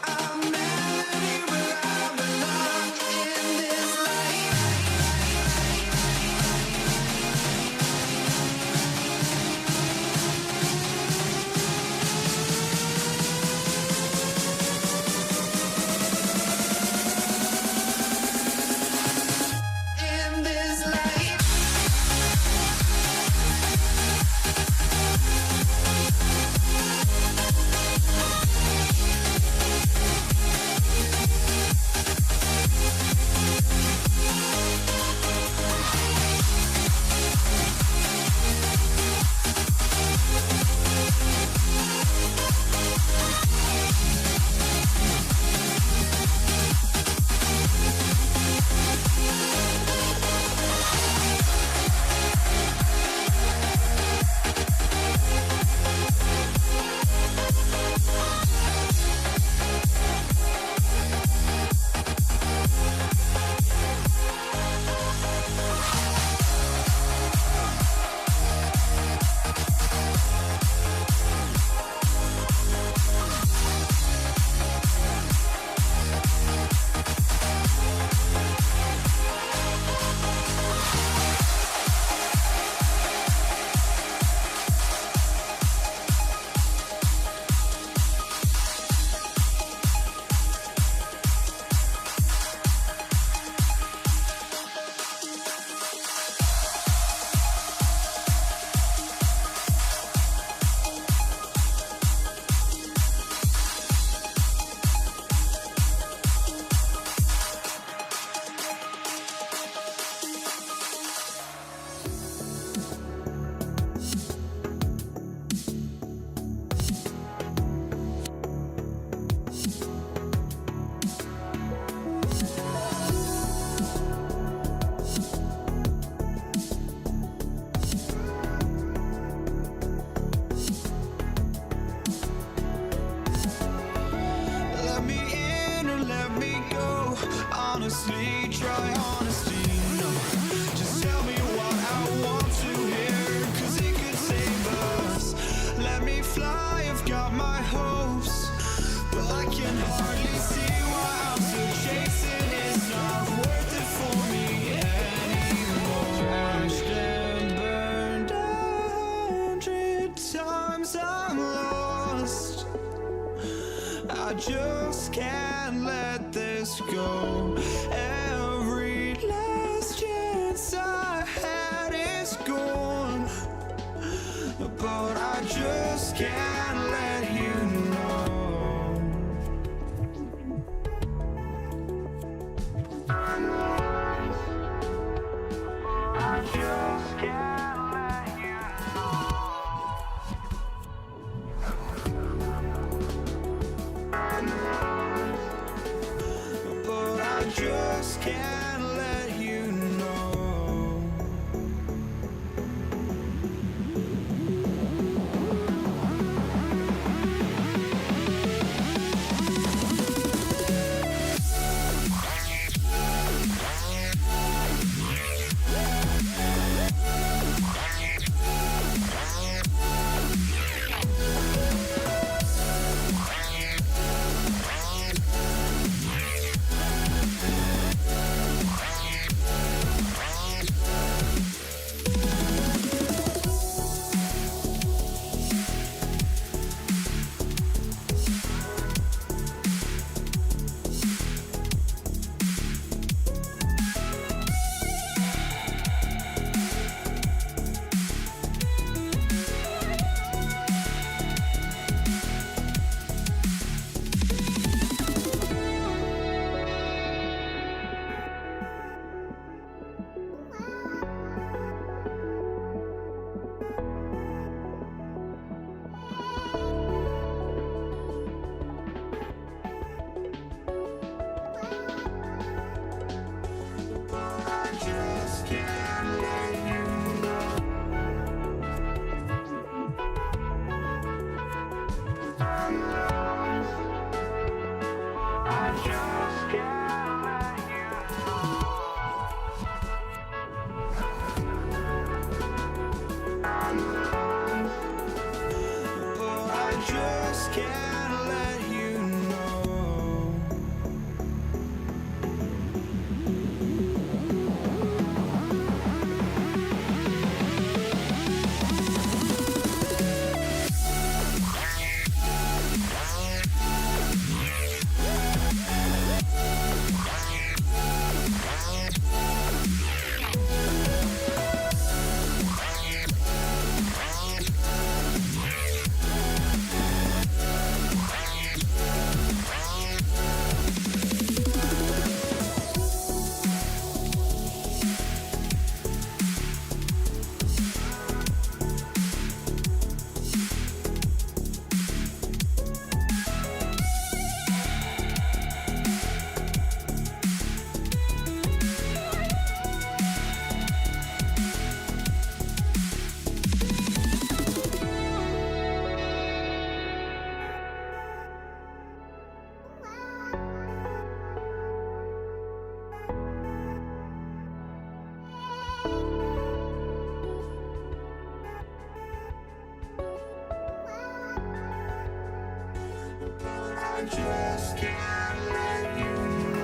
I'm honestly, try honesty. No, just tell me what I want to hear, 'cause it could save us. Let me fly, I've got my hopes, but I can hardly see why I'm still chasing. It's not worth it for me anymore. Crashed and burned 100 times, I'm lost. I just can't let this go. Every last chance I had is gone, but I just can't let you know. I just can't let you know. But I just can't let you know. just can't let you know.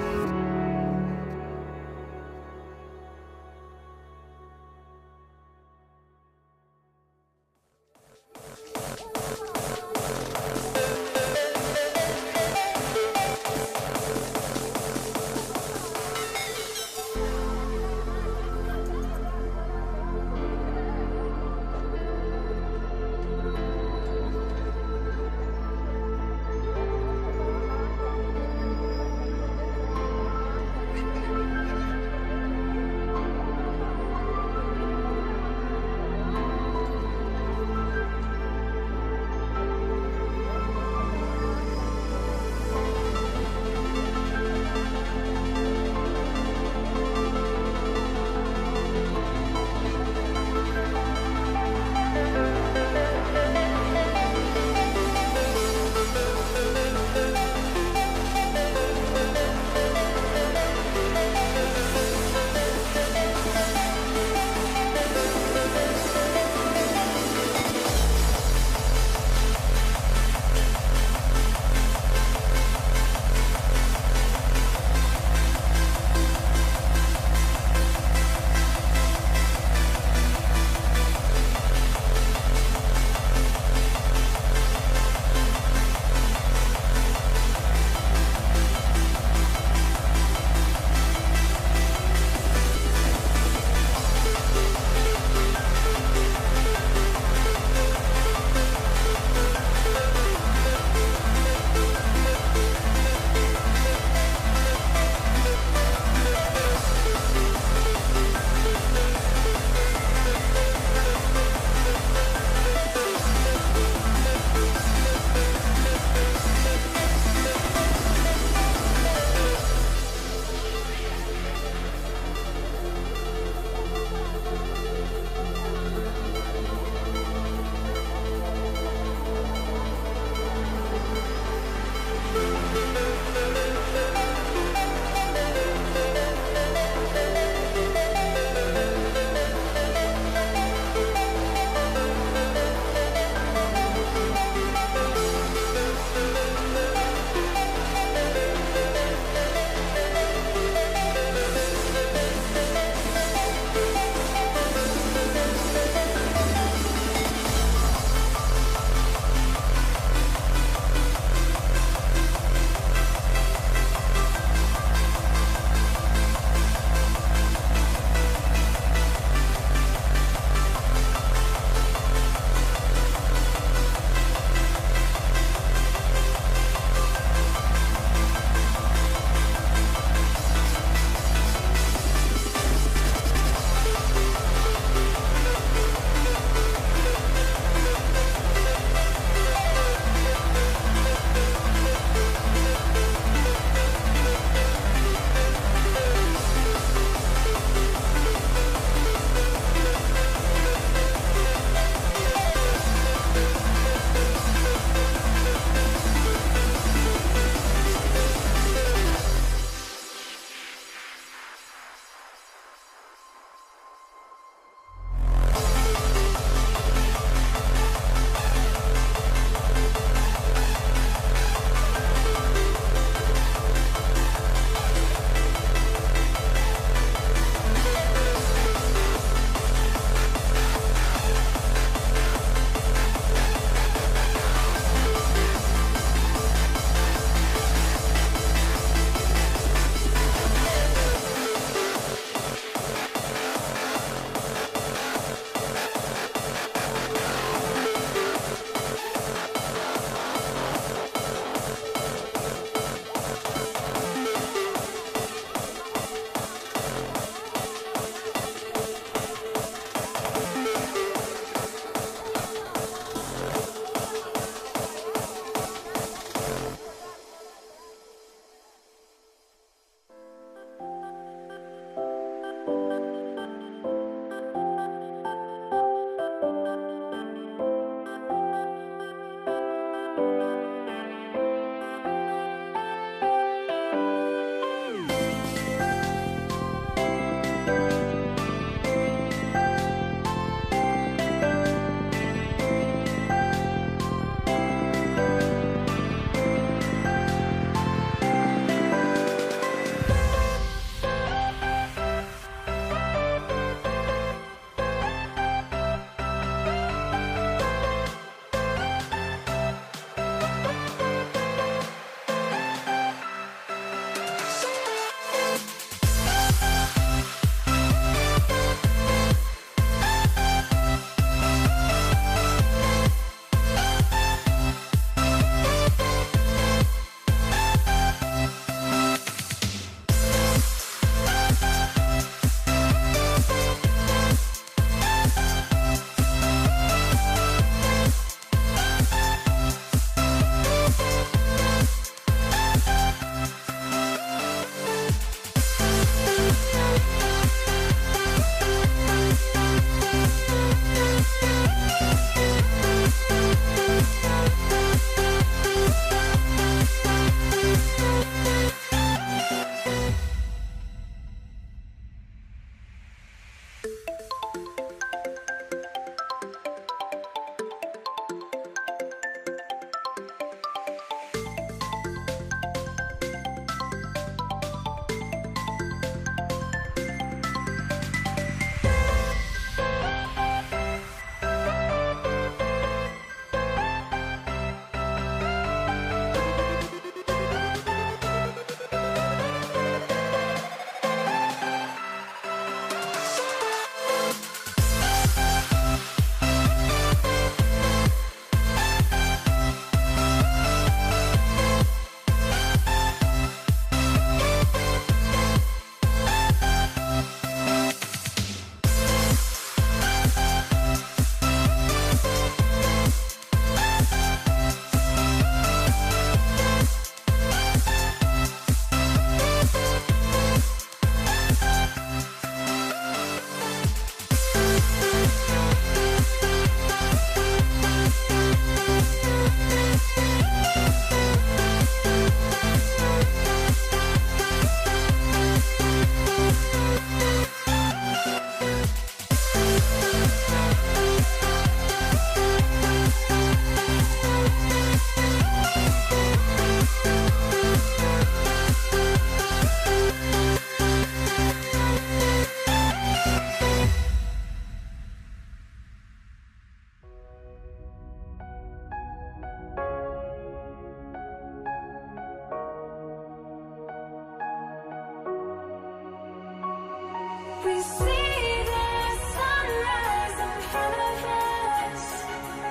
see the sunrise in front of us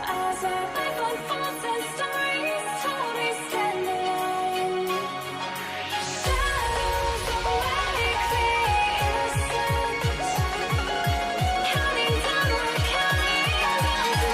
as our life unfolds and stories told we stand alone. Shadows awake the innocence, counting down, we're counting down to the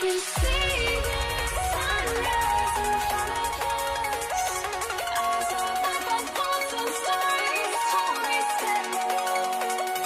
we see the sunrise in front of us as our life unfolds and stories told we stand alone.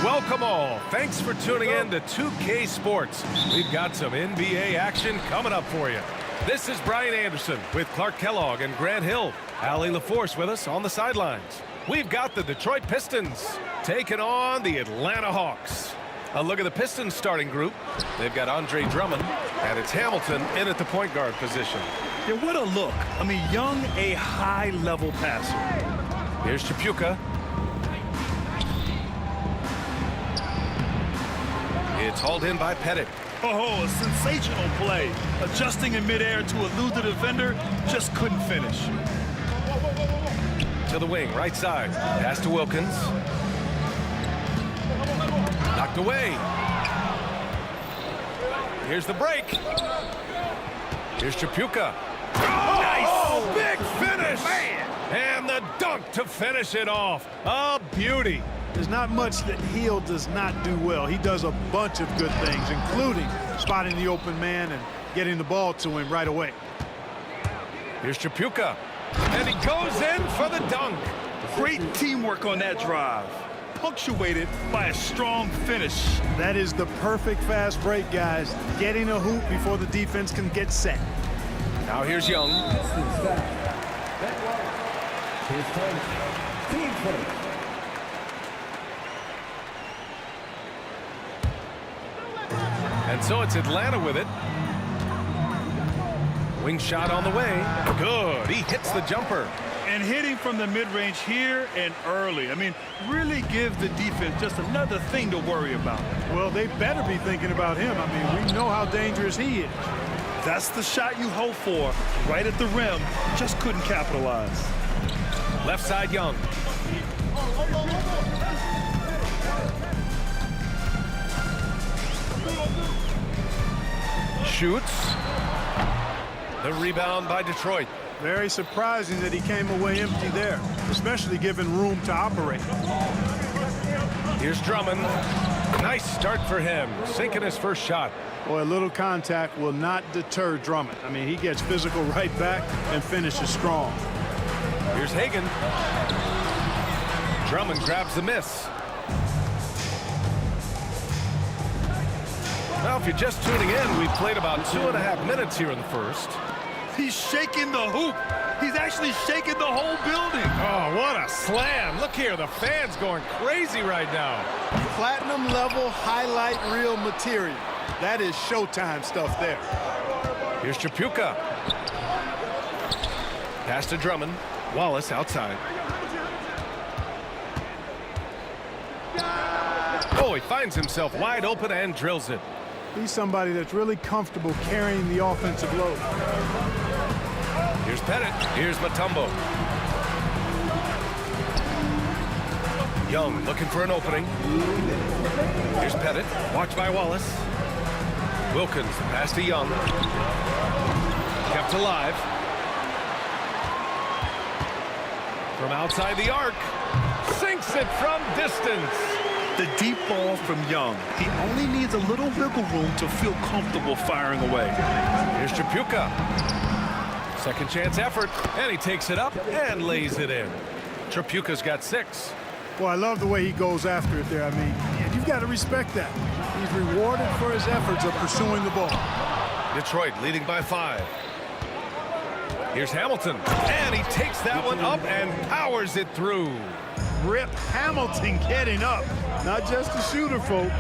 Welcome all. Thanks for tuning in to 2K Sports. We've got some NBA action coming up for you. This is Brian Anderson with Clark Kellogg and Grant Hill. Allie LaForce with us on the sidelines. We've got the Detroit Pistons taking on the Atlanta Hawks. A look at the Pistons starting group. They've got Andre Drummond, and it's Hamilton in at the point guard position. Yeah, what a look. I mean, Young, a high-level passer. Here's Chapuka. It's hauled in by Pettit. Oh, a sensational play. Adjusting in midair to elude the defender, just couldn't finish. To the wing, right side. Pass to Wilkins. Knocked away. Here's the break. Here's Chapuka. Oh, nice! Big finish! Man. And the dunk to finish it off. A beauty. There's not much that Hill does not do well. He does a bunch of good things, including spotting the open man and getting the ball to him right away. Here's Chapuka. And he goes in for the dunk. Great teamwork on that drive, punctuated by a strong finish. That is the perfect fast break, guys. Getting a hoop before the defense can get set. Now here's Young. And so it's Atlanta with it. Wing shot on the way. Good. He hits the jumper. And hitting from the mid-range here and early. I mean, really give the defense just another thing to worry about. Well, they better be thinking about him. I mean, we know how dangerous he is. That's the shot you hope for. Right at the rim. Just couldn't capitalize. Left side, Young. Shoots. The rebound by Detroit. Very surprising that he came away empty there, especially given room to operate. Here's Drummond. Nice start for him, sinking his first shot. Boy, a little contact will not deter Drummond. I mean, he gets physical right back and finishes strong. Here's Hagan. Drummond grabs the miss. Well, if you're just tuning in, we've played about 2.5 minutes here in the first. He's shaking the hoop. He's actually shaking the whole building. Oh, what a slam. Look look here. The fans going crazy right now. Platinum level highlight reel material. That is Showtime stuff there. Here's Tripucka. Pass to Drummond. Wallace outside. Oh, he finds himself wide open and drills it. He's somebody that's really comfortable carrying the offensive load. Here's Pettit. Here's Mutombo. Young looking for an opening. Here's Pettit. Watched by Wallace. Wilkins, pass to Young. Kept alive. From outside the arc. Sinks it from distance. The deep ball from Young. He only needs a little wiggle room to feel comfortable firing away. Here's Tripucka. Second chance effort. And he takes it up and lays it in. Tripucka's got 6. Well, I love the way he goes after it there. I mean, you've got to respect that. He's rewarded for his efforts of pursuing the ball. Detroit leading by 5. Here's Hamilton. And he takes that one up and powers it through. Rip Hamilton getting up. Not just a shooter, folks.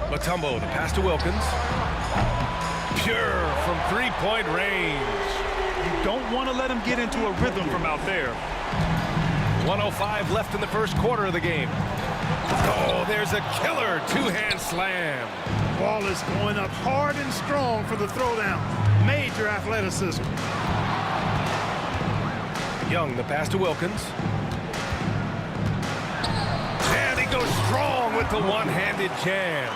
Mutombo, the pass to Wilkins. Pure from three-point range. You don't want to let him get into a rhythm from out there. 1:05 left in the first quarter of the game. Oh, there's a killer two-hand slam. Ball is going up hard and strong for the throwdown. Major athleticism. Young, the pass to Wilkins. And he goes strong with the one-handed jam.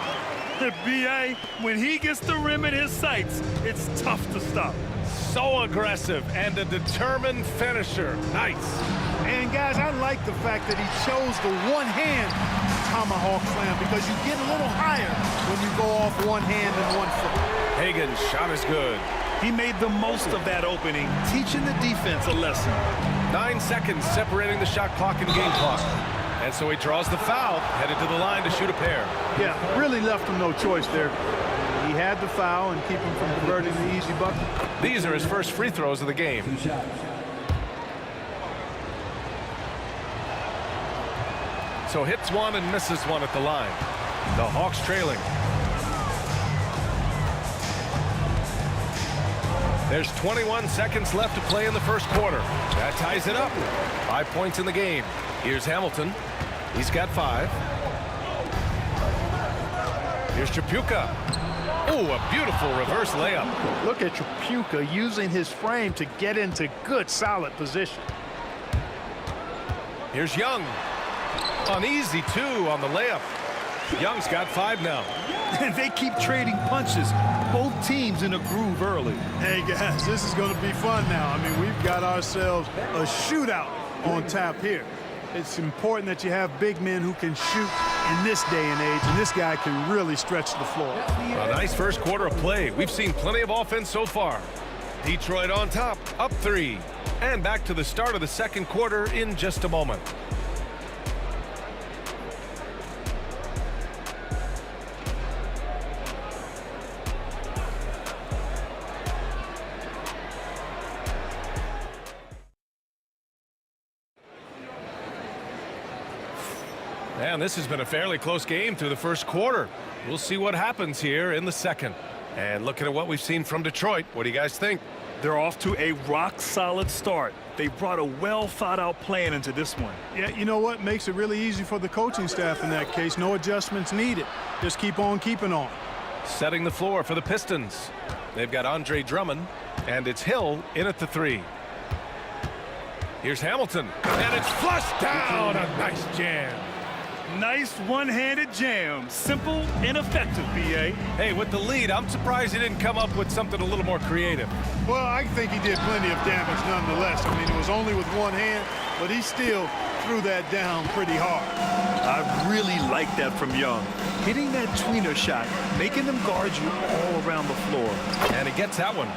B.A., when he gets the rim in his sights, it's tough to stop. So aggressive and a determined finisher. Nice. And guys, I like the fact that he chose the one-hand tomahawk slam because you get a little higher when you go off one hand and one foot. Hagan's shot is good. He made the most of that opening, teaching the defense a lesson. 9 seconds separating the shot clock and game clock. And so he draws the foul, headed to the line to shoot a pair. Yeah, really left him no choice there. He had the foul and keep him from converting the easy bucket. These are his first free throws of the game. So hits one and misses one at the line. The Hawks trailing. There's 21 seconds left to play in the first quarter. That ties it up. 5 points in the game. Here's Hamilton. He's got 5. Here's Tripucka. Oh, a beautiful reverse layup. Look at Tripucka using his frame to get into good, solid position. Here's Young. An easy 2 on the layup. Young's got 5 now. And they keep trading punches. Both teams in a groove early. Hey, guys, this is going to be fun now. I mean, we've got ourselves a shootout on tap here. It's important that you have big men who can shoot in this day and age, and this guy can really stretch the floor. A nice first quarter of play. We've seen plenty of offense so far. Detroit on top, up 3. And back to the start of the second quarter in just a moment. And this has been a fairly close game through the first quarter. We'll see what happens here in the second. And looking at what we've seen from Detroit, what do you guys think? They're off to a rock-solid start. They brought a well-thought-out plan into this one. Yeah, you know what? Makes it really easy for the coaching staff in that case. No adjustments needed. Just keep on keeping on. Setting the floor for the Pistons. They've got Andre Drummond, and it's Hill in at the 3. Here's Hamilton, and it's flushed down. A nice jam. Nice one-handed jam. Simple and effective, B.A. Hey, with the lead, I'm surprised he didn't come up with something a little more creative. Well, I think he did plenty of damage nonetheless. I mean, it was only with one hand, but he still threw that down pretty hard. I really like that from Young. Hitting that tweener shot, making them guard you all around the floor. And he gets that one.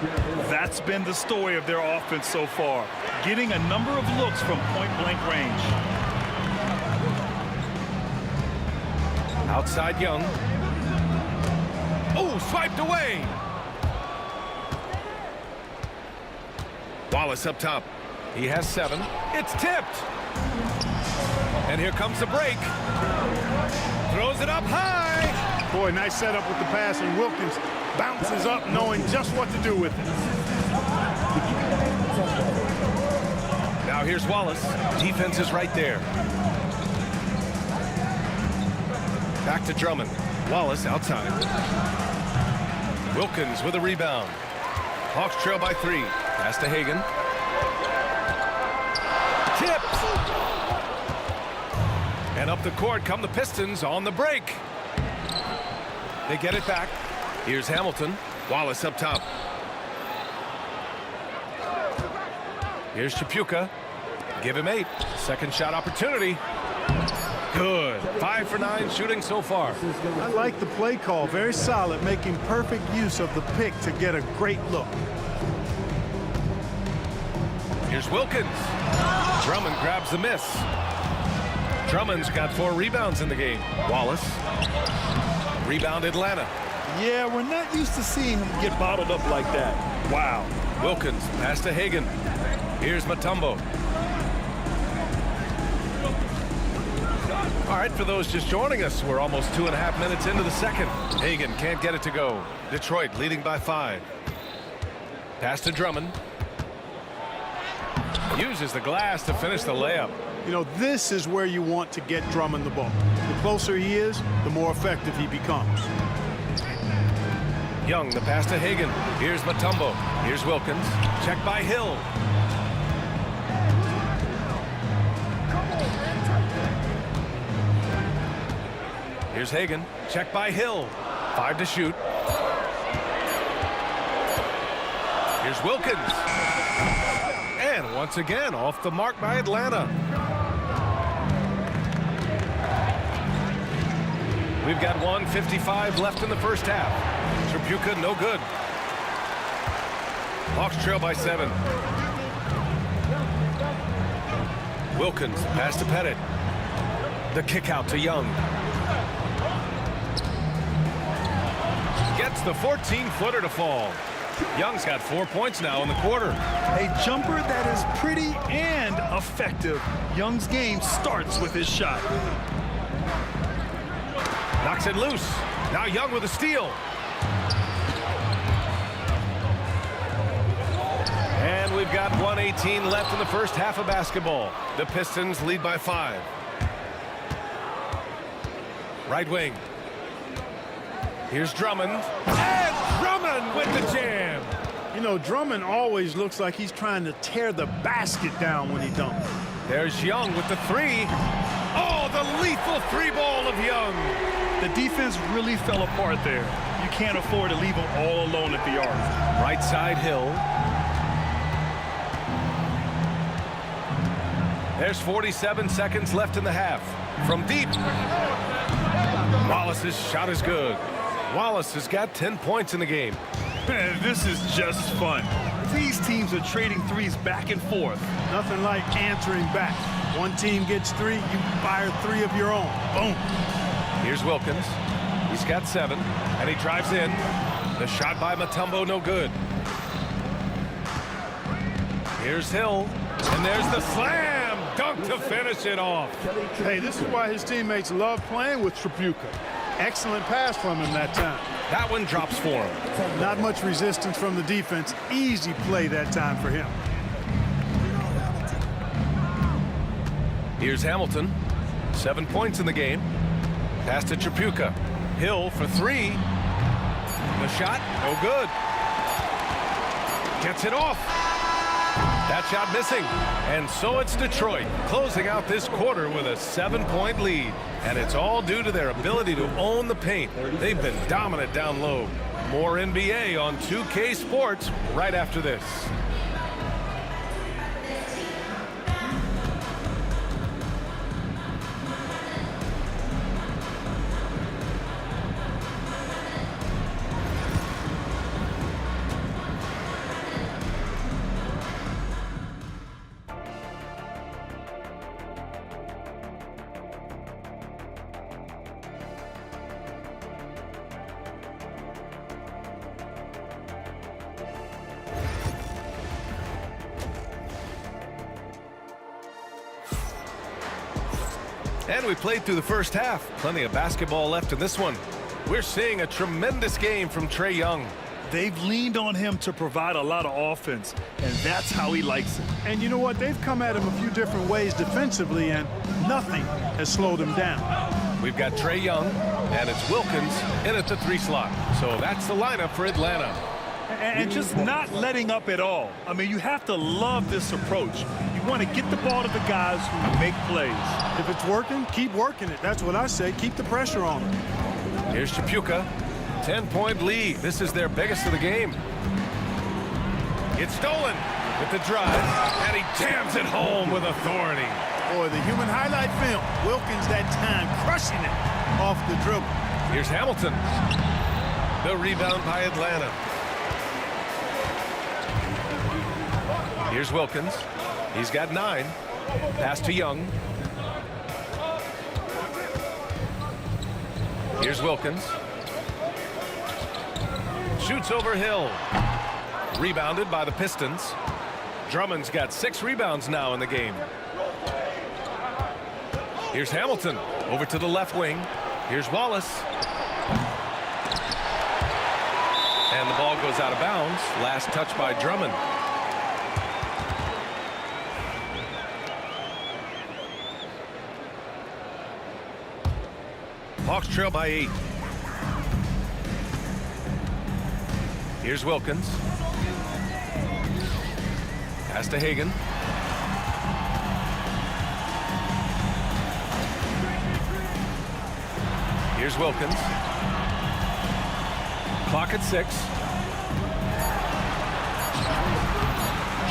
That's been the story of their offense so far. Getting a number of looks from point-blank range. Outside Young. Oh, swiped away. Wallace up top. He has 7. It's tipped. And here comes the break. Throws it up high. Boy, nice setup with the pass, and Wilkins bounces up knowing just what to do with it. Now here's Wallace. Defense is right there. Back to Drummond. Wallace outside. Wilkins with a rebound. Hawks trail by 3. Pass to Hagan. Tipped. And up the court come the Pistons on the break. They get it back. Here's Hamilton. Wallace up top. Here's Chapuka. Give him 8. Second shot opportunity. Good. 5 for 9 shooting so far. I like the play call. Very solid, making perfect use of the pick to get a great look. Here's Wilkins. Drummond grabs the miss. Drummond's got 4 rebounds in the game. Wallace. Rebound Atlanta. Yeah, we're not used to seeing him get bottled up like that. Wow. Wilkins pass to Hagan. Here's Mutombo. All right, for those just joining us, we're almost 2.5 minutes into the second. Hagan can't get it to go. Detroit leading by 5. Pass to Drummond. Uses the glass to finish the layup. You know, this is where you want to get Drummond the ball. The closer he is, the more effective he becomes. Young, the pass to Hagan. Here's Mutombo. Here's Wilkins. Check by Hill. Here's Hagan. Check by Hill. 5 to shoot. Here's Wilkins. And once again, off the mark by Atlanta. We've got 1:55 left in the first half. Tripucka, no good. Hawks trail by 7. Wilkins, pass to Pettit. The kick out to Young. Gets the 14-footer to fall. Young's got 4 points now in the quarter. A jumper that is pretty and effective. Young's game starts with his shot. Knocks it loose. Now Young with a steal. And we've got 1:18 left in the first half of basketball. The Pistons lead by 5. Right wing. Here's Drummond. And Drummond with the jam. You know, Drummond always looks like he's trying to tear the basket down when he dunks. There's Young with the 3. Oh, the lethal 3-ball of Young. The defense really fell apart there. You can't afford to leave him all alone at the arc. Right side Hill. There's 47 seconds left in the half. From deep. Wallace's shot is good. Wallace has got 10 points in the game. Man, this is just fun. These teams are trading threes back and forth. Nothing like answering back. One team gets 3, you fire 3 of your own. Boom. Here's Wilkins. He's got 7, and he drives in. The shot by Mutombo, no good. Here's Hill, and there's the slam dunk to finish it off. Hey, this is why his teammates love playing with Tripucka. Excellent pass from him that time. That one drops for him. Not much resistance from the defense. Easy play that time for him. Here's Hamilton. 7 points in the game. Pass to Tripucka. Hill for 3. The shot, no good. Gets it off. That shot missing. And so it's Detroit closing out this quarter with a 7-point lead. And it's all due to their ability to own the paint. They've been dominant down low. More NBA on 2K Sports right after this. And we played through the first half. Plenty of basketball left in this one. We're seeing a tremendous game from Trae Young. They've leaned on him to provide a lot of offense, and that's how he likes it. And you know what? They've come at him a few different ways defensively, and nothing has slowed him down. We've got Trae Young, and it's Wilkins in at the 3 slot. So that's the lineup for Atlanta. And just not letting up at all. I mean, you have to love this approach. You want to get the ball to the guys who make plays. If it's working, keep working it. That's what I say. Keep the pressure on him. Here's Chapuka. 10-point lead. This is their biggest of the game. It's stolen with the drive, and he jams it home with authority. Boy, the human highlight film. Wilkins that time crushing it off the dribble. Here's Hamilton. The rebound by Atlanta. Here's Wilkins. He's got 9. Pass to Young. Here's Wilkins. Shoots over Hill. Rebounded by the Pistons. Drummond's got 6 rebounds now in the game. Here's Hamilton over to the left wing. Here's Wallace. And the ball goes out of bounds. Last touch by Drummond. Hawks trail by 8. Here's Wilkins. Pass to Hagan. Here's Wilkins. Clock at 6.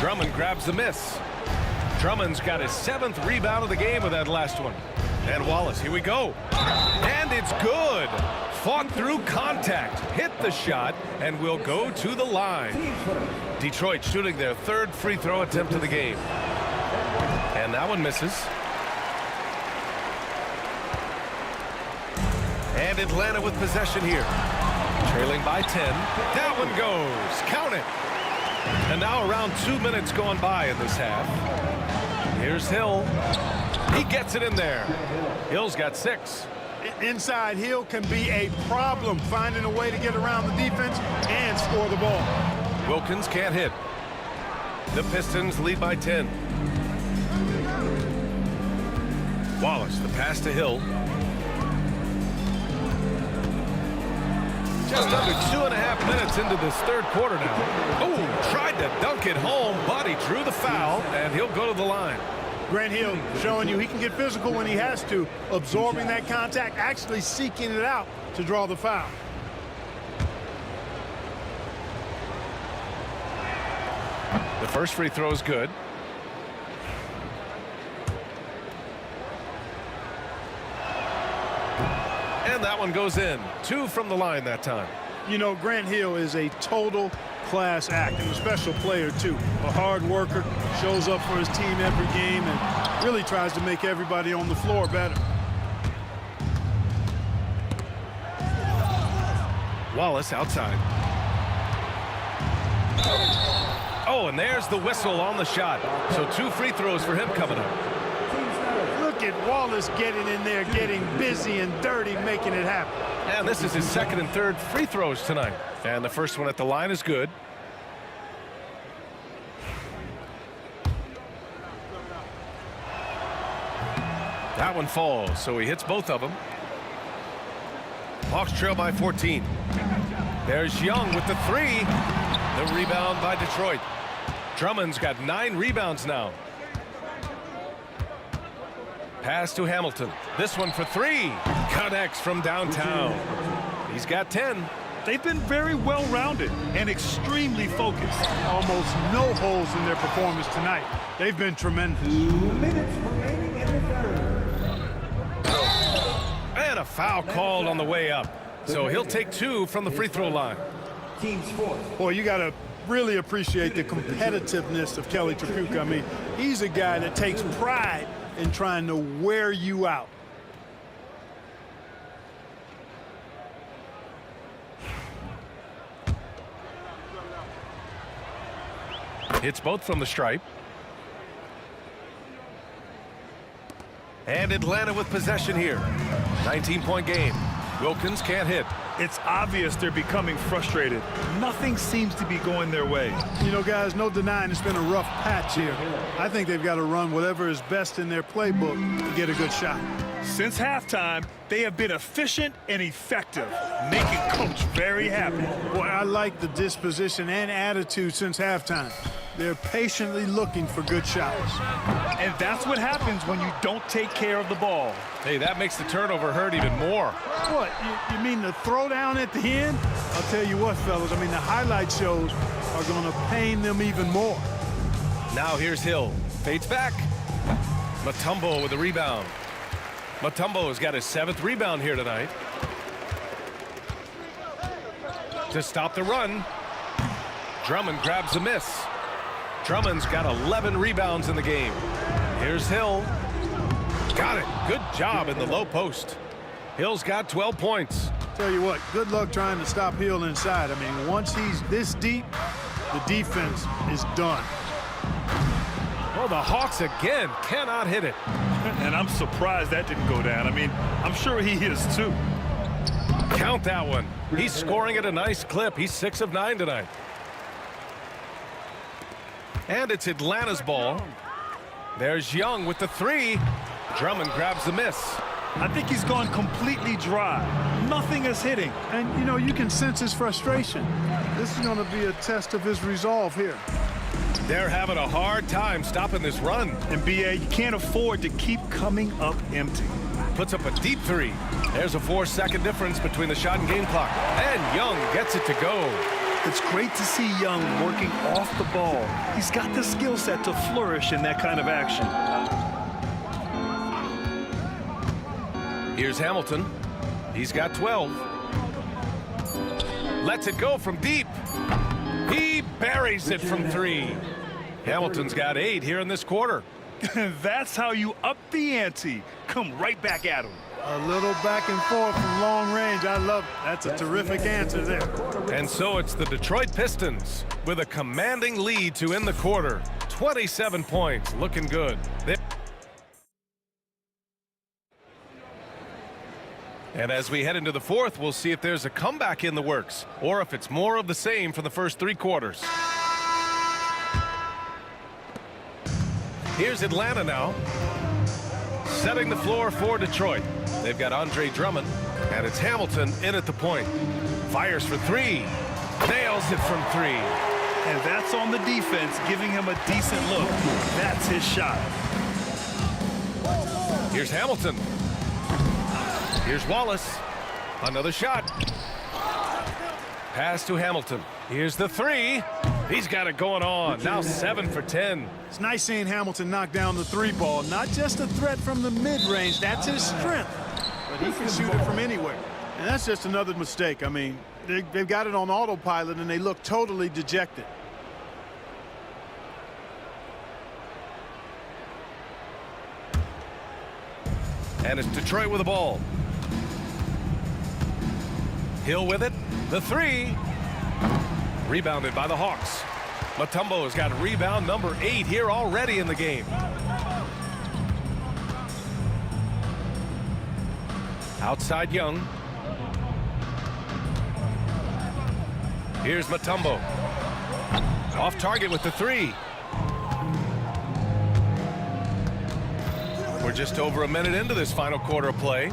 Drummond grabs the miss. Drummond's got his 7th rebound of the game with that last one. And Wallace, here we go. And it's good. Fought through contact, hit the shot, and will go to the line. Detroit shooting their 3rd free throw attempt of the game. And that one misses. And Atlanta with possession here. Trailing by 10. That one goes. Count it. And now around 2 minutes gone by in this half. Here's Hill. He gets it in there. Hill's got 6. Inside, Hill can be a problem finding a way to get around the defense and score the ball. Wilkins can't hit. The Pistons lead by 10. Wallace, the pass to Hill. Just under 2.5 minutes into this 3rd quarter now. Oh, tried to dunk it home, but he drew the foul, and he'll go to the line. Grant Hill showing you he can get physical when he has to, absorbing that contact, actually seeking it out to draw the foul. The first free throw is good. And that one goes in. 2 from the line that time. You know, Grant Hill is a total class act and a special player too. A hard worker, shows up for his team every game and really tries to make everybody on the floor better. Wallace outside. Oh, and there's the whistle on the shot. So 2 free throws for him coming up. Look at Wallace getting in there, getting busy and dirty, making it happen. And this is his 2nd and 3rd free throws tonight. And the first one at the line is good. That one falls, so he hits both of them. Hawks trail by 14. There's Young with the 3. The rebound by Detroit. Drummond's got 9 rebounds now. Pass to Hamilton. This one for 3. Connects from downtown. He's got 10. They've been very well-rounded and extremely focused. Almost no holes in their performance tonight. They've been tremendous. 2 minutes remaining in the 3rd. And a foul called on the way up. So he'll take 2 from the free throw line. Team's 4th. Boy, you got to really appreciate the competitiveness of Kelly Tripucka. I mean, he's a guy that takes pride in trying to wear you out. Hits both from the stripe. And Atlanta with possession here. 19-point game. Wilkins can't hit. It's obvious they're becoming frustrated. Nothing seems to be going their way. You know, guys, no denying it's been a rough patch here. I think they've got to run whatever is best in their playbook to get a good shot. Since halftime, they have been efficient and effective, making Coach very happy. Boy, I like the disposition and attitude since halftime. They're patiently looking for good shots. And that's what happens when you don't take care of the ball. Hey, that makes the turnover hurt even more. What, you mean the throwdown at the end? I'll tell you what, fellas, I mean, the highlight shows are going to pain them even more. Now here's Hill. Fades back. Mutombo with the rebound. Mutombo has got his 7th rebound here tonight. To stop the run, Drummond grabs a miss. Drummond's got 11 rebounds in the game. Here's Hill. Got it. Good job in the low post. Hill's got 12 points. Tell you what, good luck trying to stop Hill inside. I mean, once he's this deep, the defense is done. Oh, the Hawks again cannot hit it. And I'm surprised that didn't go down. I mean, I'm sure he is too. Count that one. He's scoring at a nice clip. He's 6 of 9 tonight. And it's Atlanta's ball. There's Young with the 3. Drummond grabs the miss. I think he's gone completely dry. Nothing is hitting. And, you know, you can sense his frustration. This is going to be a test of his resolve here. They're having a hard time stopping this run. And BA, you can't afford to keep coming up empty. Puts up a deep 3. There's a 4-second difference between the shot and game clock. And Young gets it to go. It's great to see Young working off the ball. He's got the skill set to flourish in that kind of action. Here's Hamilton. He's got 12. Lets it go from deep. He buries it from 3. Hamilton's got 8 here in this quarter. That's how you up the ante. Come right back at him. A little back and forth from long range. I love it. That's a terrific answer there. And so it's the Detroit Pistons with a commanding lead to end the quarter. 27 points. Looking good. And as we head into the 4th, we'll see if there's a comeback in the works or if it's more of the same for the first 3 quarters. Here's Atlanta now, setting the floor for Detroit. They've got Andre Drummond, and it's Hamilton in at the point. Fires for 3, nails it from 3. And that's on the defense, giving him a decent look. That's his shot. Here's Hamilton. Here's Wallace. Another shot. Pass to Hamilton. Here's the 3. He's got it going on. Now 7 for 10. It's nice seeing Hamilton knock down the 3 ball. Not just a threat from the mid-range. That's his strength. But he can shoot it from anywhere. And that's just another mistake. I mean, they've got it on autopilot, and they look totally dejected. And it's Detroit with the ball. Hill with it. The 3. Rebounded by the Hawks. Mutombo has got rebound number 8 here already in the game. Outside Young. Here's Mutombo. Off target with the 3. We're just over a minute into this final quarter of play.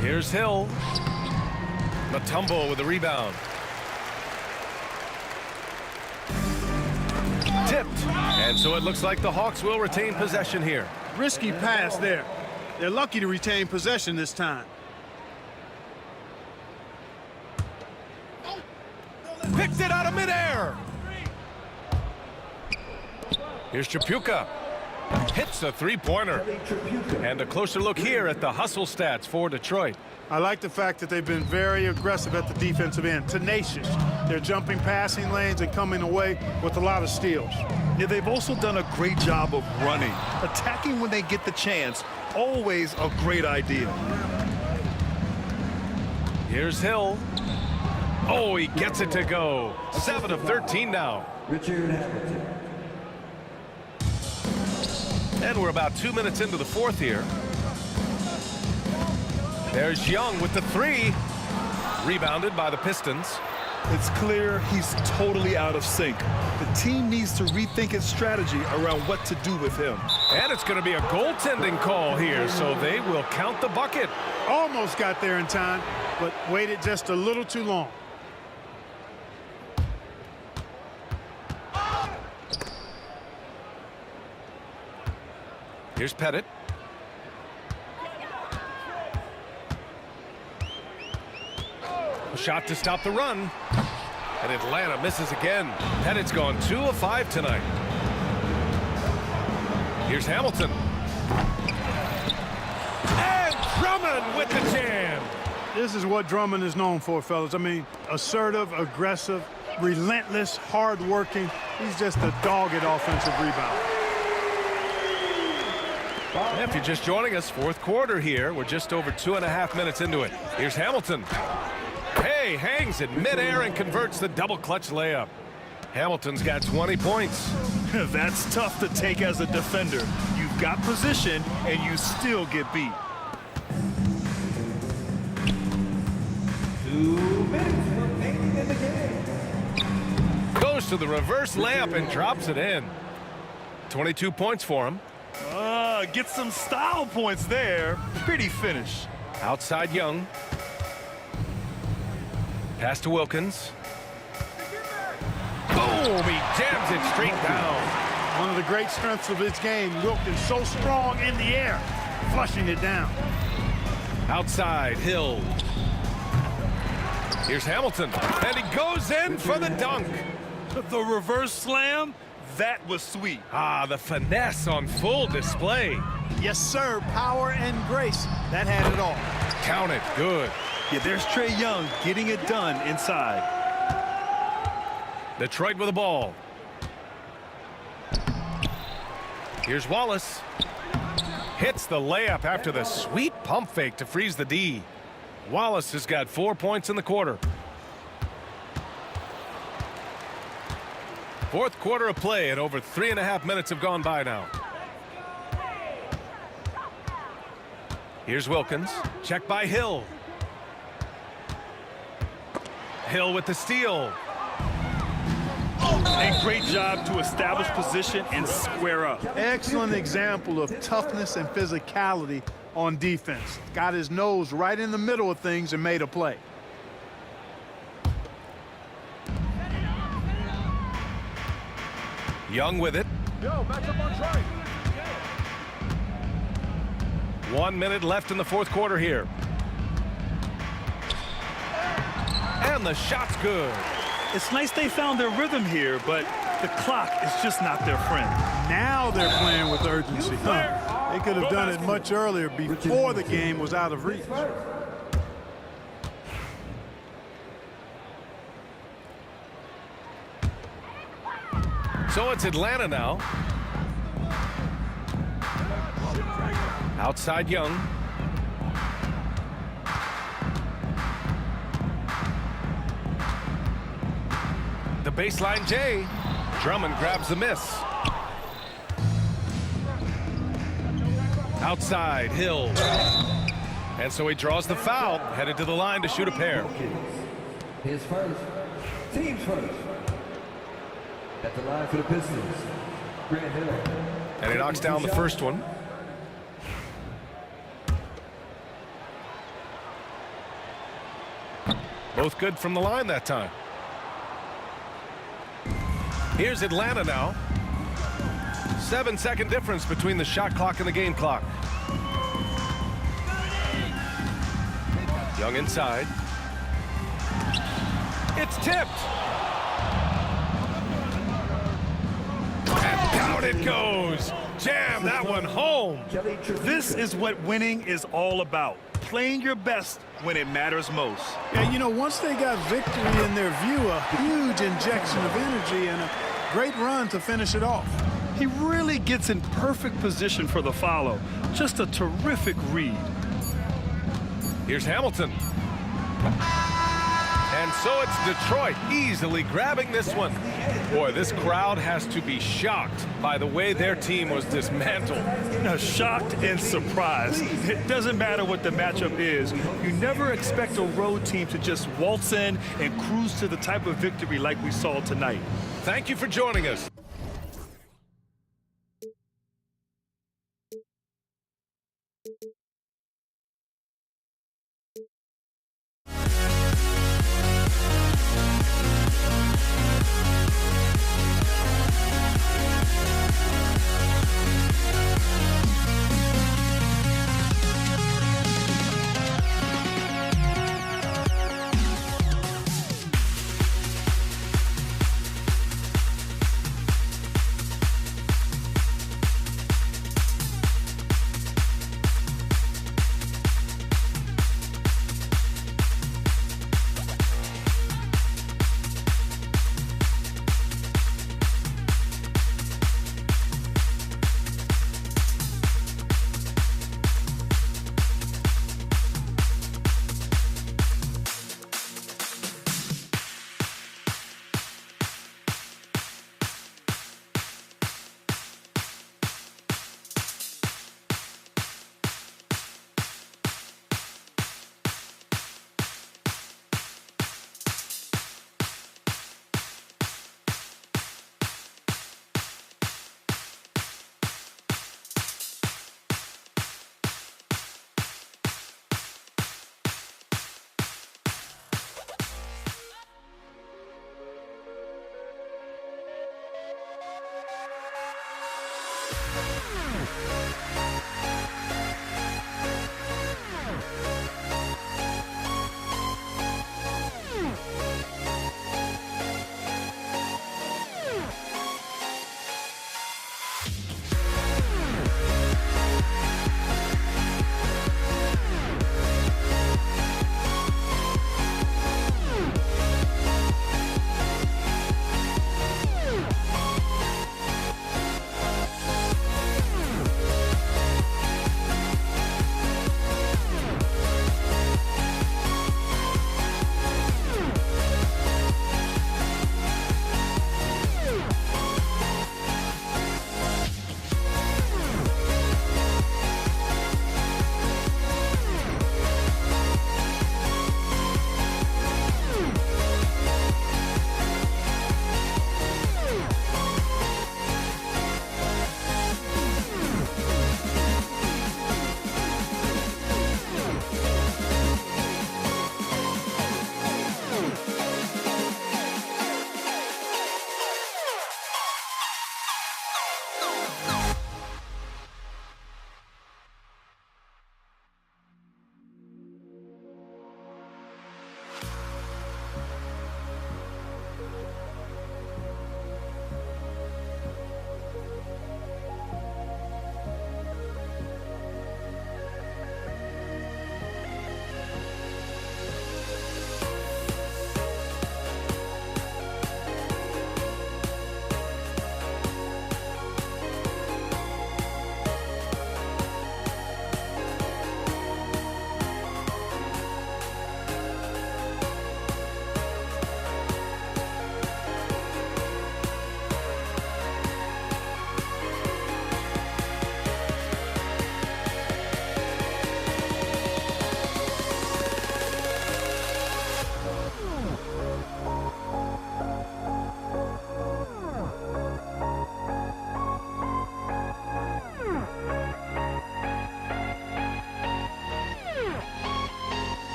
Here's Hill. Mutombo with the rebound. Tipped. And so it looks like the Hawks will retain possession here. Risky pass there. They're lucky to retain possession this time. Picked it out of midair. Here's Chapuka. Hits a 3-pointer. And a closer look here at the hustle stats for Detroit. I like the fact that they've been very aggressive at the defensive end, tenacious. They're jumping passing lanes and coming away with a lot of steals. Yeah, they've also done a great job of running. Attacking when they get the chance, always a great idea. Here's Hill. Oh, he gets it to go. 7 of 13 now. Richard Hamilton. And we're about 2 minutes into the fourth here. There's Young with the three. Rebounded by the Pistons. It's clear he's totally out of sync. The team needs to rethink its strategy around what to do with him. And it's going to be a goaltending call here, so they will count the bucket. Almost got there in time, but waited just a little too long. Here's Pettit. A shot to stop the run. And Atlanta misses again. Pettit's gone 2 of 5 tonight. Here's Hamilton. And Drummond with the jam. This is what Drummond is known for, fellas. I mean, assertive, aggressive, relentless, hard-working. He's just a dogged offensive rebounder. If you're just joining us, fourth quarter here. We're just over 2.5 minutes into it. Here's Hamilton. Hey, hangs in midair and converts the double clutch layup. Hamilton's got 20 points. That's tough to take as a defender. You've got position and you still get beat. 2 minutes remaining in the game. Goes to the reverse layup and drops it in. 22 points for him. Get some style points there. Pretty finish. Outside Young. Pass to Wilkins. Boom! He jams it straight down. One of the great strengths of his game, Wilkins so strong in the air, flushing it down. Outside, Hill. Here's Hamilton, and he goes in for the dunk. The reverse slam, that was sweet. Ah, the finesse on full display. Yes, sir. Power and grace. That had it all. Count it, good. Yeah, there's Trae Young getting it done inside. Detroit with the ball. Here's Wallace. Hits the layup after the sweet pump fake to freeze the D. Wallace has got 4 points in the quarter. Fourth quarter of play, and over 3.5 minutes have gone by now. Here's Wilkins. Check by Hill. Hill with the steal. A great job to establish position and square up. Excellent example of toughness and physicality on defense. Got his nose right in the middle of things and made a play. Young with it. Yo, back up on track. 1 minute left in the fourth quarter here. And the shot's good. It's nice they found their rhythm here, but the clock is just not their friend. Now they're playing with urgency. They could have done it much earlier before the game was out of reach. So it's Atlanta now. Outside Young. The baseline J. Drummond grabs the miss. Outside Hill. And so he draws the foul, headed to the line to shoot a pair. His first. Team's first. At the line for the Pistons, Grant Hill. And he knocks down the first one. Both good from the line that time. Here's Atlanta now. 7-second difference between the shot clock and the game clock. Young inside. It's tipped. And down it goes. Jam that one home. This is what winning is all about. Playing your best when it matters most. Yeah, you know, once they got victory in their view, a huge injection of energy and a great run to finish it off. He really gets in perfect position for the follow. Just a terrific read. Here's Hamilton. And And so it's Detroit easily grabbing this one. Boy, this crowd has to be shocked by the way their team was dismantled. Shocked and surprised. It doesn't matter what the matchup is. You never expect a road team to just waltz in and cruise to the type of victory like we saw tonight. Thank you for joining us.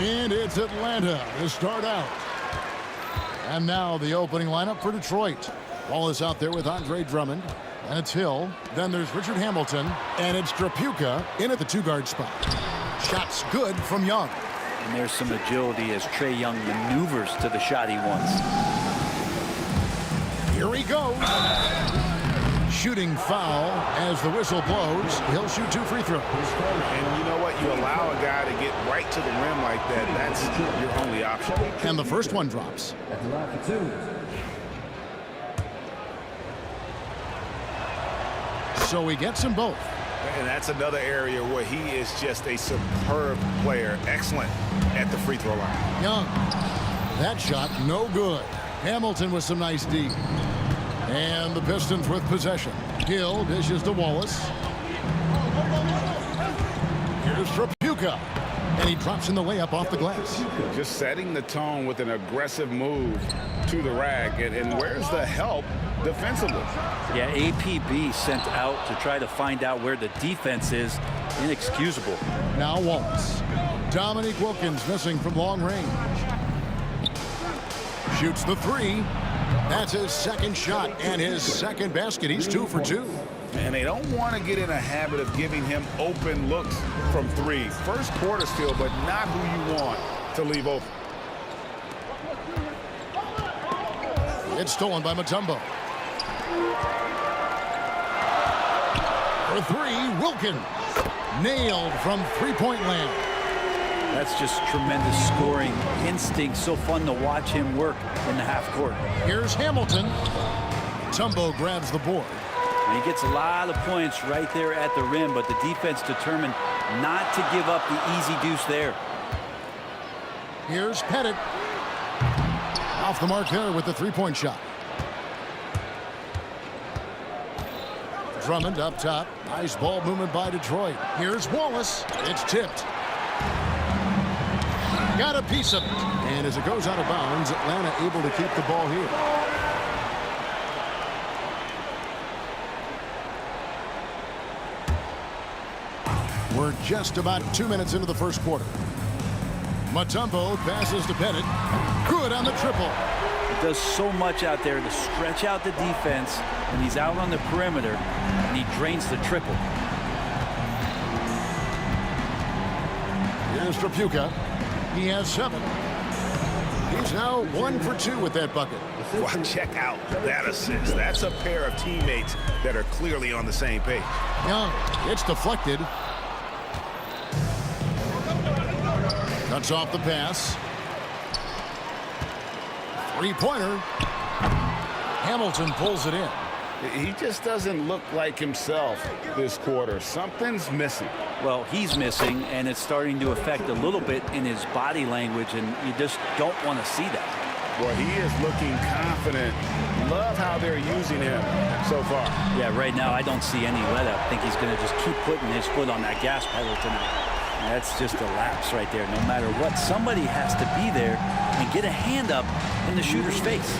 And it's Atlanta to start out. And now the opening lineup for Detroit. Ball is out there with Andre Drummond. And it's Hill. Then there's Richard Hamilton. And it's Drapuka in at the two-guard spot. Shots good from Young. And there's some agility as Trae Young maneuvers to the shot he wants. Here he goes. shooting foul as the whistle blows. He'll shoot 2 free throws. And you know what? You allow a guy to get right to the rim like that. That's your only option. And the first one drops. At the line for 2. So he gets them both. And that's another area where he is just a superb player. Excellent at the free throw line. Young. That shot no good. Hamilton with some nice D. And the Pistons with possession. Hill dishes to Wallace. Here's Trapuka. And he drops in the layup off the glass. Just setting the tone with an aggressive move to the rack. And where's the help defensively? Yeah, APB sent out to try to find out where the defense is. Inexcusable. Now Wallace. Dominique Wilkins missing from long range. Shoots the 3. That's his second shot and his second basket. He's 2 for 2. And they don't want to get in a habit of giving him open looks from 3. First quarter still, but not who you want to leave open. It's stolen by Mutombo. For 3, Wilkins. Nailed from three-point land. That's just tremendous scoring instinct. So fun to watch him work in the half court. Here's Hamilton. Mutombo grabs the board. And he gets a lot of points right there at the rim, but the defense determined not to give up the easy deuce there. Here's Pettit. Off the mark there with the three-point shot. Drummond up top. Nice ball movement by Detroit. Here's Wallace. It's tipped. Got a piece of it. And as it goes out of bounds, Atlanta able to keep the ball here. We're just about 2 minutes into the first quarter. Mutombo passes to Pettit. Good on the triple. He does so much out there to stretch out the defense, and he's out on the perimeter, and he drains the triple. Here's Trapuka. He has 7. He's now 1 for 2 with that bucket. Well, check out that assist. That's a pair of teammates that are clearly on the same page. Young, it's deflected. Cuts off the pass. Three-pointer. Hamilton pulls it in. He just doesn't look like himself this quarter. Something's missing. Well, he's missing, and it's starting to affect a little bit in his body language, and you just don't want to see that. Well, he is looking confident. Love how they're using him so far. Yeah, right now I don't see any let up. I think he's going to just keep putting his foot on that gas pedal tonight. And that's just a lapse right there. No matter what, somebody has to be there and get a hand up in the shooter's face.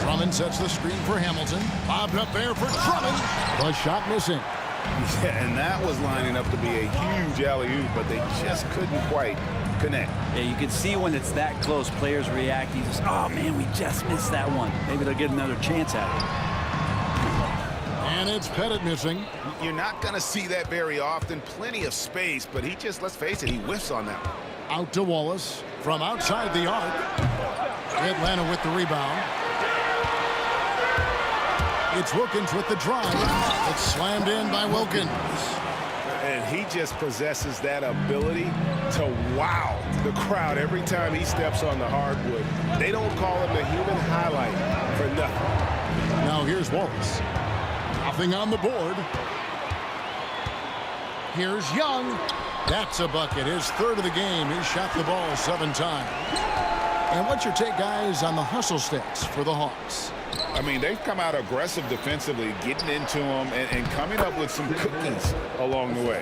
Drummond sets the screen for Hamilton. Bobbed up there for Drummond. The shot missing. Yeah, and that was lining up to be a huge alley-oop, but they just couldn't quite connect. Yeah, you can see when it's that close, players react. You just, oh man, we just missed that one. Maybe they'll get another chance at it. And it's Pettit missing. You're not going to see that very often. Plenty of space, but he just, let's face it, he whiffs on that one. Out to Wallace from outside the arc. Atlanta with the rebound. It's Wilkins with the drive. It's slammed in by Wilkins. And he just possesses that ability to wow the crowd every time he steps on the hardwood. They don't call him the human highlight for nothing. Now here's Wallace. Nothing on the board. Here's Young. That's a bucket. His 3rd of the game. He shot the ball 7 times. And what's your take, guys, on the hustle stats for the Hawks? I mean, they've come out aggressive defensively, getting into them and coming up with some cookies along the way.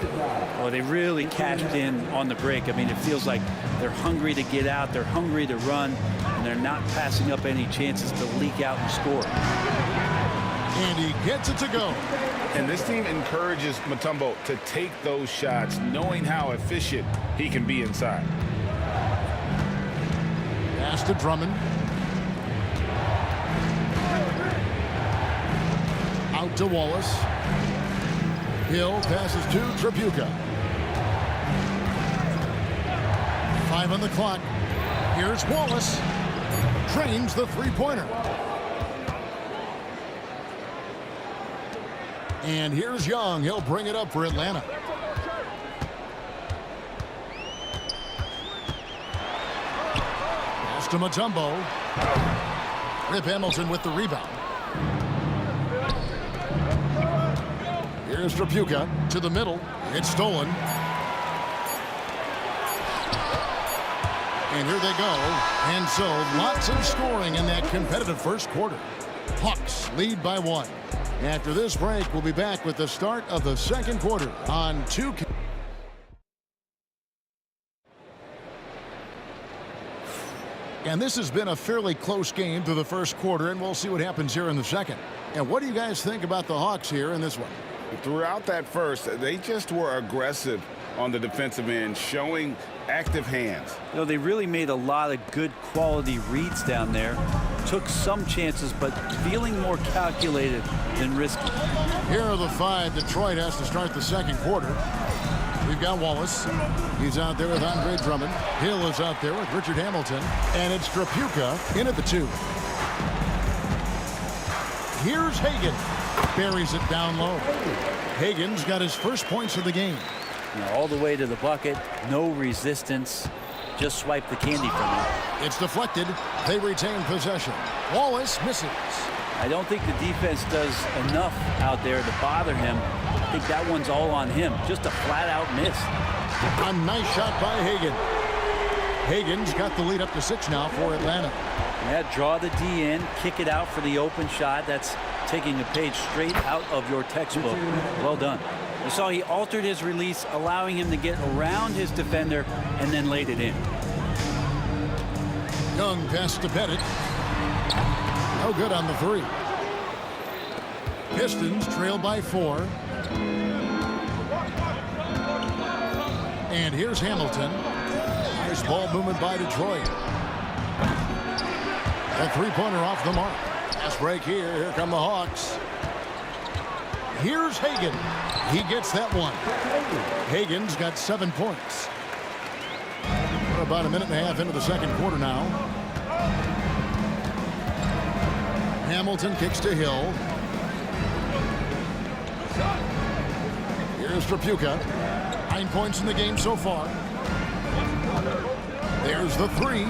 Well, they really cashed in on the break. I mean, it feels like they're hungry to get out, they're hungry to run, and they're not passing up any chances to leak out and score. And he gets it to go. And this team encourages Mutombo to take those shots, knowing how efficient he can be inside. Pass to Drummond. Out to Wallace. Hill passes to Trapuka. 5 on the clock. Here's Wallace. Drains the three-pointer. And here's Young. He'll bring it up for Atlanta. Pass to Mutombo. Rip Hamilton with the rebound. Here's Trapuka to the middle. It's stolen. And here they go. And so lots of scoring in that competitive first quarter. Hawks lead by 1. After this break, we'll be back with the start of the second quarter on 2K. And this has been a fairly close game through the first quarter, and we'll see what happens here in the second. And what do you guys think about the Hawks here in this one? Throughout that first, they just were aggressive on the defensive end, showing active hands. You know, they really made a lot of good quality reads down there. Took some chances, but feeling more calculated than risky. Here are the 5 Detroit has to start the second quarter. We've got Wallace. He's out there with Andre Drummond. Hill is out there with Richard Hamilton. And it's Trapuka in at the 2. Here's Hagan. Buries it down low. Hagan's got his first points of the game. You know, all the way to the bucket. No resistance. Just swipe the candy from him. It's deflected. They retain possession. Wallace misses. I don't think the defense does enough out there to bother him. I think that one's all on him. Just a flat-out miss. A nice shot by Hagan. Hagan's got the lead up to 6 now for Atlanta. Yeah, draw the D in, kick it out for the open shot. That's taking a page straight out of your textbook. Well done. You saw he altered his release, allowing him to get around his defender and then laid it in. Young pass to Pettit. No good on the 3. Pistons trail by 4. And here's Hamilton. Nice ball movement by Detroit. A 3-pointer off the mark. Fast break here. Here come the Hawks. Here's Hagan. He gets that one. Hagan's got 7 points. We're about a minute and a half into the second quarter now. Hamilton kicks to Hill. Here's Trapuka. 9 points in the game so far. There's the 3.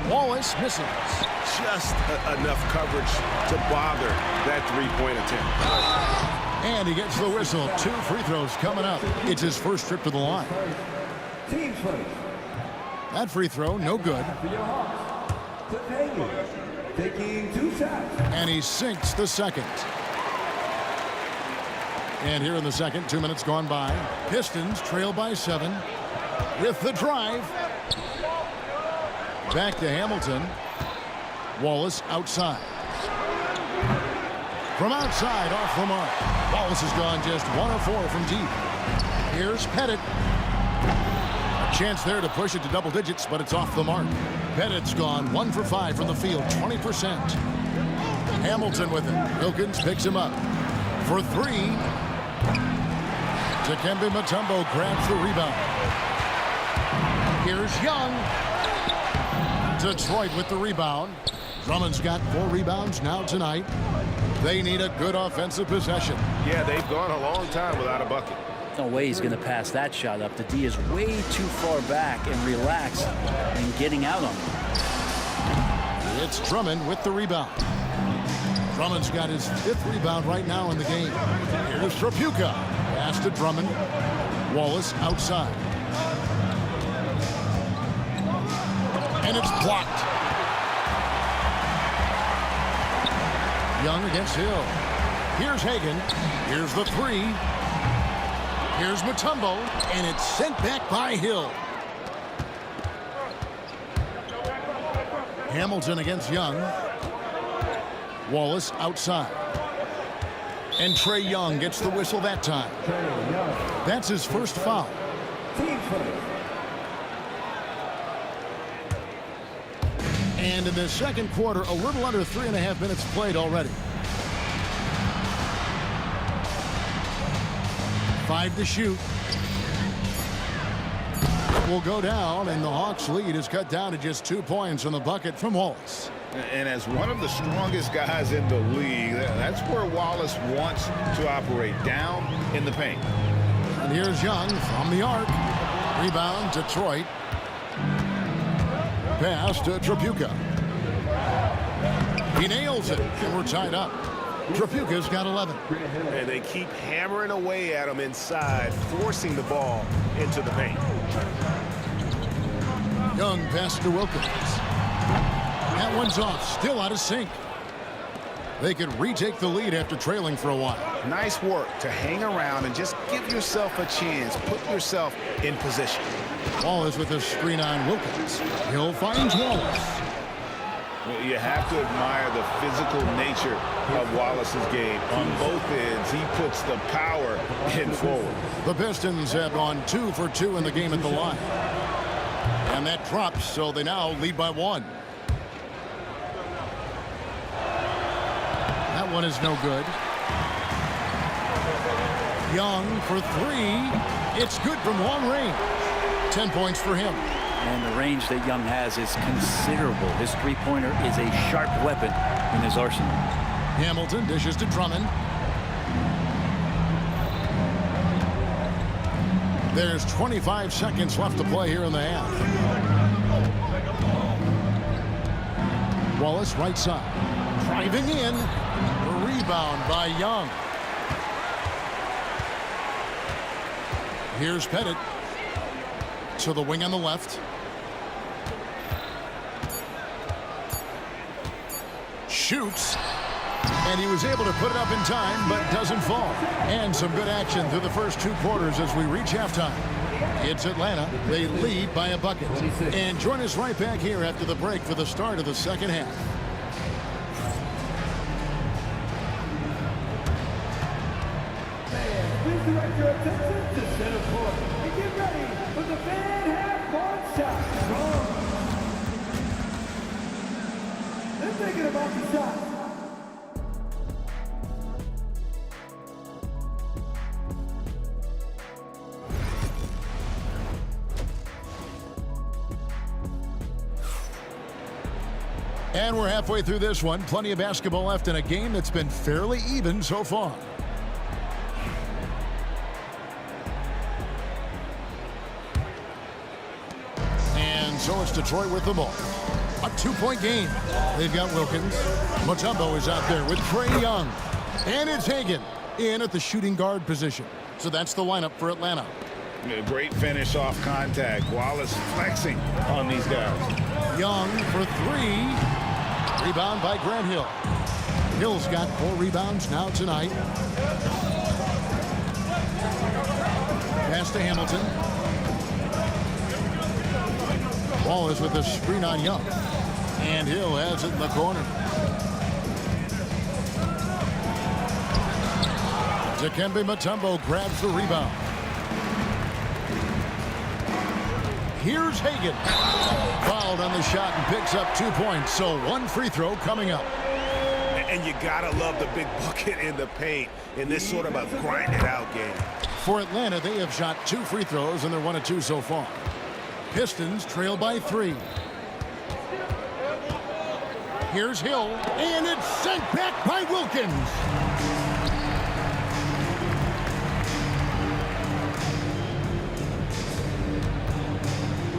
Wallace misses. Just enough coverage to bother that 3-point attempt. And he gets the whistle. 2 free throws coming up. It's his first trip to the line. Team first. That free throw, no good. For your Hawks. Cliff Hagan. Taking 2 shots. And he sinks the second. And here in the second, 2 minutes gone by. Pistons trail by 7 with the drive. Back to Hamilton. Wallace outside. From outside, off the mark. Wallace has gone just 1 of 4 from deep. Here's Pettit. A chance there to push it to double digits, but it's off the mark. Pettit's gone 1 for 5 from the field, 20%. Hamilton with it. Wilkins picks him up for 3. Dikembe Mutombo grabs the rebound. Here's Young. Detroit with the rebound. Drummond's got 4 rebounds now tonight. They need a good offensive possession. Yeah, they've gone a long time without a bucket. No way he's going to pass that shot up. The D is way too far back and relaxed and getting out on him. It's Drummond with the rebound. Drummond's got his 5th rebound right now in the game. Here's Trapuka. Pass to Drummond. Wallace outside. And it's blocked. Young against Hill. Here's Hagan. Here's the 3. Here's Mutombo. And it's sent back by Hill. Hamilton against Young. Wallace outside. And Trey Young gets the whistle that time. That's his first foul. Team first. And in the second quarter, a little under 3.5 minutes played already. 5 to shoot. will go down, and the Hawks' lead is cut down to just 2 points on the bucket from Wallace. And as one of the strongest guys in the league, that's where Wallace wants to operate, down in the paint. And here's Young from the arc. Rebound, Detroit. Pass to Tripucka. He nails it, and we're tied up. Tripucka's got 11. And they keep hammering away at him inside, forcing the ball into the paint. Young pass to Wilkins. That one's off, still out of sync. They could retake the lead after trailing for a while. Nice work to hang around and just give yourself a chance. Put yourself in position. Wallace with a screen on Wilkins. Hill finds Wallace. You have to admire the physical nature of Wallace's game. On both ends, he puts the power in forward. The Pistons have gone 2 for 2 in the game at the line. And that drops, so they now lead by 1. That one is no good. Young for 3. It's good from long range. 10 points for him. And the range that Young has is considerable. His three-pointer is a sharp weapon in his arsenal. Hamilton dishes to Drummond. There's 25 seconds left to play here in the half. Wallace right side. Driving in. A rebound by Young. Here's Pettit. To the wing on the left. Shoots. And he was able to put it up in time, but doesn't fall. And some good action through the first 2 quarters as we reach halftime. It's Atlanta. They lead by a bucket. And join us right back here after the break for the start of the second half. Please direct your attention to center court and get ready for the fan half-court shot. They're thinking about the shot. And we're halfway through this one. Plenty of basketball left in a game that's been fairly even so far. And so it's Detroit with the ball. A 2-point game. They've got Wilkins. Mutombo is out there with Trae Young. And it's Hagan in at the shooting guard position. So that's the lineup for Atlanta. Great finish off contact. Wallace flexing on these guys. Young for 3. Rebound by Grant Hill. Hill's got 4 rebounds now tonight. Pass to Hamilton. Wallace with the screen on Young. And Hill has it in the corner. Dikembe Mutombo grabs the rebound. Here's Hagan. Fouled on the shot and picks up 2 points. So 1 free throw coming up. And you gotta love the big bucket in the paint in this sort of a grind-it-out game. For Atlanta, they have shot 2 free throws, and they're 1 of 2 so far. Pistons trail by 3. Here's Hill, and it's sent back by Wilkins.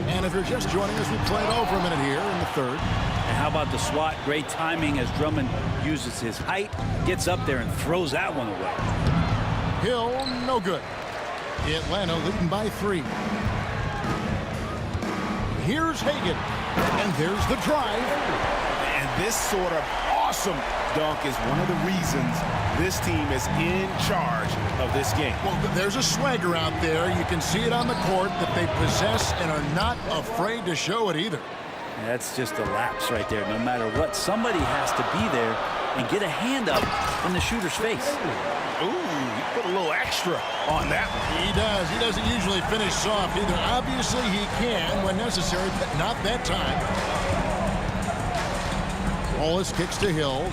And if you're just joining us, we played over a minute here in the third. And how about the swat? Great timing as Drummond uses his height, gets up there and throws that one away. Hill, no good. Atlanta leading by 3. Here's Hagan, and there's the drive. And this sort of awesome dunk is one of the reasons this team is in charge of this game. Well, there's a swagger out there. You can see it on the court that they possess and are not afraid to show it either. That's just a lapse right there. No matter what, somebody has to be there and get a hand up in the shooter's face. Ooh, he put a little extra on that one. He does. He doesn't usually finish soft either. Obviously, he can when necessary, but not that time. Wallace kicks to Hill.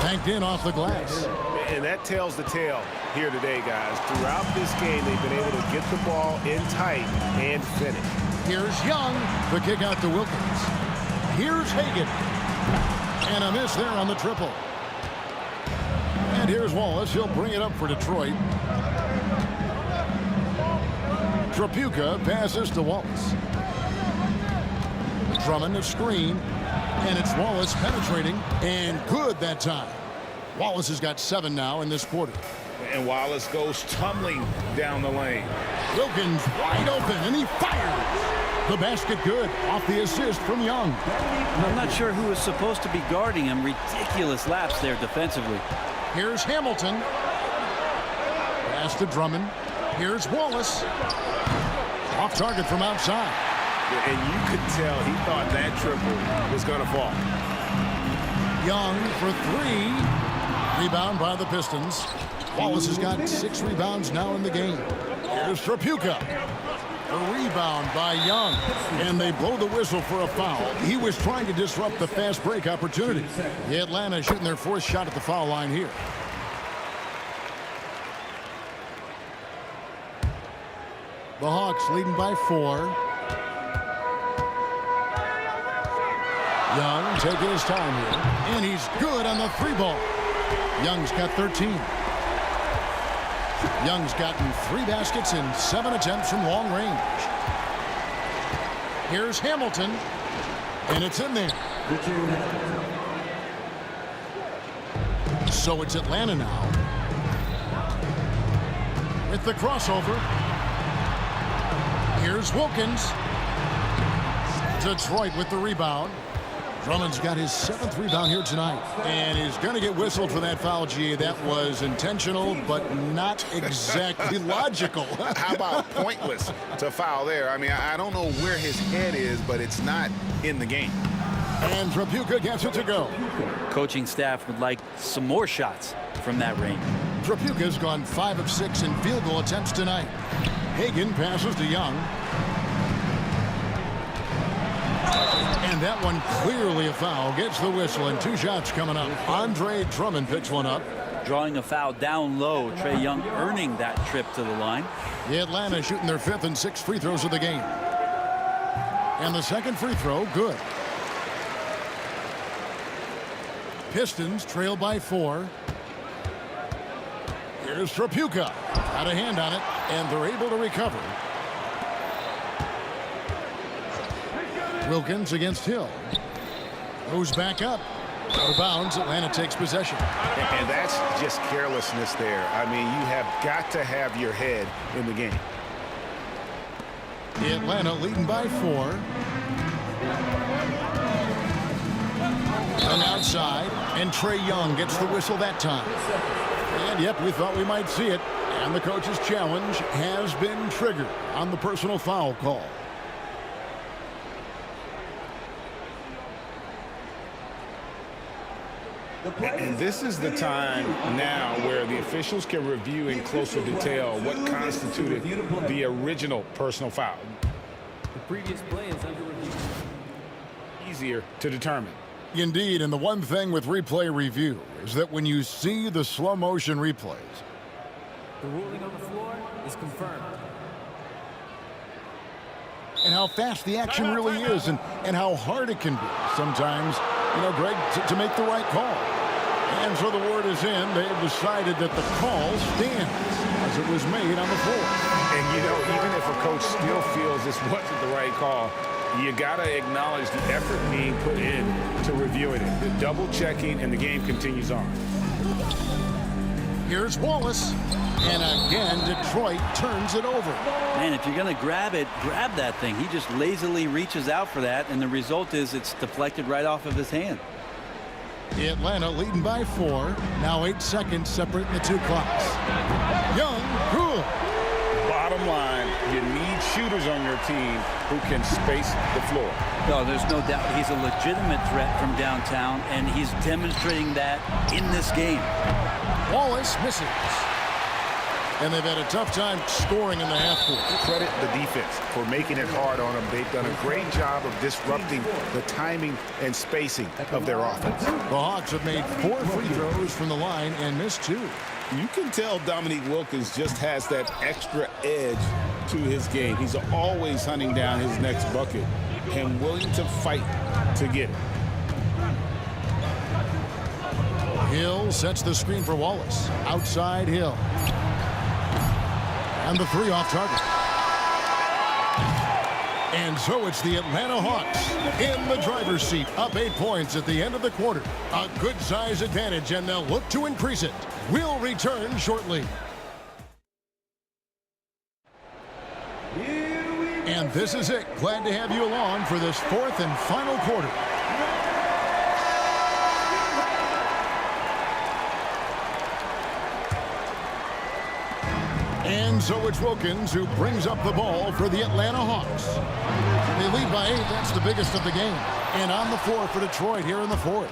Banked in off the glass. And that tells the tale here today, guys. Throughout this game, they've been able to get the ball in tight and finish. Here's Young. The kick out to Wilkins. Here's Hagan. And a miss there on the triple. And here's Wallace. He'll bring it up for Detroit. Trapuka passes to Wallace. Drummond a screen. And it's Wallace penetrating. And good that time. Wallace has got 7 now in this quarter. And Wallace goes tumbling down the lane. Wilkins wide open, and he fires. The basket good off the assist from Young. I'm not sure who was supposed to be guarding him. Ridiculous lapse there defensively. Here's Hamilton. Pass to Drummond. Here's Wallace. Off target from outside. And you could tell he thought that triple was going to fall. Young for 3. Rebound by the Pistons. Wallace has got 6 rebounds now in the game. Here's Trapuka. A rebound by Young. And they blow the whistle for a foul. He was trying to disrupt the fast break opportunity. The Atlanta shooting their 4th shot at the foul line here. The Hawks leading by 4. Young taking his time here. And he's good on the 3-ball. Young's got 13. Young's gotten 3 baskets in 7 attempts from long range. Here's Hamilton. And it's in there. So it's Atlanta now. With the crossover. Here's Wilkins. Detroit with the rebound. Drummond's got his 7th rebound here tonight. And he's going to get whistled for that foul, G. That was intentional, but not exactly logical. How about pointless to foul there? I mean, I don't know where his head is, but it's not in the game. And Trapuka gets it to go. Coaching staff would like some more shots from that range. Trapuka's gone 5 of 6 in field goal attempts tonight. Hagan passes to Young. And that one clearly a foul. Gets the whistle, and 2 shots coming up. Andre Drummond picks one up. Drawing a foul down low. Trae Young earning that trip to the line. The Atlanta shooting their 5th and 6th free throws of the game. And the 2nd free throw, good. Pistons trail by 4. Here's Trapuka. Got a hand on it, and they're able to recover. Wilkins against Hill. Goes back up. Out of bounds. Atlanta takes possession. And that's just carelessness there. I mean, you have got to have your head in the game. Atlanta leading by 4. And outside. And Trae Young gets the whistle that time. And yep, we thought we might see it. And the coach's challenge has been triggered on the personal foul call. And this is the time now where the officials can review in closer detail what constituted the original personal foul. The previous play is under review. Easier to determine. Indeed, and the one thing with replay review is that when you see the slow motion replays, the ruling on the floor is confirmed. And how fast the action really is, and how hard it can be sometimes, you know, Greg, to make the right call. And so the word is in. They have decided that the call stands as it was made on the floor. And, you know, even if a coach still feels this wasn't the right call, you got to acknowledge the effort being put in to reviewing it. The double checking, and the game continues on. Here's Wallace. And again, Detroit turns it over. Man, if you're going to grab it, grab that thing. He just lazily reaches out for that, and the result is it's deflected right off of his hand. Atlanta leading by 4. Now 8 seconds separating the 2 clocks. Young, good. Bottom line, you need shooters on your team who can space the floor. No, there's no doubt he's a legitimate threat from downtown, and he's demonstrating that in this game. Wallace misses. and they've had a tough time scoring in the half court. Credit the defense for making it hard on them. They've done a great job of disrupting the timing and spacing of their offense. The Hawks have made 4 free throws from the line and missed 2. You can tell Dominique Wilkins just has that extra edge to his game. He's always hunting down his next bucket and willing to fight to get it. Hill sets the screen for Wallace. Outside Hill. And the 3 off target. And so it's the Atlanta Hawks in the driver's seat, up 8 points at the end of the quarter. A good size advantage, and they'll look to increase it. We'll return shortly. And this is it. Glad to have you along for this 4th and final quarter. And so it's Wilkins who brings up the ball for the Atlanta Hawks. They lead by 8. That's the biggest of the game. And on the floor for Detroit here in the 4th.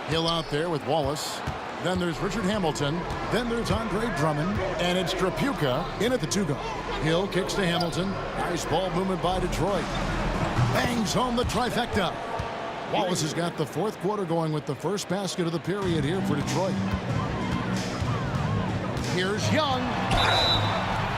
Hill out there with Wallace. Then there's Richard Hamilton. Then there's Andre Drummond. And it's Trapuka in at the 2-guard. Hill kicks to Hamilton. Nice ball movement by Detroit. Bangs home the trifecta. Wallace has got the 4th quarter going with the first basket of the period here for Detroit. Here's Young.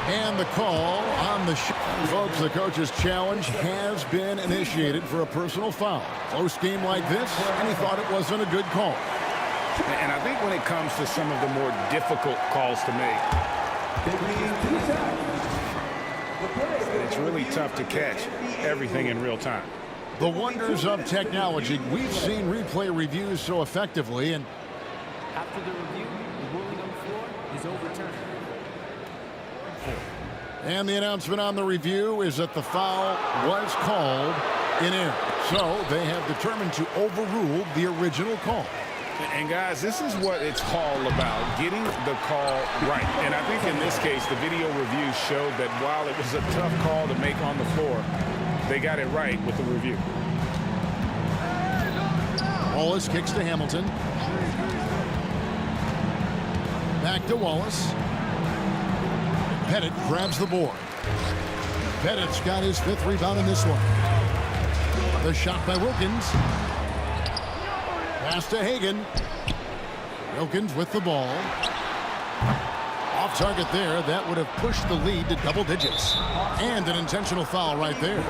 And the call on the shot. Folks, the coach's challenge has been initiated for a personal foul. Close game like this, and he thought it wasn't a good call. And I think when it comes to some of the more difficult calls to make, it's really tough to catch everything in real time. The wonders of technology. We've seen replay reviews so effectively, and After the review, the ruling on the floor is overturned. And the announcement on the review is that the foul was called in error. So they have determined to overrule the original call. And guys, this is what it's all about, getting the call right. And I think in this case, the video review showed that while it was a tough call to make on the floor, they got it right with the review. Wallace kicks to Hamilton. Back to Wallace. Pettit grabs the board. Pettit's got his 5th rebound in this one. The shot by Wilkins. Pass to Hagan. Wilkins with the ball. Off target there. That would have pushed the lead to double digits. And an intentional foul right there.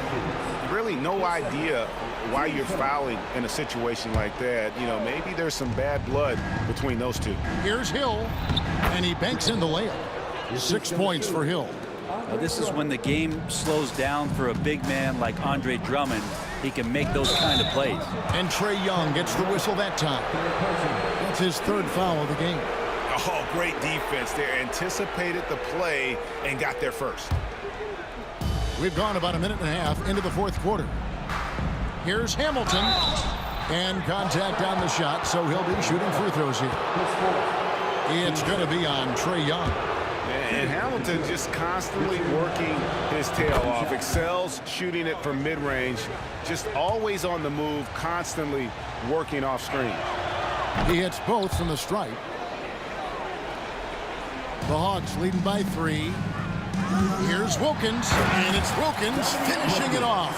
Really no idea why you're fouling in a situation like that. You know, maybe there's some bad blood between those two. Here's Hill. And he banks in the layup. 6 points for Hill. Now, this is when the game slows down for a big man like Andre Drummond. He can make those kind of plays. And Trae Young gets the whistle that time. That's his 3rd foul of the game. Oh, great defense there. Anticipated the play and got there first. We've gone about a minute and a half into the 4th quarter. Here's Hamilton. And contact on the shot, so he'll be shooting free throws here. It's going to be on Trae Young. And Hamilton just constantly working his tail off. Excels shooting it from mid-range. Just always on the move, constantly working off screen. He hits both from the stripe. The Hawks leading by 3. Here's Wilkins. And it's Wilkins finishing it off.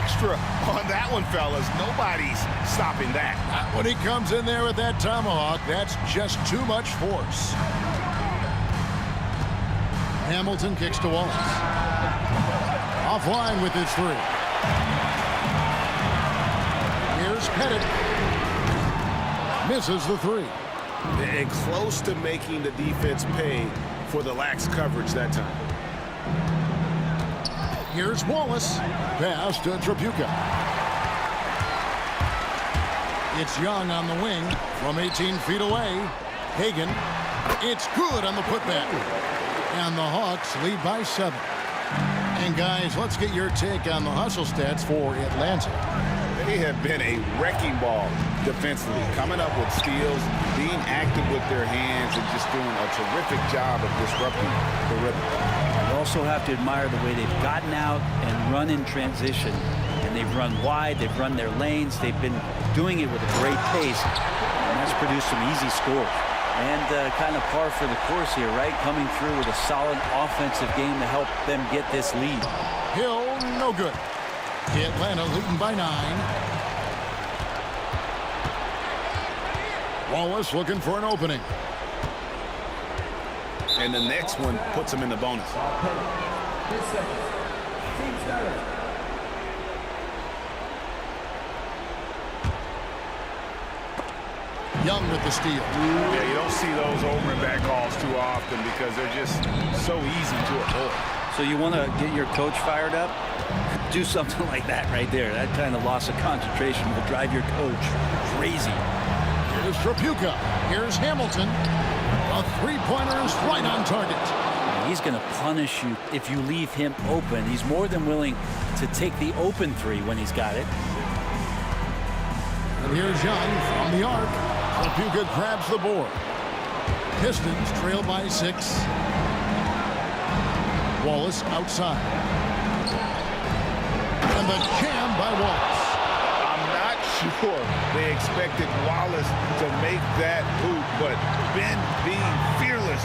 Extra on that one, fellas. Nobody's stopping that. When he comes in there with that tomahawk, that's just too much force. Hamilton kicks to Wallace. Offline with his 3. Here's Pettit. Misses the 3. And close to making the defense pay for the lax coverage that time. Here's Wallace. Pass to Trapuka. It's Young on the wing from 18 feet away. Hagan. It's good on the putback. And the Hawks lead by 7. And guys, let's get your take on the hustle stats for Atlanta. They have been a wrecking ball defensively, coming up with steals, being active with their hands, and just doing a terrific job of disrupting the rhythm. You also have to admire the way they've gotten out and run in transition. And they've run wide, they've run their lanes, they've been doing it with a great pace, and that's produced some easy scores. And kind of par for the course here, right? Coming through with a solid offensive game to help them get this lead. Hill, no good. Atlanta leading by 9. Wallace looking for an opening. And the next one puts him in the bonus. 10 seconds. Team starter. Young with the steal. Yeah, you don't see those over and back calls too often because they're just so easy to avoid. So you want to get your coach fired up? Do something like that right there. That kind of loss of concentration will drive your coach crazy. Here's Trapuka. Here's Hamilton. A three-pointer is right on target. He's going to punish you if you leave him open. He's more than willing to take the open three when he's got it. And here's Young from the arc. Trapuka grabs the board. Pistons trail by 6. Wallace outside. And the jam by Wallace. I'm not sure they expected Wallace to make that hoop, but Ben being fearless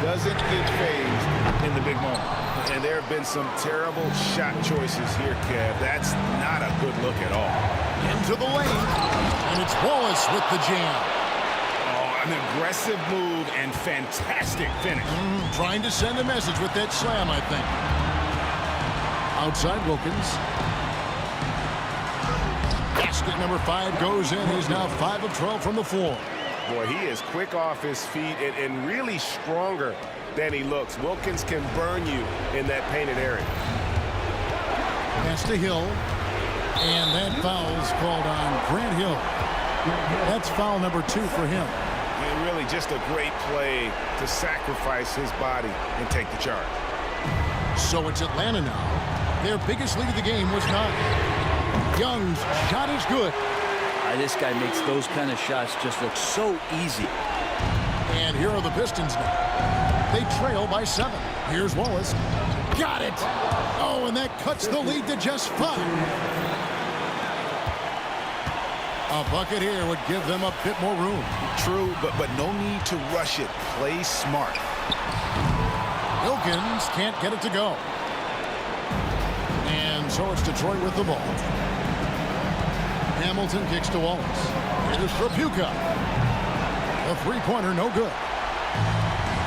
doesn't get phased in the big moment. And there have been some terrible shot choices here, Kev. That's not a good look at all. Into the lane. And it's Wallace with the jam. An aggressive move and fantastic finish. Trying to send a message with that slam, I think. Outside Wilkins. Basket number 5 goes in. He's now 5 of 12 from the floor. Boy, he is quick off his feet and really stronger than he looks. Wilkins can burn you in that painted area. Pass to Hill. And that foul's called on Grant Hill. That's foul number 2 for him. And really just a great play to sacrifice his body and take the charge. So it's Atlanta now. Their biggest lead of the game was 9. Young's shot is good. This guy makes those kind of shots just look so easy. And here are the Pistons now. They trail by 7. Here's Wallace. Got it! Oh, and that cuts the lead to just 5. A bucket here would give them a bit more room. True, but no need to rush it. Play smart. Wilkins can't get it to go. And so it's Detroit with the ball. Hamilton kicks to Wallace. Here's Trapuka. The three-pointer, no good.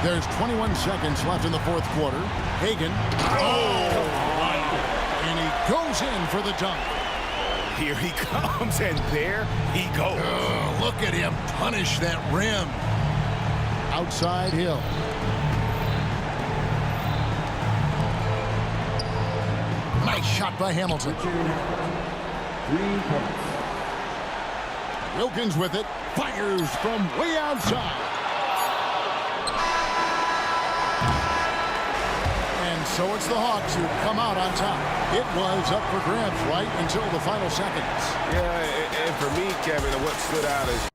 There's 21 seconds left in the fourth quarter. Hagan. Oh! And he goes in for the dunk. Here he comes, and there he goes. Look at him punish that rim. Outside Hill. Nice shot by Hamilton. 3 points. Wilkins with it. Fires from way outside. And so it's the Hawks who come out on top. It was up for grabs right until the final seconds. Yeah, and for me, Kevin, what stood out is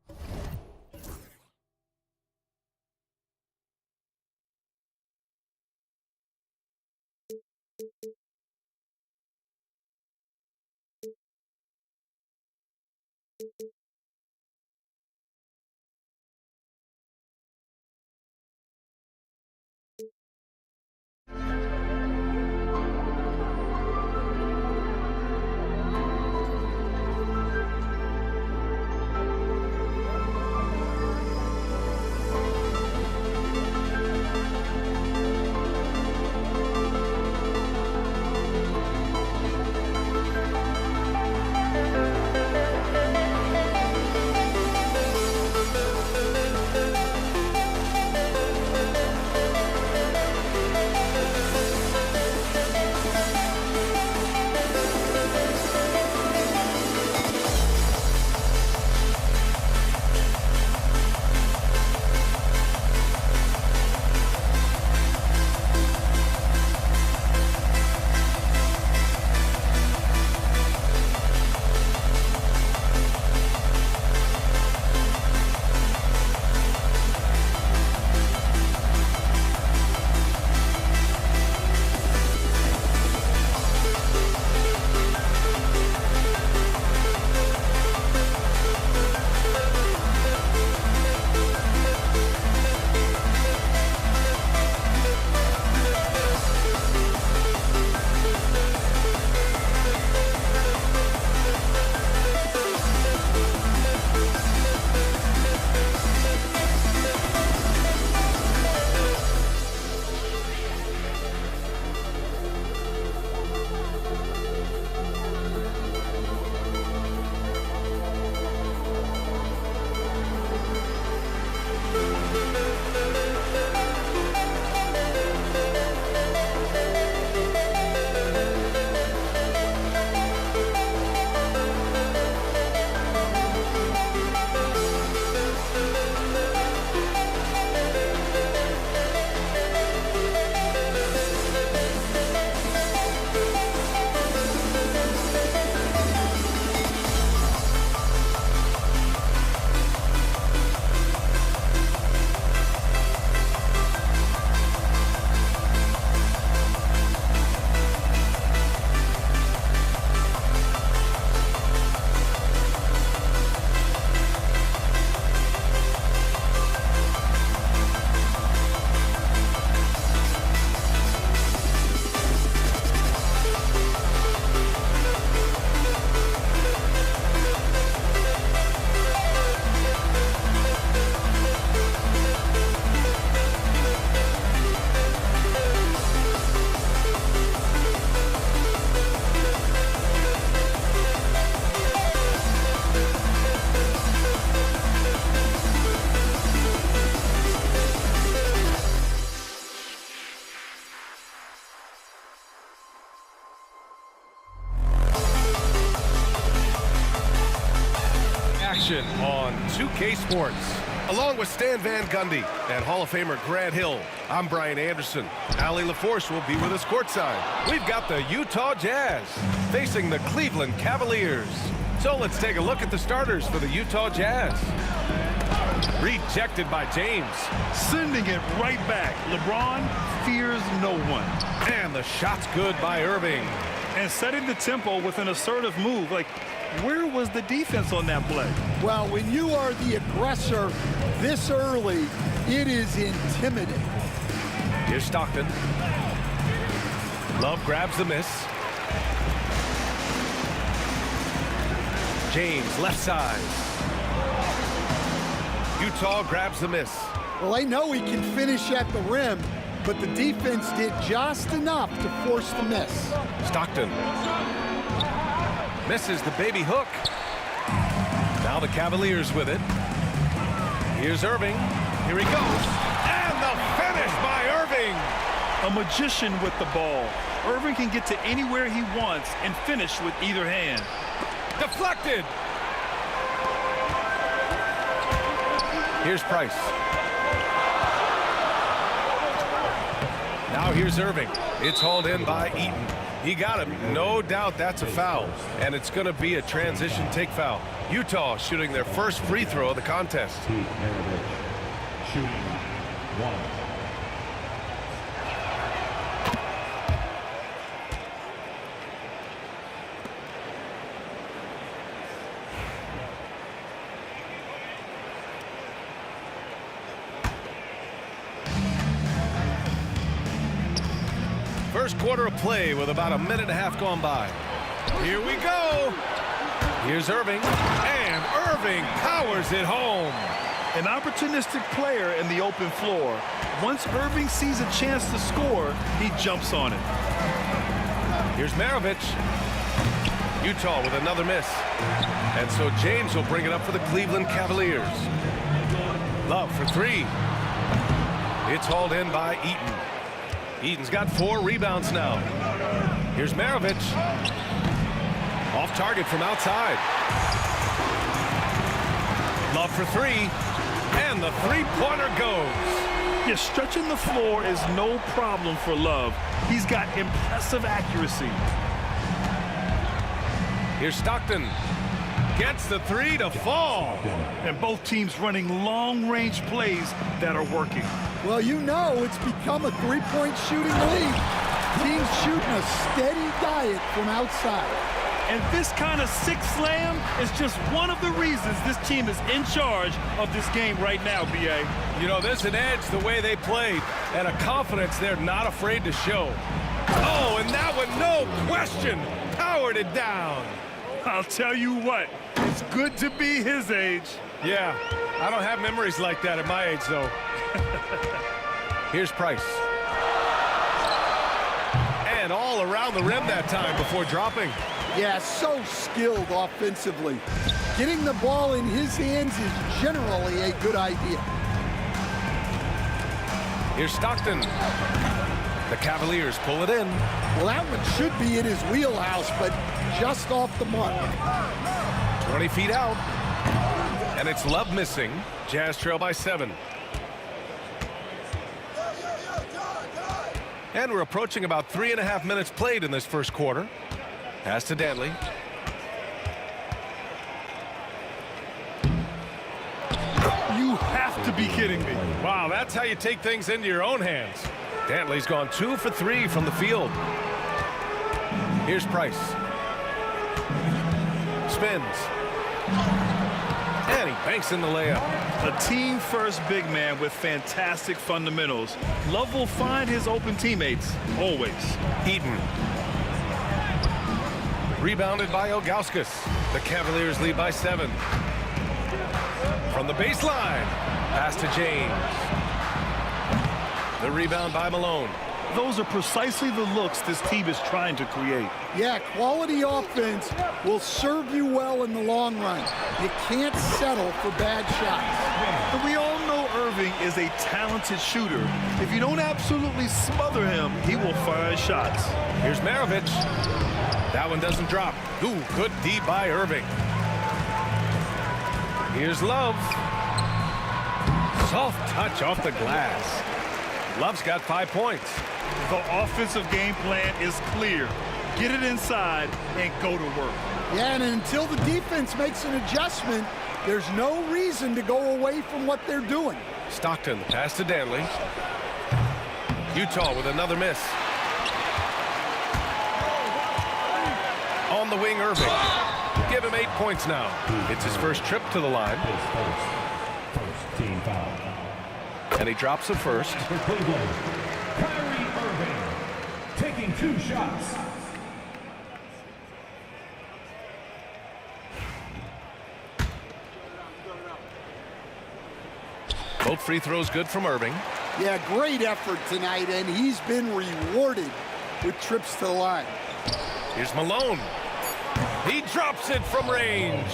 action on 2K Sports. Along with Stan Van Gundy and Hall of Famer Grant Hill, I'm Brian Anderson. Allie LaForce will be with us courtside. We've got the Utah Jazz facing the Cleveland Cavaliers. So let's take a look at the starters for the Utah Jazz. Rejected by James. Sending it right back. LeBron fears no one. And the shot's good by Irving. And setting the tempo with an assertive move. Like, where was the defense on that play? Well, when you are the aggressor this early, it is intimidating. Here's Stockton. Love grabs the miss. James, left side. Utah grabs the miss. Well, they know he can finish at the rim, but the defense did just enough to force the miss. Stockton. Misses the baby hook. Now the Cavaliers with it. Here's Irving. Here he goes. And the finish by Irving. A magician with the ball. Irving can get to anywhere he wants and finish with either hand. Deflected. Here's Price. Now here's Irving. It's hauled in by Eaton. He got him. No doubt that's a foul. And it's going to be a transition take foul. Utah shooting their first free throw of the contest. Shooting one. First quarter of play with about a minute and a half gone by. Here we go. Here's Irving. And Irving powers it home. An opportunistic player in the open floor. Once Irving sees a chance to score, he jumps on it. Here's Maravich. Utah with another miss. And so James will bring it up for the Cleveland Cavaliers. Love for three. It's hauled in by Eaton. Eaton's got 4 rebounds now. Here's Maravich. Off target from outside. Love for three. And the three-pointer goes. Yeah, stretching the floor is no problem for Love. He's got impressive accuracy. Here's Stockton. Gets the three to fall. And both teams running long-range plays that are working. Well, you know it's become a three-point shooting league. Teams shooting a steady diet from outside. And this kind of six slam is just one of the reasons this team is in charge of this game right now, B.A. You know, there's an edge the way they played and a confidence they're not afraid to show. Oh, and that one, no question, powered it down. I'll tell you what, it's good to be his age. Yeah, I don't have memories like that at my age, though. Here's Price. And all around the rim that time before dropping. Yeah, so skilled offensively. Getting the ball in his hands is generally a good idea. Here's Stockton. The Cavaliers pull it in. Well, that one should be in his wheelhouse, but just off the mark. 20 feet out. And it's Love missing. Jazz trail by 7. And we're approaching about 3.5 minutes played in this first quarter. Pass to Dantley. You have to be kidding me. Wow, that's how you take things into your own hands. Dantley's gone 2 for 3 from the field. Here's Price. Spins. And he banks in the layup. A team-first big man with fantastic fundamentals. Love will find his open teammates, always. Eaton. Rebounded by Ilgauskas. The Cavaliers lead by 7. From the baseline. Pass to James. The rebound by Malone. Those are precisely the looks this team is trying to create. Yeah, quality offense will serve you well in the long run. You can't settle for bad shots. But we all know Irving is a talented shooter. If you don't absolutely smother him, he will find shots. Here's Maravich. That one doesn't drop. Ooh, good D by Irving. Here's Love. Soft touch off the glass. Love's got 5 points. The offensive game plan is clear. Get it inside and go to work. Yeah, and until the defense makes an adjustment, there's no reason to go away from what they're doing. Stockton, the pass to Danley. Utah with another miss. On the wing, Irving. Give him 8 points now. It's his first trip to the line. First team foul. And he drops the first. For Cleveland, Kyrie Irving taking 2 shots. Both free throws good from Irving. Yeah, great effort tonight, and he's been rewarded with trips to the line. Here's Malone. He drops it from range.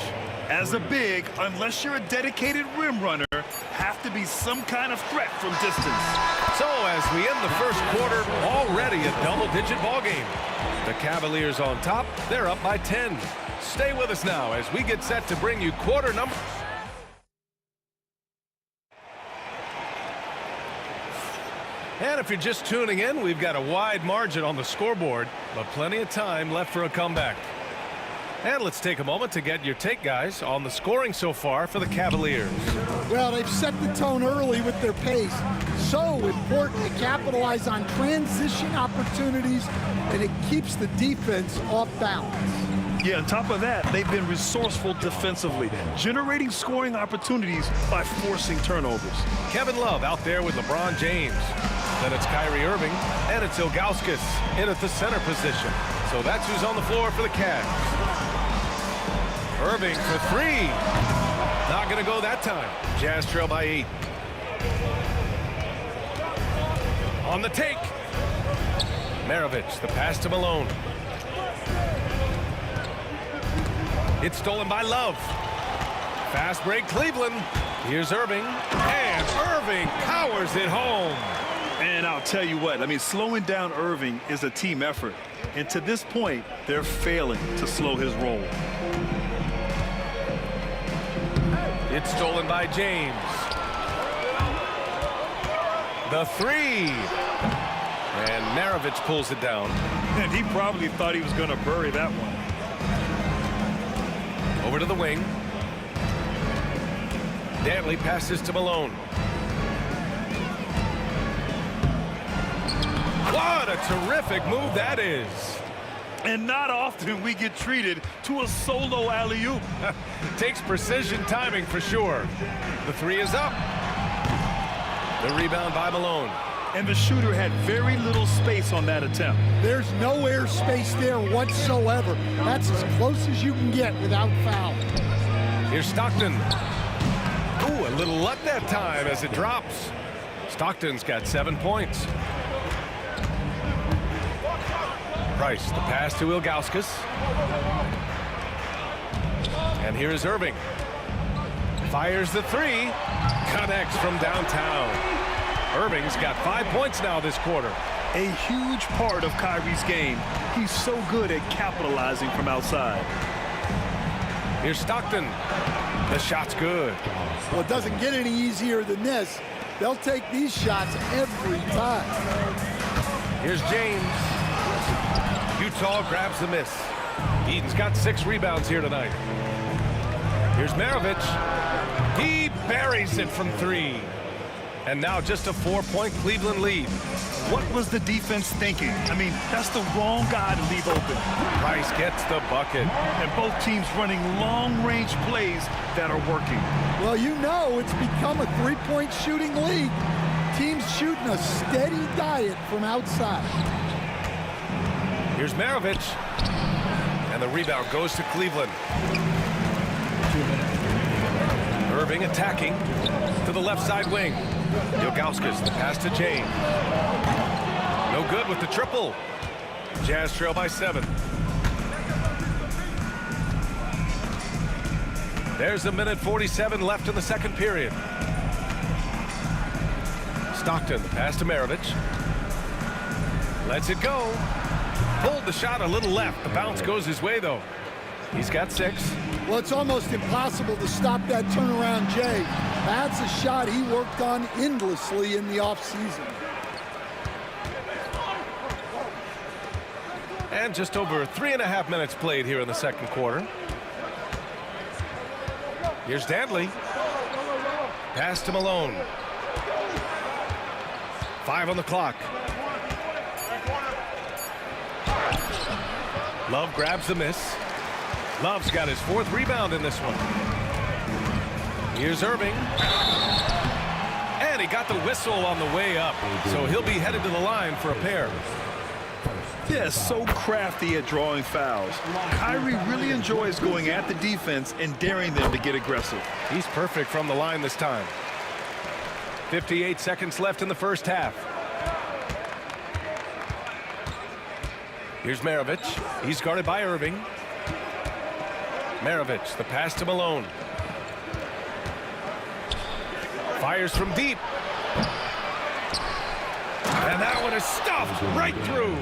As a big, unless you're a dedicated rim runner, have to be some kind of threat from distance. So as we end the first quarter, already a double-digit ball game. The Cavaliers on top. They're up by 10. Stay with us now as we get set to bring you quarter number. And if you're just tuning in, we've got a wide margin on the scoreboard, but plenty of time left for a comeback. And let's take a moment to get your take, guys, on the scoring so far for the Cavaliers. Well, they've set the tone early with their pace. So important to capitalize on transition opportunities, and it keeps the defense off balance. Yeah, on top of that, they've been resourceful defensively, generating scoring opportunities by forcing turnovers. Kevin Love out there with LeBron James. Then it's Kyrie Irving, and it's Ilgauskas in at the center position. So that's who's on the floor for the Cavs. Irving for 3. Not going to go that time. Jazz trail by 8. On the take. Maravich, the pass to Malone. It's stolen by Love. Fast break, Cleveland. Here's Irving. And Irving powers it home. And I'll tell you what, I mean, slowing down Irving is a team effort. And to this point, they're failing to slow his roll. It's stolen by James. The 3. And Maravich pulls it down. And he probably thought he was going to bury that one. Over to the wing. Danley passes to Malone. What a terrific move that is. And not often we get treated to a solo alley-oop. Takes precision timing for sure. The 3 is up. The rebound by Malone. And the shooter had very little space on that attempt. There's no air space there whatsoever. That's as close as you can get without foul. Here's Stockton. Ooh, a little luck that time as it drops. Stockton's got 7 points. Price, the pass to Ilgauskas. And here's Irving. Fires the 3. Connects from downtown. Irving's got 5 points now this quarter. A huge part of Kyrie's game. He's so good at capitalizing from outside. Here's Stockton. The shot's good. Well, it doesn't get any easier than this. They'll take these shots every time. Here's James. Utah grabs the miss. Eden's got 6 rebounds here tonight. Here's Maravich. He buries it from 3. And now just a 4-point Cleveland lead. What was the defense thinking? I mean, that's the wrong guy to leave open. Price gets the bucket. And both teams running long-range plays that are working. Well, you know it's become a 3-point shooting league. Teams shooting a steady diet from outside. Here's Maravich. And the rebound goes to Cleveland. Irving attacking to the left side wing. Ilgauskas, the pass to James. No good with the triple. Jazz trail by 7. There's a minute 47 left in the second period. Stockton, the pass to Maravich. Lets it go. Pulled the shot a little left. The bounce goes his way, though. He's got 6. Well, it's almost impossible to stop that turnaround, Jay. That's a shot he worked on endlessly in the offseason. And just over 3.5 minutes played here in the second quarter. Here's Dantley. Pass to Malone. 5 on the clock. Love grabs the miss. Love's got his 4th rebound in this one. Here's Irving. And he got the whistle on the way up. So he'll be headed to the line for a pair. Yeah, so crafty at drawing fouls. Kyrie really enjoys going at the defense and daring them to get aggressive. He's perfect from the line this time. 58 seconds left in the first half. Here's Maravich. He's guarded by Irving. Maravich, the pass to Malone. Fires from deep. And that one is stuffed right through.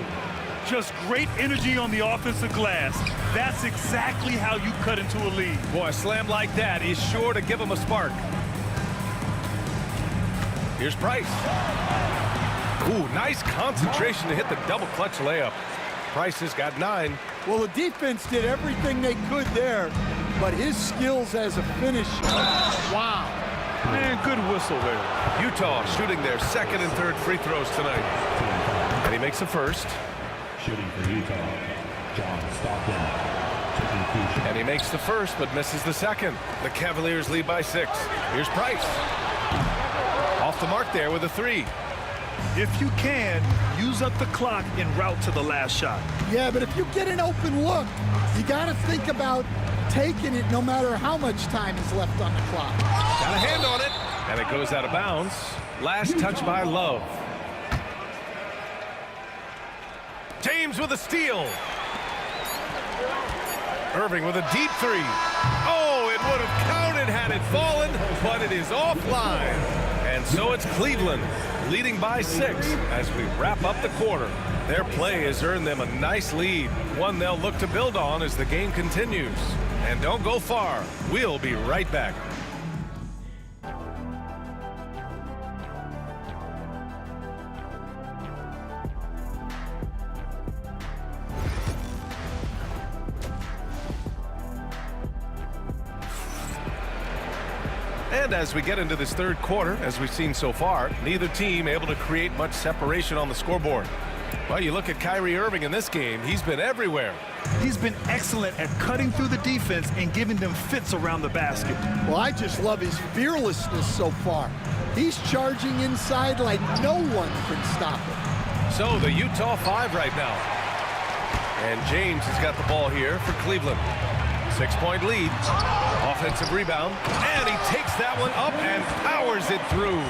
Just great energy on the offensive glass. That's exactly how you cut into a lead. Boy, a slam like that is sure to give him a spark. Here's Price. Ooh, nice concentration to hit the double clutch layup. Price has got 9. Well, the defense did everything they could there, but his skills as a finisher. Wow. Man, good whistle there. Utah shooting their 2nd and 3rd free throws tonight. And he makes the first. Shooting for Utah, John Stockton. And he makes the first, but misses the second. The Cavaliers lead by 6. Here's Price. Off the mark there with a 3. If you can, use up the clock en route to the last shot. Yeah, but if you get an open look, you got to think about taking it no matter how much time is left on the clock. Got a hand on it, and it goes out of bounds. Last touch by Love. James with a steal. Irving with a deep 3. Oh, it would have counted had it fallen, but it is offline. And so it's Cleveland leading by 6 as we wrap up the quarter. Their play has earned them a nice lead, one they'll look to build on as the game continues. And don't go far. We'll be right back. And as we get into this third quarter, as we've seen so far, neither team able to create much separation on the scoreboard. Well, you look at Kyrie Irving in this game, he's been everywhere. He's been excellent at cutting through the defense and giving them fits around the basket. Well, I just love his fearlessness so far. He's charging inside like no one can stop him. So the Utah 5 right now. And James has got the ball here for Cleveland. 6-point lead. Offensive rebound. And he takes that one up and powers it through.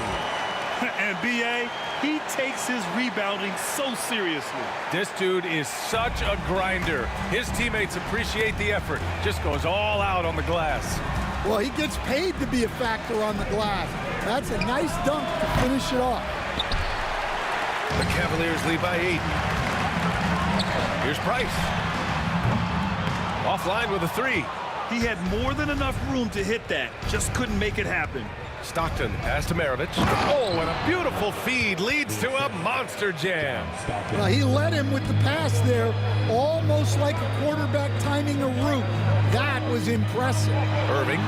And B.A., he takes his rebounding so seriously. This dude is such a grinder. His teammates appreciate the effort. Just goes all out on the glass. Well, he gets paid to be a factor on the glass. That's a nice dunk to finish it off. The Cavaliers lead by 8. Here's Price. Offline with a 3. He had more than enough room to hit that. Just couldn't make it happen. Stockton pass to Maravich. Oh, and a beautiful feed leads to a monster jam. Well, he led him with the pass there, almost like a quarterback timing a route. That was impressive. Irving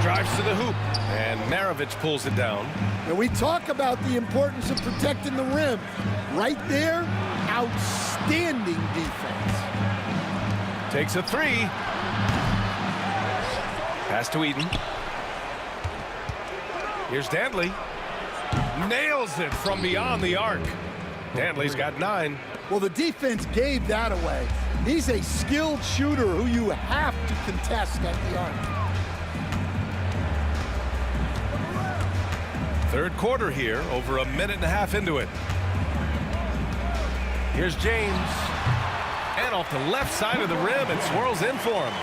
drives to the hoop, and Maravich pulls it down. And we talk about the importance of protecting the rim. Right there, outstanding defense. Takes a 3. Pass to Eden. Here's Dantley. Nails it from beyond the arc. Dantley's got 9. Well, the defense gave that away. He's a skilled shooter who you have to contest at the arc. Third quarter here, over a minute and a half into it. Here's James. And off the left side of the rim, it swirls in for him.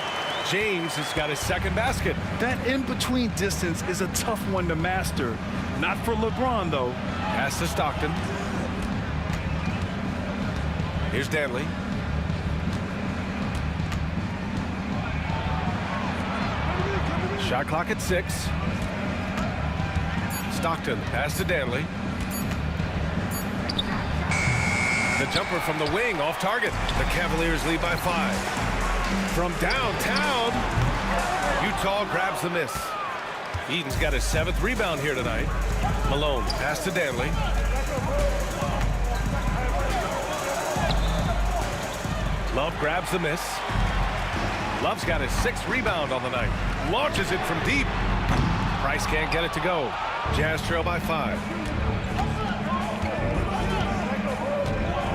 James has got his second basket. That in-between distance is a tough one to master. Not for LeBron, though. Pass to Stockton. Here's Dantley. Shot clock at 6. Stockton, pass to Danley. The jumper from the wing, off target. The Cavaliers lead by 5. From downtown, Utah grabs the miss. Eaton's got his 7th rebound here tonight. Malone, pass to Danley. Love grabs the miss. Love's got his 6th rebound on the night. Launches it from deep. Price can't get it to go. Jazz trail by 5.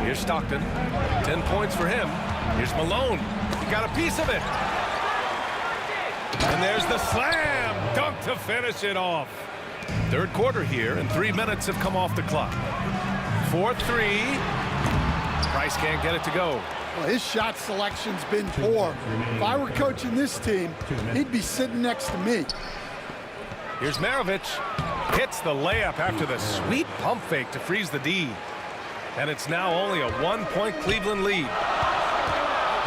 Here's Stockton. 10 points for him. Here's Malone. He got a piece of it. And there's the slam dunk to finish it off. Third quarter here, and 3 minutes have come off the clock. 4-3. Price can't get it to go. Well, his shot selection's been poor. If I were coaching this team, he'd be sitting next to me. Here's Maravich. Hits the layup after the sweet pump fake to freeze the D. And it's now only a 1-point Cleveland lead.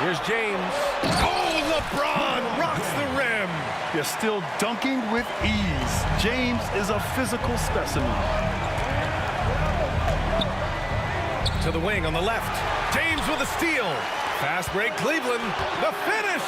Here's James. Oh, LeBron rocks the rim. You're still dunking with ease. James is a physical specimen. To the wing on the left. James with a steal. Fast break Cleveland. The finish.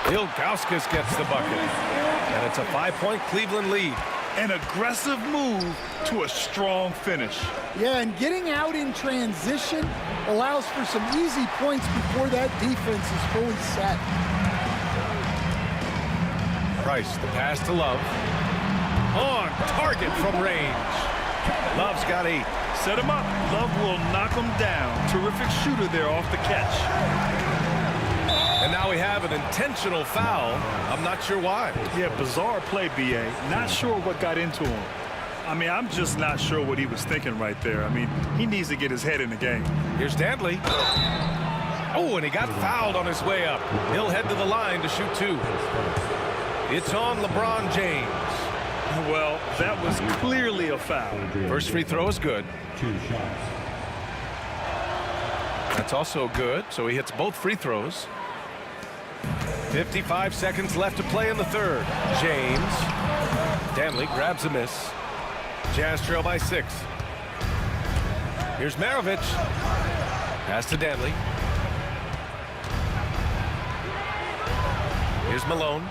Ilgauskas gets the bucket. And it's a 5-point Cleveland lead. An aggressive move to a strong finish. Yeah, and getting out in transition allows for some easy points before that defense is fully set. Price, the pass to Love. On target from range. Love's got 8. Set him up. Love will knock him down. Terrific shooter there off the catch. And now we have an intentional foul. I'm not sure why. Yeah, bizarre play, B.A. Not sure what got into him. I mean, I'm just not sure what he was thinking right there. I mean, he needs to get his head in the game. Here's Danley. Oh, and he got fouled on his way up. He'll head to the line to shoot 2. It's on LeBron James. Well, that was clearly a foul. First free throw is good. 2 shots. That's also good, so he hits both free throws. 55 seconds left to play in the third. James. Danley grabs a miss. Jazz trail by 6. Here's Maravich. Pass to Danley. Here's Malone.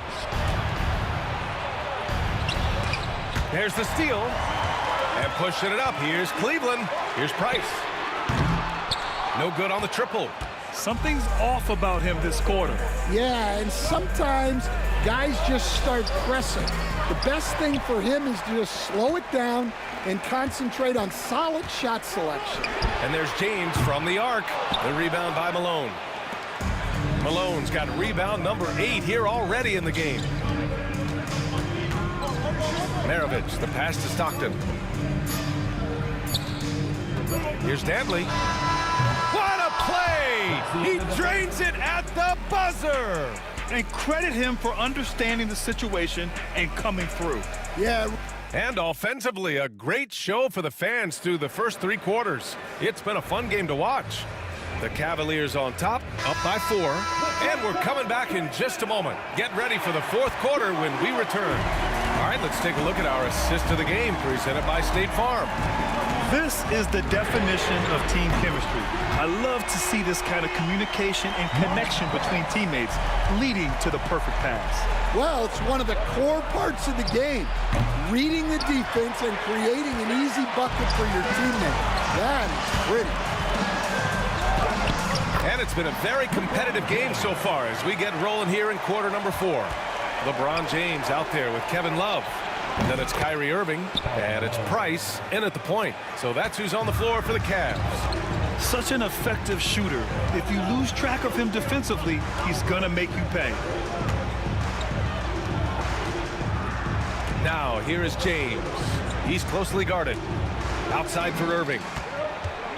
There's the steal. And pushing it up. Here's Cleveland. Here's Price. No good on the triple. Something's off about him this quarter. Yeah, and sometimes guys just start pressing. The best thing for him is to just slow it down and concentrate on solid shot selection. And there's James from the arc. The rebound by Malone. Malone's got rebound number 8 here already in the game. Maravich, the pass to Stockton. Here's Danley. What a play! He drains it at the buzzer! And credit him for understanding the situation and coming through. Yeah. And offensively, a great show for the fans through the first 3 quarters. It's been a fun game to watch. The Cavaliers on top, up by 4. And we're coming back in just a moment. Get ready for the 4th quarter when we return. All right, let's take a look at our assist of the game presented by State Farm. This is the definition of team chemistry. I love to see this kind of communication and connection between teammates leading to the perfect pass. Well, it's one of the core parts of the game. Reading the defense and creating an easy bucket for your teammate. That is pretty. And it's been a very competitive game so far as we get rolling here in quarter number 4. LeBron James out there with Kevin Love. And then it's Kyrie Irving, and it's Price in at the point. So that's who's on the floor for the Cavs. Such an effective shooter. If you lose track of him defensively, he's going to make you pay. Now, here is James. He's closely guarded. Outside for Irving.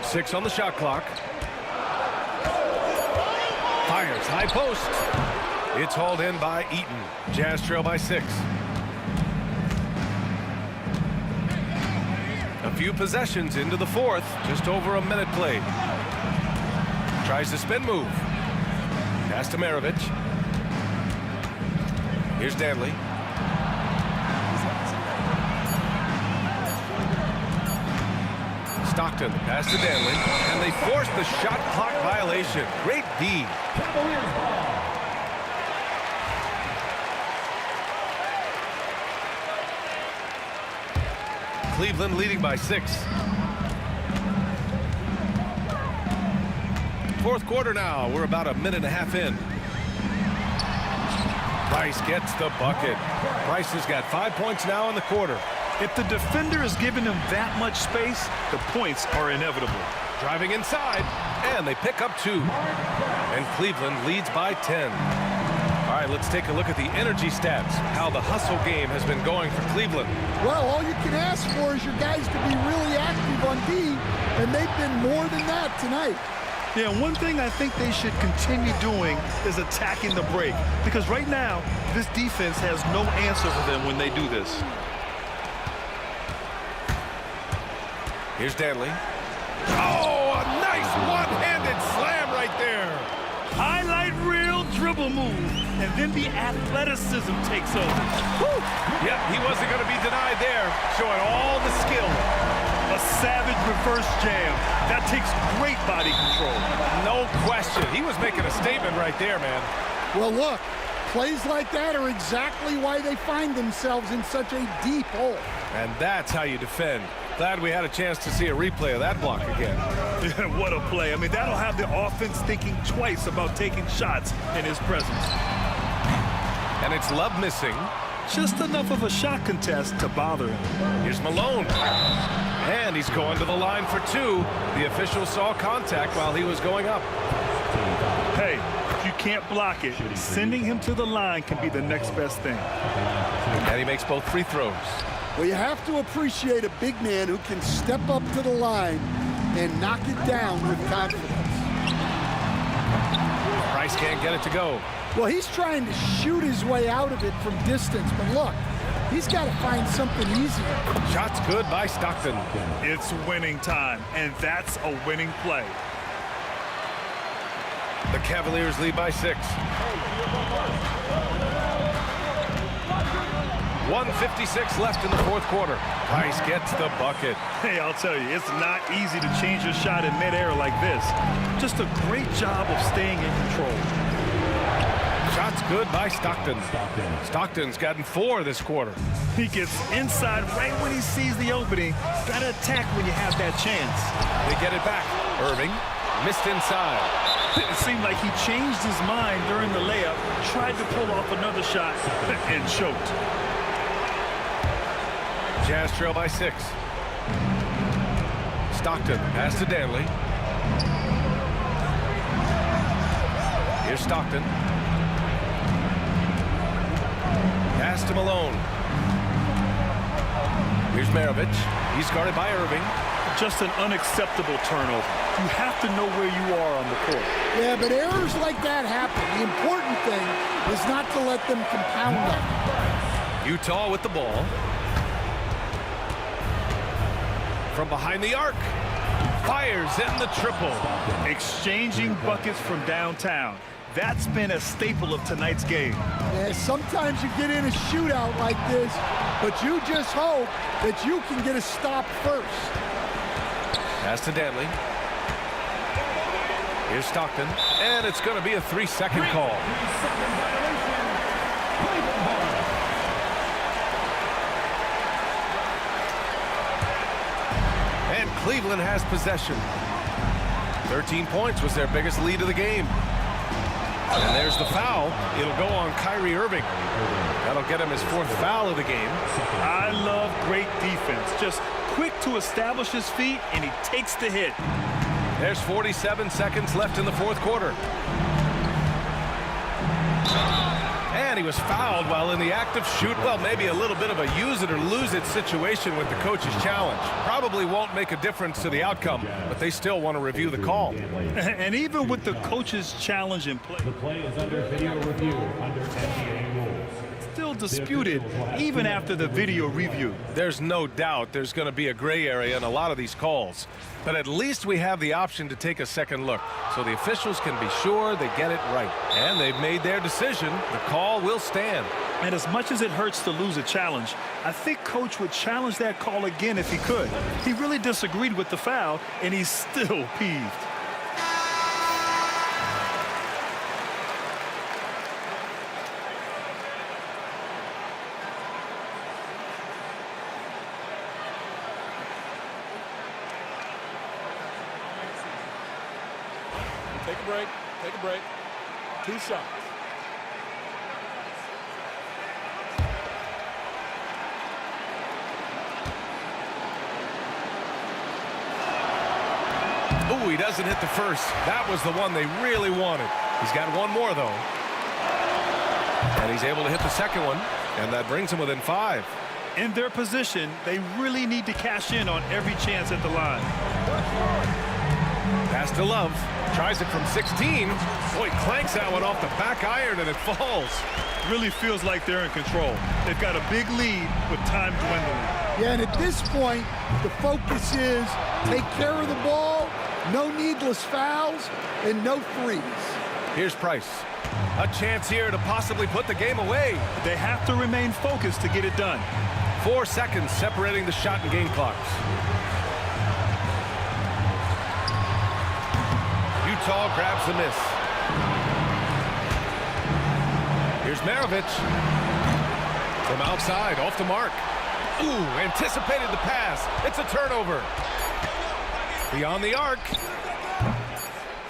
6 on the shot clock. Fires, high post. It's hauled in by Eaton. Jazz trail by 6. A few possessions into the 4th. Just over a minute played. Tries the spin move. Pass to Maravich. Here's Danley. Stockton, pass to Danley, and they force the shot clock violation. Great D. Cavaliers ball. Cleveland leading by 6. Fourth quarter now. We're about a minute and a half in. Price gets the bucket. Price has got 5 points now in the quarter. If the defender is giving him that much space, the points are inevitable. Driving inside, and they pick up 2. And Cleveland leads by 10. All right, let's take a look at the energy stats, how the hustle game has been going for Cleveland. Well, all you can ask for is your guys to be really active on D, and they've been more than that tonight. Yeah, one thing I think they should continue doing is attacking the break, because right now, this defense has no answer for them when they do this. Here's Danley. Oh, a nice one-handed slam right there. Highlight reel dribble move, and then the athleticism takes over. Whew. Yep, he wasn't going to be denied there, showing all the skill. A savage reverse jam. That takes great body control. No question. He was making a statement right there, man. Well, look, plays like that are exactly why they find themselves in such a deep hole. And that's how you defend. Glad we had a chance to see a replay of that block again. Yeah, what a play. I mean, that'll have the offense thinking twice about taking shots in his presence. And it's Love missing. Just enough of a shot contest to bother him. Here's Malone. And he's going to the line for 2. The official saw contact while he was going up. Hey, if you can't block it, sending him to the line can be the next best thing. And he makes both free throws. Well, you have to appreciate a big man who can step up to the line and knock it down with confidence. Price can't get it to go. Well, he's trying to shoot his way out of it from distance, but look, he's got to find something easier. Shot's good by Stockton. It's winning time, and that's a winning play. The Cavaliers lead by 6. 1:56 left in the fourth quarter. Price gets the bucket. Hey, I'll tell you, it's not easy to change your shot in midair like this. Just a great job of staying in control. Shot's good by Stockton. Stockton's gotten 4 this quarter. He gets inside right when he sees the opening. Gotta attack when you have that chance. They get it back. Irving missed inside. It seemed like he changed his mind during the layup, tried to pull off another shot, and choked. Jazz trail by 6. Stockton pass to Danley. Here's Stockton. Pass to Malone. Here's Maravich. He's guarded by Irving. Just an unacceptable turnover. You have to know where you are on the court. Yeah, but errors like that happen. The important thing is not to let them compound them. Utah with the ball. From behind the arc. Fires in the triple. Exchanging buckets from downtown. That's been a staple of tonight's game. Yeah, sometimes you get in a shootout like this, but you just hope that you can get a stop first. Pass to Danley. Here's Stockton. And it's going to be a 3-second call. And Cleveland has possession. 13 points was their biggest lead of the game. And there's the foul. It'll go on Kyrie Irving. That'll get him his 4th foul of the game. I love great defense. Just quick to establish his feet, and he takes the hit. There's 47 seconds left in the fourth quarter. And he was fouled while in the act of shoot. Well, maybe a little bit of a use it or lose it situation with the coach's challenge. Probably won't make a difference to the outcome, but they still want to review the call. And even with the coach's challenge in play, The play is under video review under NBA rules. Still still disputed even after the video review. There's no doubt there's going to be a gray area in a lot of these calls. But at least we have the option to take a second look, so the officials can be sure they get it right. And they've made their decision. The call will stand. And as much as it hurts to lose a challenge, I think Coach would challenge that call again if he could. He really disagreed with the foul, and he's still peeved. Take a break. Take a break. 2 shots. Ooh, he doesn't hit the first. That was the one they really wanted. He's got one more, though. And he's able to hit the second one, and that brings him within 5. In their position, they really need to cash in on every chance at the line. Pass to Love. Tries it from 16. Boy, clanks that one off the back iron, and it falls. Really feels like they're in control. They've got a big lead with time dwindling. Yeah, and at this point, the focus is take care of the ball, no needless fouls, and no threes. Here's Price. A chance here to possibly put the game away. They have to remain focused to get it done. 4 seconds separating the shot and game clocks. Utah grabs the miss. Here's Maravich. From outside, off the mark. Ooh, anticipated the pass. It's a turnover. Beyond the arc.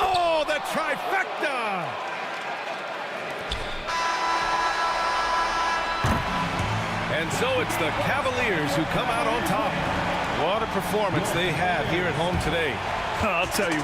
Oh, the trifecta! And so it's the Cavaliers who come out on top. What a performance they had here at home today. I'll tell you.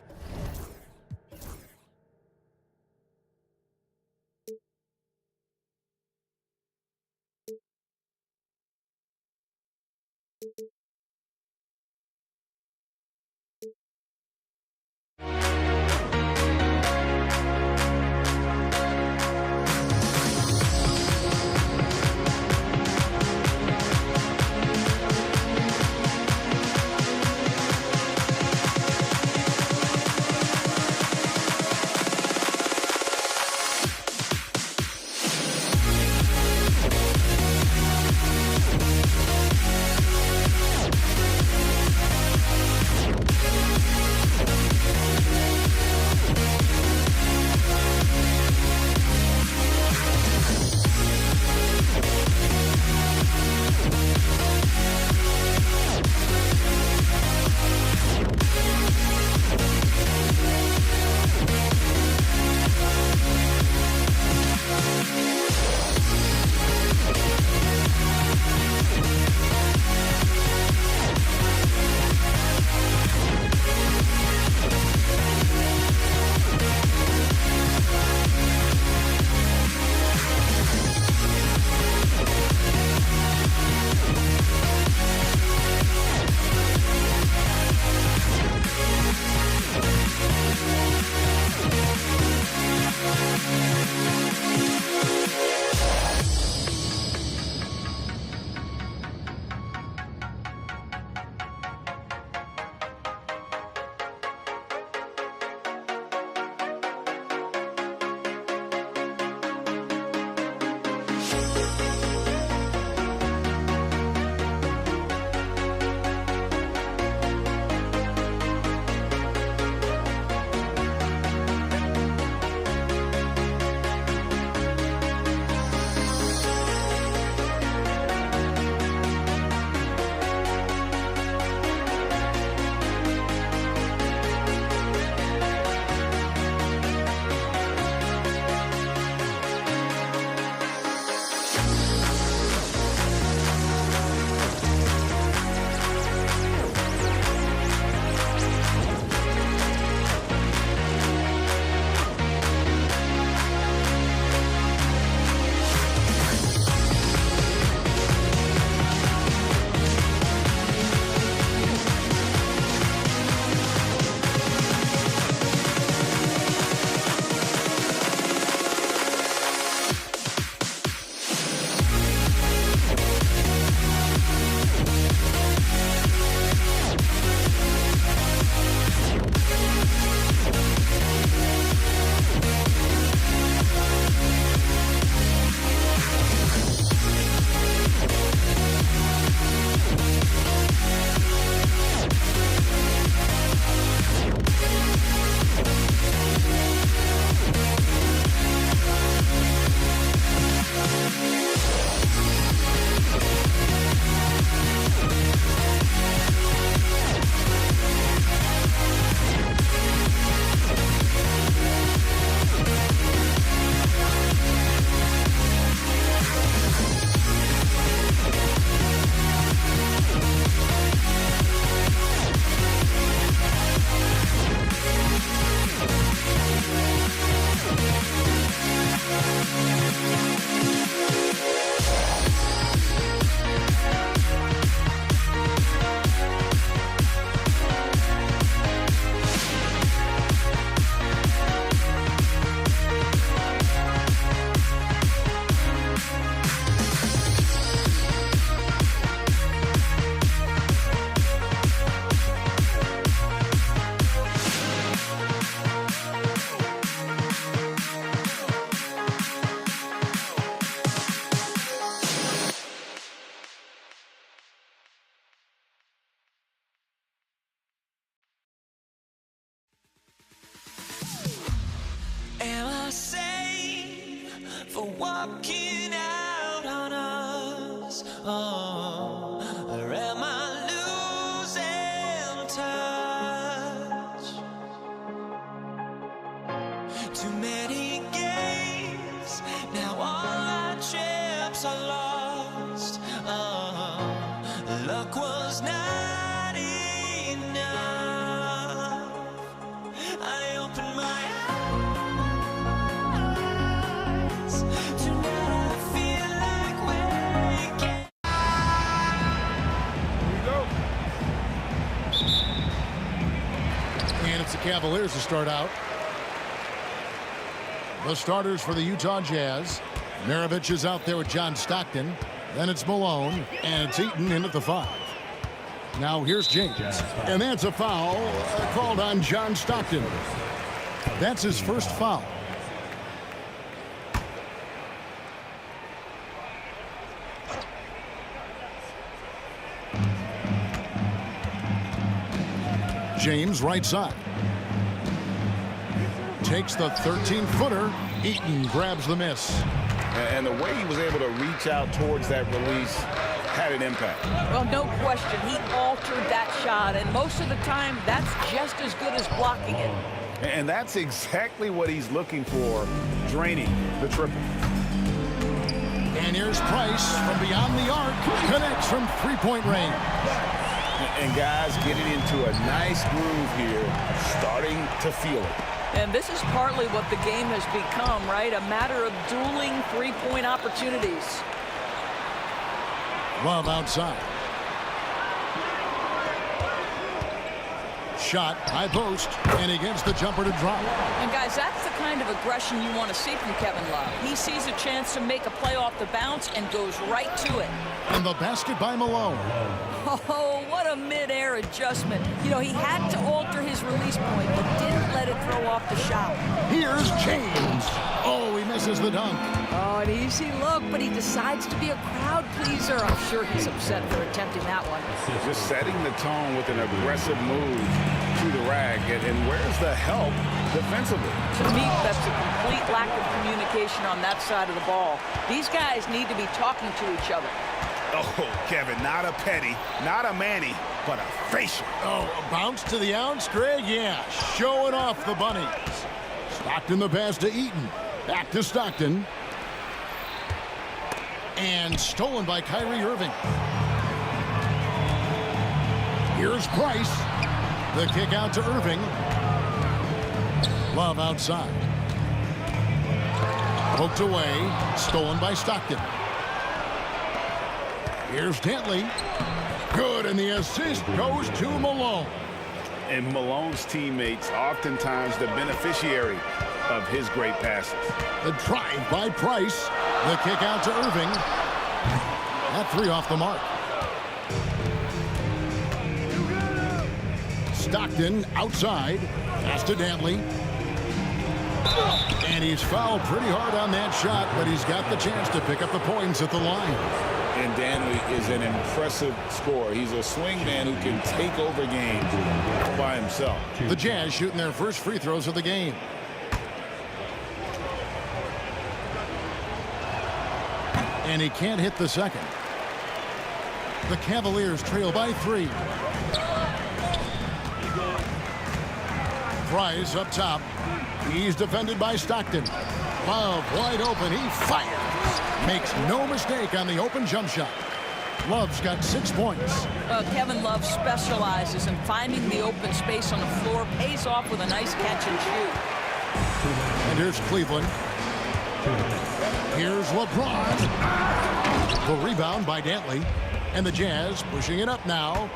walking out on us? Oh, or am I losing touch? Too many games, now all our chips are lost. Oh, luck was not enough. I opened my eyes. Tonight I feel like waking. And it's the Cavaliers to start out. The starters for the Utah Jazz. Maravich is out there with John Stockton. Then it's Malone, and it's Eaton in at the 5. Now here's James, and that's a foul called on John Stockton. That's his first foul. James right side. Takes the 13-footer. Eaton grabs the miss. And the way he was able to reach out towards that release had an impact. Well, no question. He altered that shot, and most of the time, that's just as good as blocking it. And that's exactly what he's looking for, draining the triple. And here's Price from beyond the arc. Connects from three-point range. And guys getting into a nice groove here, starting to feel it. And this is partly what the game has become, right? A matter of dueling three-point opportunities. Love outside. Shot, high post, and he gets the jumper to drop. And guys, that's the kind of aggression you want to see from Kevin Love. He sees a chance to make a play off the bounce and goes right to it. And the basket by Malone. Oh, what a mid-air adjustment. You know, he had to alter his release point, but didn't let it throw off the shot. Here's James. Oh, he misses the dunk. Oh, an easy look, but he decides to be a crowd pleaser. I'm sure he's upset for attempting that one. Just setting the tone with an aggressive move to the rack. And where's the help defensively? To me, that's a complete lack of communication on that side of the ball. These guys need to be talking to each other. Oh, Kevin, not a petty, not a Manny, but a facial. Oh, a bounce to the ounce, Greg? Yeah, showing off the bunnies. Stockton the pass to Eaton. Back to Stockton. And stolen by Kyrie Irving. Here's Price. The kick out to Irving. Love outside. Poked away. Stolen by Stockton. Here's Dantley. Good, and the assist goes to Malone. And Malone's teammates oftentimes the beneficiary of his great passes. The drive by Price. The kick out to Irving. That three off the mark. Stockton outside. Pass to Dantley. And he's fouled pretty hard on that shot, but he's got the chance to pick up the points at the line. And Dantley is an impressive scorer. He's a swing man who can take over games by himself. The Jazz shooting their first free throws of the game. And he can't hit the second. The Cavaliers trail by 3. Price up top. He's defended by Stockton. Love wide open. He fires. Makes no mistake on the open jump shot. Love's got 6 points. Kevin Love specializes in finding the open space on the floor. Pays off with a nice catch and shoot. And here's Cleveland. Here's LeBron. The rebound by Dantley. And the Jazz pushing it up now.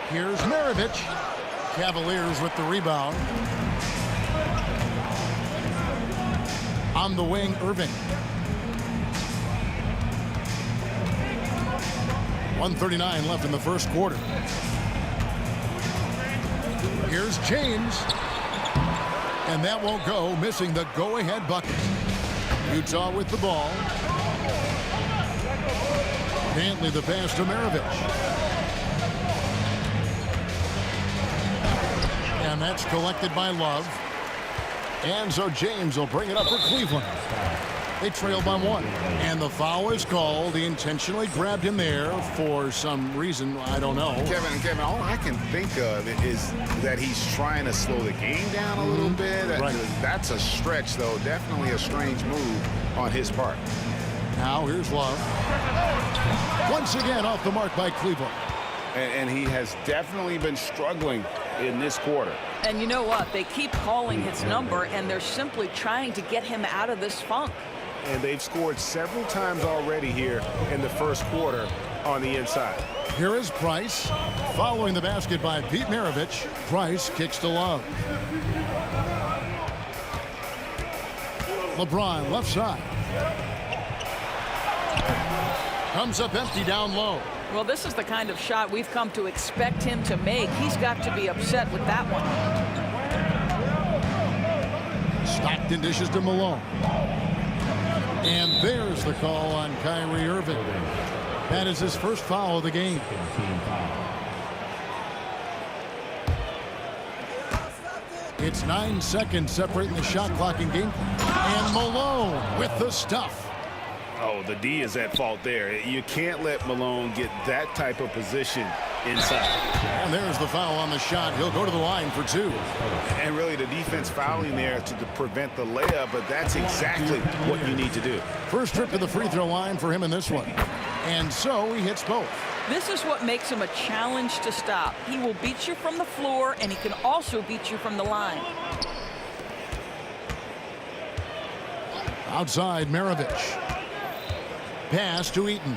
Here's Maravich. Cavaliers with the rebound. On the wing, Irving. 1:39 left in the first quarter. Here's James. And that won't go, missing the go-ahead bucket. Utah with the ball. Dantley the pass to Maravich. And that's collected by Love. And so James will bring it up for Cleveland. They trail by 1. And the foul is called. He intentionally grabbed him there for some reason. I don't know. Kevin, all I can think of is that he's trying to slow the game down a little bit. Right. That's a stretch, though. Definitely a strange move on his part. Now here's Love. Once again off the mark by Cleveland. And he has definitely been struggling in this quarter. And you know what? They keep calling his number, and they're simply trying to get him out of this funk. And they've scored several times already here in the first quarter on the inside. Here is Price. Following the basket by Pete Maravich. Price kicks to Love. LeBron left side. Comes up empty down low. Well, this is the kind of shot we've come to expect him to make. He's got to be upset with that one. Stockton dishes to Malone. And there's the call on Kyrie Irving. That is his first foul of the game. It's 9 seconds separating the shot clock and game. And Malone with the stuff. Oh, the D is at fault there. You can't let Malone get that type of position inside. And there's the foul on the shot. He'll go to the line for 2. And really the defense fouling there to prevent the layup, but that's exactly what you need to do. First trip to the free throw line for him in this one. And so he hits both. This is what makes him a challenge to stop. He will beat you from the floor, and he can also beat you from the line. Outside, Maravich. Pass to Eaton.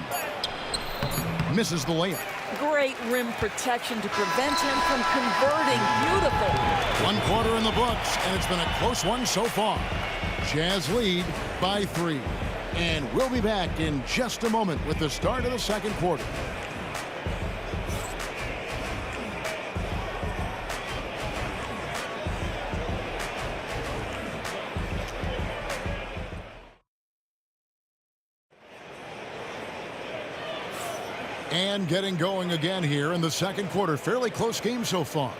Misses the layup. Great rim protection to prevent him from converting. Beautiful. 1 quarter in the books, and it's been a close one so far. Jazz lead by 3. And we'll be back in just a moment with the start of the second quarter. And getting going again here in the second quarter. Fairly close game so far.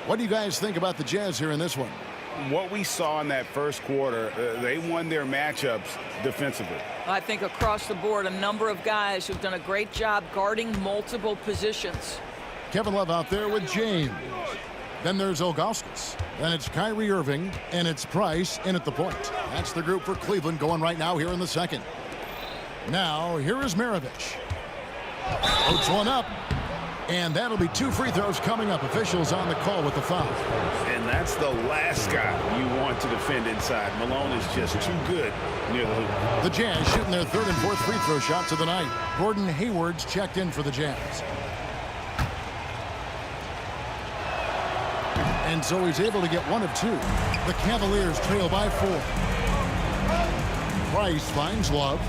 What do you guys think about the Jazz here in this one? What we saw in that first quarter, they won their matchups defensively. I think across the board, a number of guys who've done a great job guarding multiple positions. Kevin Love out there with James. Then there's Ilgauskas. Then it's Kyrie Irving, and it's Price in at the point. That's the group for Cleveland going right now here in the second. Now, here is Maravich. Puts one up, and that'll be 2 free throws coming up. Officials on the call with the foul. And that's the last guy you want to defend inside. Malone is just too good near the hoop. The Jazz shooting their 3rd and 4th free throw shots of the night. Gordon Hayward's checked in for the Jazz. And so he's able to get 1 of 2. The Cavaliers trail by 4. Price finds Love.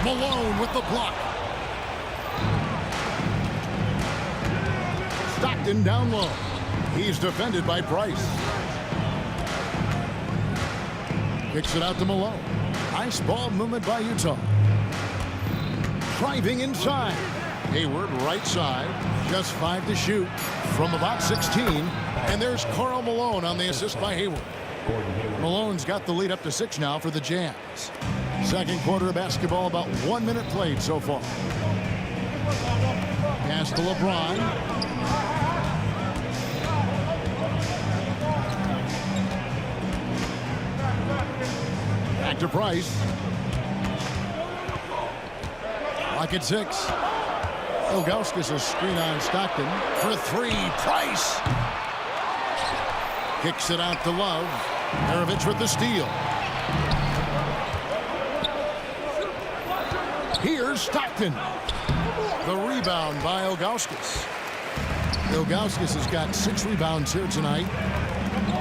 Malone with the block. Stockton down low. He's defended by Price. Kicks it out to Malone. Nice ball movement by Utah. Driving inside. Hayward right side. Just 5 to shoot from about 16. And there's Karl Malone on the assist by Hayward. Malone's got the lead up to 6 now for the Jazz. Second quarter of basketball, about 1 minute played so far. Pass to LeBron. Back to Price. Lock at 6. Ilgauskas a screen on Stockton. For 3, Price. Kicks it out to Love. Maravich with the steal. Here's Stockton. The rebound by Ilgauskas. Ilgauskas has got 6 rebounds here tonight.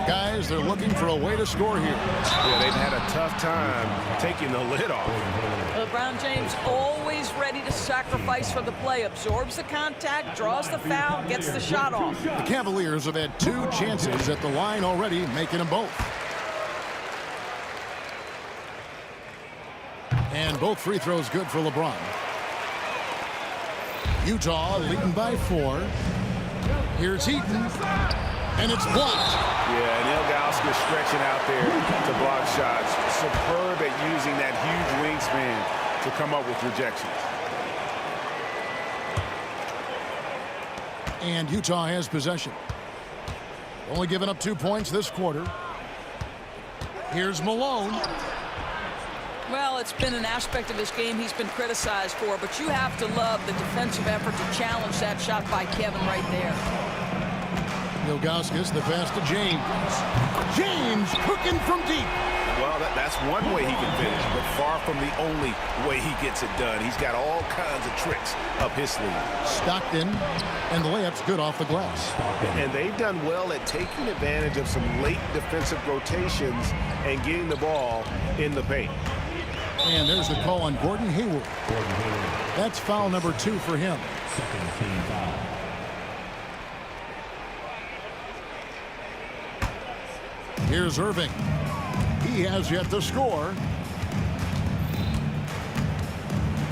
Guys, they're looking for a way to score here. Yeah, they've had a tough time taking the lid off. LeBron James always ready to sacrifice for the play. Absorbs the contact, draws the foul, gets the shot off. The Cavaliers have had 2 chances at the line already, making them both. And both free throws good for LeBron. Utah leading by 4. Here's Heaton. And it's blocked. Yeah, and Ilgauskas stretching out there to block shots. Superb at using that huge wingspan to come up with rejections. And Utah has possession. Only giving up 2 points this quarter. Here's Malone. Well, it's been an aspect of his game he's been criticized for, but you have to love the defensive effort to challenge that shot by Kevin right there. Ilgauskas, the pass to James. James cooking from deep. Well, that's one way he can finish, but far from the only way he gets it done. He's got all kinds of tricks up his sleeve. Stockton, and the layup's good off the glass. And they've done well at taking advantage of some late defensive rotations and getting the ball in the paint. And there's the call on Gordon Hayward. That's foul number 2 for him. Second team foul. Here's Irving. He has yet to score.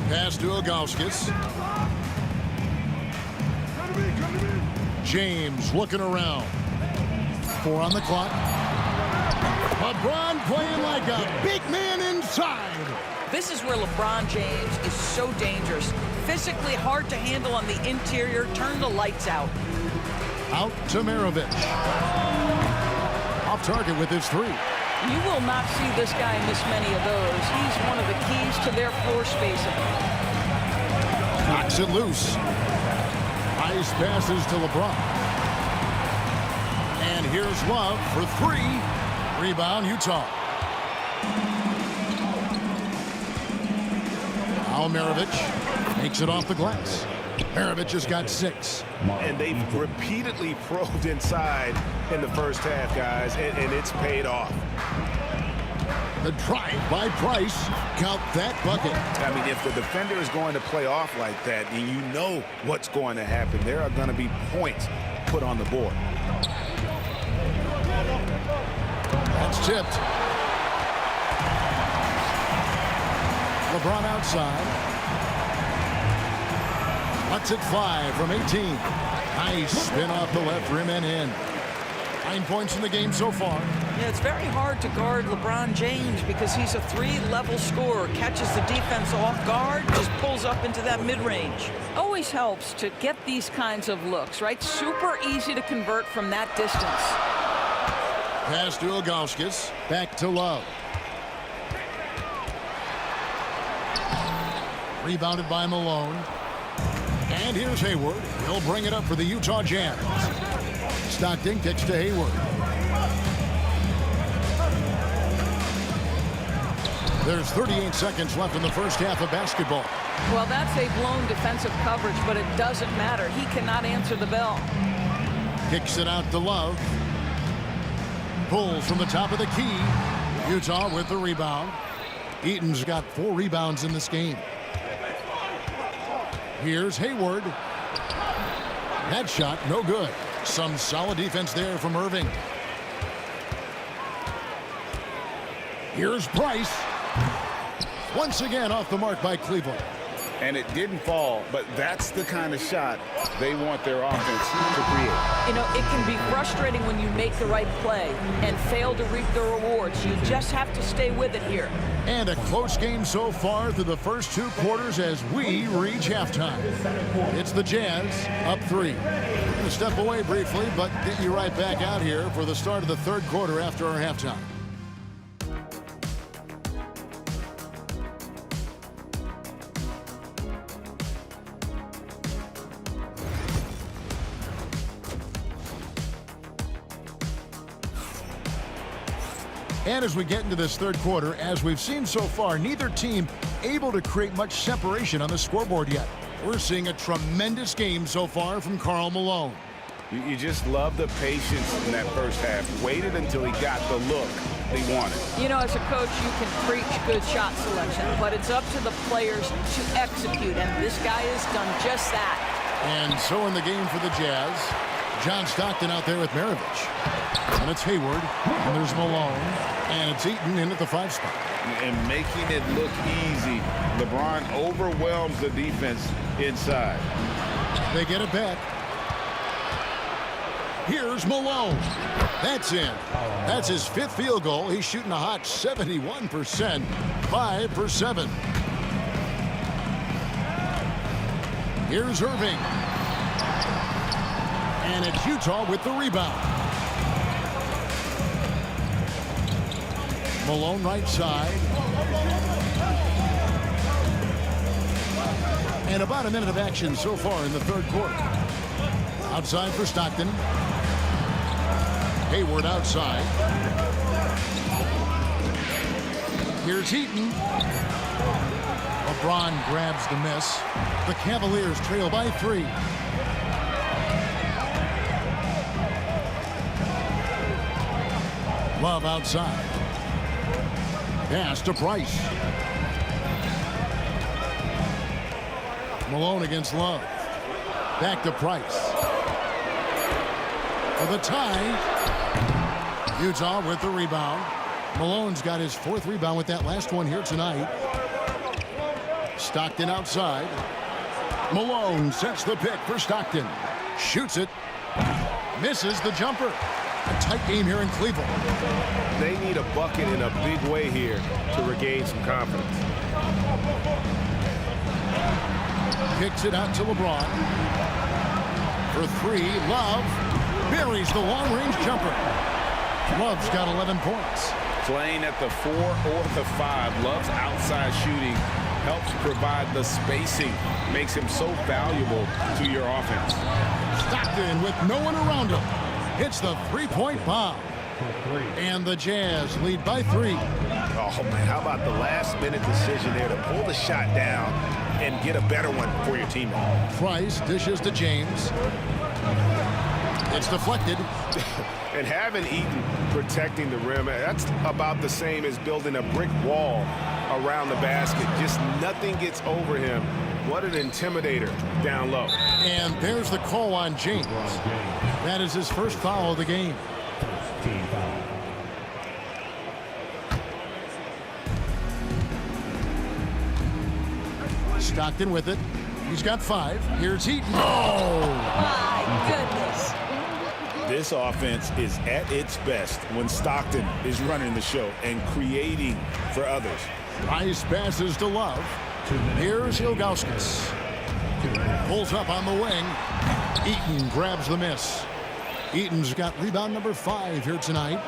Pass to Ilgauskas. James looking around. 4 on the clock. LeBron playing like a big man inside. This is where LeBron James is so dangerous. Physically hard to handle on the interior. Turn the lights out. Out to Maravich. Off target with his 3. You will not see this guy miss many of those. He's one of the keys to their floor spacing. Knocks it loose. Nice passes to LeBron. And here's Love for 3. Rebound, Utah. Now Maravich makes it off the glass. Maravich has got 6. And they've repeatedly probed inside in the first half, guys, and it's paid off. The drive by Price. Count that bucket. I mean, if the defender is going to play off like that, then you know what's going to happen. There are going to be points put on the board. That's tipped. LeBron outside. Lets it fly from 18. Nice spin off the left rim and in. 9 points in the game so far. Yeah, it's very hard to guard LeBron James because he's a 3-level scorer. Catches the defense off guard, just pulls up into that mid-range. Always helps to get these kinds of looks, right? Super easy to convert from that distance. Pass to Ilgauskas. Back to Love. Rebounded by Malone. And here's Hayward. He'll bring it up for the Utah Jazz. Stockton kicks to Hayward. There's 38 seconds left in the first half of basketball. Well, that's a blown defensive coverage, but it doesn't matter. He cannot answer the bell. Kicks it out to Love. Pulls from the top of the key. Utah with the rebound. Eaton's got 4 rebounds in this game. Here's Hayward. That shot, no good. Some solid defense there from Irving. Here's Price. Once again off the mark by Cleveland. And it didn't fall, but that's the kind of shot they want their offense to create. You know, it can be frustrating when you make the right play and fail to reap the rewards. You just have to stay with it here. And a close game so far through the first 2 quarters as we reach halftime. It's the Jazz up 3. We're going to step away briefly, but get you right back out here for the start of the 3rd quarter after our halftime. And as we get into this 3rd quarter, as we've seen so far, neither team able to create much separation on the scoreboard yet. We're seeing a tremendous game so far from Karl Malone. You just love the patience in that first half. Waited until he got the look he wanted. You know, as a coach, you can preach good shot selection, but it's up to the players to execute, and this guy has done just that. And so in the game for the Jazz, John Stockton out there with Maravich. And it's Hayward, and there's Malone, and it's Eaton in at the 5 spot. And making it look easy. LeBron overwhelms the defense inside. They get it back. Here's Malone. That's in. That's his 5th field goal. He's shooting a hot 71%. 5 for 7. Here's Irving. And it's Utah with the rebound. Malone right side. And about a minute of action so far in the third quarter. Outside for Stockton. Hayward outside. Here's Heaton. LeBron grabs the miss. The Cavaliers trail by 3. Love outside. Pass to Price. Malone against Love. Back to Price. For the tie. Utah with the rebound. Malone's got his 4th rebound with that last one here tonight. Stockton outside. Malone sets the pick for Stockton. Shoots it. Misses the jumper. A tight game here in Cleveland. They need a bucket in a big way here to regain some confidence. Kicks it out to LeBron. For 3, Love buries the long-range jumper. Love's got 11 points. Playing at the 4 or the 5, Love's outside shooting helps provide the spacing, makes him so valuable to your offense. Stockton with no one around him. Hits the 3-point bomb. And the Jazz lead by 3. Oh, man, how about the last-minute decision there to pull the shot down and get a better one for your teammate? Price dishes to James. It's deflected. And having Eaton protecting the rim, that's about the same as building a brick wall around the basket. Just nothing gets over him. What an intimidator down low. And there's the call on James. That is his first foul of the game. Stockton with it. He's got 5. Here's Heaton. Oh! My goodness. This offense is at its best when Stockton is running the show and creating for others. Nice passes to Love. Here's Ilgauskas. Pulls up on the wing. Eaton grabs the miss. Eaton's got rebound number 5 here tonight.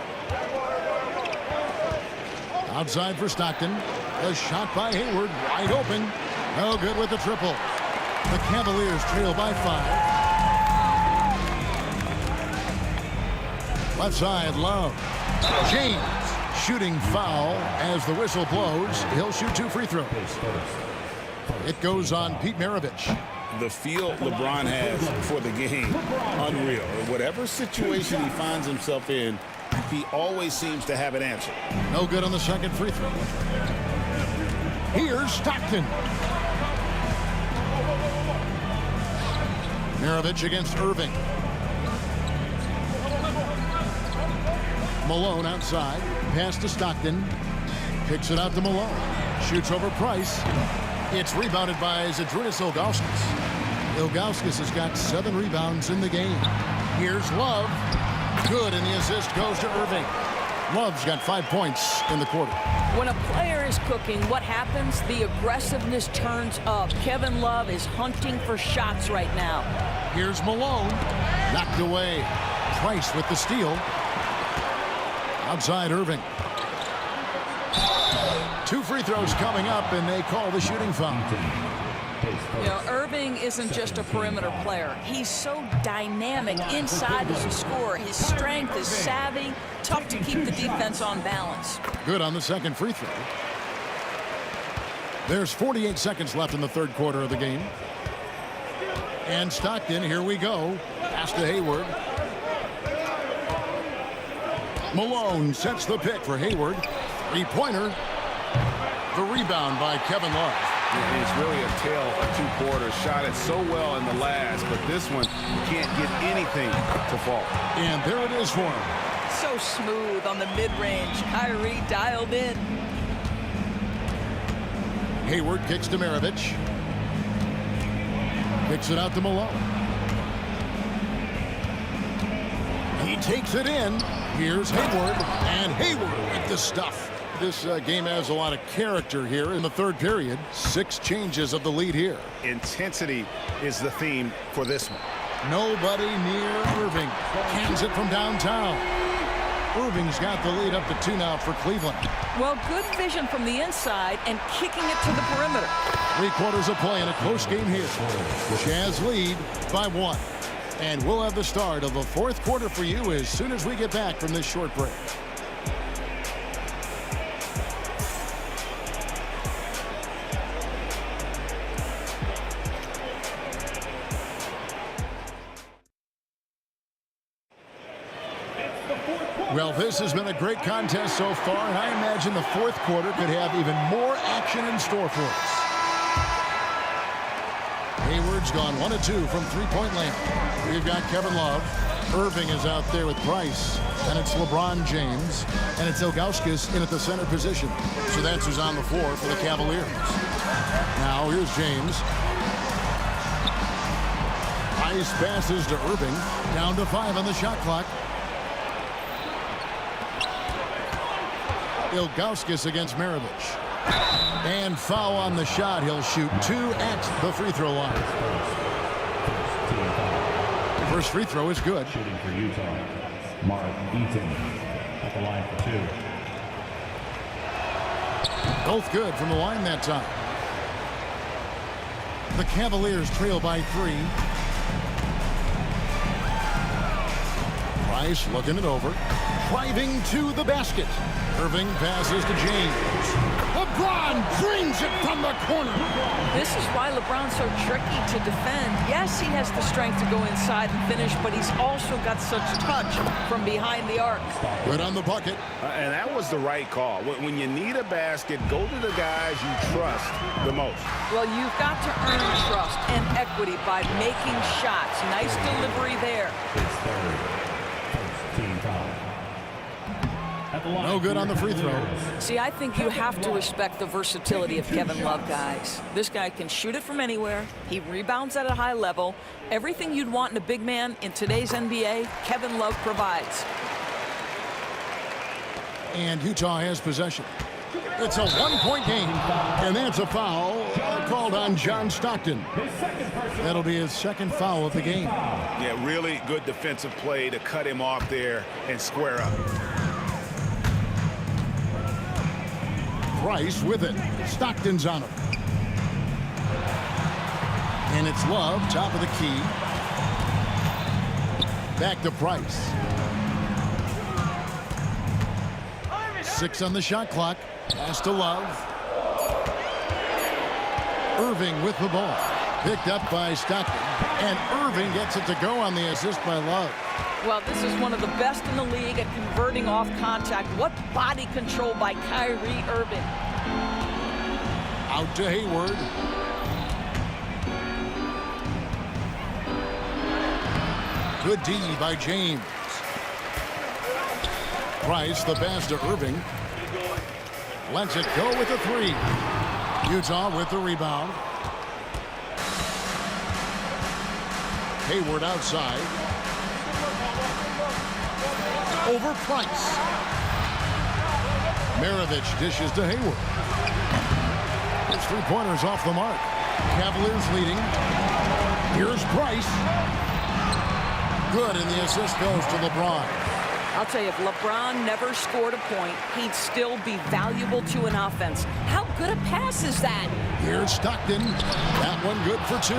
Outside for Stockton. A shot by Hayward. Wide open. No good with the triple. The Cavaliers trail by 5. Left side, Love. James shooting foul as the whistle blows. He'll shoot 2 free throws. It goes on Pete Maravich. The feel LeBron has for the game, unreal. Whatever situation he finds himself in, he always seems to have an answer. No good on the second free throw. Here's Stockton. Maravich against Irving. Malone outside. Pass to Stockton. Kicks it out to Malone. Shoots over Price. It's rebounded by Zydrunas Ilgauskas. Ilgauskas has got 7 rebounds in the game. Here's Love. Good, and the assist goes to Irving. Love's got 5 points in the quarter. When a player is cooking, what happens? The aggressiveness turns up. Kevin Love is hunting for shots right now. Here's Malone. Knocked away. Price with the steal. Outside Irving. 2 free throws coming up, and they call the shooting foul. You know, Irving isn't just a perimeter player. He's so dynamic inside as a scorer. His strength is savvy, tough to keep the defense on balance. Good on the second free throw. There's 48 seconds left in the third quarter of the game. And Stockton, here we go. Pass to Hayward. Malone sets the pick for Hayward. 3-pointer. The rebound by Kevin Love. It's really a tale of 2 quarters. Shot it so well in the last, but this one can't get anything to fall. And there it is for him. So smooth on the mid-range. Kyrie dialed in. Hayward kicks to Maravich. Kicks it out to Malone. takes it in. Here's Hayward, and Hayward with the stuff. This game has a lot of character here in the third period. 6 changes of the lead here. Intensity is the theme for this one. Nobody near Irving. Cans it from downtown. Irving's got the lead up to 2 now for Cleveland. Well, good vision from the inside and kicking it to the perimeter. 3 quarters of play in a close game here. Jazz lead by 1. And we'll have the start of the 4th quarter for you as soon as we get back from this short break. Well, this has been a great contest so far, and I imagine the 4th quarter could have even more action in store for us. Hayward's gone 1 of 2 from three-point land. We've got Kevin Love. Irving is out there with Price. And it's LeBron James. And it's Ilgauskas in at the center position. So that's who's on the floor for the Cavaliers. Now here's James. Price passes to Irving. Down to 5 on the shot clock. Ilgauskas against Maravich. And foul on the shot. He'll shoot 2 at the free throw line. First free throw is good. Shooting for Utah, Mark Eaton at the line for 2. Both good from the line that time. The Cavaliers trail by 3. Price looking it over. Driving to the basket. Irving passes to James. LeBron drains it from the corner. This is why LeBron's so tricky to defend. Yes, he has the strength to go inside and finish, but he's also got such touch from behind the arc. Good on the bucket. And that was the right call. When you need a basket, go to the guys you trust the most. Well, you've got to earn trust and equity by making shots. Nice delivery there. No good on the free throw. See, I think you have to respect the versatility of Kevin Love, guys. This guy can shoot it from anywhere. He rebounds at a high level. Everything you'd want in a big man in today's NBA, Kevin Love provides. And Utah has possession. It's a 1-point game. And that's a foul called on John Stockton. That'll be his 2nd foul of the game. Yeah, really good defensive play to cut him off there and square up. Price with it. Stockton's on him. And it's Love, top of the key. Back to Price. 6 on the shot clock. Pass to Love. Irving with the ball. Picked up by Stockton. And Irving gets it to go on the assist by Love. Well, this is one of the best in the league at converting off contact. What body control by Kyrie Irving. Out to Hayward. Good D by James. Price, the pass to Irving. Lets it go with a 3. Utah with the rebound. Hayward outside. Over Price. Maravich dishes to Hayward. His 3-pointers off the mark. Cavaliers leading. Here's Price. Good, and the assist goes to LeBron. I'll tell you, if LeBron never scored a point, he'd still be valuable to an offense. How good a pass is that? Here's Stockton. That one good for 2.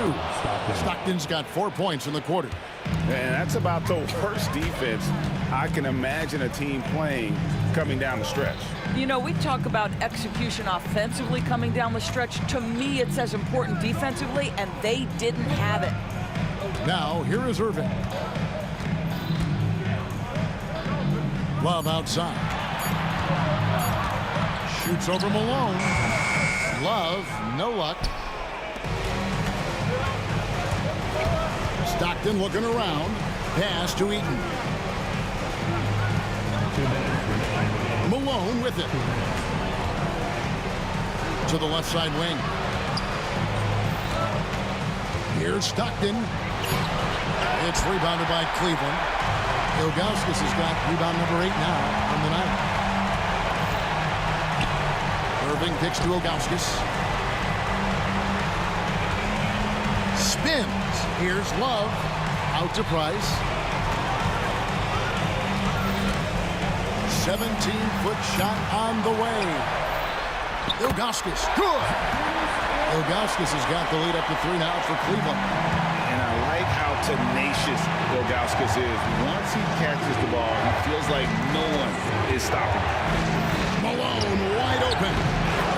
Stockton's got 4 points in the quarter. And that's about the worst defense I can imagine a team playing coming down the stretch. You know, we talk about execution offensively coming down the stretch. To me, it's as important defensively, and they didn't have it. Now, here is Irving. Love outside. Shoots over Malone. Love, no luck. Stockton looking around. Pass to Eaton. Malone with it. To the left side wing. Here's Stockton. It's rebounded by Cleveland. Ilgauskas has got rebound number 8 now on the night. Irving kicks to Ilgauskas. Spins. Here's Love. Out to Price. 17-foot shot on the way. Ilgauskas. Good. Ilgauskas has got the lead up to 3 now for Cleveland. And I like how tenacious Ilgauskas is. Once he catches the ball, he feels like no one is stopping him. Malone wide open.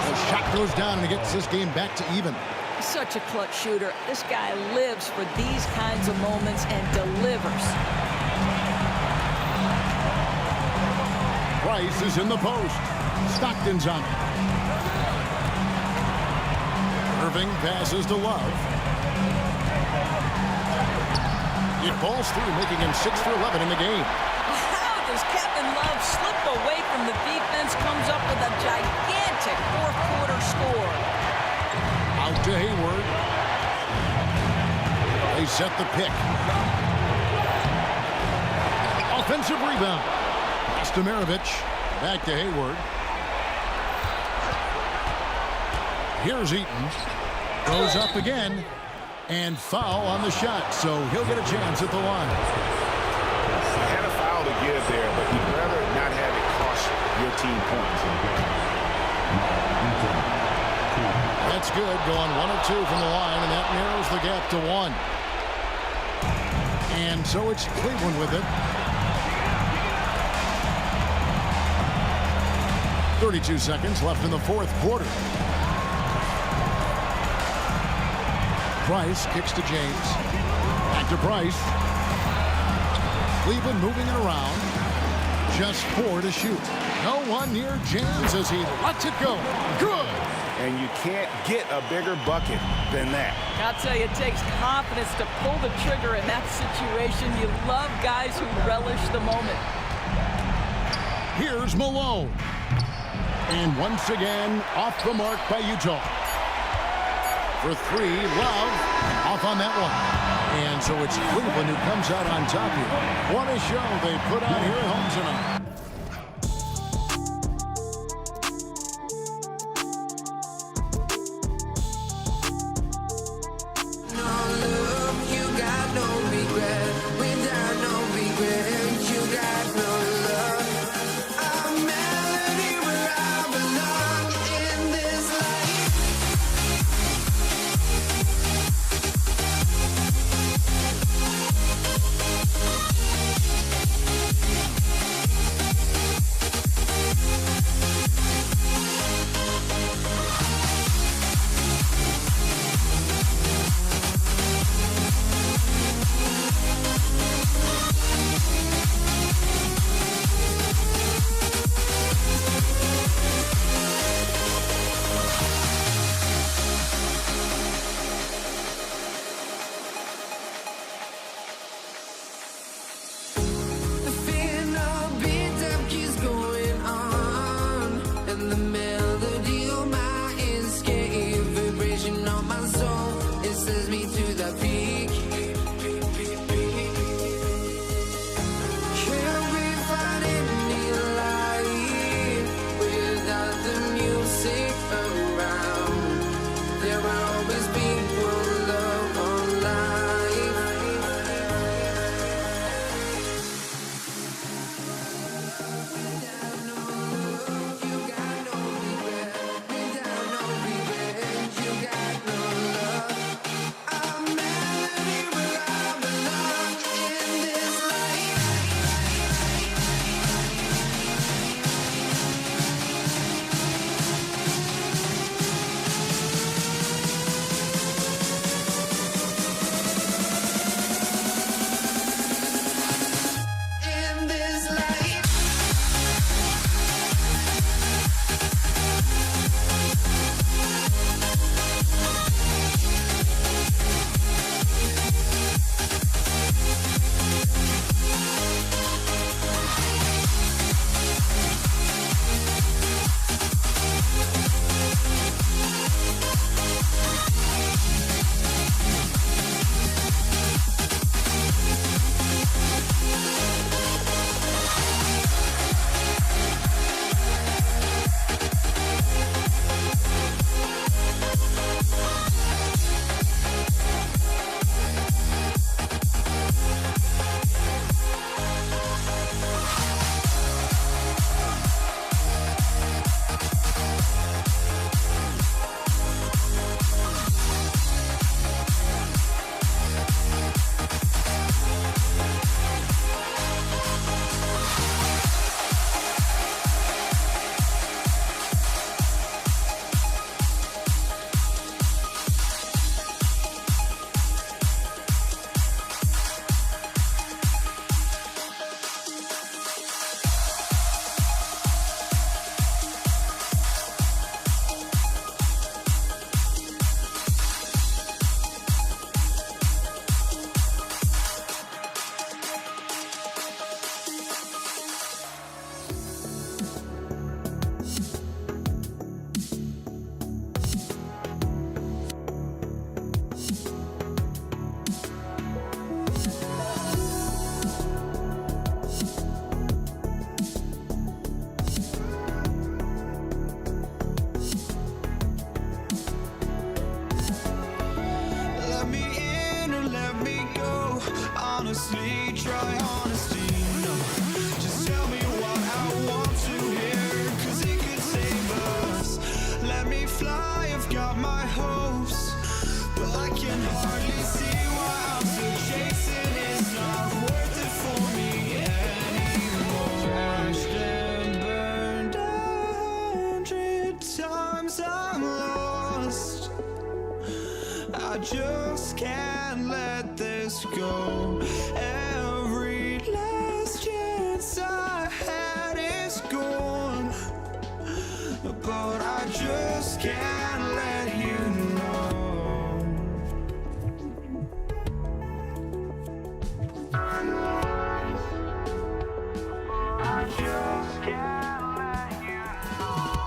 The shot goes down and it gets this game back to even. Such a clutch shooter. This guy lives for these kinds of moments and delivers. Price is in the post. Stockton's on it. Irving passes to Love. It falls through, making him 6 for 11 in the game. How does Kevin Love slip away from the defense, comes up with a gigantic fourth-quarter score? Out to Hayward. They set the pick. Offensive rebound. Pass to Maravich. Back to Hayward. Here's Eaton. Goes up again. And foul on the shot, so he'll get a chance at the line. He had a foul to give there, but he'd rather not have it cost your team points. That's good, going 1 of 2 from the line, and that narrows the gap to 1. And so it's Cleveland with it. 32 seconds left in the fourth quarter. Price kicks to James. Back to Price. Cleveland moving it around. Just 4 to shoot. No one near James as he lets it go. Good. And you can't get a bigger bucket than that. I'll tell you, it takes confidence to pull the trigger in that situation. You love guys who relish the moment. Here's Malone. And once again, off the mark by Utah. For 3, Love off on that one. And so it's Cleveland who comes out on top here. What a show they put on here at home tonight. my hopes, but I can hardly see why I'm still chasing. It's not worth it for me anymore. Crashed and burned 100 times, I'm lost. I just can't let this go. Every last chance I had is gone, but I just can't let you know. I just can't let you know.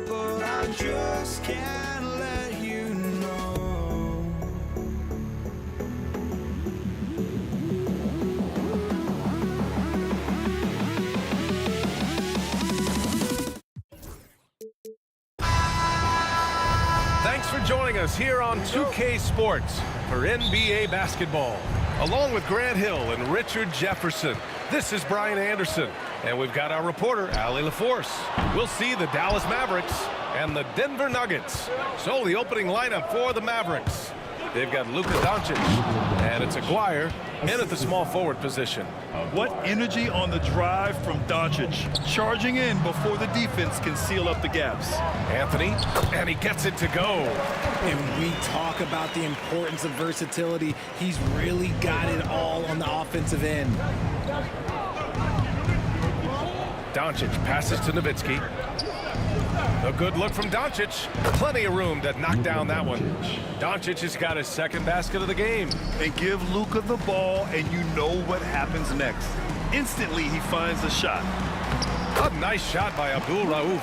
But I just can't let you know. Thanks for joining us here on 2K Sports for NBA basketball. Along with Grant Hill and Richard Jefferson, this is Brian Anderson, and we've got our reporter, Allie LaForce. We'll see the Dallas Mavericks and the Denver Nuggets. So the opening lineup for the Mavericks. They've got Luka Doncic, and it's Aguirre in at the small forward position. What energy on the drive from Doncic, charging in before the defense can seal up the gaps. Anthony, and he gets it to go. And we talk about the importance of versatility. He's really got it all on the offensive end. Doncic passes to Nowitzki. A good look from Doncic. Plenty of room to knock down that one. Doncic has got his second basket of the game. And give Luka the ball, and you know what happens next. Instantly, he finds the shot. A nice shot by Abdul Rauf.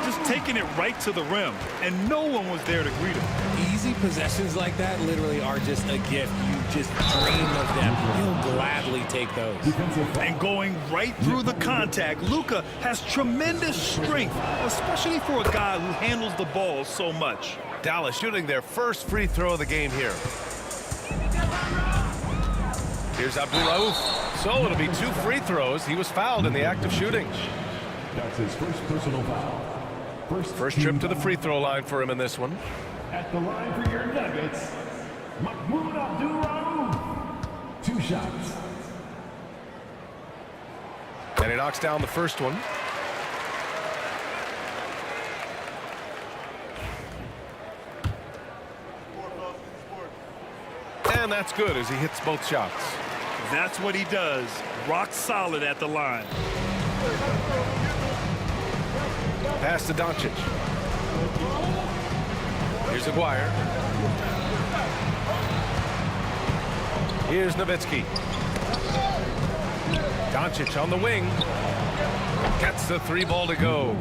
Just taking it right to the rim, and no one was there to greet him. Easy possessions like that literally are just a gift. You just dream of them. He'll gladly take those. And going right through the contact, Luka has tremendous strength, especially for a guy who handles the ball so much. Dallas shooting their first free throw of the game here. Here's Abdul Rauf. So it'll be 2 free throws. He was fouled in the act of shooting. That's his first personal foul. First trip to the free throw line for him in this one. At the line for your Nuggets, Mahmoud Abdul-Rauf. 2 shots. And he knocks down the first one. And that's good as he hits both shots. That's what he does. Rock solid at the line. Pass to Doncic. Here's Aguirre. Here's Nowitzki. Doncic on the wing. Gets the 3 ball to go.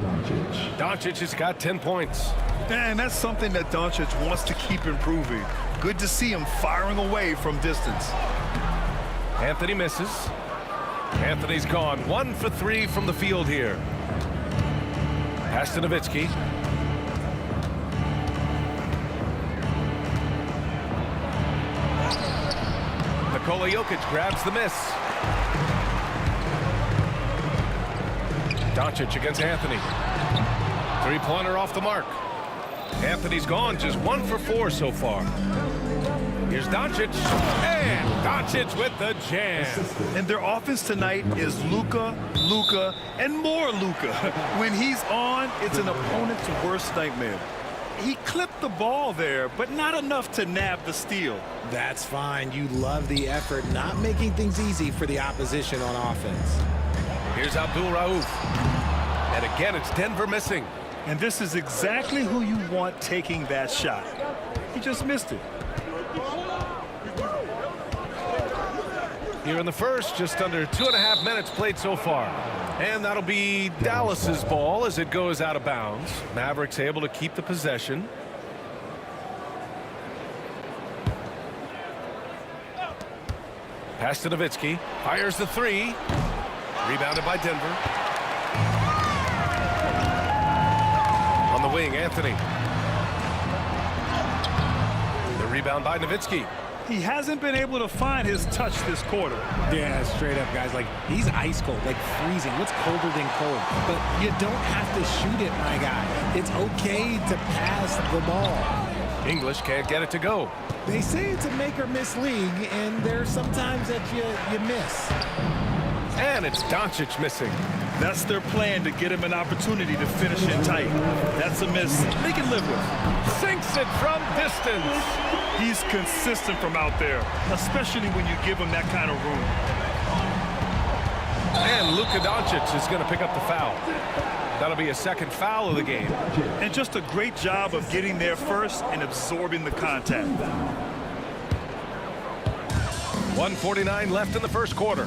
Doncic has got 10 points. And that's something that Doncic wants to keep improving. Good to see him firing away from distance. Anthony misses. Anthony's gone 1 for 3 from the field here. Pass to Nowitzki. Nikola Jokic grabs the miss. Doncic against Anthony. 3-pointer off the mark. Anthony's gone just 1 for 4 so far. Here's Doncic, and Doncic with the jam. And their offense tonight is Luka, Luka, and more Luka. When he's on, it's an opponent's worst nightmare. He clipped the ball there, but not enough to nab the steal. That's fine. You love the effort, not making things easy for the opposition on offense. Here's Abdul Rauf. And again, it's Denver missing. And this is exactly who you want taking that shot. He just missed it. Here in the first, just under 2.5 minutes played so far. And that'll be Dallas's ball as it goes out of bounds. Mavericks able to keep the possession. Pass to Nowitzki. Fires the 3. Rebounded by Denver. On the wing, Anthony. The rebound by Nowitzki. He hasn't been able to find his touch this quarter. Yeah, straight up, guys. Like, he's ice cold, like freezing. What's colder than cold? But you don't have to shoot it, my guy. It's okay to pass the ball. English can't get it to go. They say it's a make or miss league, and there's sometimes that you miss. And it's Doncic missing. That's their plan, to get him an opportunity to finish in tight. That's a miss they can live with. Sinks it from distance. He's consistent from out there, especially when you give him that kind of room. And Luka Doncic is going to pick up the foul. That'll be a second foul of the game. And just a great job of getting there first and absorbing the contact. 1:49 left in the first quarter.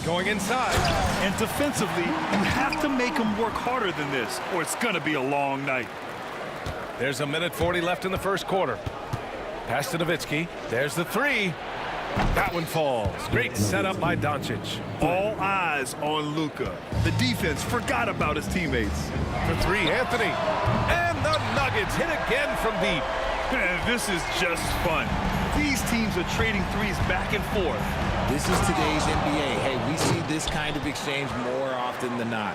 Going inside. And defensively, you have to make him work harder than this, or it's going to be a long night. There's a minute 40 left in the first quarter. Pass to Nowitzki. There's the three. That one falls. Great setup by Doncic. All eyes on Luka. The defense forgot about his teammates. For three, Anthony. And the Nuggets hit again from deep. Man, this is just fun. These teams are trading threes back and forth. This is today's NBA. Hey, we see this kind of exchange more often than not.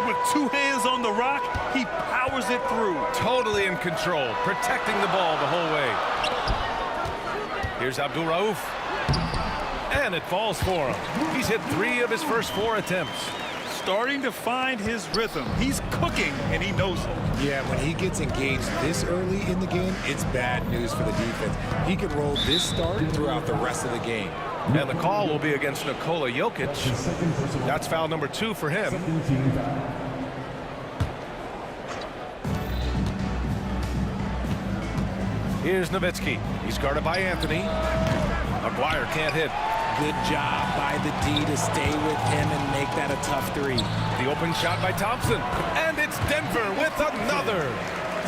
With two hands on the rock, he powers it through. Totally in control, protecting the ball the whole way. Here's Abdul Rauf. And it falls for him. He's hit 3 of his first 4 attempts. Starting to find his rhythm. He's cooking, and he knows it. Yeah, when he gets engaged this early in the game, it's bad news for the defense. He could roll this start throughout the rest of the game. And the call will be against Nikola Jokic. That's foul number 2 for him. Here's Nowitzki. He's guarded by Anthony. McGuire can't hit. Good job by the D to stay with him and make that a tough 3. The open shot by Thompson. And it's Denver with another.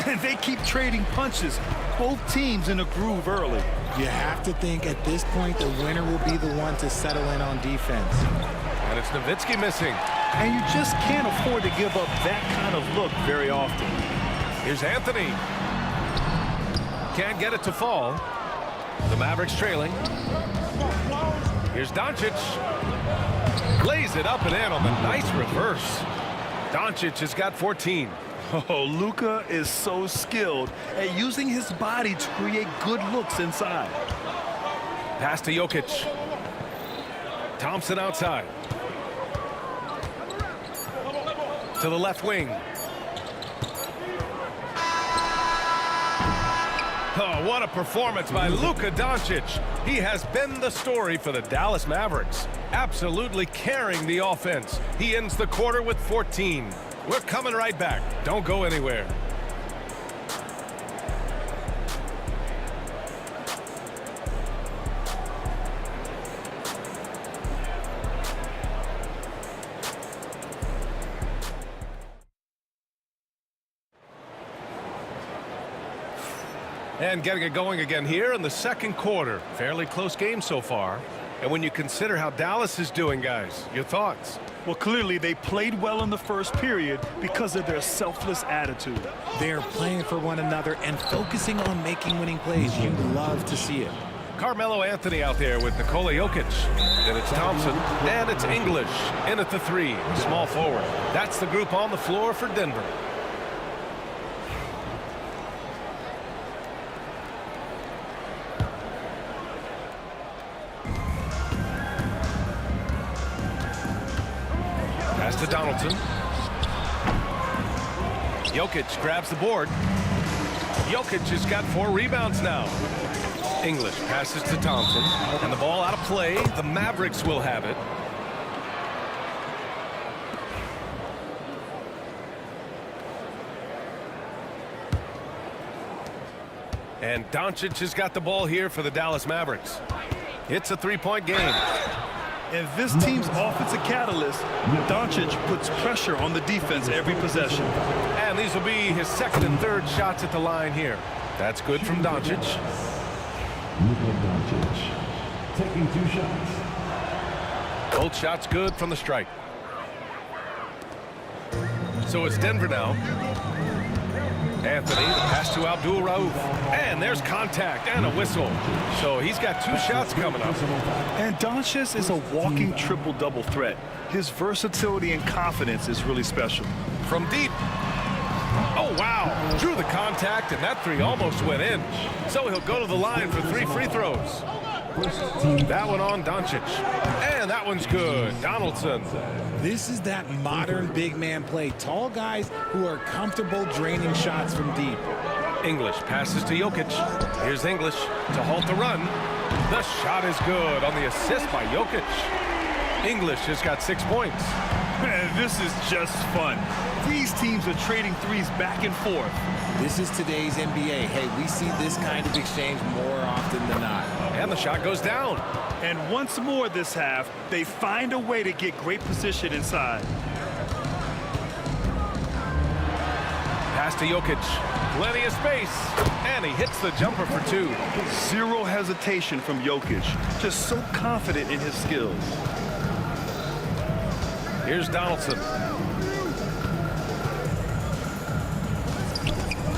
And they keep trading punches. Both teams in a groove early. You have to think at this point the winner will be the one to settle in on defense. And it's Nowitzki missing. And you just can't afford to give up that kind of look very often. Here's Anthony. Can't get it to fall. The Mavericks trailing. Here's Doncic. Lays it up and in on the nice reverse. Doncic has got 14. Oh, Luka is so skilled at using his body to create good looks inside. Pass to Jokic. Thompson outside. To the left wing. Oh, what a performance by Luka Doncic. He has been the story for the Dallas Mavericks. Absolutely carrying the offense. He ends the quarter with 14. We're coming right back. Don't go anywhere. And getting it going again here in the second quarter. Fairly close game so far. And when you consider how Dallas is doing, guys, your thoughts? Well, clearly they played well in the first period because of their selfless attitude. They're playing for one another and focusing on making winning plays. You love to see it. Carmelo Anthony out there with Nikola Jokic. Then it's Thompson. And it's English in at the 3. Small forward. That's the group on the floor for Denver. Pass to Donaldson. Jokic grabs the board. Jokic has got 4 rebounds now. English passes to Thompson. And the ball out of play. The Mavericks will have it. And Doncic has got the ball here for the Dallas Mavericks. It's a 3-point game. And this team's offensive catalyst, Doncic puts pressure on the defense every possession. And these will be his second and third shots at the line here. That's good from Doncic. Luka Doncic taking 2 shots. Both shots good from the strike. So it's Denver now. Anthony, the pass to Abdul Rauf. And there's contact and a whistle. So he's got 2 shots coming up. And Doncic is a walking triple-double threat. His versatility and confidence is really special. From deep. Oh, wow. Drew the contact, and that 3 almost went in. So he'll go to the line for 3 free throws. That one on Doncic. And that one's good. Donaldson. This is that modern big man play. Tall guys who are comfortable draining shots from deep. English passes to Jokic. Here's English to halt the run. The shot is good on the assist by Jokic. English has got 6 points. Man, this is just fun. These teams are trading threes back and forth. This is today's NBA. Hey, we see this kind of exchange more often than not. And the shot goes down. And once more this half, they find a way to get great position inside. Pass to Jokic. Plenty of space. And he hits the jumper for 2. Zero hesitation from Jokic. Just so confident in his skills. Here's Donaldson.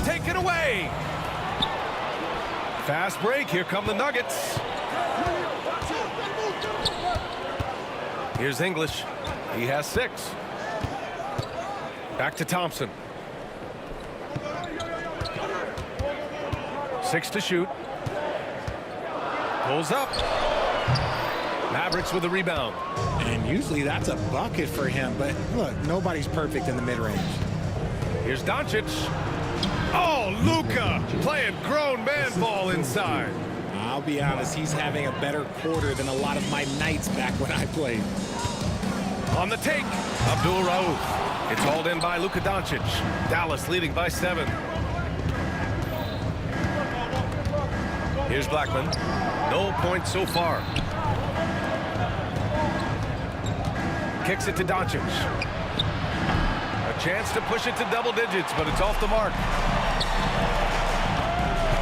Take it away. Fast break. Here come the Nuggets. Here's English. He has 6. Back to Thompson. 6 to shoot. Pulls up. Mavericks with a rebound. And usually that's a bucket for him, but look, nobody's perfect in the mid-range. Here's Doncic. Oh, Luka playing grown man ball inside. I'll be honest, he's having a better quarter than a lot of my nights back when I played. On the take, Abdul Rauf. It's hauled in by Luka Doncic. Dallas leading by 7. Here's Blackman. No points so far. Kicks it to Doncic. A chance to push it to double digits, but it's off the mark.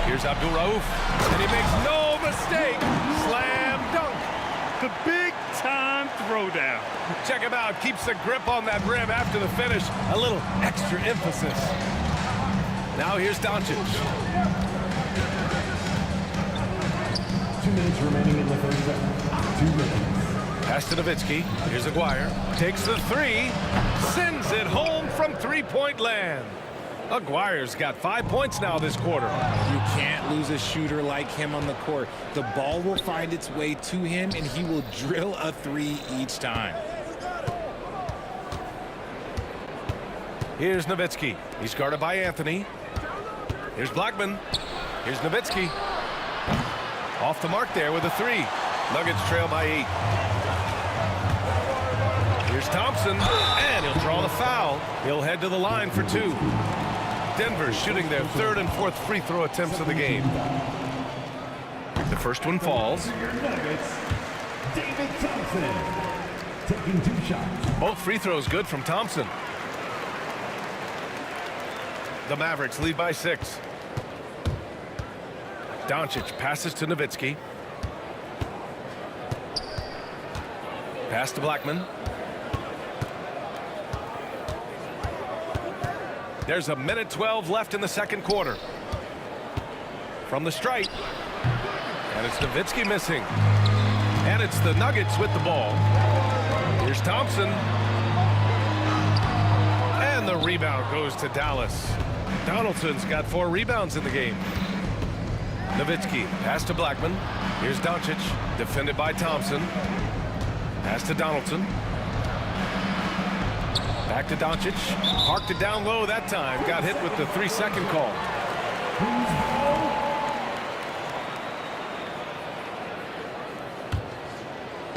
Here's Abdul Rauf, and he makes no mistake. Slam dunk. The big-time throwdown. Check him out. Keeps the grip on that rim after the finish. A little extra emphasis. Now here's Doncic. 2 minutes remaining in the third set. 2 minutes. Pass to Nowitzki. Here's Aguirre. Takes the 3. Sends it home from 3-point land. Aguirre's got 5 points now this quarter. You can't lose a shooter like him on the court. The ball will find its way to him, and he will drill a 3 each time. Here's Nowitzki. He's guarded by Anthony. Here's Blackman. Here's Nowitzki. Off the mark there with a 3. Nuggets trail by 8. Here's Thompson, and he'll draw the foul. He'll head to the line for 2. Denver shooting their 3rd and 4th free throw attempts of the game. The first one falls. David Thompson taking 2 shots. Both free throws good from Thompson. The Mavericks lead by 6. Doncic passes to Nowitzki. Pass to Blackman. There's a minute 12 left in the second quarter. From the stripe. And it's Nowitzki missing. And it's the Nuggets with the ball. Here's Thompson. And the rebound goes to Dallas. Donaldson's got 4 rebounds in the game. Nowitzki, pass to Blackman. Here's Doncic, defended by Thompson. Pass to Donaldson. Back to Doncic. Parked it down low that time. Got hit with the 3-second call.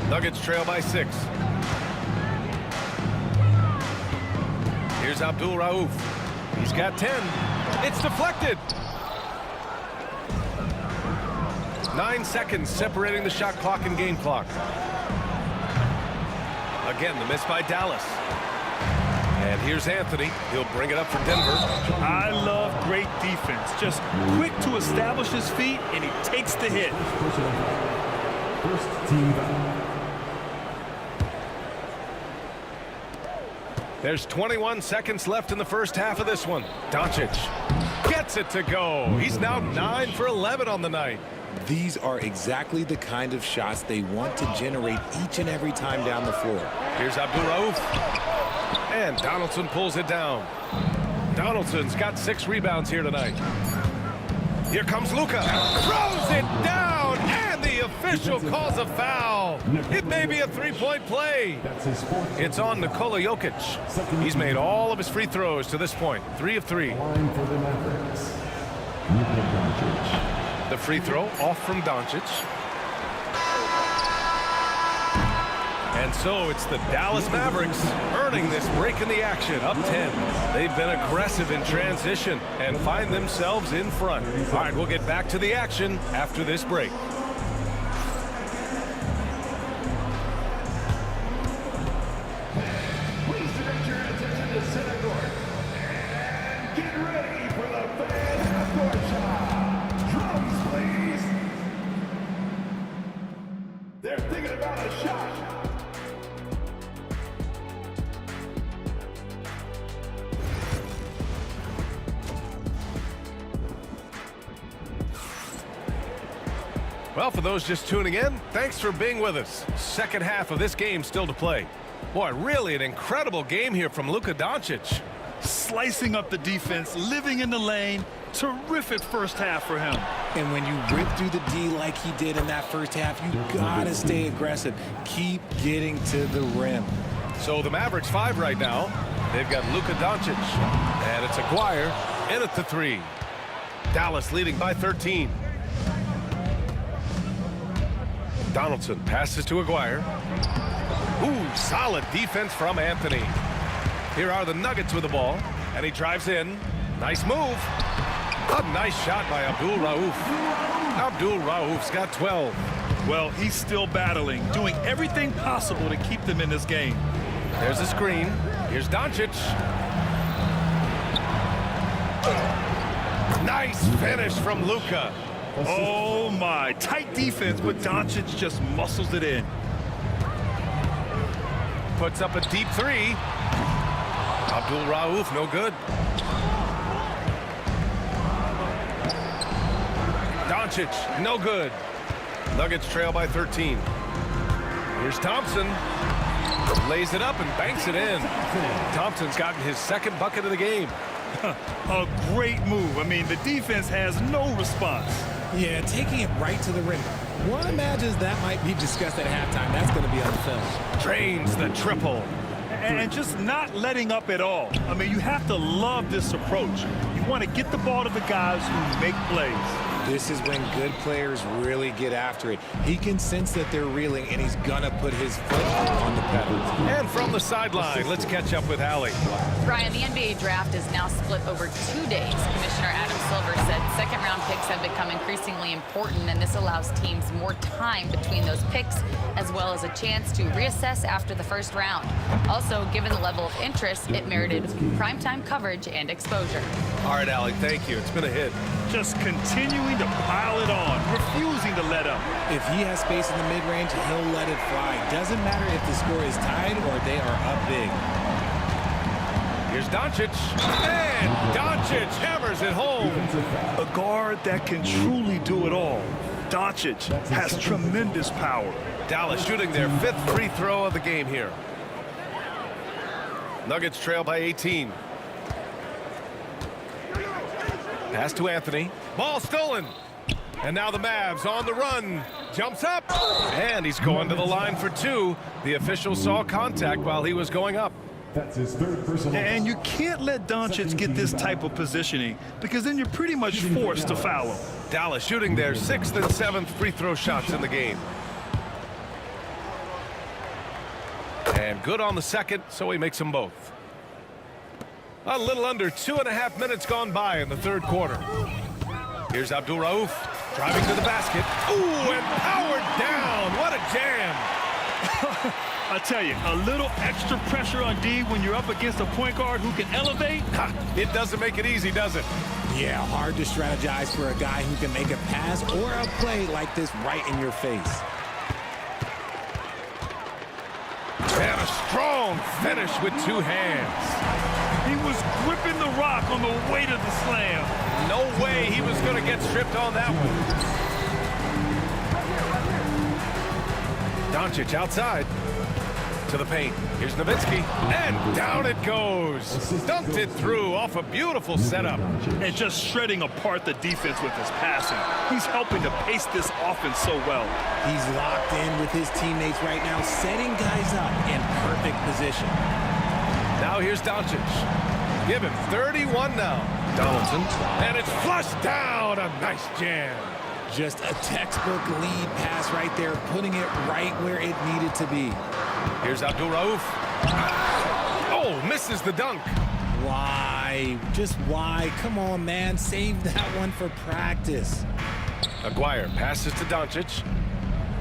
Nuggets trail by 6. Here's Abdul Rauf. He's got 10. It's deflected. 9 seconds separating the shot clock and game clock. Again, the miss by Dallas. And here's Anthony. He'll bring it up for Denver. I love great defense. Just quick to establish his feet, and he takes the hit. First team foul. There's 21 seconds left in the first half of this one. Doncic. gets it to go. He's now 9 for 11 on the night. These are exactly the kind of shots they want to generate each and every time down the floor. Here's Abdul Rauf. And Donaldson pulls it down. Donaldson's got 6 rebounds here tonight. Here comes Luka. Throws it down, and the official calls a foul. It may be a 3-point play. It's on Nikola Jokic. He's made all of his free throws to this point. 3 of 3. The free throw off from Doncic. And so it's the Dallas Mavericks earning this break in the action, up 10. They've been aggressive in transition and find themselves in front. All right, we'll get back to the action after this break. Please direct your attention to center court. And get ready for the fan half-court shot. Drums, please. They're thinking about a shot. Well, for those just tuning in, thanks for being with us. Second half of this game still to play. Boy, really an incredible game here from Luka Doncic. Slicing up the defense, living in the lane. Terrific first half for him. And when you rip through the D like he did in that first half, you gotta stay aggressive. Keep getting to the rim. So the Mavericks 5 right now. They've got Luka Doncic. And it's Aguirre in at the 3. Dallas leading by 13. Donaldson passes to Aguirre. Ooh, solid defense from Anthony. Here are the Nuggets with the ball. And he drives in. Nice move. A nice shot by Abdul Rauf. Abdul Rauf's got 12. Well, he's still battling, doing everything possible to keep them in this game. There's a screen. Here's Doncic. Nice finish from Luka. Oh, my. Tight defense, but Doncic just muscles it in. Puts up a deep 3. Abdul Rauf, no good. Doncic, no good. Nuggets trail by 13. Here's Thompson. Lays it up and banks it in. Thompson's gotten his second bucket of the game. A great move. I mean, the defense has no response. Yeah, taking it right to the rim. One imagines that might be discussed at halftime. That's going to be on film. Drains the triple. And just not letting up at all. I mean, you have to love this approach. You want to get the ball to the guys who make plays. This is when good players really get after it. He can sense that they're reeling, and he's going to put his foot on the pedal. And from the sideline, let's catch up with Allie. Brian, the NBA draft is now split over 2 days. Commissioner Adam Silver said second-round picks have become increasingly important, and this allows teams more time between those picks, as well as a chance to reassess after the first round. Also, given the level of interest, it merited primetime coverage and exposure. All right, Allie, thank you. It's been a hit. Just continuing to pile it on, refusing to let up. If he has space in the mid-range, he'll let it fly. Doesn't matter if the score is tied or they are up big. Here's Doncic. And Doncic hammers it home. A guard that can truly do it all. Doncic has tremendous power. Dallas shooting their 5th free throw of the game here. Nuggets trail by 18. Pass to Anthony. Ball stolen. And now the Mavs on the run. Jumps up. And he's going to the line for 2. The official saw contact while he was going up. That's his 3rd personal. And you can't let Doncic get this type of positioning because then you're pretty much forced to foul him. Dallas shooting their 6th and 7th free throw shots in the game. And good on the second, so he makes them both. A little under 2.5 minutes gone by in the 3rd quarter. Here's Abdul Rauf driving to the basket. Ooh, and powered down. What a jam. I tell you, a little extra pressure on D when you're up against a point guard who can elevate. It doesn't make it easy, does it? Yeah, hard to strategize for a guy who can make a pass or a play like this right in your face. And a strong finish with 2 hands. He was gripping the rock on the weight of the slam. No way he was going to get stripped on that one. Doncic outside to the paint. Here's Nowitzki, and down it goes. Dunked it through off a beautiful setup. And just shredding apart the defense with his passing. He's helping to pace this offense so well. He's locked in with his teammates right now, setting guys up in perfect position. Now here's Doncic. Give him 31 now. Donaldson, and it's flushed down. A nice jam. Just a textbook lead pass right there, putting it right where it needed to be. Here's Abdul Rauf. Oh, misses the dunk. Why? Just why? Come on, man. Save that one for practice. Aguirre passes to Doncic.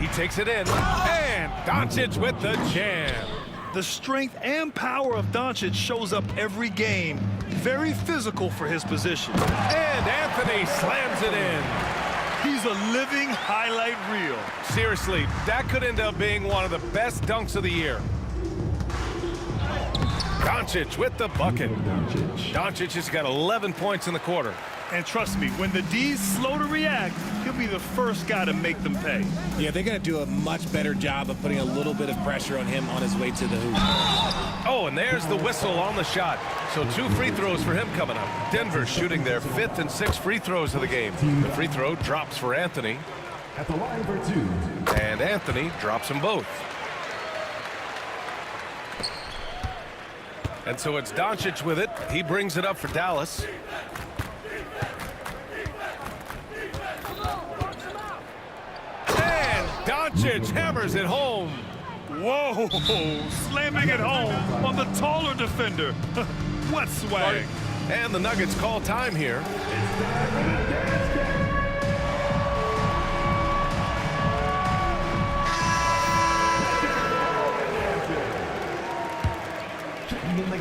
He takes it in, and Doncic with the jam. The strength and power of Doncic shows up every game. Very physical for his position. And Anthony slams it in. He's a living highlight reel. Seriously, that could end up being one of the best dunks of the year. Doncic with the bucket. Doncic has got 11 points in the quarter. And trust me, when the D's slow to react, he'll be the first guy to make them pay. Yeah, they're going to do a much better job of putting a little bit of pressure on him on his way to the hoop. Oh, and there's the whistle on the shot. So 2 free throws for him coming up. Denver shooting their 5th and 6th free throws of the game. The free throw drops for Anthony. At the line for 2. And Anthony drops them both. And so it's Doncic with it. He brings it up for Dallas. And Doncic hammers it home. Whoa, slamming it home on the taller defender. What swag. And the Nuggets call time here.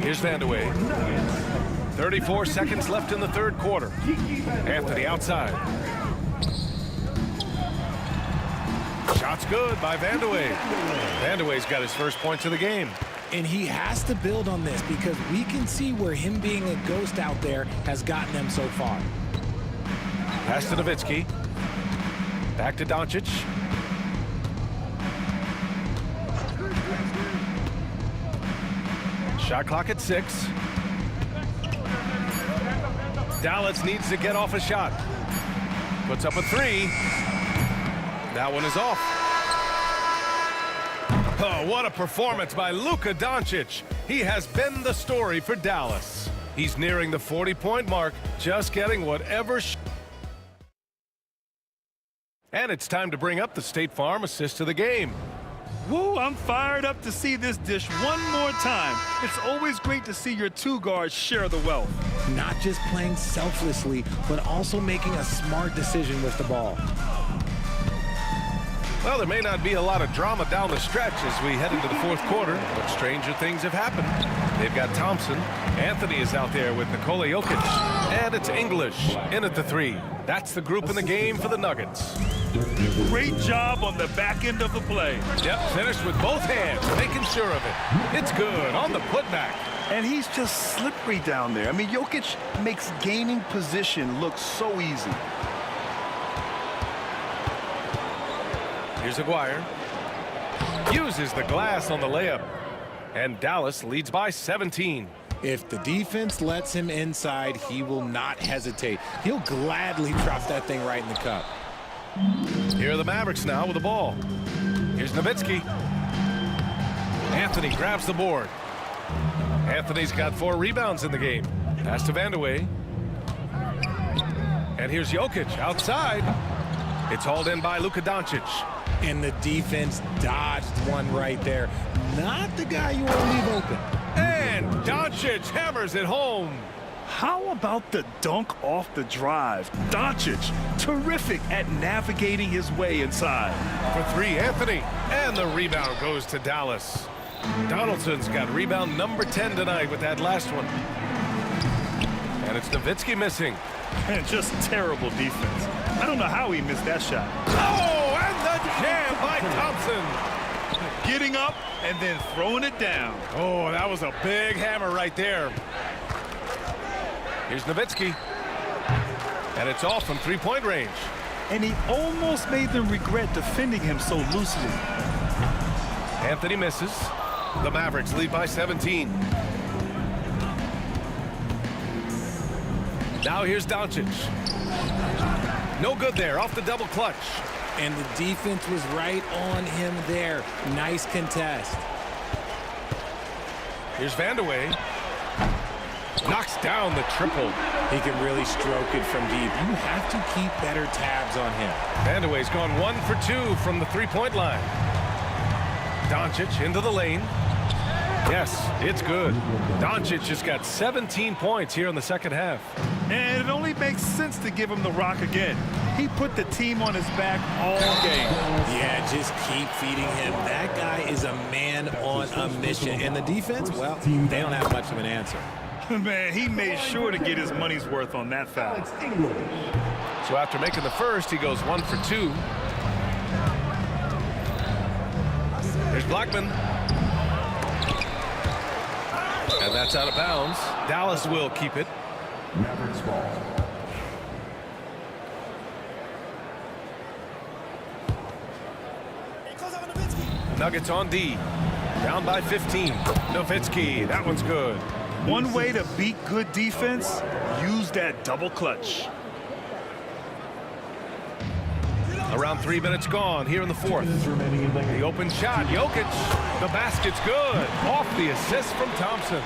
Here's Vandeweghe. 34 seconds left in the third quarter. Anthony outside. Shot's good by Vandeweghe. Vandeweghe's got his first points of the game. And he has to build on this because we can see where him being a ghost out there has gotten them so far. Pass to Nowitzki. Back to Doncic. Shot clock at 6. Dallas needs to get off a shot. Puts up a 3. That one is off. Oh, what a performance by Luka Doncic. He has been the story for Dallas. He's nearing the 40-point mark, just getting whatever. And it's time to bring up the State Farm assist of the game. Woo, I'm fired up to see this dish one more time. It's always great to see your 2 guards share the wealth. Not just playing selflessly, but also making a smart decision with the ball. Well, there may not be a lot of drama down the stretch as we head into the fourth quarter, but stranger things have happened. They've got Thompson. Anthony is out there with Nikola Jokic. And it's English in at the 3. That's the group in the game for the Nuggets. Great job on the back end of the play. Yep, finished with both hands, making sure of it. It's good on the putback. And he's just slippery down there. I mean, Jokic makes gaining position look so easy. Here's Aguirre. Uses the glass on the layup. And Dallas leads by 17. If the defense lets him inside, he will not hesitate. He'll gladly drop that thing right in the cup. Here are the Mavericks now with the ball. Here's Nowitzki. Anthony grabs the board. Anthony's got 4 rebounds in the game. Pass to Vandeweghe. And here's Jokic outside. It's hauled in by Luka Doncic. And the defense dodged one right there. Not the guy you want to leave open. And Doncic hammers it home. How about the dunk off the drive? Doncic, terrific at navigating his way inside. For 3, Anthony. And the rebound goes to Dallas. Donaldson's got rebound number 10 tonight with that last one. And it's Nowitzki missing. And just terrible defense. I don't know how he missed that shot. Oh, and the jam by Thompson. Getting up and then throwing it down. Oh, that was a big hammer right there. Here's Nowitzki. And it's off from three-point range. And he almost made them regret defending him so loosely. Anthony misses. The Mavericks lead by 17. Now here's Doncic. No good there, off the double clutch. And the defense was right on him there. Nice contest. Here's Vandeweghe. Knocks down the triple. He can really stroke it from deep. You have to keep better tabs on him. Vandeweghe's gone 1 for 2 from the three-point line. Doncic into the lane. Yes, it's good. Doncic just got 17 points here in the second half. And it only makes sense to give him the rock again. He put the team on his back all game. Yeah, just keep feeding him. That guy is a man on a mission. And the defense, well, they don't have much of an answer. Man, he made sure to get his money's worth on that foul. So after making the first, he goes 1 for 2. Here's Blackman. And that's out of bounds. Dallas will keep it. Mavericks ball. Nuggets on D. Down by 15. Nowitzki, that one's good. One way to beat good defense, use that double clutch. Around 3 minutes gone here in the fourth. The open shot, Jokic. The basket's good. Off the assist from Thompson.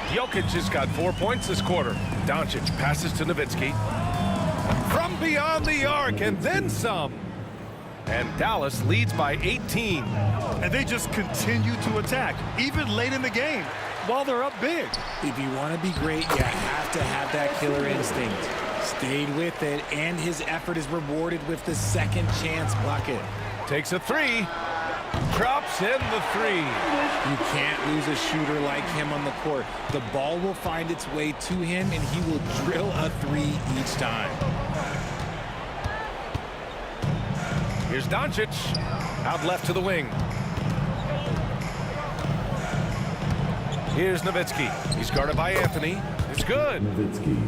Jokic has got 4 points this quarter. Doncic passes to Nowitzki. From beyond the arc and then some. And Dallas leads by 18. And they just continue to attack, even late in the game, while they're up big. If you want to be great, you have to have that killer instinct. Stayed with it, and his effort is rewarded with the second chance bucket. Takes a three. Drops in the three. You can't lose a shooter like him on the court. The ball will find its way to him, and he will drill a three each time. Here's Doncic. Out left to the wing. Here's Nowitzki. He's guarded by Anthony. It's good.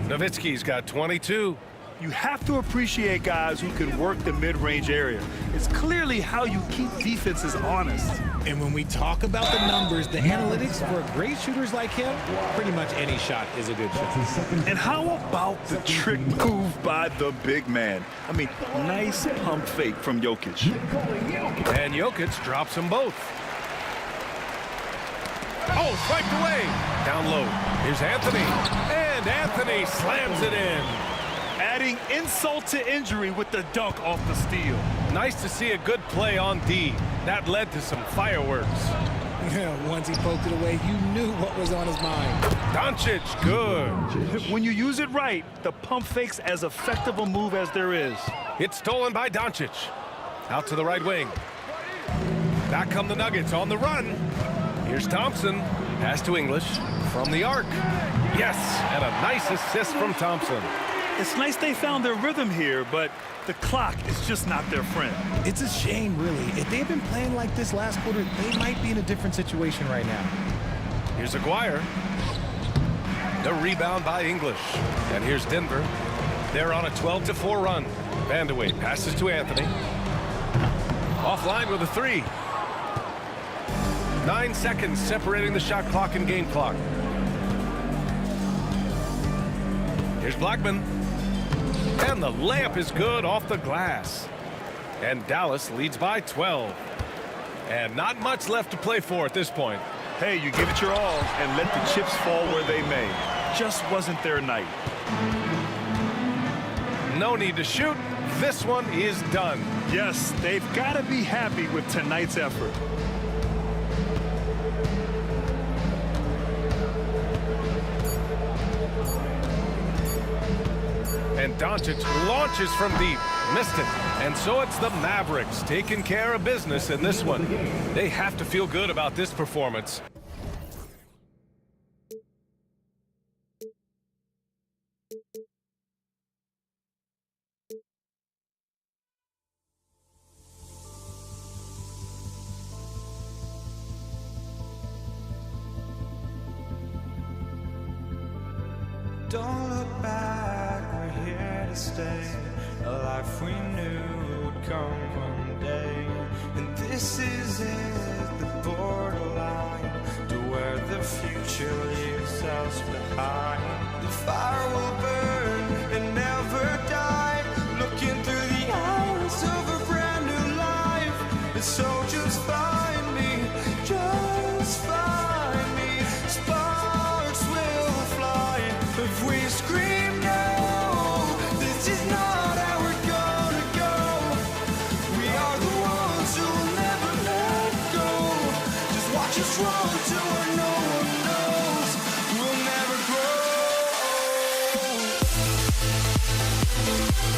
Nowitzki's got 22. You have to appreciate guys who can work the mid-range area. It's clearly how you keep defenses honest. And when we talk about the numbers, the analytics for great shooters like him, pretty much any shot is a good shot. And how about the trick move by the big man? I mean, nice pump fake from Jokic. And Jokic drops them both. Oh, swiped away. Down low. Here's Anthony. And Anthony slams it in. Adding insult to injury with the dunk off the steal. Nice to see a good play on D. That led to some fireworks. Yeah, once he poked it away, you knew what was on his mind. Doncic, good. When you use it right, the pump fake's as effective a move as there is. It's stolen by Doncic. Out to the right wing. Back come the Nuggets on the run. Here's Thompson. Pass to English from the arc. Yes, and a nice assist from Thompson. It's nice they found their rhythm here, but the clock is just not their friend. It's a shame, really. If they had been playing like this last quarter, they might be in a different situation right now. Here's Aguirre. The rebound by English. And here's Denver. They're on a 12-4 run. Vandeweghe passes to Anthony. Offline with a three. 9 seconds separating the shot clock and game clock. Here's Blackman. And the layup is good off the glass. And Dallas leads by 12. And not much left to play for at this point. Hey, you give it your all and let the chips fall where they may. Just wasn't their night. No need to shoot. This one is done. Yes, they've got to be happy with tonight's effort. And Doncic launches from deep. Missed it. And so it's the Mavericks taking care of business in this one. They have to feel good about this performance. Don't look back, we're here to stay. A life we knew would come one day. And this is it, the borderline to where the future leaves us behind. The fire will burn and never die, looking through the eyes of a brand new life. And so just find me, just find me. Sparks will fly if we scream no. This is not how we're gonna go. We are the ones who will never let go. Just watch us run to where no one knows. We'll never grow. We'll never grow.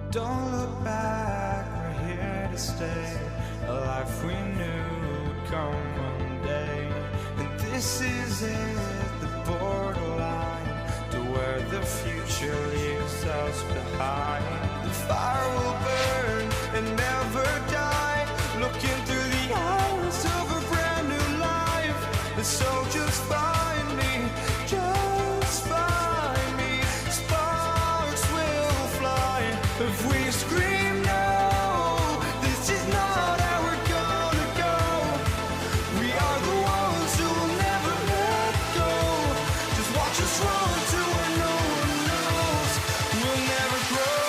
Don't look back, we're here to stay. A life we knew would come one day. And this is it, the borderline to where the future leaves us behind. The fire will burn and never die, looking through the eyes of a brand new life. And so just find me, just find me. Sparks will fly if we scream no. This is not how we're gonna go. We are the ones who will never let go. Just watch us run to where no one knows. We'll never grow.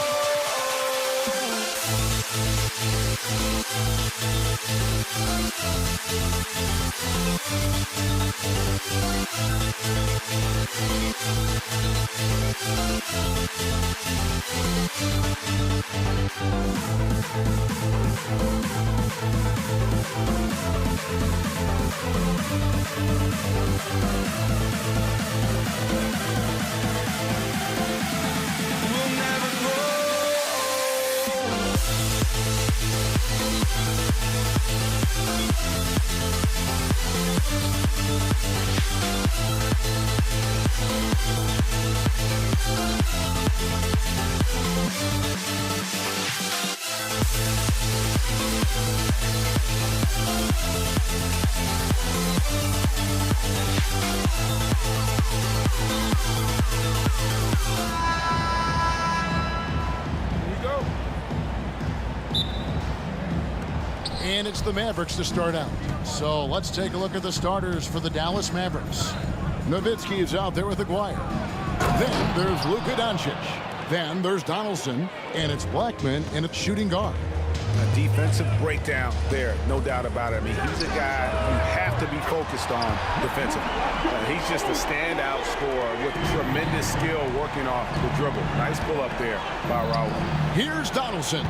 We'll never grow. And it's the Mavericks to start out. So let's take a look at the starters for the Dallas Mavericks. Nowitzki is out there with Aguirre. Then there's Luka Doncic. Then there's Donaldson. And it's Blackman and it's shooting guard. A defensive breakdown there, no doubt about it. I mean, he's a guy you have to be focused on defensively. He's just a standout scorer with tremendous skill working off the dribble. Nice pull up there by Raul. Here's Donaldson.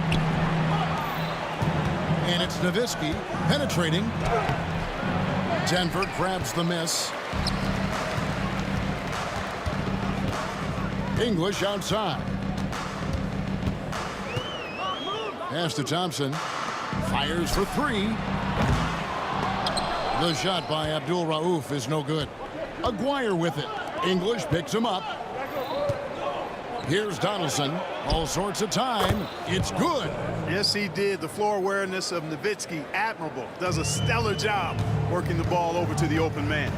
And it's Nowitzki penetrating. Denver grabs the miss. English outside. Pass to Thompson. Fires for three. The shot by Abdul Rauf is no good. Aguirre with it. English picks him up. Here's Donaldson. All sorts of time. It's good. Yes, he did. The floor awareness of Nowitzki, admirable. Does a stellar job working the ball over to the open man.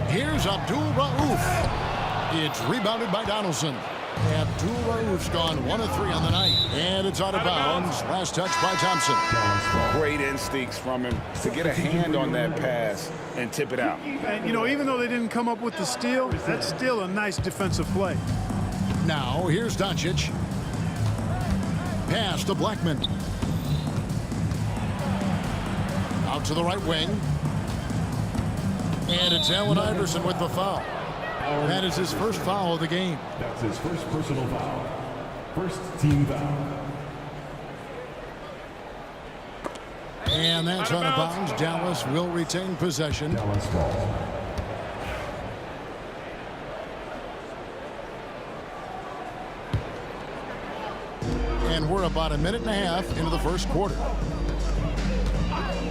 Here's Abdul Rauf. It's rebounded by Donaldson. Abdul Rauf's gone 1 of 3 on the night. And it's out of bounds. Last touch by Thompson. Great instincts from him to get a hand on that pass and tip it out. And, you know, even though they didn't come up with the steal, that's still a nice defensive play. Now, here's Doncic. Pass to Blackman. Out to the right wing. And it's Allen Iverson with the foul. That is his first foul of the game. That's his first personal foul. First team foul. And that's out of bounds. Dallas will retain possession. Dallas ball. And we're about a minute and a half into the first quarter.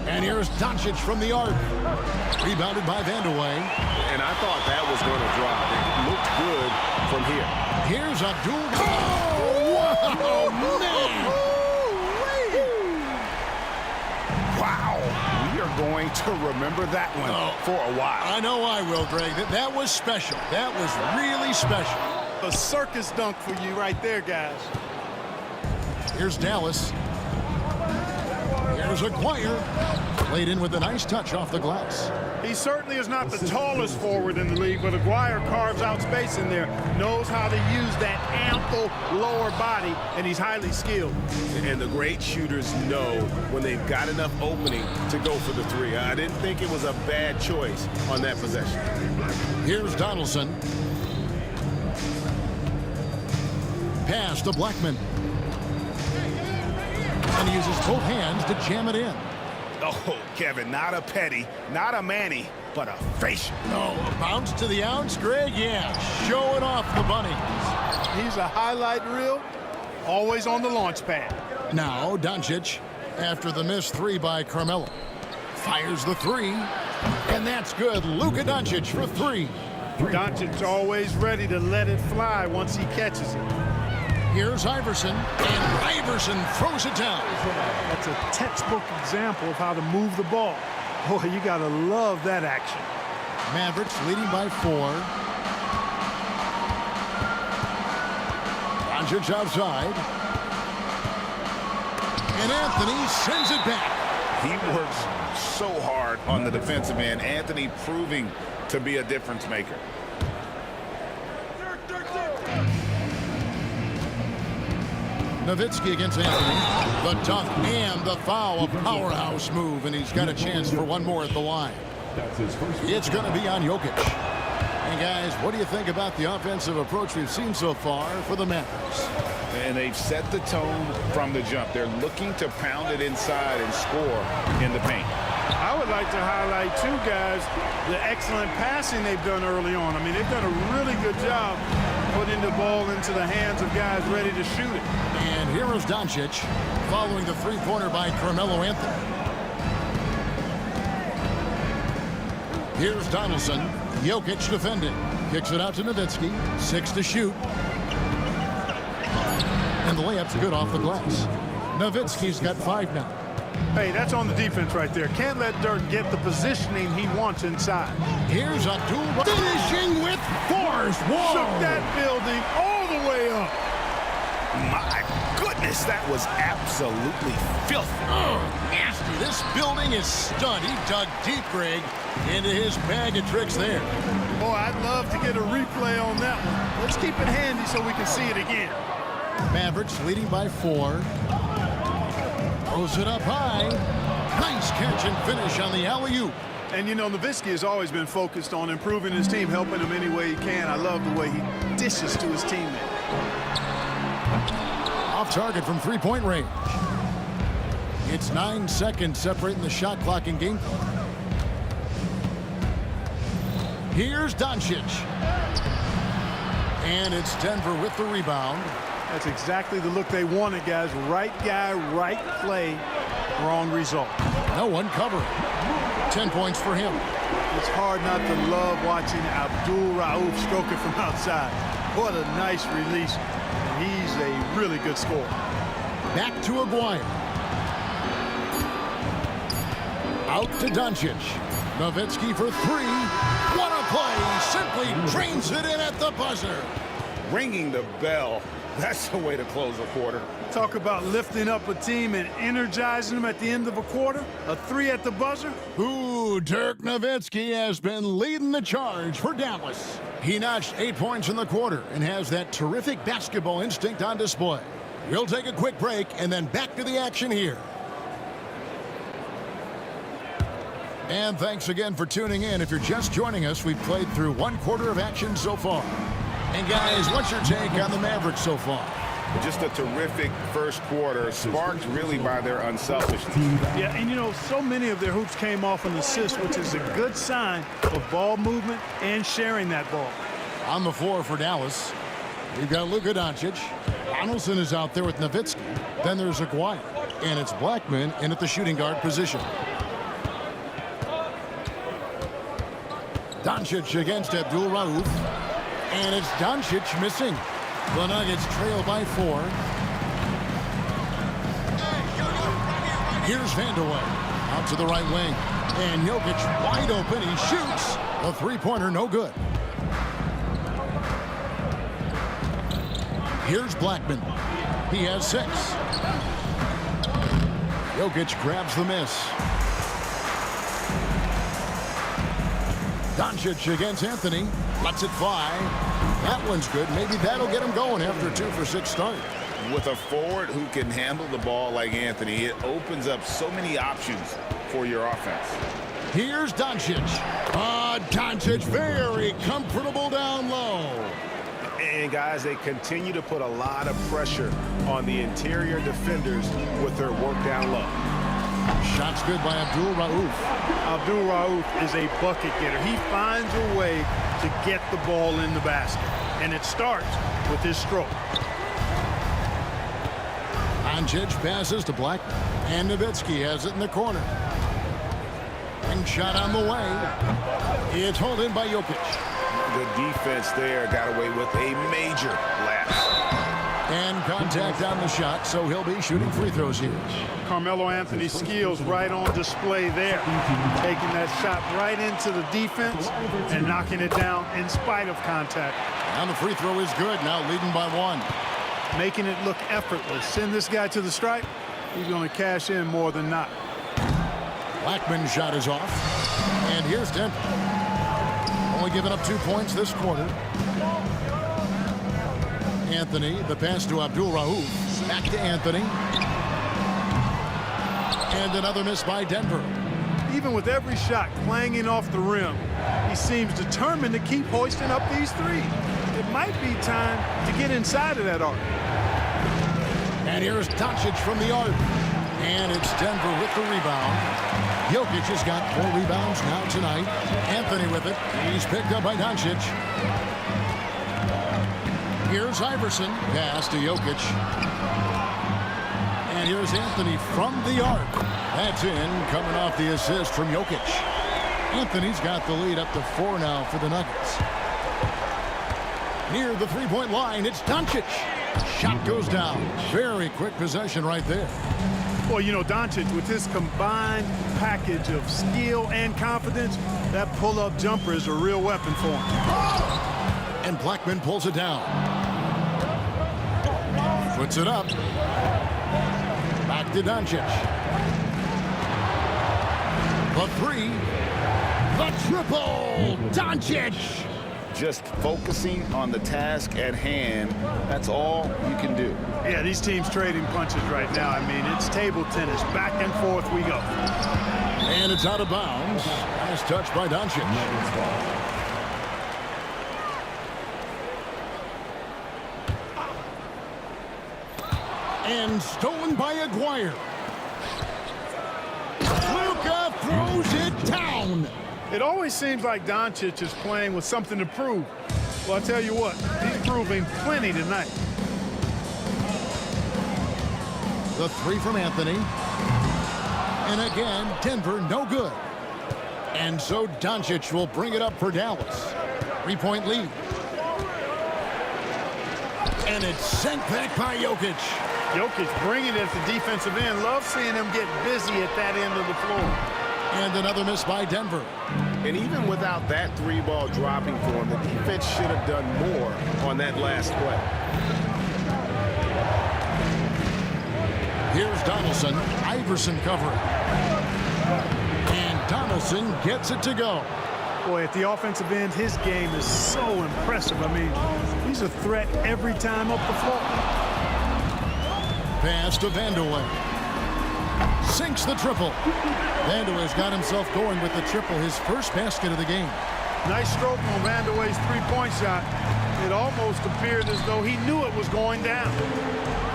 And here's Doncic from the arc. Rebounded by Vandeweghe. And I thought that was going to drop. It looked good from here. Here's Abdul. Oh, man! Wow. We are going to remember that one for a while. I know I will, Greg. That was special. That was really special. A circus dunk for you right there, guys. Here's Dallas. Here's Aguirre. Played in with a nice touch off the glass. He certainly is not the tallest forward in the league, but Aguirre carves out space in there, knows how to use that ample lower body, and he's highly skilled. And the great shooters know when they've got enough opening to go for the three. I didn't think it was a bad choice on that possession. Here's Donaldson. Pass to Blackman. And he uses both hands to jam it in. Oh, Kevin, not a petty, not a Manny, but a facial. Oh, a bounce to the ounce, Greg? Yeah, showing off the bunny. He's a highlight reel, always on the launch pad. Now, Doncic, after the missed three by Carmelo. Fires the three, and that's good. Luka Doncic for three. Doncic's always ready to let it fly once he catches it. Here's Iverson, and Iverson throws it down. That's a textbook example of how to move the ball. Boy, you got to love that action. Mavericks leading by 4. Doncic outside. And Anthony sends it back. He works so hard on the defensive end. Anthony proving to be a difference maker. Nowitzki against Anthony. The dunk and the foul. A powerhouse move, and he's got a chance for one more at the line. It's going to be on Jokic. And guys, what do you think about the offensive approach we've seen so far for the Mavericks? And they've set the tone from the jump. They're looking to pound it inside and score in the paint. I would like to highlight, too, guys, the excellent passing they've done early on. I mean, they've done a really good job putting the ball into the hands of guys ready to shoot it. And here is Doncic following the three-pointer by Carmelo Anthony. Here's Donaldson. Jokic defending. Kicks it out to Nowitzki. 6 to shoot. And the layup's good off the glass. Nowitzki's got 5 now. Hey, that's on the defense right there. Can't let Dirk get the positioning he wants inside. Here's Abdul finishing with force. Whoa! Shook that building all the way up. My goodness, that was absolutely filthy. Oh, nasty. This building is stunned. He dug deep, Greg, into his bag of tricks there. Boy, I'd love to get a replay on that one. Let's keep it handy so we can see it again. Mavericks leading by 4. Throws it up high. Nice catch and finish on the alley-oop. And, you know, Nowitzki has always been focused on improving his team, helping him any way he can. I love the way he dishes to his teammate. Off target from three-point range. It's 9 seconds separating the shot clock and game clock. Here's Doncic. And it's Denver with the rebound. That's exactly the look they wanted, guys. Right guy, right play, wrong result. No one covering. 10 points for him. It's hard not to love watching Abdul Rauf stroke it from outside. What a nice release. And he's a really good scorer. Back to Aguirre. Out to Doncic. Nowitzki for 3. What a play. Simply drains it in at the buzzer. Ringing the bell. That's the way to close a quarter. Talk about lifting up a team and energizing them at the end of a quarter. A 3 at the buzzer. Ooh, Dirk Nowitzki has been leading the charge for Dallas. He notched 8 points in the quarter and has that terrific basketball instinct on display. We'll take a quick break and then back to the action here. And thanks again for tuning in. If you're just joining us, we've played through 1 quarter of action so far. And guys, what's your take on the Mavericks so far? Just a terrific first quarter, sparked really by their unselfishness. Yeah, and you know, so many of their hoops came off an assist, which is a good sign of ball movement and sharing that ball. On the floor for Dallas, we've got Luka Doncic. Donaldson is out there with Nowitzki. Then there's Aguirre. And it's Blackman in at the shooting guard position. Doncic against Abdul Rauf. And it's Doncic missing. The Nuggets trail by 4. Here's Vandeweghe out to the right wing. And Jokic wide open. He shoots. A three-pointer, no good. Here's Blackman. He has 6. Jokic grabs the miss. Doncic against Anthony. Lets it fly. That one's good. Maybe that'll get him going after a 2-for-6 start. With a forward who can handle the ball like Anthony, it opens up so many options for your offense. Here's Doncic. Doncic very comfortable down low. And guys, they continue to put a lot of pressure on the interior defenders with their work down low. Shots good by Abdul Rauf. Abdul Rauf is a bucket getter. He finds a way to get the ball in the basket. And it starts with his stroke. Doncic passes to Blackman. And Nowitzki has it in the corner. And shot on the way. It's hauled in by Jokic. The defense there got away with a major lapse. And contact on the shot, so he'll be shooting free throws here. Carmelo Anthony's skills right on display there. Taking that shot right into the defense and knocking it down in spite of contact. And the free throw is good, now leading by 1. Making it look effortless. Send this guy to the stripe, he's going to cash in more than not. Blackman's shot is off. And here's Denver. Only giving up 2 points this quarter. Anthony, the pass to Abdul Rauf. Back to Anthony. And another miss by Denver. Even with every shot clanging off the rim, he seems determined to keep hoisting up these threes. It might be time to get inside of that arc. And here's Doncic from the arc. And it's Denver with the rebound. Jokic has got 4 rebounds now tonight. Anthony with it. He's picked up by Doncic. Here's Iverson. Pass to Jokic. And here's Anthony from the arc. That's in, coming off the assist from Jokic. Anthony's got the lead up to 4 now for the Nuggets. Near the three-point line, it's Doncic. Shot goes down. Very quick possession right there. Well, you know, Doncic, with his combined package of skill and confidence, that pull-up jumper is a real weapon for him. And Blackman pulls it down. Puts it up. Back to Doncic. The 3. The triple. Doncic. Just focusing on the task at hand, that's all you can do. Yeah, these teams trading punches right now. I mean, it's table tennis. Back and forth we go. And it's out of bounds. Nice touch by Doncic. And stolen by Aguirre. Luka throws it down. It always seems like Doncic is playing with something to prove. Well, I'll tell you what, he's proving plenty tonight. The 3 from Anthony. And again, Denver no good. And so Doncic will bring it up for Dallas. 3-point lead. And it's sent back by Jokic. Jokic bringing it at the defensive end. Love seeing him get busy at that end of the floor. And another miss by Denver. And even without that 3-ball dropping for him, the defense should have done more on that last play. Here's Donaldson. Iverson covering. And Donaldson gets it to go. Boy, at the offensive end, his game is so impressive. I mean, he's a threat every time up the floor. Pass to Vandeweghe. Sinks the triple. Vandeweghe's got himself going with the triple, his first basket of the game. Nice stroke on Vandeweghe's three-point shot. It almost appeared as though he knew it was going down.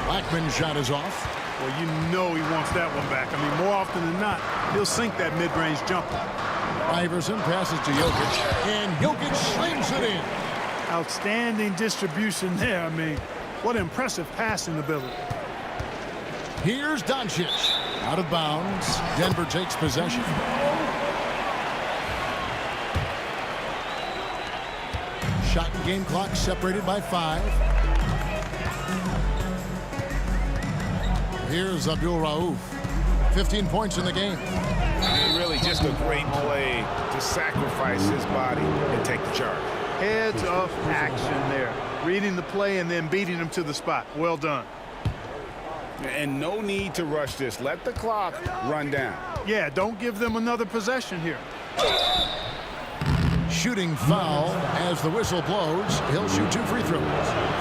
Blackman's shot is off. Well, you know he wants that one back. I mean, more often than not, he'll sink that mid-range jumper. Iverson passes to Jokic, and Jokic slings it in. Outstanding distribution there. I mean, what impressive passing ability. Here's Doncic. Out of bounds. Denver takes possession. Shot and game clock separated by 5. Here's Abdul Rauf. 15 points in the game. I mean, really just a great play to sacrifice his body and take the charge. Heads of action there. Reading the play and then beating him to the spot. Well done. And no need to rush this. Let the clock run down. Yeah, don't give them another possession here. Shooting foul as the whistle blows. He'll shoot 2 free throws.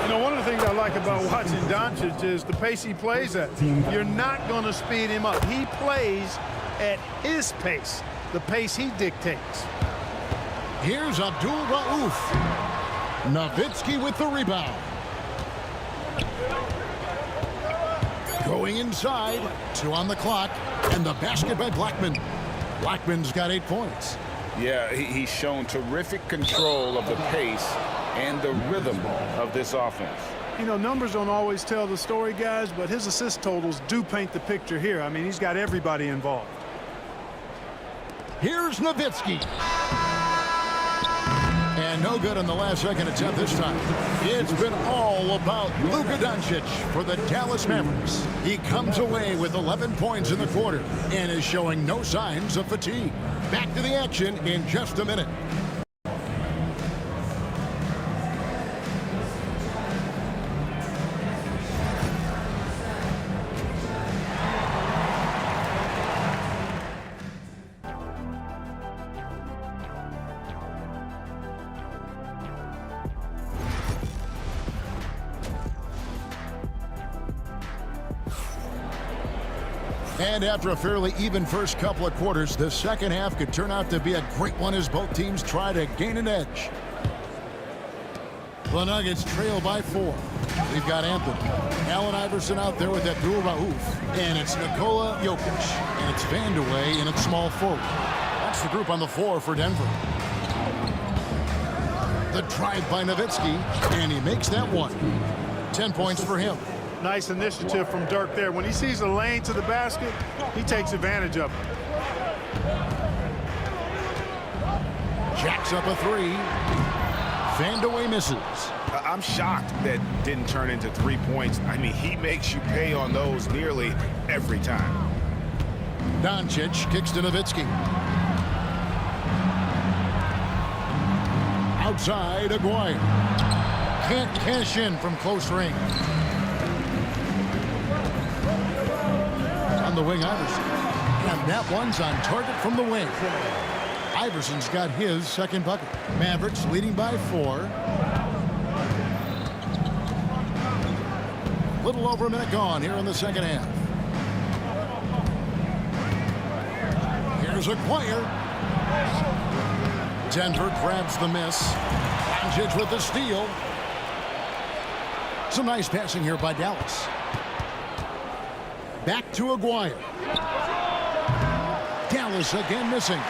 You know, one of the things I like about watching Doncic is the pace he plays at. You're not going to speed him up. He plays at his pace, the pace he dictates. Here's Abdul Rauf. Nowitzki with the rebound. Going inside. 2 on the clock. And the basket by Blackman. Blackman's got 8 points. Yeah, he's shown terrific control of the pace and the rhythm of this offense. You know, numbers don't always tell the story, guys, but his assist totals do paint the picture here. I mean, he's got everybody involved. Here's Nowitzki. And no good on the last second attempt this time. It's been all about Luka Doncic for the Dallas Mavericks. He comes away with 11 points in the quarter and is showing no signs of fatigue. Back to the action in just a minute. And after a fairly even first couple of quarters, the second half could turn out to be a great one as both teams try to gain an edge. The Nuggets trail by 4. We've got Anthony. Allen Iverson out there with Abdul Rauf. And it's Nikola Jokic. And it's Vandeweghe in its small forward. That's the group on the floor for Denver. The drive by Nowitzki. And he makes that one. 10 points for him. Nice initiative from Dirk there. When he sees a lane to the basket, he takes advantage of it. Jacks up a 3. Vandeweghe misses. I'm shocked that didn't turn into 3 points. I mean, he makes you pay on those nearly every time. Doncic kicks to Nowitzki. Outside, Aguirre. Can't cash in from close range. On the wing, Iverson. And that one's on target from the wing. Iverson's got his second bucket. Mavericks leading by 4. Little over a minute gone here in the second half. Here's Aguirre. Denver grabs the miss. Doncic with the steal. Some nice passing here by Dallas. Back to Aguirre. Dallas again missing.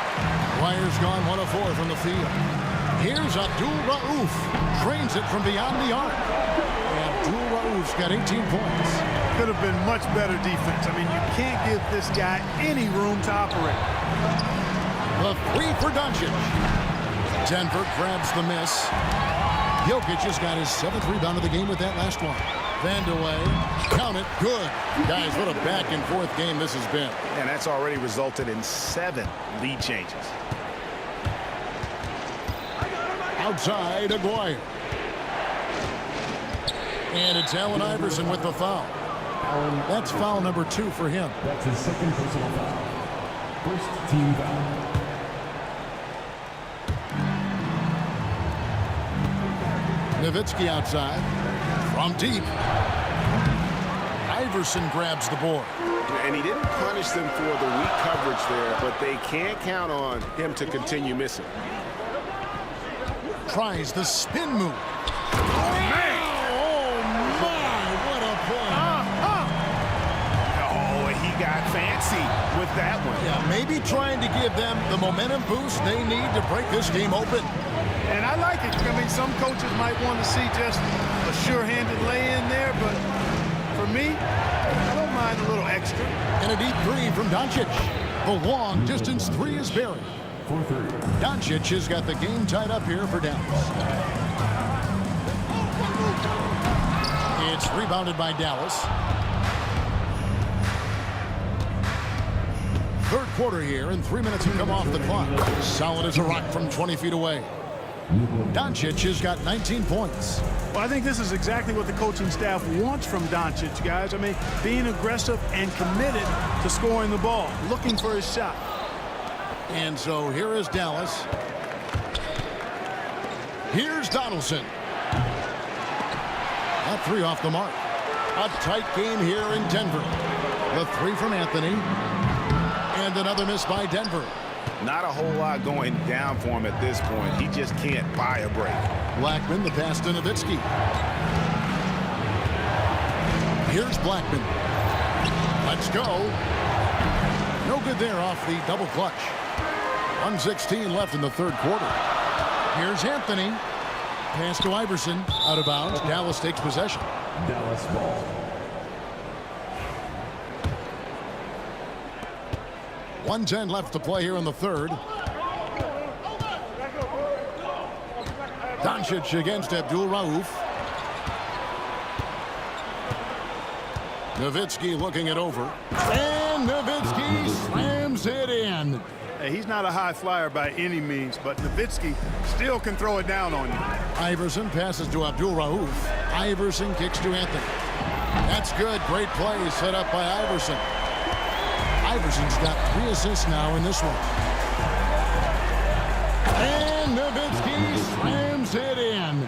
Aguirre's gone 1 of 4 from the field. Here's Abdul Rauf. Drains it from beyond the arc. Abdul Rauf's got 18 points. Could have been much better defense. I mean, you can't give this guy any room to operate. The 3 for Doncic. Denver grabs the miss. Jokic has got his 7th rebound of the game with that last one. Vandeweghe, count it, good. Guys, what a back and forth game this has been. And that's already resulted in 7 lead changes. Outside, Aguirre. And it's Allen Iverson with the foul. That's foul number 2 for him. That's his second personal foul. First team foul. Nowitzki outside. From deep. Iverson grabs the board. And he didn't punish them for the weak coverage there, but they can't count on him to continue missing. Tries the spin move. Oh, my, what a play. Oh, he got fancy with that one. Yeah, maybe trying to give them the momentum boost they need to break this game open. And I like it. I mean, some coaches might want to see just a sure-handed lay-in there, but for me, I don't mind a little extra. And a deep three from Doncic. The long-distance three is buried. Doncic has got the game tied up here for Dallas. It's rebounded by Dallas. Third quarter here, and 3 minutes have come off the clock. Solid as a rock from 20 feet away. Doncic has got 19 points. Well, I think this is exactly what the coaching staff wants from Doncic, guys. I mean, being aggressive and committed to scoring the ball, looking for his shot. And so here is Dallas. Here's Donaldson. That three off the mark. A tight game here in Denver. The three from Anthony. And another miss by Denver. Not a whole lot going down for him at this point. He just can't buy a break. Blackman, the pass to Nowitzki. Here's Blackman. Let's go. No good there off the double clutch. 1:16 left in the third quarter. Here's Anthony. Pass to Iverson. Out of bounds. Dallas takes possession. Dallas ball. .110 left to play here in the third. Doncic against Abdul Rauf. Nowitzki looking it over. And Nowitzki slams it in. Hey, he's not a high flyer by any means, but Nowitzki still can throw it down on you. Iverson passes to Abdul Rauf. Iverson kicks to Anthony. That's good. Great play set up by Iverson. Iverson's got 3 assists now in this one. And Nowitzki slams it in.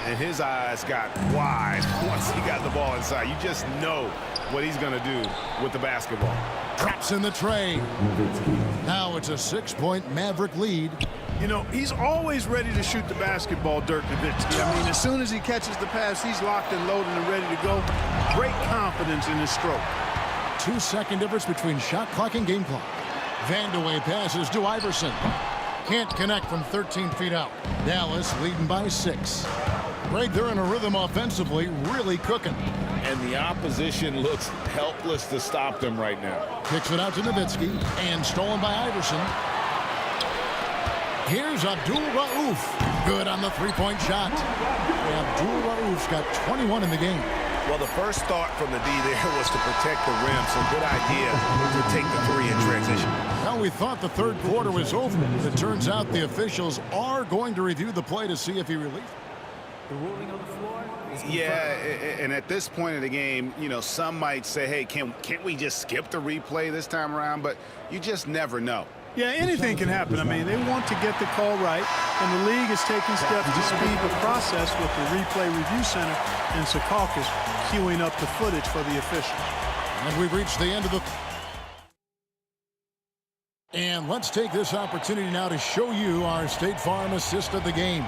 And his eyes got wide once he got the ball inside. You just know what he's going to do with the basketball. Drops in the tray. Now it's a 6-point Maverick lead. You know, he's always ready to shoot the basketball, Dirk Nowitzki. I mean, as soon as he catches the pass, he's locked and loaded and ready to go. Great confidence in his stroke. 2-second difference between shot clock and game clock. Vandeweghe passes to Iverson. Can't connect from 13 feet out. Dallas leading by 6. Right there in a rhythm offensively, really cooking. And the opposition looks helpless to stop them right now. Kicks it out to Nowitzki, and stolen by Iverson. Here's Abdul Rauf. Good on the three-point shot. Abdul Rauf's got 21 in the game. Well, the first thought from the D there was to protect the rim, so good idea to take the three in transition. Well, we thought the third quarter was over. It turns out the officials are going to review the play to see if he released. The ruling on the floor is yeah, and at this point in the game, you know, some might say, hey, can't we just skip the replay this time around? But you just never know. Yeah, anything can happen. I mean, they want to get the call right, and the league is taking steps to speed the process with the replay review center in Secaucus queuing up the footage for the officials. And we've reached the end of the... And let's take this opportunity now to show you our State Farm assist of the game.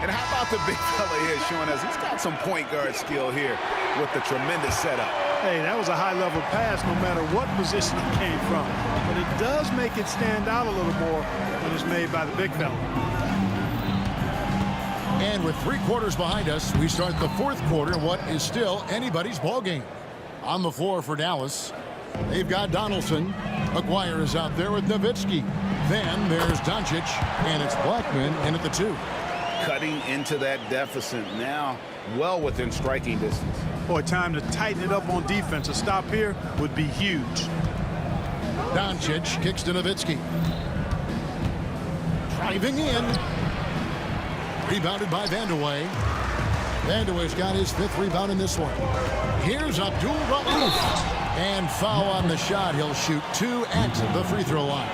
And how about the big fella here showing us he's got some point guard skill here with the tremendous setup. Hey, that was a high-level pass no matter what position it came from. But it does make it stand out a little more when it's made by the big fella. And with 3 quarters behind us, we start the fourth quarter in what is still anybody's ball game. On the floor for Dallas, they've got Donaldson. McGuire is out there with Nowitzki. Then there's Doncic, and it's Blackman in at the 2. Cutting into that deficit now, well within striking distance. Boy, time to tighten it up on defense. A stop here would be huge. Doncic kicks to Nowitzki. Driving in. Rebounded by Vandeweghe. Vandeweghe's got his 5th rebound in this one. Here's Abdul Rauf. And foul on the shot. He'll shoot 2 at the free throw line.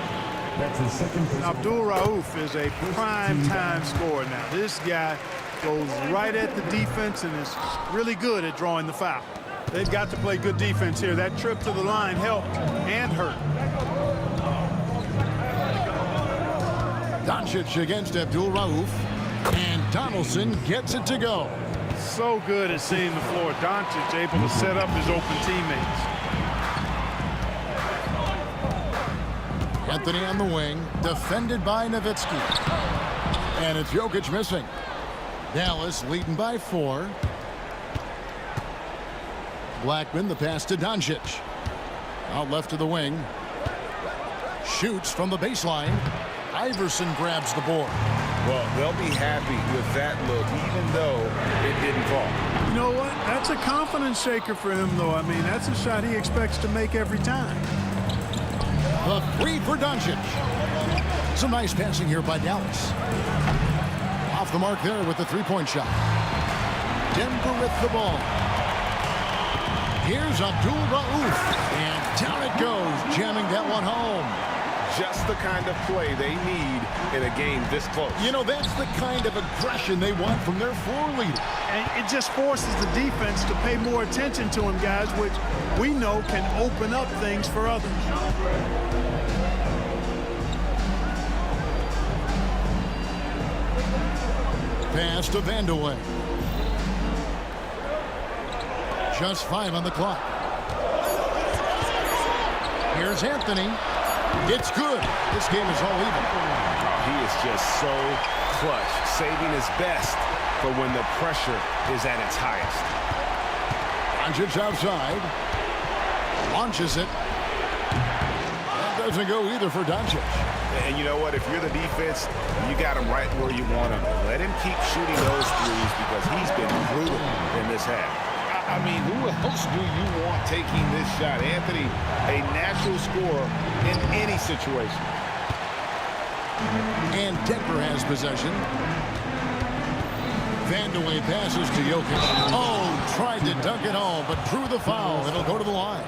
That's his second. Abdul Rauf is a prime-time scorer now. This guy goes right at the defense and is really good at drawing the foul. They've got to play good defense here. That trip to the line helped and hurt. Doncic against Abdul Rauf. And Donaldson gets it to go. So good at seeing the floor. Doncic able to set up his open teammates. Anthony on the wing, defended by Nowitzki. And it's Jokic missing. Dallas leading by 4. Blackman, the pass to Doncic. Out left to the wing. Shoots from the baseline. Iverson grabs the board. Well, they'll be happy with that look, even though it didn't fall. You know what? That's a confidence shaker for him, though. I mean, that's a shot he expects to make every time. The 3 for Doncic. Some nice passing here by Dallas. Off the mark there with the 3-point shot. Denver with the ball. Here's Abdul Rauf. And down it goes, jamming that one home. Just the kind of play they need in a game this close. You know, that's the kind of aggression they want from their floor leader. And it just forces the defense to pay more attention to him, guys, which we know can open up things for others. Pass to Vandeweghe. Just 5 on the clock. Here's Anthony. It's good. This game is all even. He is just so clutch, saving his best for when the pressure is at its highest. Doncic outside. Launches it. That doesn't go either for Doncic. And you know what? If you're the defense, you got him right where you want him. Let him keep shooting those threes because he's been brutal in this half. I mean, who else do you want taking this shot? Anthony, a natural scorer in any situation. And Denver has possession. Vandeweghe passes to Jokic. Oh, tried to dunk it home, but drew the foul. It'll go to the line.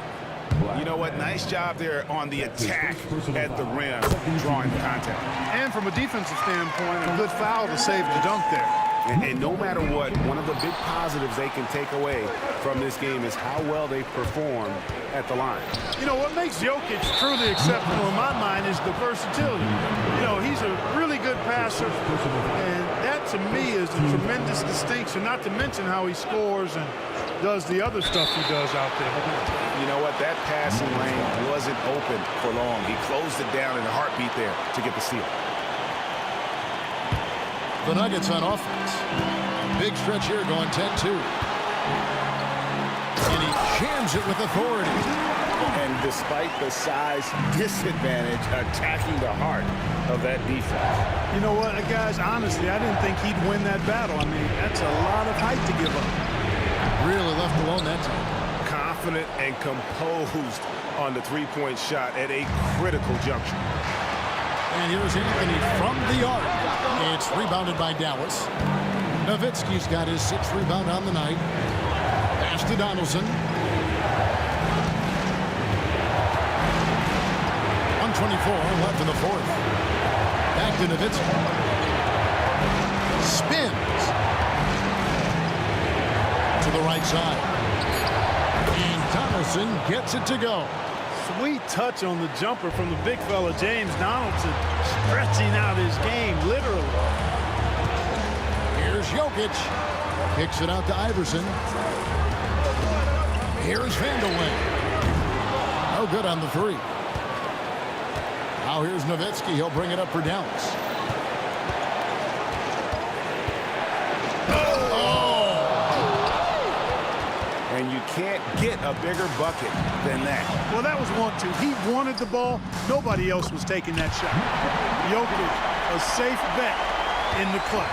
You know what? Nice job there on the attack at the rim, drawing the contact. And from a defensive standpoint, a good foul to save the dunk there. And no matter what, one of the big positives they can take away from this game is how well they perform at the line. You know, what makes Jokic truly exceptional in my mind is the versatility. You know, he's a really good passer, and that to me is a tremendous distinction, not to mention how he scores and does the other stuff he does out there. You know what? That passing lane wasn't open for long. He closed it down in a heartbeat there to get the steal. The Nuggets on offense. Big stretch here going 10-2. And he jams it with authority. And despite the size disadvantage, attacking the heart of that defense. You know what, guys, honestly, I didn't think he'd win that battle. I mean, that's a lot of height to give up. Really left alone that time. Confident and composed on the 3-point shot at a critical juncture. And here's Anthony from the arc. It's rebounded by Dallas. Nowitzki's got his 6th rebound on the night. Pass to Donaldson. 1:24 left in the 4th. Back to Nowitzki. Spins. To the right side. And Donaldson gets it to go. Sweet touch on the jumper from the big fella, James Donaldson, stretching out his game, literally. Here's Jokic. Kicks it out to Iverson. Here's Vandeweghe. No good on the 3. Now here's Nowitzki. He'll bring it up for Dallas. And you can't get a bigger bucket than that. Well, that was 1-2. He wanted the ball. Nobody else was taking that shot. Jokic, a safe bet in the clutch.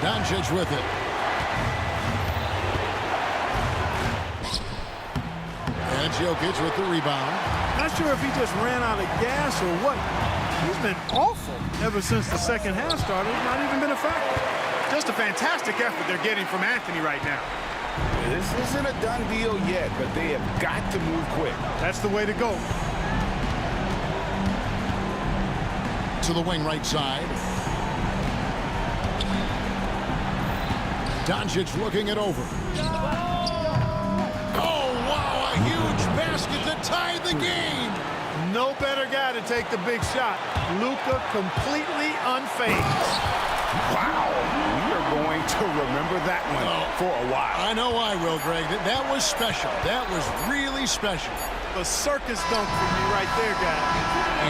Doncic with it. And it's Jokic with the rebound. Not sure if he just ran out of gas or what. He's been awful ever since the second half started. He's not even been a factor. Just a fantastic effort they're getting from Anthony right now. This isn't a done deal yet, but they have got to move quick. That's the way to go. To the wing right side. Doncic looking it over. Oh, wow, a huge basket to tie the game. No better guy to take the big shot. Luka completely unfazed. Wow, we are going to remember that one for a while. I know I will, Greg. That was special. That was really special. A circus dunk for you right there, guys.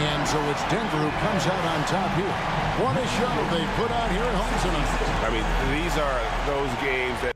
And so it's Denver who comes out on top here. What a show they put out here at home tonight. I mean, these are those games that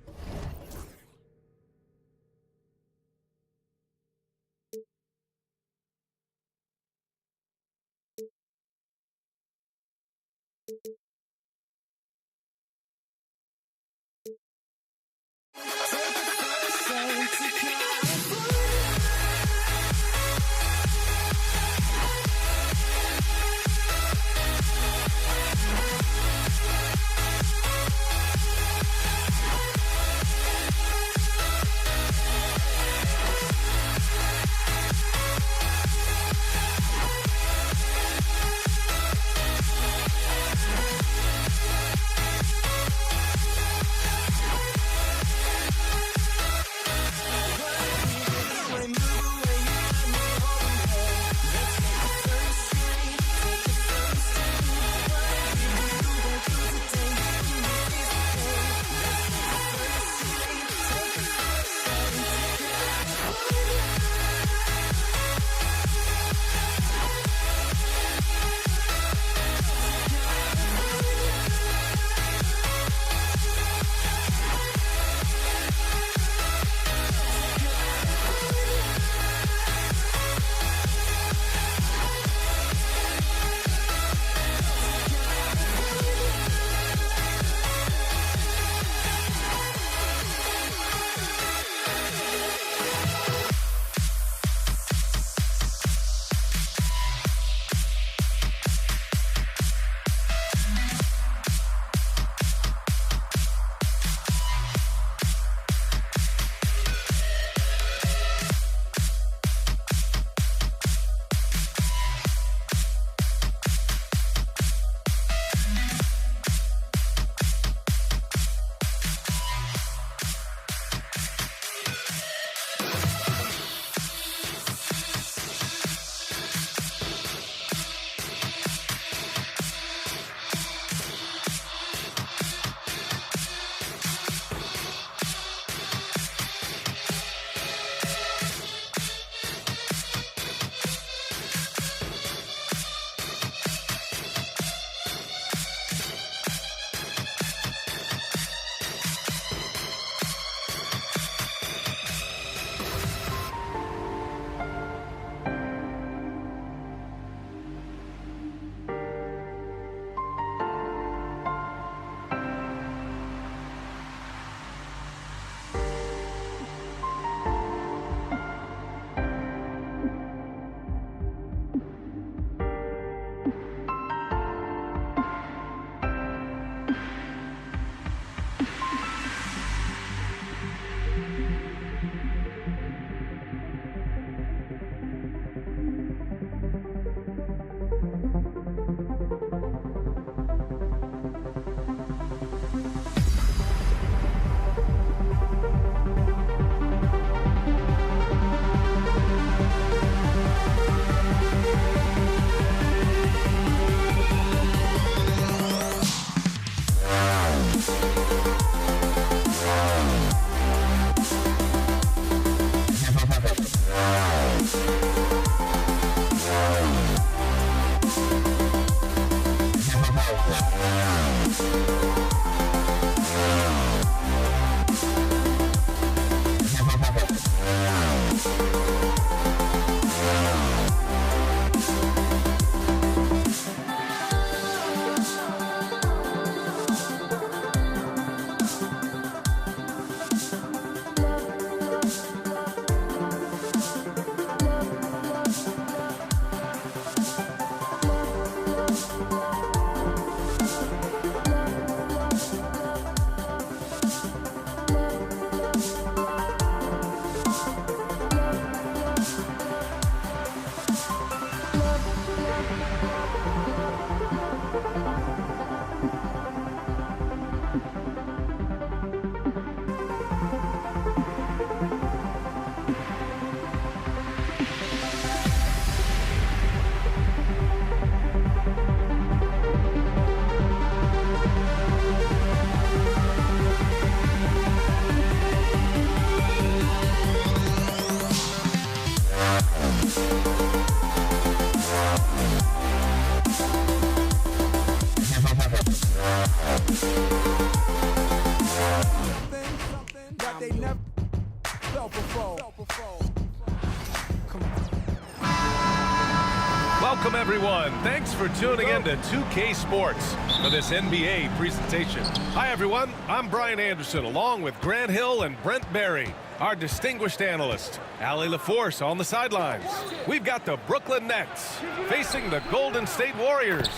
everyone. Thanks for tuning in to 2K Sports for this NBA presentation. Hi, everyone. I'm Brian Anderson, along with Grant Hill and Brent Barry, our distinguished analyst. Allie LaForce on the sidelines. We've got the Brooklyn Nets facing the Golden State Warriors.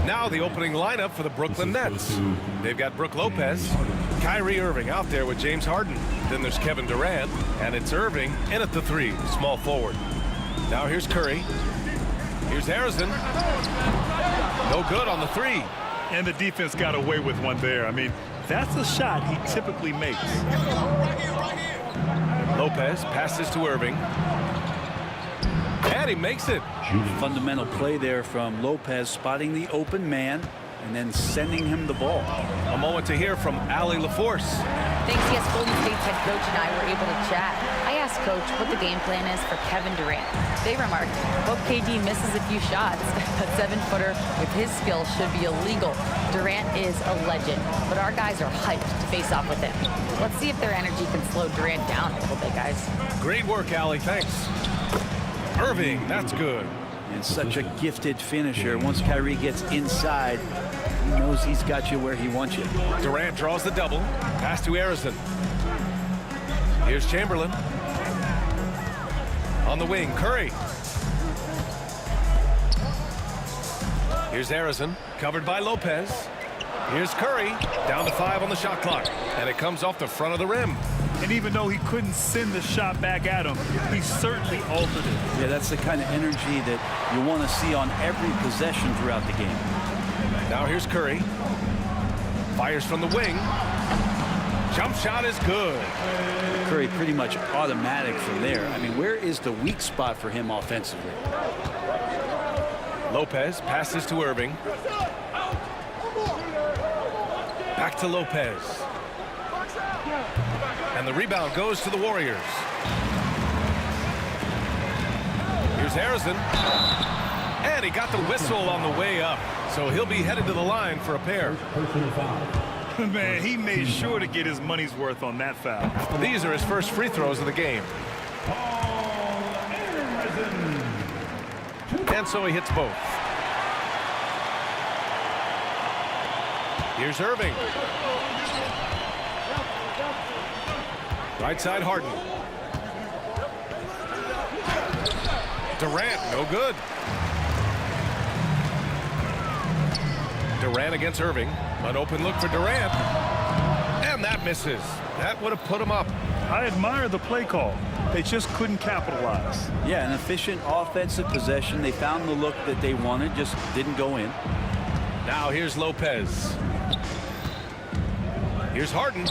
Now the opening lineup for the Brooklyn Nets. They've got Brook Lopez, Kyrie Irving out there with James Harden. Then there's Kevin Durant, and it's Irving in at the 3, small forward. Now here's Curry. Here's Harrison. No good on the 3. And the defense got away with one there. I mean, that's a shot he typically makes. Lopez passes to Irving. And he makes it. Fundamental play there from Lopez, spotting the open man and then sending him the ball. A moment to hear from Allie LaForce. Thanks, yes, Golden State's head coach and I were able to chat. I asked Coach what the game plan is for Kevin Durant. They remarked, hope KD misses a few shots. A 7-footer with his skill should be illegal. Durant is a legend, but our guys are hyped to face off with him. Let's see if their energy can slow Durant down a little bit, guys. Great work, Allie. Thanks. Irving, that's good. And such a gifted finisher. Once Kyrie gets inside, he knows he's got you where he wants you. Durant draws the double. Pass to Harrison. Here's Chamberlain. On the wing, Curry. Here's Harrison, covered by Lopez. Here's Curry, down to 5 on the shot clock. And it comes off the front of the rim. And even though he couldn't send the shot back at him, he certainly altered it. Yeah, that's the kind of energy that you want to see on every possession throughout the game. Now here's Curry. Fires from the wing. Jump shot is good. Curry pretty much automatic from there. I mean, where is the weak spot for him offensively? Lopez passes to Irving. Back to Lopez. And the rebound goes to the Warriors. Here's Harrison. And he got the whistle on the way up. So he'll be headed to the line for a pair. Man, he made sure to get his money's worth on that foul. These are his first free throws of the game. And so he hits both. Here's Irving. Right side, Harden. Durant, no good. Durant against Irving. An open look for Durant. And that misses. That would have put him up. I admire the play call. They just couldn't capitalize. Yeah, an efficient offensive possession. They found the look that they wanted, just didn't go in. Now here's Lopez. Here's Harden.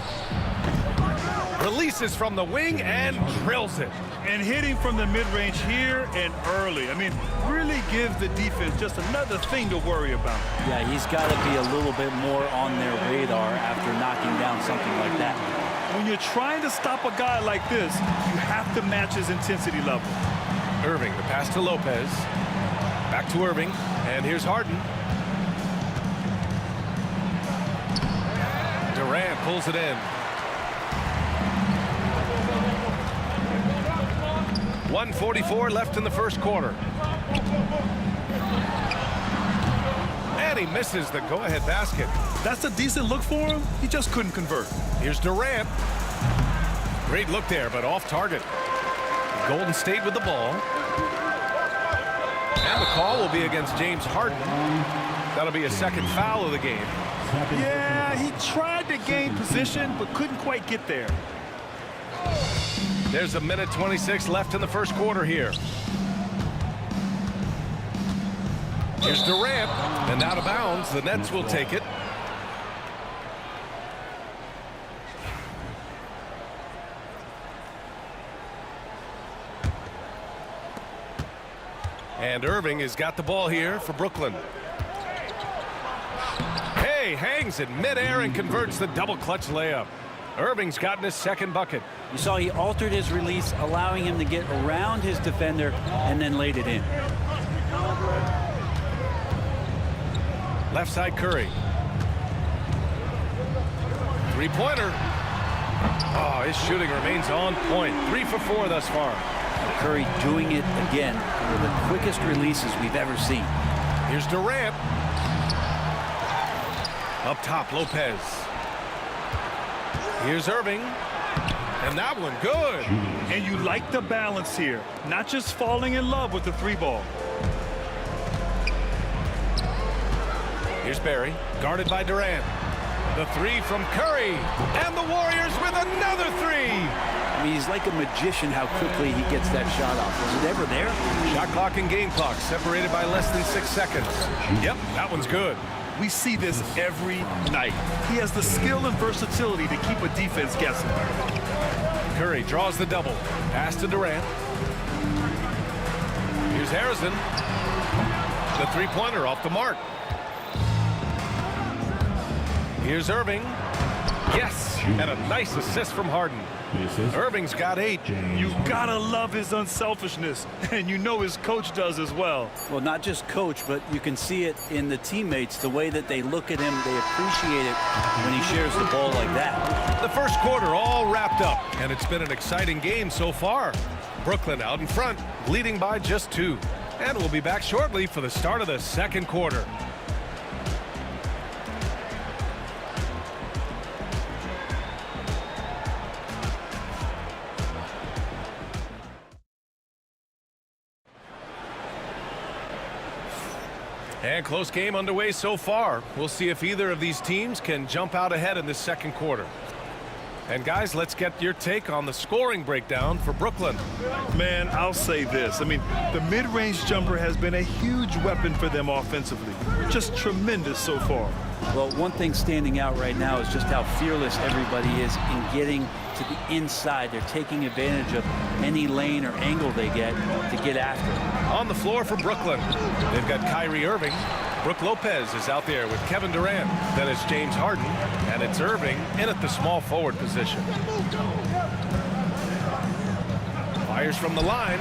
Releases from the wing and drills it. And hitting from the mid-range here and early. I mean, really gives the defense just another thing to worry about. Yeah, he's got to be a little bit more on their radar after knocking down something like that. When you're trying to stop a guy like this, you have to match his intensity level. Irving, the pass to Lopez. Back to Irving, and here's Harden. Durant pulls it in. 1:44 left in the first quarter. And he misses the go-ahead basket. That's a decent look for him. He just couldn't convert. Here's Durant. Great look there, but off target. Golden State with the ball. And the call will be against James Harden. That'll be a second foul of the game. Yeah, he tried to gain position, but couldn't quite get there. There's 1:26 left in the first quarter here. Here's Durant, and out of bounds. The Nets will take it. And Irving has got the ball here for Brooklyn. Hey, hangs in midair and converts the double clutch layup. Irving's gotten his second bucket. You saw he altered his release, allowing him to get around his defender and then laid it in. Left side, Curry. Three-pointer. Oh, his shooting remains on point. 3 for 4 thus far. Curry doing it again. One of the quickest releases we've ever seen. Here's Durant. Up top, Lopez. Here's Irving. And that one good. And you like the balance here. Not just falling in love with the three ball. Here's Barry, guarded by Durant. The three from Curry. And the Warriors with another three. I mean, he's like a magician how quickly he gets that shot off. Was it ever there? Shot clock and game clock separated by less than 6 seconds. Yep, that one's good. We see this every night. He has the skill and versatility to keep a defense guessing. Curry draws the double. Pass to Durant. Here's Harrison. The three-pointer off the mark. Here's Irving. Yes, and a nice assist from Harden. Irving's got 8. You gotta love his unselfishness, and you know his coach does as well. Well, not just coach, but you can see it in the teammates, the way that they look at him. They appreciate it when he shares the ball like that. The first quarter all wrapped up, and it's been an exciting game so far. Brooklyn out in front, leading by just 2. And we'll be back shortly for the start of the second quarter. And close game underway so far. We'll see if either of these teams can jump out ahead in this second quarter. And guys, let's get your take on the scoring breakdown for Brooklyn. Man, I'll say this. I mean, the mid-range jumper has been a huge weapon for them offensively. Just tremendous so far. Well, one thing standing out right now is just how fearless everybody is in getting to the inside. They're taking advantage of any lane or angle they get to get after it. On the floor for Brooklyn, they've got Kyrie Irving. Brooke Lopez is out there with Kevin Durant. Then it's James Harden, and it's Irving in at the small forward position. Fires from the line,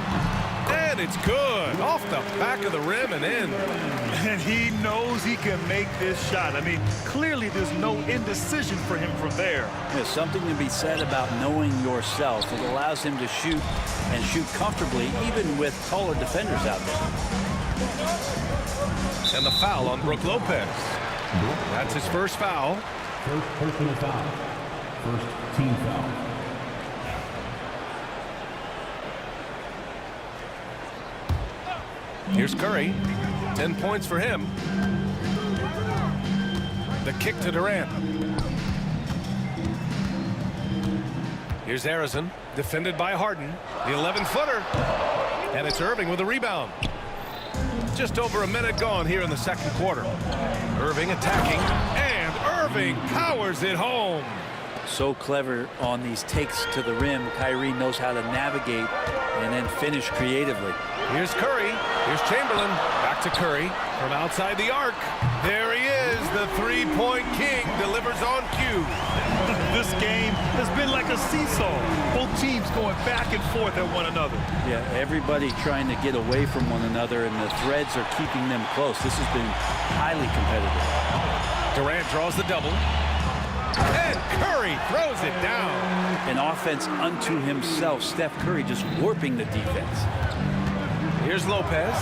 and it's good. Off the back of the rim and in. And he knows he can make this shot. I mean, clearly there's no indecision for him from there. There's something to be said about knowing yourself. It allows him to shoot and shoot comfortably, even with taller defenders out there. And the foul on Brooke Lopez. That's his first foul. First personal foul. First team foul. Here's Curry. 10 points for him. The kick to Durant. Here's Harrison, defended by Harden. The 11-footer. And it's Irving with a rebound. Just over a minute gone here in the second quarter. Irving attacking, and Irving powers it home. So clever on these takes to the rim. Kyrie knows how to navigate and then finish creatively. Here's Curry. Here's Chamberlain. Back to Curry from outside the arc. There he is. The three-point king delivers on cue. This game has been like a seesaw. Both teams going back and forth at one another. Yeah, everybody trying to get away from one another, and the threads are keeping them close. This has been highly competitive. Durant draws the double. And Curry throws it down. An offense unto himself. Steph Curry just warping the defense. Here's Lopez,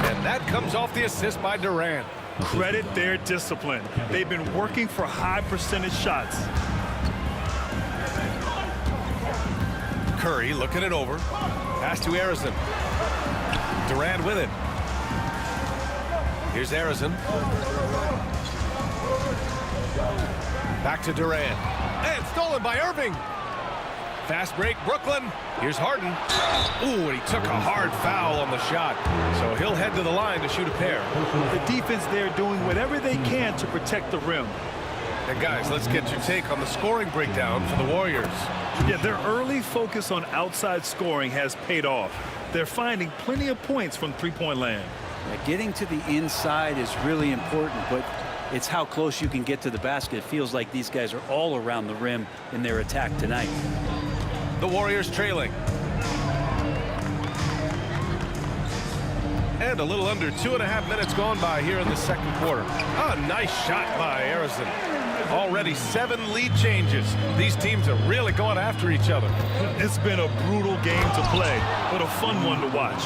and that comes off the assist by Durant. Credit their discipline. They've been working for high percentage shots. Curry looking it over. Pass to Harrison. Durant with it. Here's Harrison. Back to Durant. And stolen by Irving. Fast break, Brooklyn. Here's Harden. Ooh, and he took a hard foul on the shot. So he'll head to the line to shoot a pair. The defense there doing whatever they can to protect the rim. And guys, let's get your take on the scoring breakdown for the Warriors. Yeah, their early focus on outside scoring has paid off. They're finding plenty of points from three-point land. Yeah, getting to the inside is really important, but it's how close you can get to the basket. It feels like these guys are all around the rim in their attack tonight. The Warriors trailing. And a little under 2.5 minutes gone by here in the second quarter. A nice shot by Harrison. Already 7 lead changes. These teams are really going after each other. It's been a brutal game to play, but a fun one to watch.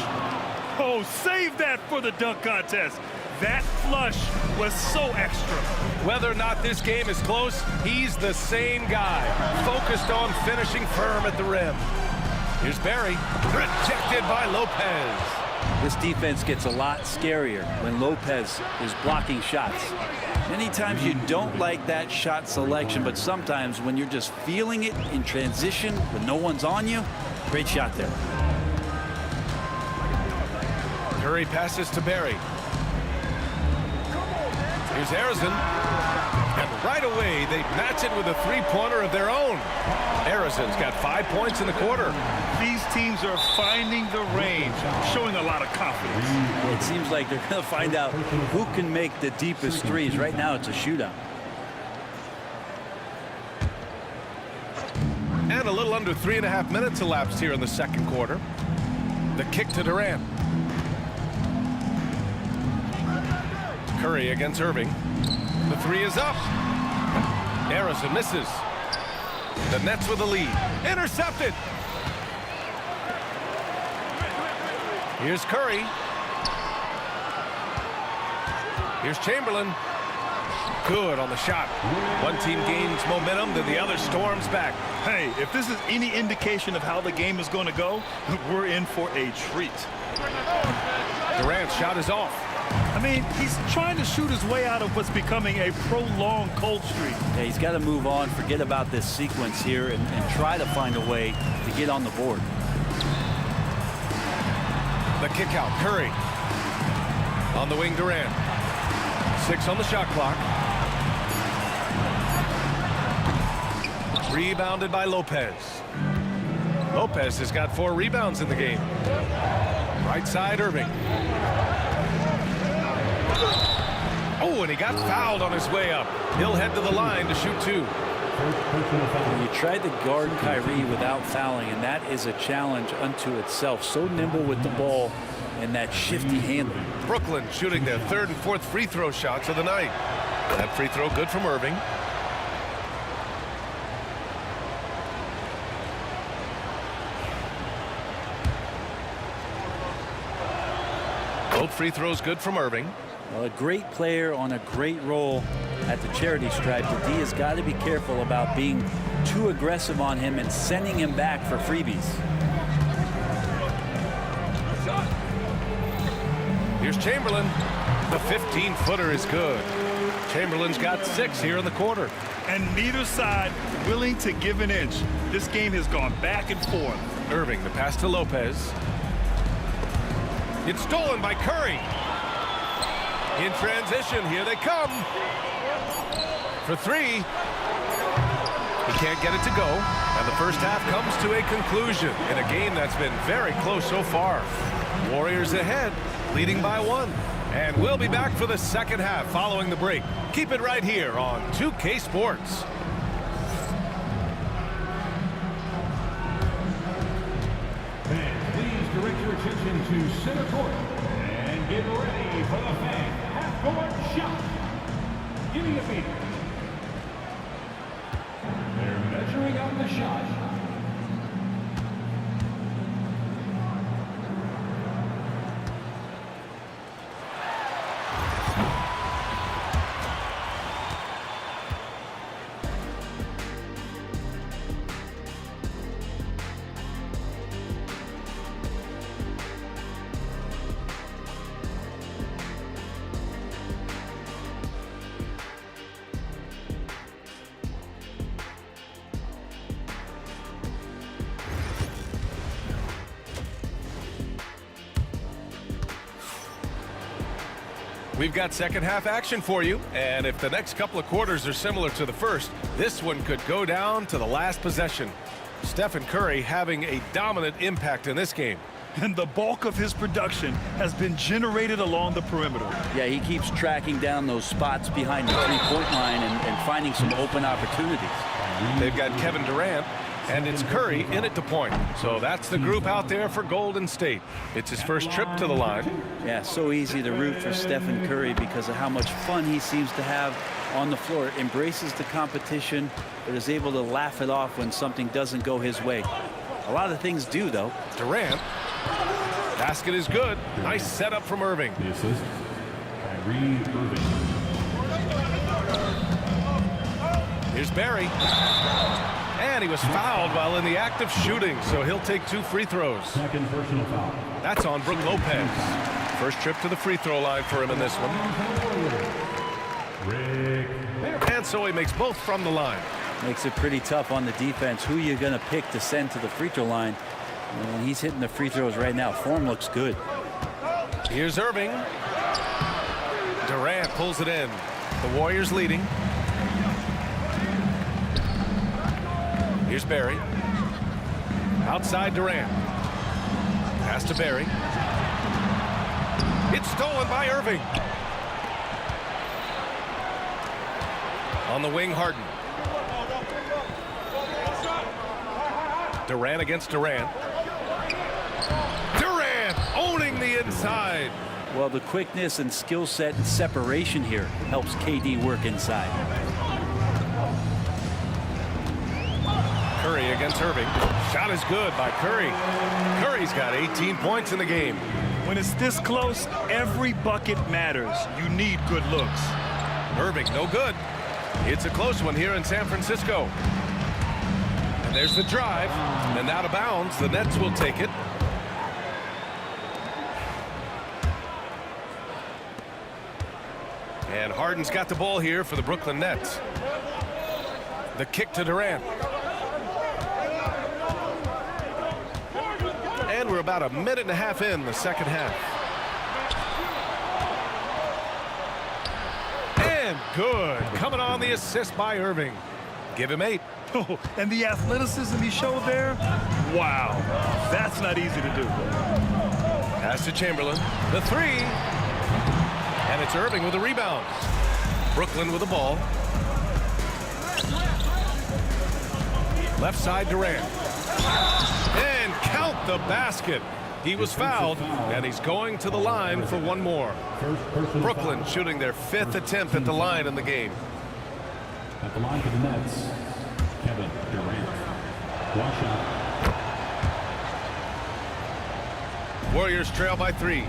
Oh, save that for the dunk contest. That flush was so extra. Whether or not this game is close, he's the same guy, focused on finishing firm at the rim. Here's Barry, rejected by Lopez. This defense gets a lot scarier when Lopez is blocking shots. Many times you don't like that shot selection, but sometimes when you're just feeling it in transition when no one's on you, great shot there. Curry passes to Barry. Here's Harrison. And right away, they match it with a three-pointer of their own. Harrison's got 5 points in the quarter. These teams are finding the range, showing a lot of confidence. It seems like they're going to find out who can make the deepest threes. Right now, it's a shootout. And a little under 3.5 minutes elapsed here in the second quarter. The kick to Durant. Curry against Irving. The three is up. Harrison misses. The Nets with the lead. Intercepted. Here's Curry. Here's Chamberlain. Good on the shot. One team gains momentum, then the other storms back. Hey, if this is any indication of how the game is going to go, we're in for a treat. Durant's shot is off. I mean, he's trying to shoot his way out of what's becoming a prolonged cold streak. Yeah, he's got to move on, forget about this sequence here, and try to find a way to get on the board. The kick out, Curry. On the wing, Durant. 6 on the shot clock. Rebounded by Lopez. Lopez has got 4 rebounds in the game. Right side, Irving. Oh, and he got fouled on his way up. He'll head to the line to shoot 2. You tried to guard Kyrie without fouling, and that is a challenge unto itself. So nimble with the ball and that shifty handle. Brooklyn shooting their 3rd and 4th free throw shots of the night. That free throw good from Irving. Both free throws good from Irving. Well, a great player on a great role at the charity stripe. The D has got to be careful about being too aggressive on him and sending him back for freebies. Here's Chamberlain. The 15-footer is good. Chamberlain's got 6 here in the quarter. And neither side willing to give an inch. This game has gone back and forth. Irving, the pass to Lopez. It's stolen by Curry. In transition, here they come. For 3. He can't get it to go. And the first half comes to a conclusion in a game that's been very close so far. Warriors ahead, leading by 1. And we'll be back for the second half following the break. Keep it right here on 2K Sports. Fans, please direct your attention to center court and get ready for the fan half-court shot. Giving a beat. They're measuring out the shot. We've got second half action for you, and if the next couple of quarters are similar to the first, this one could go down to the last possession. Stephen Curry having a dominant impact in this game. And the bulk of his production has been generated along the perimeter. Yeah, he keeps tracking down those spots behind the three-point line and finding some open opportunities. They've got Kevin Durant. And it's Curry in at the point. So that's the group out there for Golden State. It's his first trip to the line. Yeah, so easy to root for Stephen Curry because of how much fun he seems to have on the floor. Embraces the competition, but is able to laugh it off when something doesn't go his way. A lot of things do, though. Durant. Basket is good. Nice setup from Irving. The assist, Kyrie Irving. Here's Barry. And he was fouled while in the act of shooting, so he'll take 2 free throws. Second personal foul. That's on Brook Lopez. First trip to the free throw line for him in this one. And so he makes both from the line. Makes it pretty tough on the defense. Who you're going to pick to send to the free throw line. And he's hitting the free throws right now. Form looks good. Here's Irving. Durant pulls it in. The Warriors leading. Here's Barry. Outside Durant. Pass to Barry. It's stolen by Irving. On the wing, Harden. Durant against Durant. Durant owning the inside. Well, the quickness and skill set and separation here helps KD work inside. Curry against Irving. Shot is good by Curry. Curry's got 18 points in the game. When it's this close, every bucket matters. You need good looks. Irving, no good. It's a close one here in San Francisco. And there's the drive. And out of bounds. The Nets will take it. And Harden's got the ball here for the Brooklyn Nets. The kick to Durant. And we're about a minute and a half in the second half. And good. Coming on the assist by Irving. Give him 8. Oh, and the athleticism he showed there, wow, that's not easy to do. Pass to Chamberlain. The 3. And it's Irving with a rebound. Brooklyn with the ball. Left side Durant. And count the basket. He was fouled, and he's going to the line for one more. Brooklyn shooting their 5th attempt at the line in the game. At the line for the Nets, Kevin Durant. One shot. Warriors trail by 3.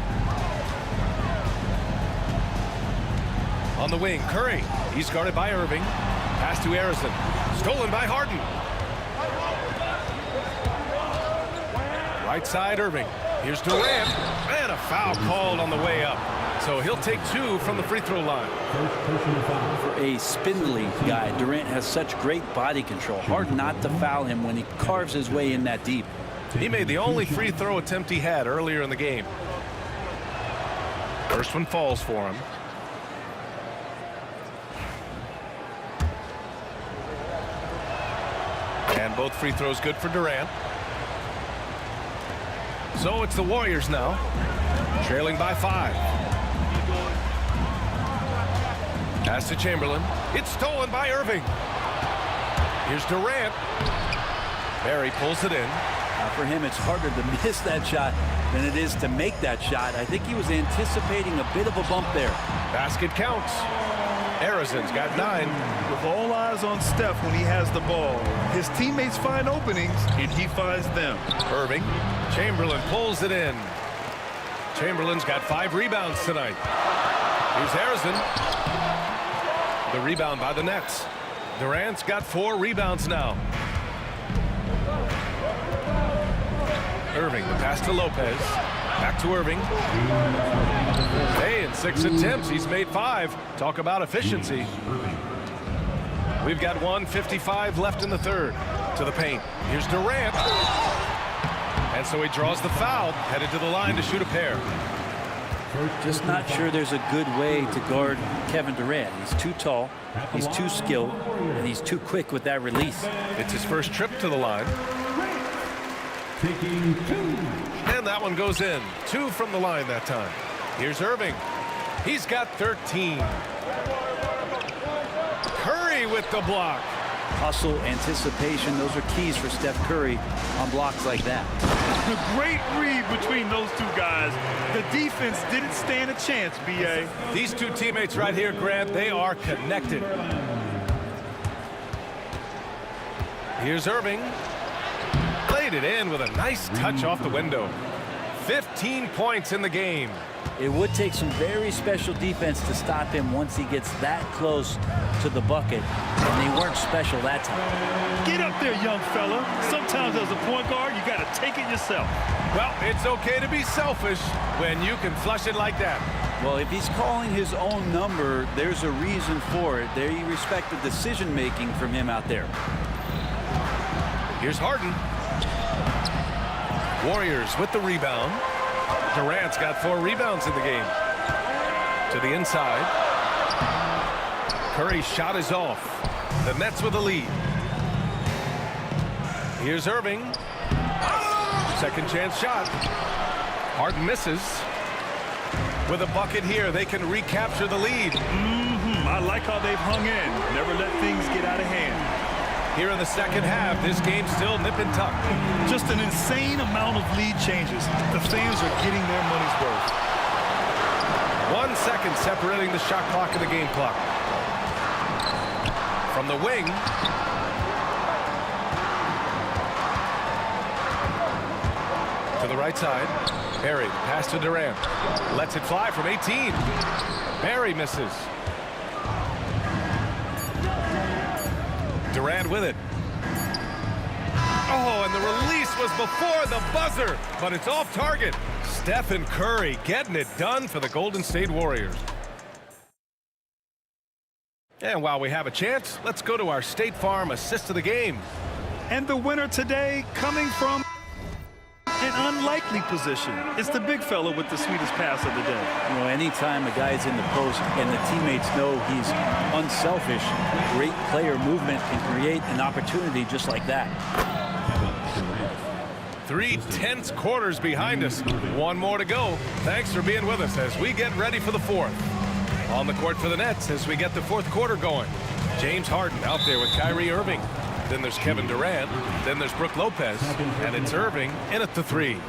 On the wing, Curry. He's guarded by Irving. Pass to Harrison. Stolen by Harden. Right side, Irving. Here's Durant. And a foul called on the way up. So he'll take 2 from the free throw line. For a spindly guy, Durant has such great body control. Hard not to foul him when he carves his way in that deep. He made the only free throw attempt he had earlier in the game. First one falls for him. And both free throws good for Durant. So it's the Warriors now, trailing by 5. Pass to Chamberlain. It's stolen by Irving. Here's Durant. Barry pulls it in. For him, it's harder to miss that shot than it is to make that shot. I think he was anticipating a bit of a bump there. Basket counts. Harrison's got 9. With all eyes on Steph when he has the ball, his teammates find openings, and he finds them. Irving. Chamberlain pulls it in. Chamberlain's got 5 rebounds tonight. Here's Harrison. The rebound by the Nets. Durant's got 4 rebounds now. Irving, the pass to Lopez. Back to Irving. Hey, in 6 attempts, he's made 5. Talk about efficiency. We've got 1:55 left in the third. To the paint. Here's Durant. And so he draws the foul, headed to the line to shoot a pair. Just not sure there's a good way to guard Kevin Durant. He's too tall, he's too skilled, and he's too quick with that release. It's his first trip to the line. Taking 2. And that one goes in. 2 from the line that time. Here's Irving. He's got 13. Curry with the block. Hustle, anticipation, those are keys for Steph Curry on blocks like that. A great read between those two guys. The defense didn't stand a chance, B.A. These two teammates right here, Grant, they are connected. Here's Irving. Played it in with a nice touch off the window. 15 points in the game. It would take some very special defense to stop him once he gets that close to the bucket, and they weren't special that time. Get up there, young fella. Sometimes as a point guard, you got to take it yourself. Well, it's okay to be selfish when you can flush it like that. Well, if he's calling his own number, there's a reason for it. They respect the decision-making from him out there. Here's Harden. Warriors with the rebound. Durant's got 4 rebounds in the game. To the inside. Curry's shot is off. The Nets with the lead. Here's Irving. Second chance shot. Harden misses. With a bucket here, they can recapture the lead. I like how they've hung in. Never let things get out of hand. Here in the second half, this game's still nip and tuck. Just an insane amount of lead changes. The fans are getting their money's worth. 1 second separating the shot clock and the game clock. From the wing. To the right side. Barry, pass to Durant. Lets it fly from 18. Barry misses. Durant with it. Oh, and the release was before the buzzer, but it's off target. Stephen Curry getting it done for the Golden State Warriors. And while we have a chance, let's go to our State Farm assist of the game. And the winner today coming from an unlikely position. It's the big fella with the sweetest pass of the day. You know, anytime a guy's in the post and the teammates know he's unselfish, great player movement can create an opportunity just like that. 3 tense quarters behind us. 1 more to go. Thanks for being with us as we get ready for the 4th. On the court for the Nets as we get the 4th quarter going. James Harden out there with Kyrie Irving. Then there's Kevin Durant. Then there's Brook Lopez. And it's Irving in at the 3.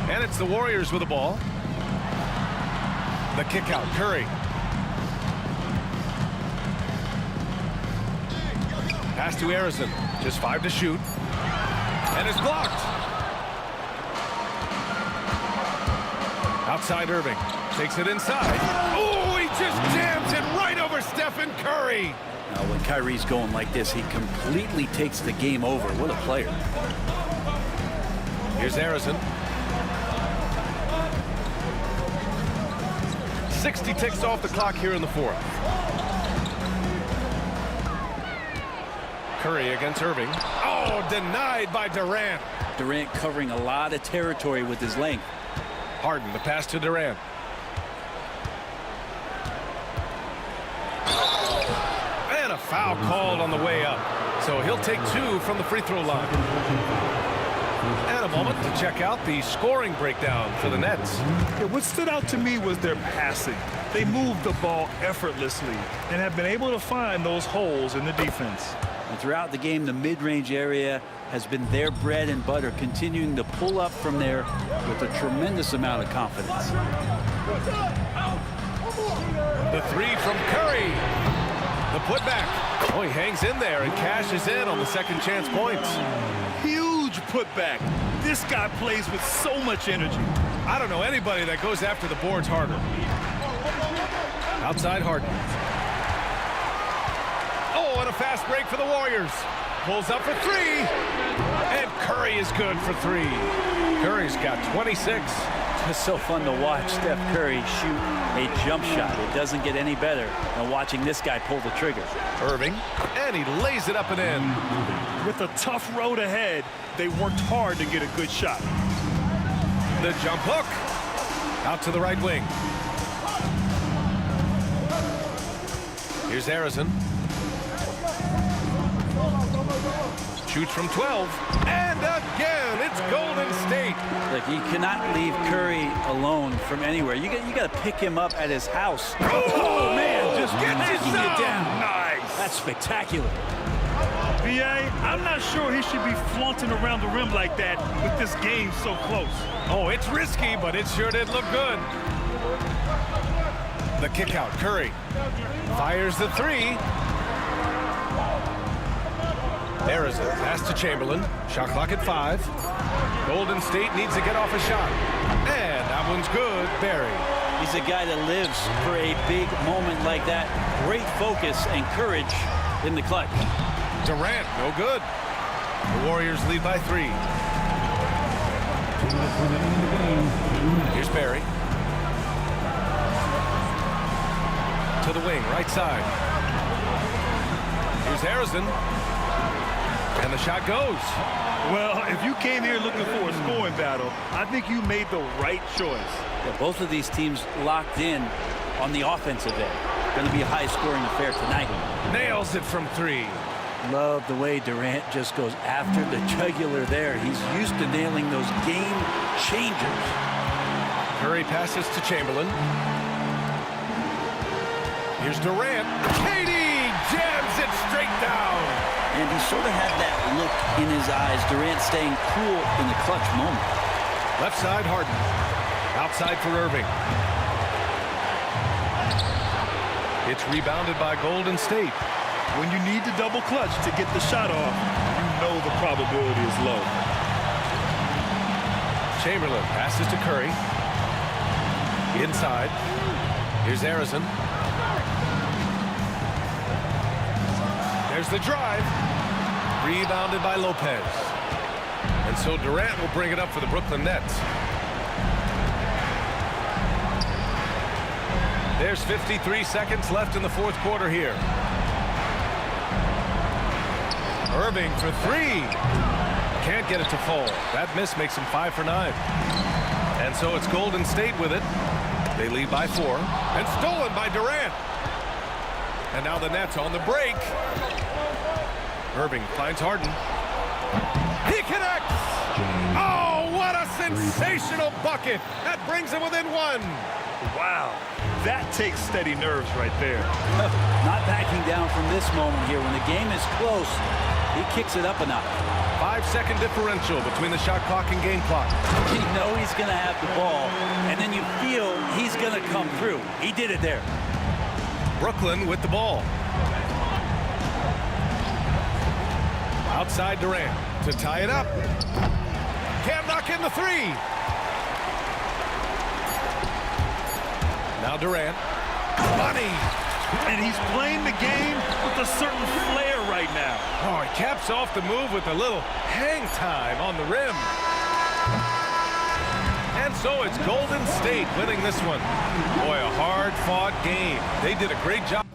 And it's the Warriors with the ball. The kick out, Curry. Pass to Harrison. Just 5 to shoot. And it's blocked. Outside Irving. Takes it inside. Oh, he just jams it right over Stephen Curry. Now, when Kyrie's going like this, he completely takes the game over. What a player. Here's Harrison. 60 ticks off the clock here in the 4th. Curry against Irving. Oh, denied by Durant. Durant covering a lot of territory with his length. Harden, the pass to Durant. And a foul called on the way up. So he'll take 2 from the free throw line. And a moment to check out the scoring breakdown for the Nets. Yeah, what stood out to me was their passing. They moved the ball effortlessly and have been able to find those holes in the defense. And throughout the game, the mid-range area has been their bread and butter, continuing to pull up from there with a tremendous amount of confidence. The 3 from Curry. The putback. Oh, he hangs in there and cashes in on the second chance points. Huge putback. This guy plays with so much energy. I don't know anybody that goes after the boards harder. Outside Harden. Oh, and a fast break for the Warriors. Pulls up for 3. And Curry is good for 3. Curry's got 26. It's so fun to watch Steph Curry shoot a jump shot. It doesn't get any better than watching this guy pull the trigger. Irving, and he lays it up and in. With a tough road ahead, they worked hard to get a good shot. The jump hook. Out to the right wing. Here's Harrison. Shoots from 12. And again, it's Golden State. Look, you cannot leave Curry alone from anywhere. You got to pick him up at his house. Oh, man, just knocking it down. Nice. That's spectacular. B.A., I'm not sure he should be flaunting around the rim like that with this game so close. Oh, it's risky, but it sure did look good. The kick out, Curry. Fires the three. Arizona pass to Chamberlain. Shot clock at 5. Golden State needs to get off a shot. And that one's good. Barry. He's a guy that lives for a big moment like that. Great focus and courage in the clutch. Durant, no good. The Warriors lead by 3. Here's Barry. To the wing, right side. Here's Harrison. And the shot goes. Well, if you came here looking for a scoring battle, I think you made the right choice. Yeah, both of these teams locked in on the offensive end. Going to be a high-scoring affair tonight. Nails it from 3. Love the way Durant just goes after the jugular there. He's used to nailing those game changers. Curry passes to Chamberlain. Here's Durant. KD jams it straight down. And he sort of had that look in his eyes. Durant staying cool in the clutch moment. Left side, Harden. Outside for Irving. It's rebounded by Golden State. When you need to double clutch to get the shot off, you know the probability is low. Chamberlain passes to Curry. Inside. Here's Harrison. There's the drive. Rebounded by Lopez. And so Durant will bring it up for the Brooklyn Nets. There's 53 seconds left in the fourth quarter here. Irving for 3. Can't get it to fall. That miss makes him 5 for 9. And so it's Golden State with it. They lead by 4. And stolen by Durant. And now the Nets on the break. Irving finds Harden. He connects! Oh, what a sensational bucket! That brings him within 1. Wow, that takes steady nerves right there. Not backing down from this moment here. When the game is close, he kicks it up a notch. 5-second differential between the shot clock and game clock. You know he's going to have the ball, and then you feel he's going to come through. He did it there. Brooklyn with the ball. Outside Durant to tie it up. Can't knock in the 3. Now Durant. Money. And he's playing the game with a certain flair right now. Oh, he caps off the move with a little hang time on the rim. And so it's Golden State winning this one. Boy, a hard-fought game. They did a great job.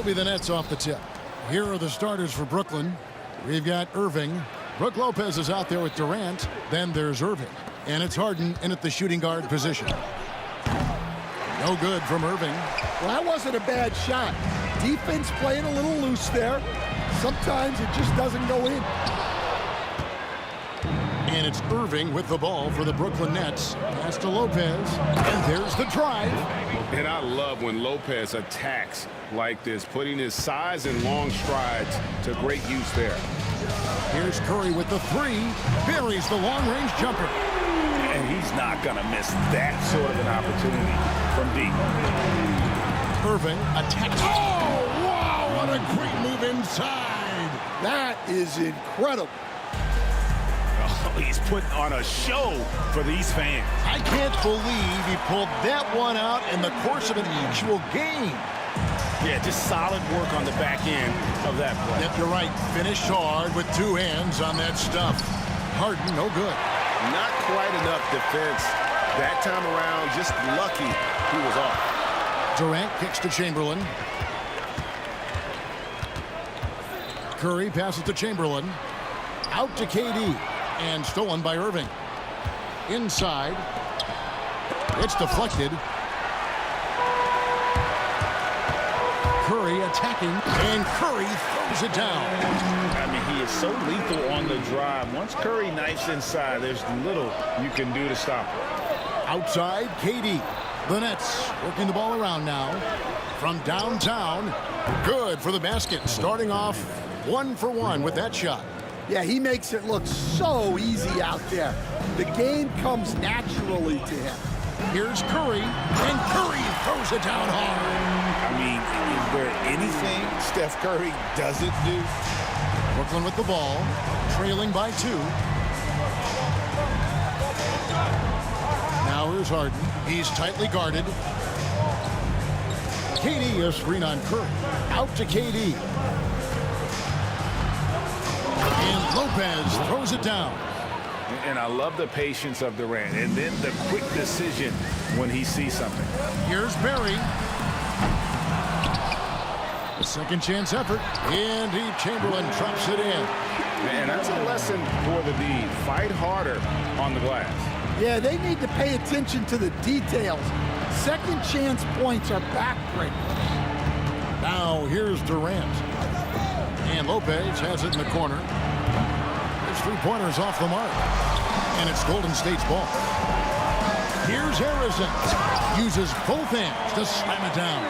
be the Nets off the tip. Here are the starters for Brooklyn. We've got Irving. Brook Lopez is out there with Durant. Then there's Irving. And it's Harden in at the shooting guard position. No good from Irving. Well, that wasn't a bad shot. Defense playing a little loose there. Sometimes it just doesn't go in. And it's Irving with the ball for the Brooklyn Nets. Pass to Lopez. And there's the drive. And I love when Lopez attacks like this, putting his size and long strides to great use there. Here's Curry with the three. Buries the long-range jumper. And he's not going to miss that sort of an opportunity from deep. Irving attacks. Oh, wow, what a great move inside. That is incredible. Oh, he's putting on a show for these fans. I can't believe he pulled that one out in the course of an actual game. Yeah, just solid work on the back end of that play. Yep, you're right. Finished hard with two hands on that stuff. Harden, no good. Not quite enough defense that time around. Just lucky he was off. Durant kicks to Chamberlain. Curry passes to Chamberlain. Out to KD. And stolen by Irving. Inside. It's deflected. Curry attacking, and Curry throws it down. I mean, he is so lethal on the drive. Once Curry knifes inside, there's little you can do to stop him. Outside, KD. The Nets working the ball around now. From downtown, good for the basket. Starting off 1 for 1 with that shot. Yeah, he makes it look so easy out there. The game comes naturally to him. Here's Curry, and Curry throws it down hard. I mean, is there anything Steph Curry doesn't do? Brooklyn with the ball, trailing by 2. Now here's Harden. He's tightly guarded. KD a screen on Curry. Out to KD. And Lopez throws it down. And I love the patience of Durant. And then the quick decision when he sees something. Here's Barry. A second chance effort. And Chamberlain drops it in. And that's a lesson for the D. Fight harder on the glass. Yeah, they need to pay attention to the details. Second chance points are backbreakers. Now here's Durant. And Lopez has it in the corner. His three-pointer's off the mark. And it's Golden State's ball. Here's Harrison. Uses both hands to slam it down.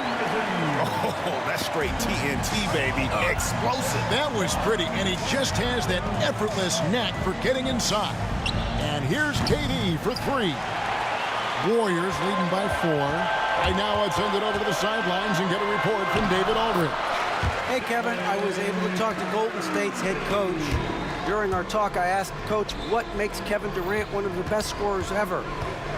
Oh, that's straight TNT, baby. Explosive. That was pretty, and he just has that effortless knack for getting inside. And here's KD for 3. Warriors leading by 4. Right now, let's send it over to the sidelines and get a report from David Aldridge. Hey, Kevin, I was able to talk to Golden State's head coach. During our talk, I asked the coach what makes Kevin Durant one of the best scorers ever.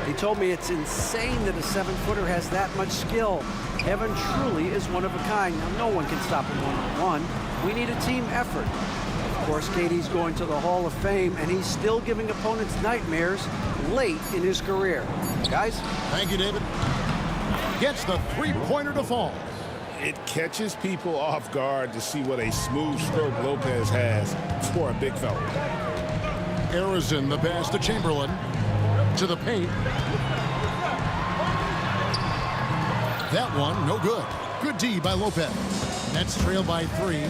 He told me it's insane that a 7-footer has that much skill. Kevin truly is one of a kind. Now, no one can stop him one-on-one. We need a team effort. Of course, KD's going to the Hall of Fame, and he's still giving opponents nightmares late in his career. Guys? Thank you, David. Gets the three-pointer to fall. It catches people off guard to see what a smooth stroke Lopez has for a big fella. Harrison, the pass to Chamberlain. To the paint. That one, no good. Good D by Lopez. Nets trail by 3.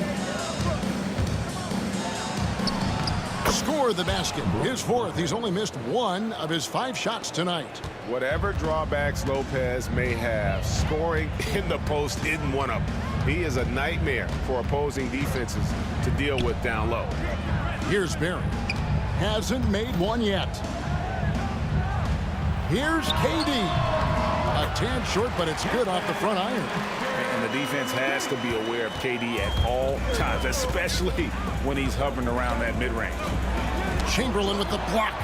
Score the basket. His 4th. He's only missed 1 of his 5 shots tonight. Whatever drawbacks Lopez may have, scoring in the post isn't one of them. He is a nightmare for opposing defenses to deal with down low. Here's Barry. Hasn't made one yet. Here's KD. A tad short, but it's good off the front iron. And the defense has to be aware of KD at all times, especially when he's hovering around that mid-range. Chamberlain with the block.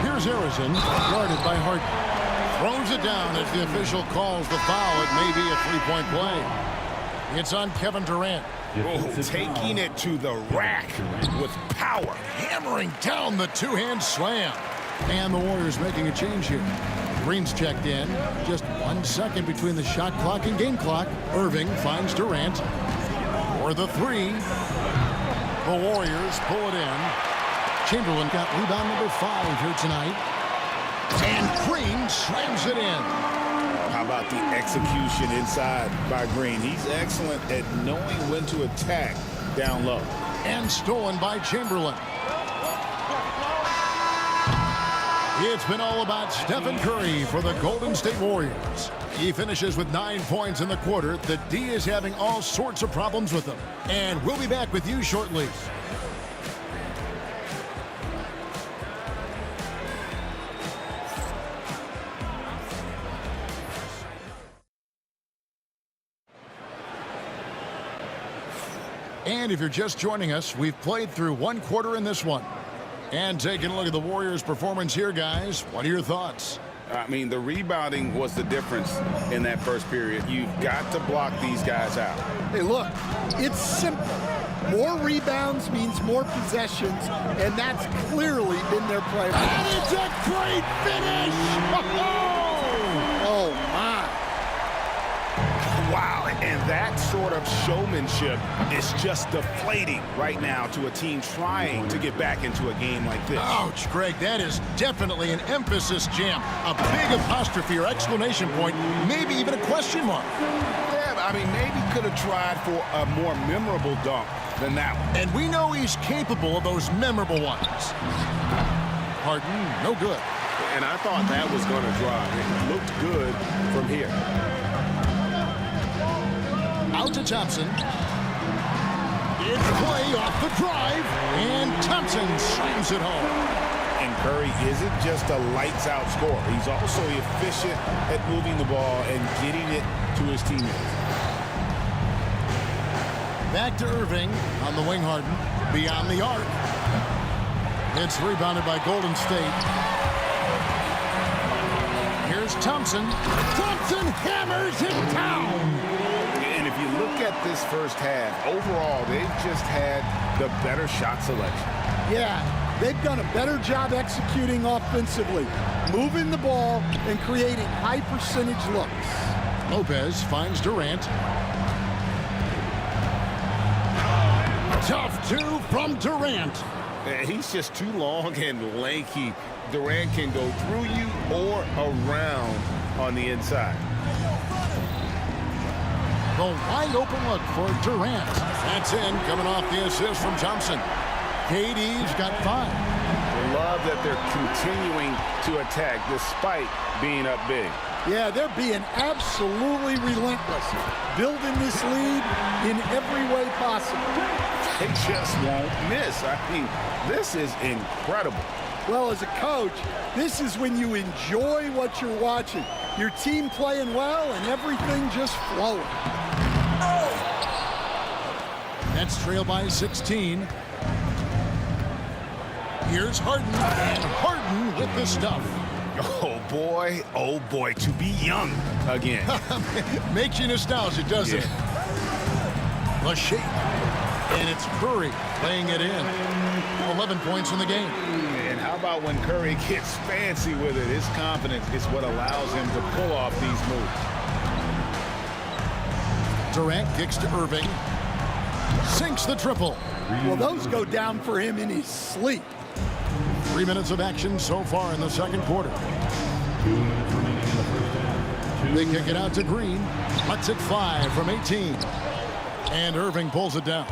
Here's Harrison, guarded by Harden. Throws it down as the official calls the foul. It may be a three-point play. It's on Kevin Durant. Oh, taking it to the rack with power. Hammering down the two-hand slam. And the Warriors making a change here. Green's checked in. Just 1 second between the shot clock and game clock. Irving finds Durant for the three. The Warriors pull it in. Chamberlain got rebound number 5 here tonight. And Green slams it in. How about the execution inside by Green? He's excellent at knowing when to attack down low. And stolen by Chamberlain. It's been all about Stephen Curry for the Golden State Warriors. He finishes with 9 points in the quarter. The D is having all sorts of problems with him. And we'll be back with you shortly. And if you're just joining us, we've played through 1 quarter in this one. And taking a look at the Warriors' performance here, guys. What are your thoughts? I mean, the rebounding was the difference in that first period. You've got to block these guys out. Hey, look, it's simple. More rebounds means more possessions, and that's clearly been their priority. And it's a great finish! Oh, my. Wow, and that sort of showmanship is just deflating right now to a team trying to get back into a game like this. Ouch, Greg, that is definitely an emphasis jam. A big apostrophe or exclamation point, maybe even a question mark. Yeah, I mean, maybe could have tried for a more memorable dunk than that one. And we know he's capable of those memorable ones. Harden, no good. And I thought that was going to drop. It looked good from here. Out to Thompson. It's Clay off the drive, and Thompson slams it home. And Curry isn't just a lights-out scorer. He's also efficient at moving the ball and getting it to his teammates. Back to Irving on the wing. Harden beyond the arc. It's rebounded by Golden State. Here's Thompson. Thompson hammers it down. And if you look at this first half, overall, they've just had the better shot selection. Yeah, they've done a better job executing offensively, moving the ball and creating high percentage looks. Lopez finds Durant. Tough 2 from Durant. He's just too long and lanky. Durant can go through you or around on the inside. The wide open look for Durant. That's in, coming off the assist from Thompson. KD's got 5. Love that they're continuing to attack despite being up big. Yeah, they're being absolutely relentless, building this lead in every way possible. They just won't miss. I mean, this is incredible. Well, as a coach, this is when you enjoy what you're watching. Your team playing well and everything just flowing. That's trailed by 16. Here's Harden, and Harden with the stuff. Oh boy, to be young again. Makes you nostalgic, doesn't it? The shape. And it's Curry laying it in. 11 points in the game. And how about when Curry gets fancy with it? His confidence is what allows him to pull off these moves. Durant kicks to Irving. Sinks the triple. Well, those go down for him in his sleep. 3 minutes of action so far in the second quarter. They kick it out to Green. Lets it fly from 18. And Irving pulls it down.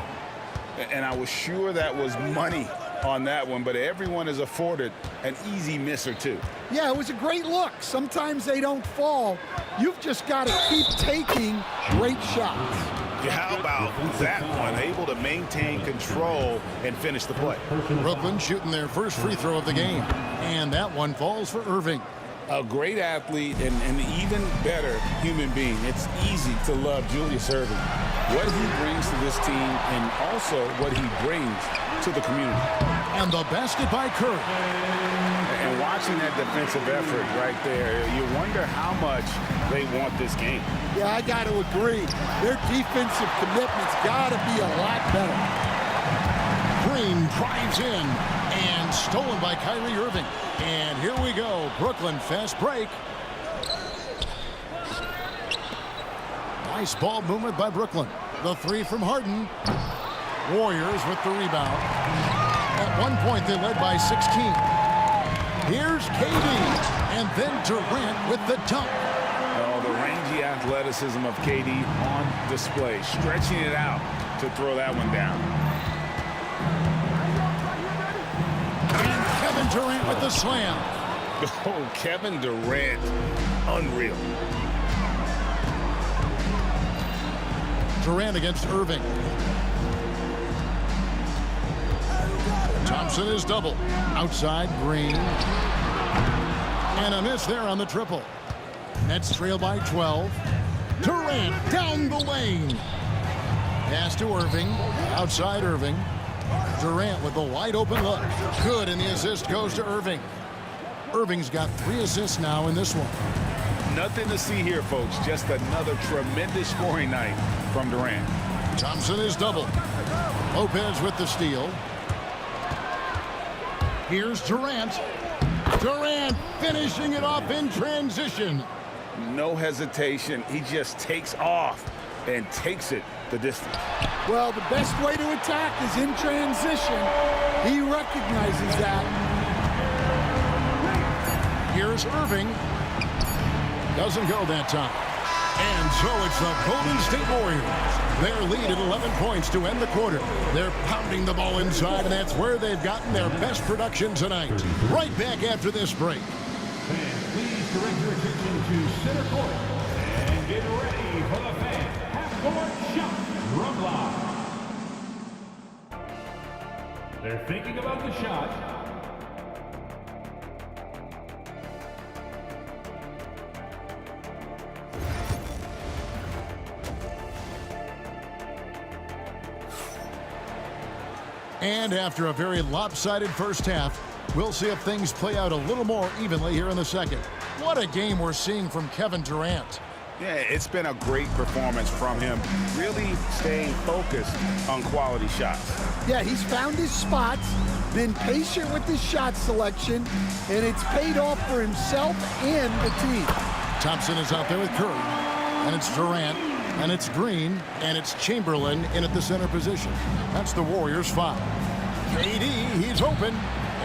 And I was sure that was money on that one, but everyone is afforded an easy miss or two. Yeah, it was a great look. Sometimes they don't fall. You've just got to keep taking great shots. Yeah, how about that one? Able to maintain control and finish the play. Brooklyn shooting their first free throw of the game. And that one falls for Irving. A great athlete and an even better human being. It's easy to love Julius Irving. What he brings to this team and also what he brings to the community. And the basket by Curry. And watching that defensive effort right there, you wonder how much they want this game. Yeah, I got to agree. Their defensive commitment's got to be a lot better. Green drives in and stolen by Kyrie Irving. And here we go. Brooklyn fast break. Nice ball movement by Brooklyn. The three from Harden. Warriors with the rebound. At one point, they led by 16. Here's KD, and then Durant with the dunk. Oh, the rangy athleticism of KD on display, stretching it out to throw that one down. And Kevin Durant with the slam. Oh, Kevin Durant, unreal. Durant against Irving. Thompson is double. Outside, Green. And a miss there on the triple. Nets trail by 12. Durant down the lane. Pass to Irving. Outside Irving. Durant with the wide open look. Good, and the assist goes to Irving. Irving's got 3 assists now in this one. Nothing to see here, folks. Just another tremendous scoring night from Durant. Thompson is double. Lopez with the steal. Here's Durant. Durant finishing it off in transition. No hesitation. He just takes off and takes it the distance. Well, the best way to attack is in transition. He recognizes that. Here's Irving. Doesn't go that time. And so it's the Golden State Warriors. Their lead at 11 points to end the quarter. They're pounding the ball inside, and that's where they've gotten their best production tonight. Right back after this break. Fans, please direct your attention to center court and get ready for the fan half-court shot from live. They're thinking about the shot. And after a very lopsided first half, we'll see if things play out a little more evenly here in the second. What a game we're seeing from Kevin Durant. Yeah, it's been a great performance from him. Really staying focused on quality shots. Yeah, he's found his spots, been patient with his shot selection, and it's paid off for himself and the team. Thompson is out there with Curry, and it's Durant, and it's Green, and it's Chamberlain in at the center position. That's the Warriors' 5. KD, he's open,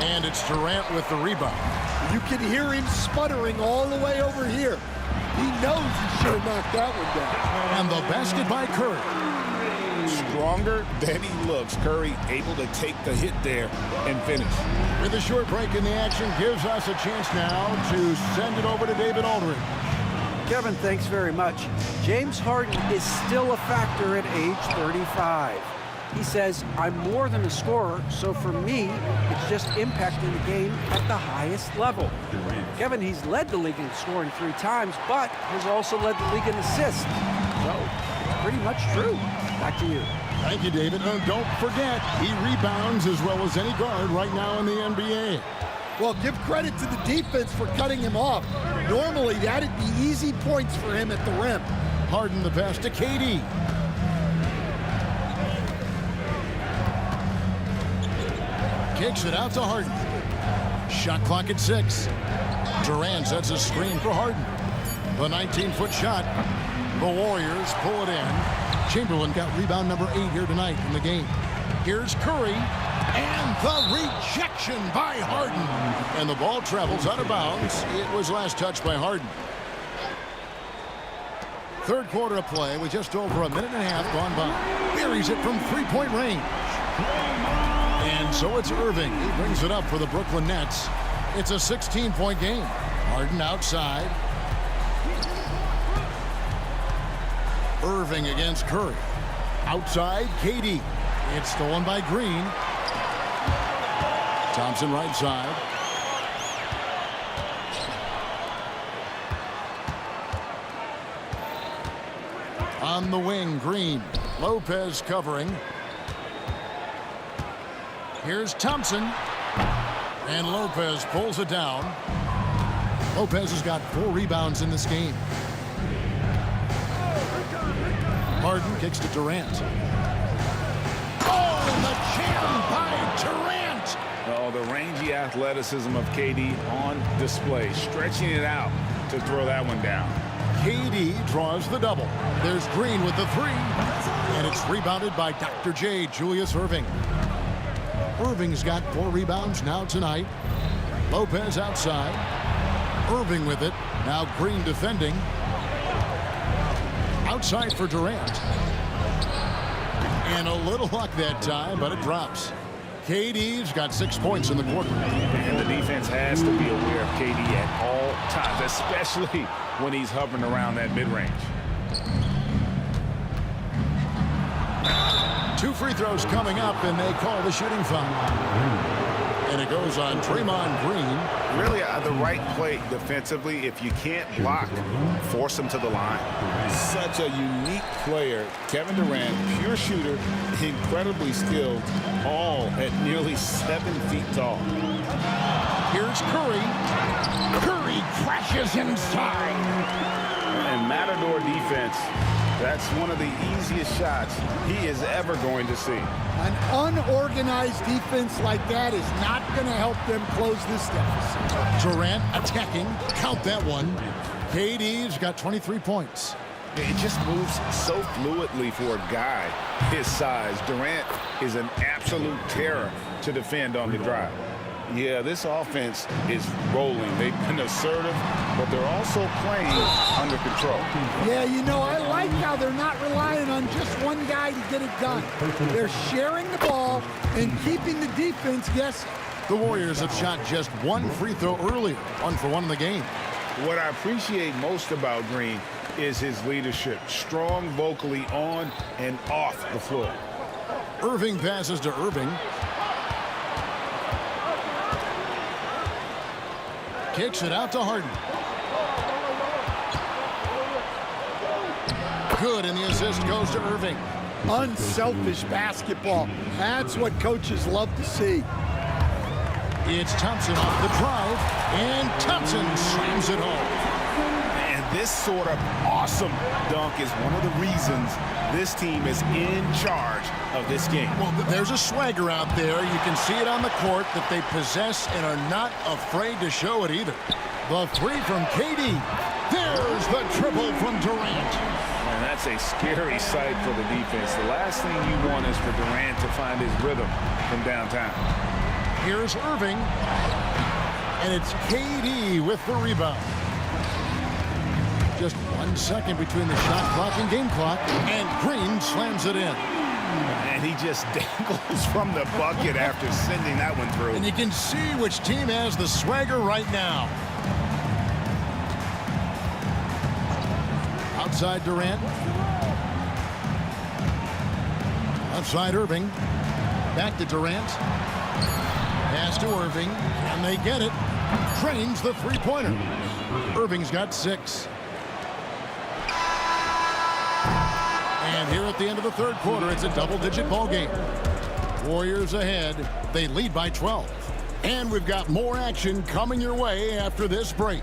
and it's Durant with the rebound. You can hear him sputtering all the way over here. He knows he should have knocked that one down. And the basket by Curry. Stronger than he looks. Curry able to take the hit there and finish. With a short break in the action, gives us a chance now to send it over to David Aldridge. Kevin, thanks very much. James Harden is still a factor at age 35. He says, I'm more than a scorer, so for me, it's just impacting the game at the highest level. Kevin, he's led the league in scoring 3 times, but has also led the league in assists. So, pretty much true. Back to you. Thank you, David. Don't forget, he rebounds as well as any guard right now in the NBA. Well, give credit to the defense for cutting him off. Normally, that'd be easy points for him at the rim. Harden the pass to KD. Kicks it out to Harden. Shot clock at 6. Durant sets a screen for Harden. The 19-foot shot. The Warriors pull it in. Chamberlain got rebound number 8 here tonight in the game. Here's Curry. And the rejection by Harden. And the ball travels out of bounds. It was last touched by Harden. Third quarter of play with just over a minute and a half gone by. Buries it from 3-point range. And so it's Irving. He brings it up for the Brooklyn Nets. It's a 16-point game. Harden outside. Irving against Curry. Outside, KD. It's stolen by Green. Thompson right side. On the wing, Green. Lopez covering. Here's Thompson. And Lopez pulls it down. Lopez has got 4 rebounds in this game. Harden kicks to Durant. Oh, the jam by Durant! Oh, the rangy athleticism of KD on display, stretching it out to throw that one down. KD draws the double. There's Green with the three. And it's rebounded by Dr. J, Julius Erving. Irving's got 4 rebounds now tonight. Lopez outside. Irving with it. Now Green defending. Outside for Durant. And a little luck that time, but it drops. KD's got 6 points in the quarter. And the defense has to be aware of KD at all times, especially when he's hovering around that mid-range. 2 free throws coming up, and they call the shooting foul. And it goes on Draymond Green. Really the right play defensively. If you can't block, force him to the line. Such a unique player. Kevin Durant, pure shooter, incredibly skilled, all at nearly 7 feet tall. Here's Curry. Curry crashes inside. And Matador defense, that's one of the easiest shots he is ever going to see. An unorganized defense like that is not going to help them close this deficit. Durant attacking. Count that one. KD's got 23 points. It just moves so fluidly for a guy his size. Durant is an absolute terror to defend on the drive. Yeah, this offense is rolling. They've been assertive, but they're also playing under control. Yeah, you know, I like how they're not relying on just one guy to get it done. They're sharing the ball and keeping the defense guessing. The Warriors have shot just 1 free throw earlier, 1 for 1 in the game. What I appreciate most about Green is his leadership. Strong vocally on and off the floor. Irving passes to Irving. Kicks it out to Harden. Good, and the assist goes to Irving. Unselfish basketball. That's what coaches love to see. It's Thompson off the drive, and Thompson slams it home. And this sort of awesome dunk is one of the reasons this team is in charge of this game. Well, there's a swagger out there. You can see it on the court that they possess and are not afraid to show it either. The three from KD. There's the triple from Durant. And that's a scary sight for the defense. The last thing you want is for Durant to find his rhythm from downtown. Here's Irving. And it's KD with the rebound. Just 1 second between the shot clock and game clock, and Green slams it in. And he just dangles from the bucket after sending that one through. And you can see which team has the swagger right now. Outside Durant. Outside Irving. Back to Durant. Pass to Irving, and they get it. Drains the three-pointer. Irving's got 6. And here at the end of the third quarter, it's a double-digit ball game. Warriors ahead. They lead by 12. And we've got more action coming your way after this break.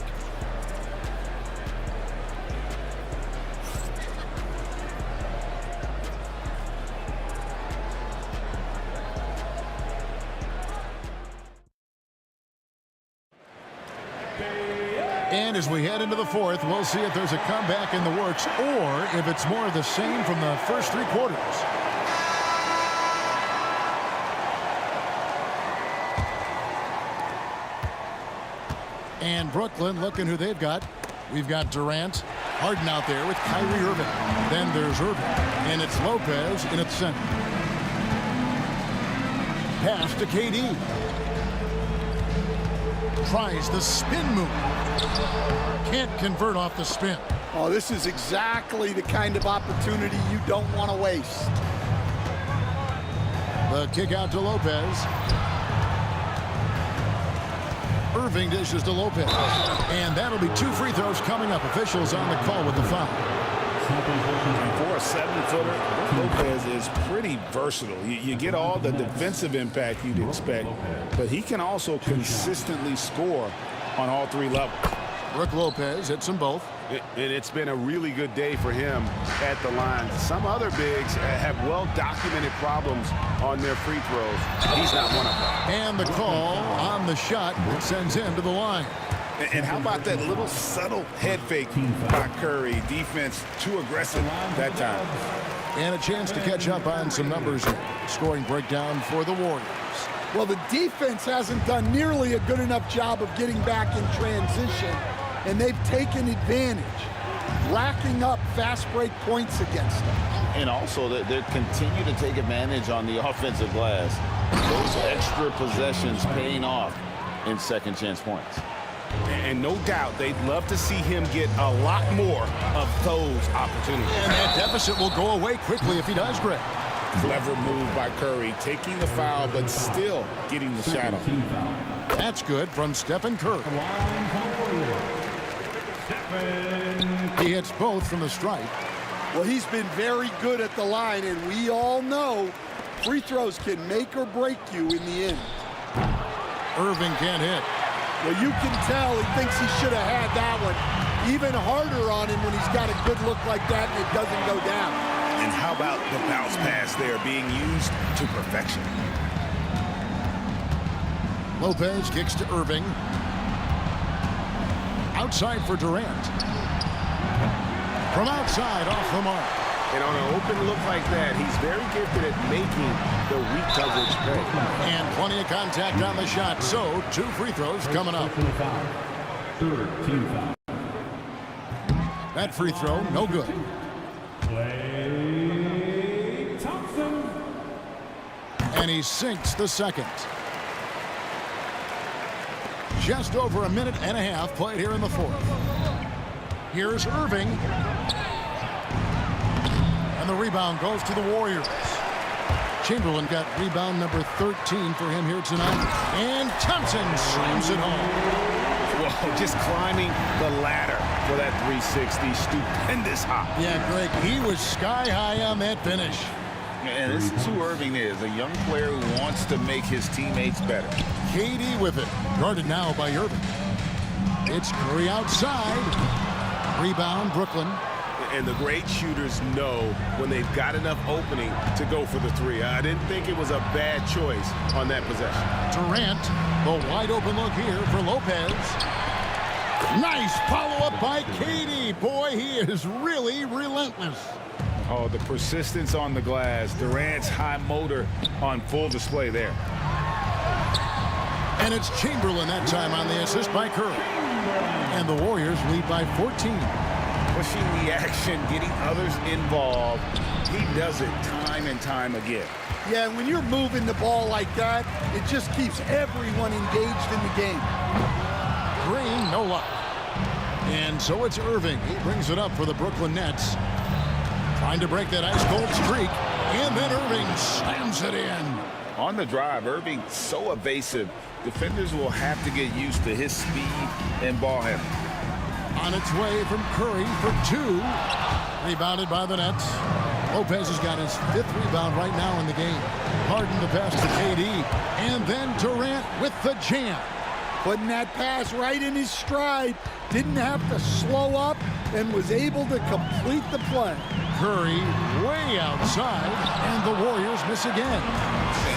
And as we head into the fourth, we'll see if there's a comeback in the works or if it's more of the same from the first 3 quarters. And Brooklyn looking who they've got. We've got Durant, Harden out there with Kyrie Irving. Then there's Irving, and it's Lopez in its center. Pass to KD. Tries the spin move. Can't convert off the spin. Oh, this is exactly the kind of opportunity you don't want to waste. The kick out to Lopez. Irving dishes to Lopez. And that'll be 2 free throws coming up. Officials on the call with the foul. And for a 7-footer, Lopez is pretty versatile. You get all the defensive impact you'd expect, but he can also consistently score on all 3 levels. Brook Lopez hits them both. And it's been a really good day for him at the line. Some other bigs have well-documented problems on their free throws. He's not one of them. And the call on the shot that sends him to the line. And how about that little subtle head fake by Curry? Defense too aggressive that time. And a chance to catch up on some numbers here. Scoring breakdown for the Warriors. Well, the defense hasn't done nearly a good enough job of getting back in transition, and they've taken advantage, racking up fast break points against them. And also, they continue to take advantage on the offensive glass. Those extra possessions paying off in second chance points. And no doubt they'd love to see him get a lot more of those opportunities. And that deficit will go away quickly if he does, Greg. Clever move by Curry, taking the foul, but still getting the shot off. That's good from Stephen Curry. He hits both from the stripe. Well, he's been very good at the line, and we all know free throws can make or break you in the end. Irving can't hit. Well, you can tell he thinks he should have had that one. Even harder on him when he's got a good look like that and it doesn't go down. And how about the bounce pass there being used to perfection? Lopez kicks to Irving. Outside for Durant. From outside, off the mark. And on an open look like that, he's very gifted at making the weak coverage pay. And plenty of contact on the shot, so 2 free throws coming up. That free throw, no good. Klay Thompson. And he sinks the second. Just over a minute and a half played here in the fourth. Here's Irving. And the rebound goes to the Warriors. Chamberlain got rebound number 13 for him here tonight. And Thompson slams it home. Whoa, just climbing the ladder for that 360. Stupendous hop. Yeah, Greg, he was sky high on that finish. And this is who Irving is, a young player who wants to make his teammates better. KD with it. Guarded now by Irving. It's Curry outside. Rebound, Brooklyn. And the great shooters know when they've got enough opening to go for the 3. I didn't think it was a bad choice on that possession. Durant, the wide open look here for Lopez. Nice follow-up by KD. Boy, he is really relentless. Oh, the persistence on the glass. Durant's high motor on full display there. And it's Chamberlain that time on the assist by Curry. And the Warriors lead by 14. Pushing the action, getting others involved. He does it time and time again. Yeah, when you're moving the ball like that, it just keeps everyone engaged in the game. Green, no luck. And so it's Irving. He brings it up for the Brooklyn Nets. Trying to break that ice-cold streak. And then Irving slams it in. On the drive, Irving so evasive. Defenders will have to get used to his speed and ball handling. On its way from Curry for 2. Rebounded by the Nets. Lopez has got his 5th rebound right now in the game. Harden the pass to KD. And then Durant with the jam. Putting that pass right in his stride. Didn't have to slow up and was able to complete the play. Curry way outside, and the Warriors miss again.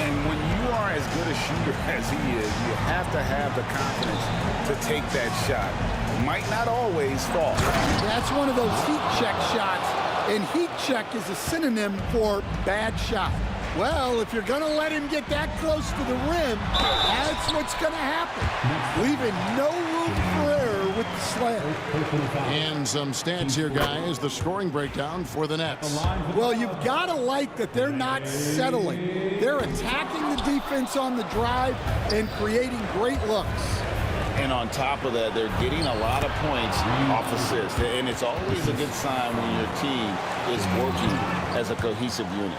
And when you are as good a shooter as he is, you have to have the confidence to take that shot. Might not always fall. That's one of those heat check shots, and heat check is a synonym for bad shot. Well, if you're going to let him get that close to the rim, that's what's going to happen. Leaving no room for error with the slam. And some stats here, guys. The scoring breakdown for the Nets. Well, you've got to like that they're not settling. They're attacking the defense on the drive and creating great looks. And on top of that, they're getting a lot of points off assists. And it's always a good sign when your team is working as a cohesive unit.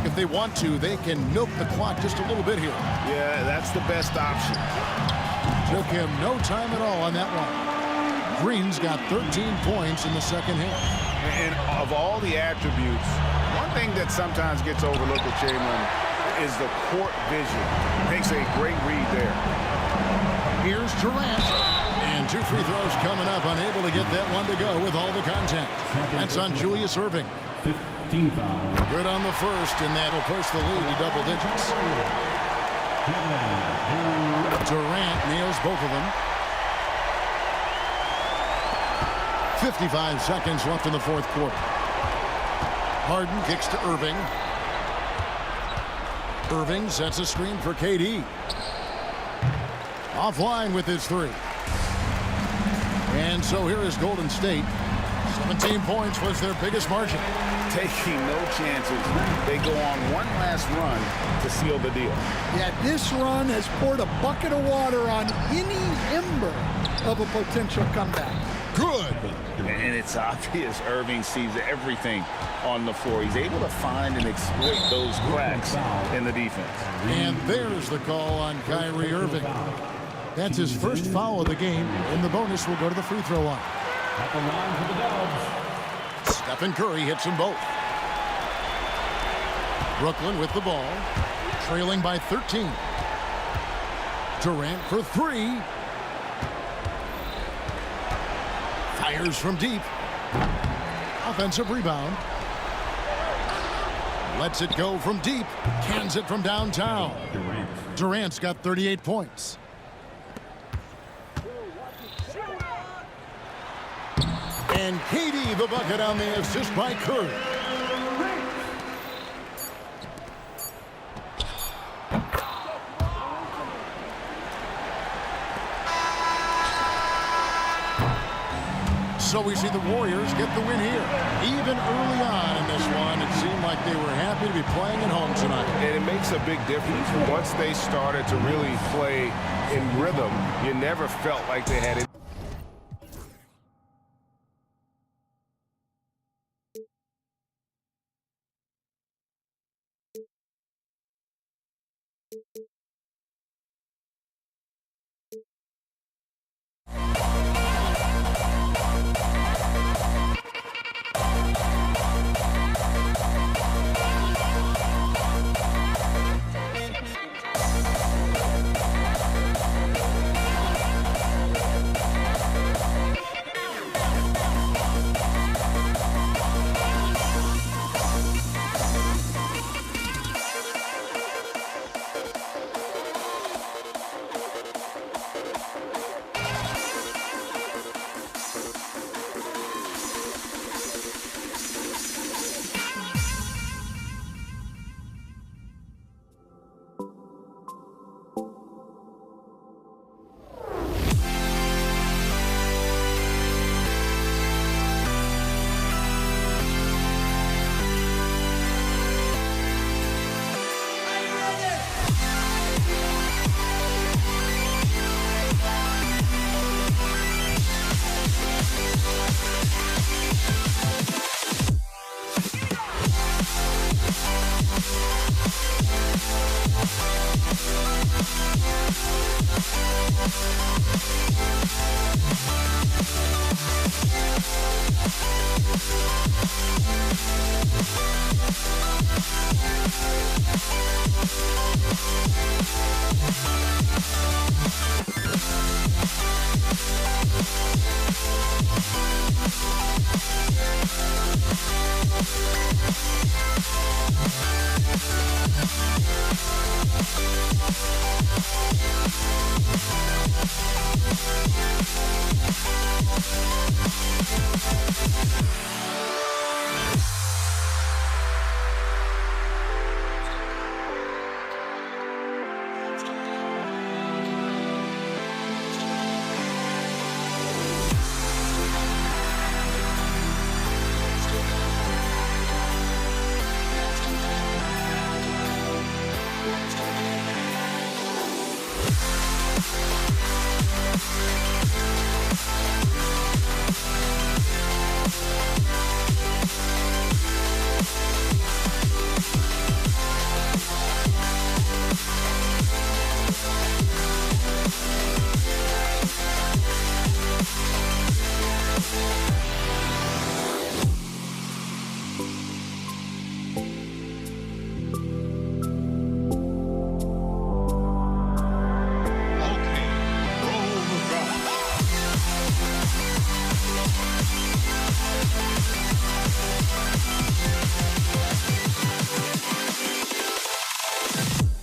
If they want to, they can milk the clock just a little bit here. Yeah, that's the best option. Took him no time at all on that one. Green's got 13 points in the second half. And of all the attributes, one thing that sometimes gets overlooked with Chamberlain is the court vision. Makes a great read there. Here's Durant. And 2 free throws coming up. Unable to get that one to go with all the contact. That's on Julius Irving. Good on the first, and that'll push the lead to double digits. Durant nails both of them. 55 seconds left in the fourth quarter. Harden kicks to Irving. Irving sets a screen for KD. Offline with his three. And so here is Golden State. 17 points was their biggest margin. Taking no chances. They go on one last run to seal the deal. Yeah, this run has poured a bucket of water on any ember of a potential comeback. Good. And it's obvious Irving sees everything on the floor. He's able to find and exploit those cracks in the defense. And there's the call on Kyrie Irving. That's his first foul of the game, and the bonus will go to the free throw line. At the line for the Dubs. Stephen Curry hits them both. Brooklyn with the ball, trailing by 13. Durant for three. Fires from deep. Offensive rebound. Lets it go from deep. Cans it from downtown. Durant's got 38 points. And KD the bucket on the assist by Curry. So we see the Warriors get the win here. Even early on in this one, it seemed like they were happy to be playing at home tonight. And it makes a big difference. Once they started to really play in rhythm, you never felt like they had it.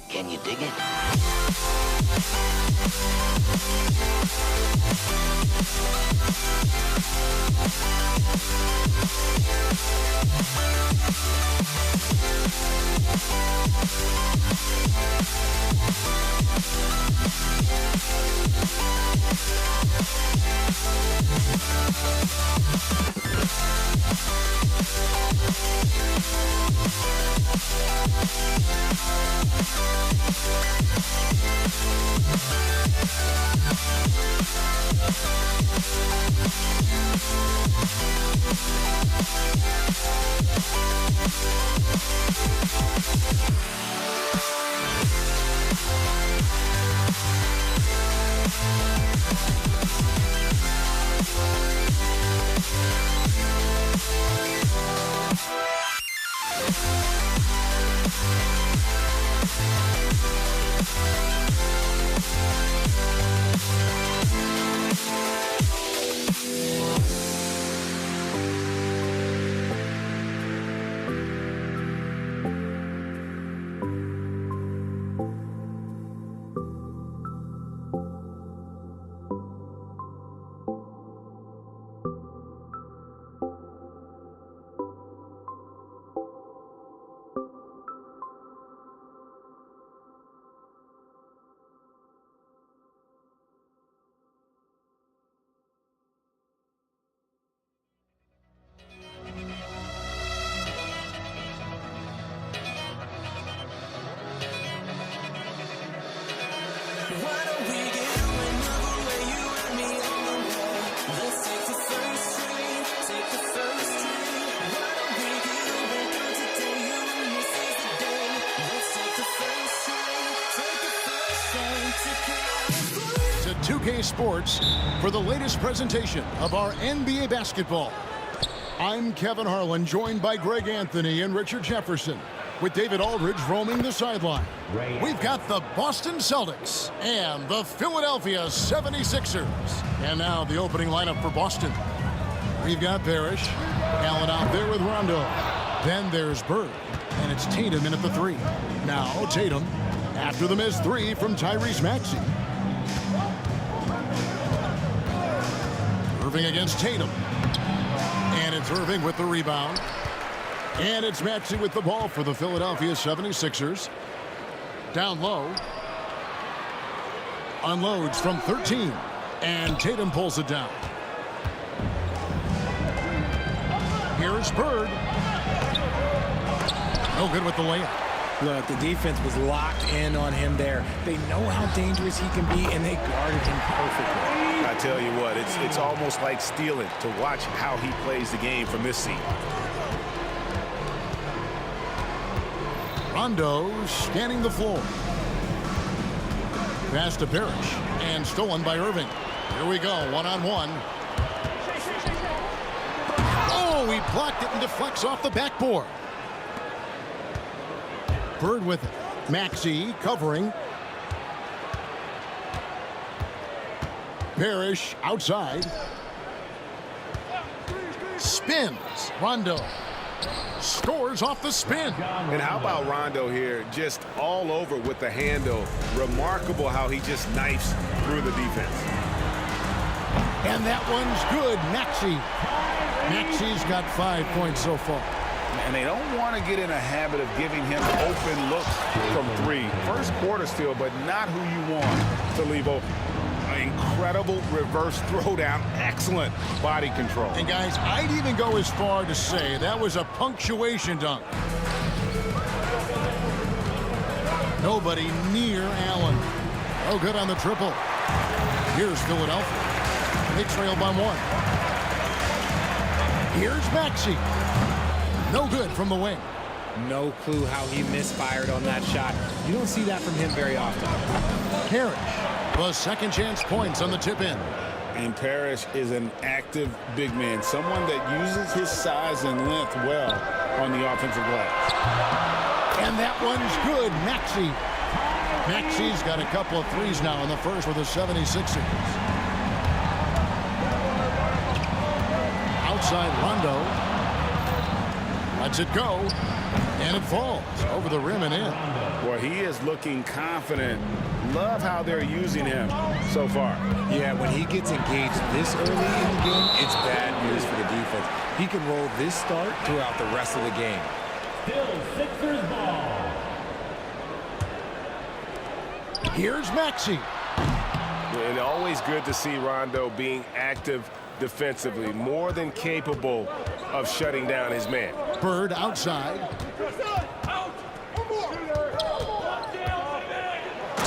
Can you dig it? To 2K Sports for the latest presentation of our NBA basketball. I'm Kevin Harlan, joined by Greg Anthony and Richard Jefferson, with David Aldridge roaming the sideline. We've got the Boston Celtics and the Philadelphia 76ers. And now the opening lineup for Boston. We've got Parrish, Allen out there with Rondo. Then there's Bird, and it's Tatum in at the 3. Now Tatum, after the missed 3 from Tyrese Maxey. Irving against Tatum. And it's Irving with the rebound. And it's Maxey with the ball for the Philadelphia 76ers. Down low. Unloads from 13. And Tatum pulls it down. Here's Bird. No good with the layup. Look, the defense was locked in on him there. They know how dangerous he can be, and they guarded him perfectly. I tell you what, it's almost like stealing to watch how he plays the game from this seat. Rondo scanning the floor. Pass to Parrish, and stolen by Irving. Here we go, one-on-one. Oh, he blocked it and deflects off the backboard. Bird with it. Maxey covering. Parrish outside. Spins. Rondo scores off the spin. And how about Rondo here? Just all over with the handle. Remarkable how he just knifes through the defense. And that one's good. Maxey. Maxey's got 5 points so far. And they don't want to get in a habit of giving him open looks from 3. First quarter still, but not who you want to leave open. An incredible reverse throwdown. Excellent body control. And guys, I'd even go as far to say that was a punctuation dunk. Nobody near Allen. Oh, good on the triple. Here's Philadelphia. They trail by 1. Here's Maxey. No good from the wing. No clue how he misfired on that shot. You don't see that from him very often. Parrish, the second chance points on the tip in. And Parrish is an active big man, someone that uses his size and length well on the offensive glass. And that one's good. Maxey. Maxey's got a couple of threes now in the first with the 76ers. Outside Rondo. Lets it go. And it falls over the rim and in. Boy, he is looking confident. Love how they're using him so far. Yeah, when he gets engaged this early in the game, it's bad news for the defense. He can roll this start throughout the rest of the game. Still Sixers ball. Here's Maxey. And always good to see Rondo being active defensively, more than capable of shutting down his man. Bird outside.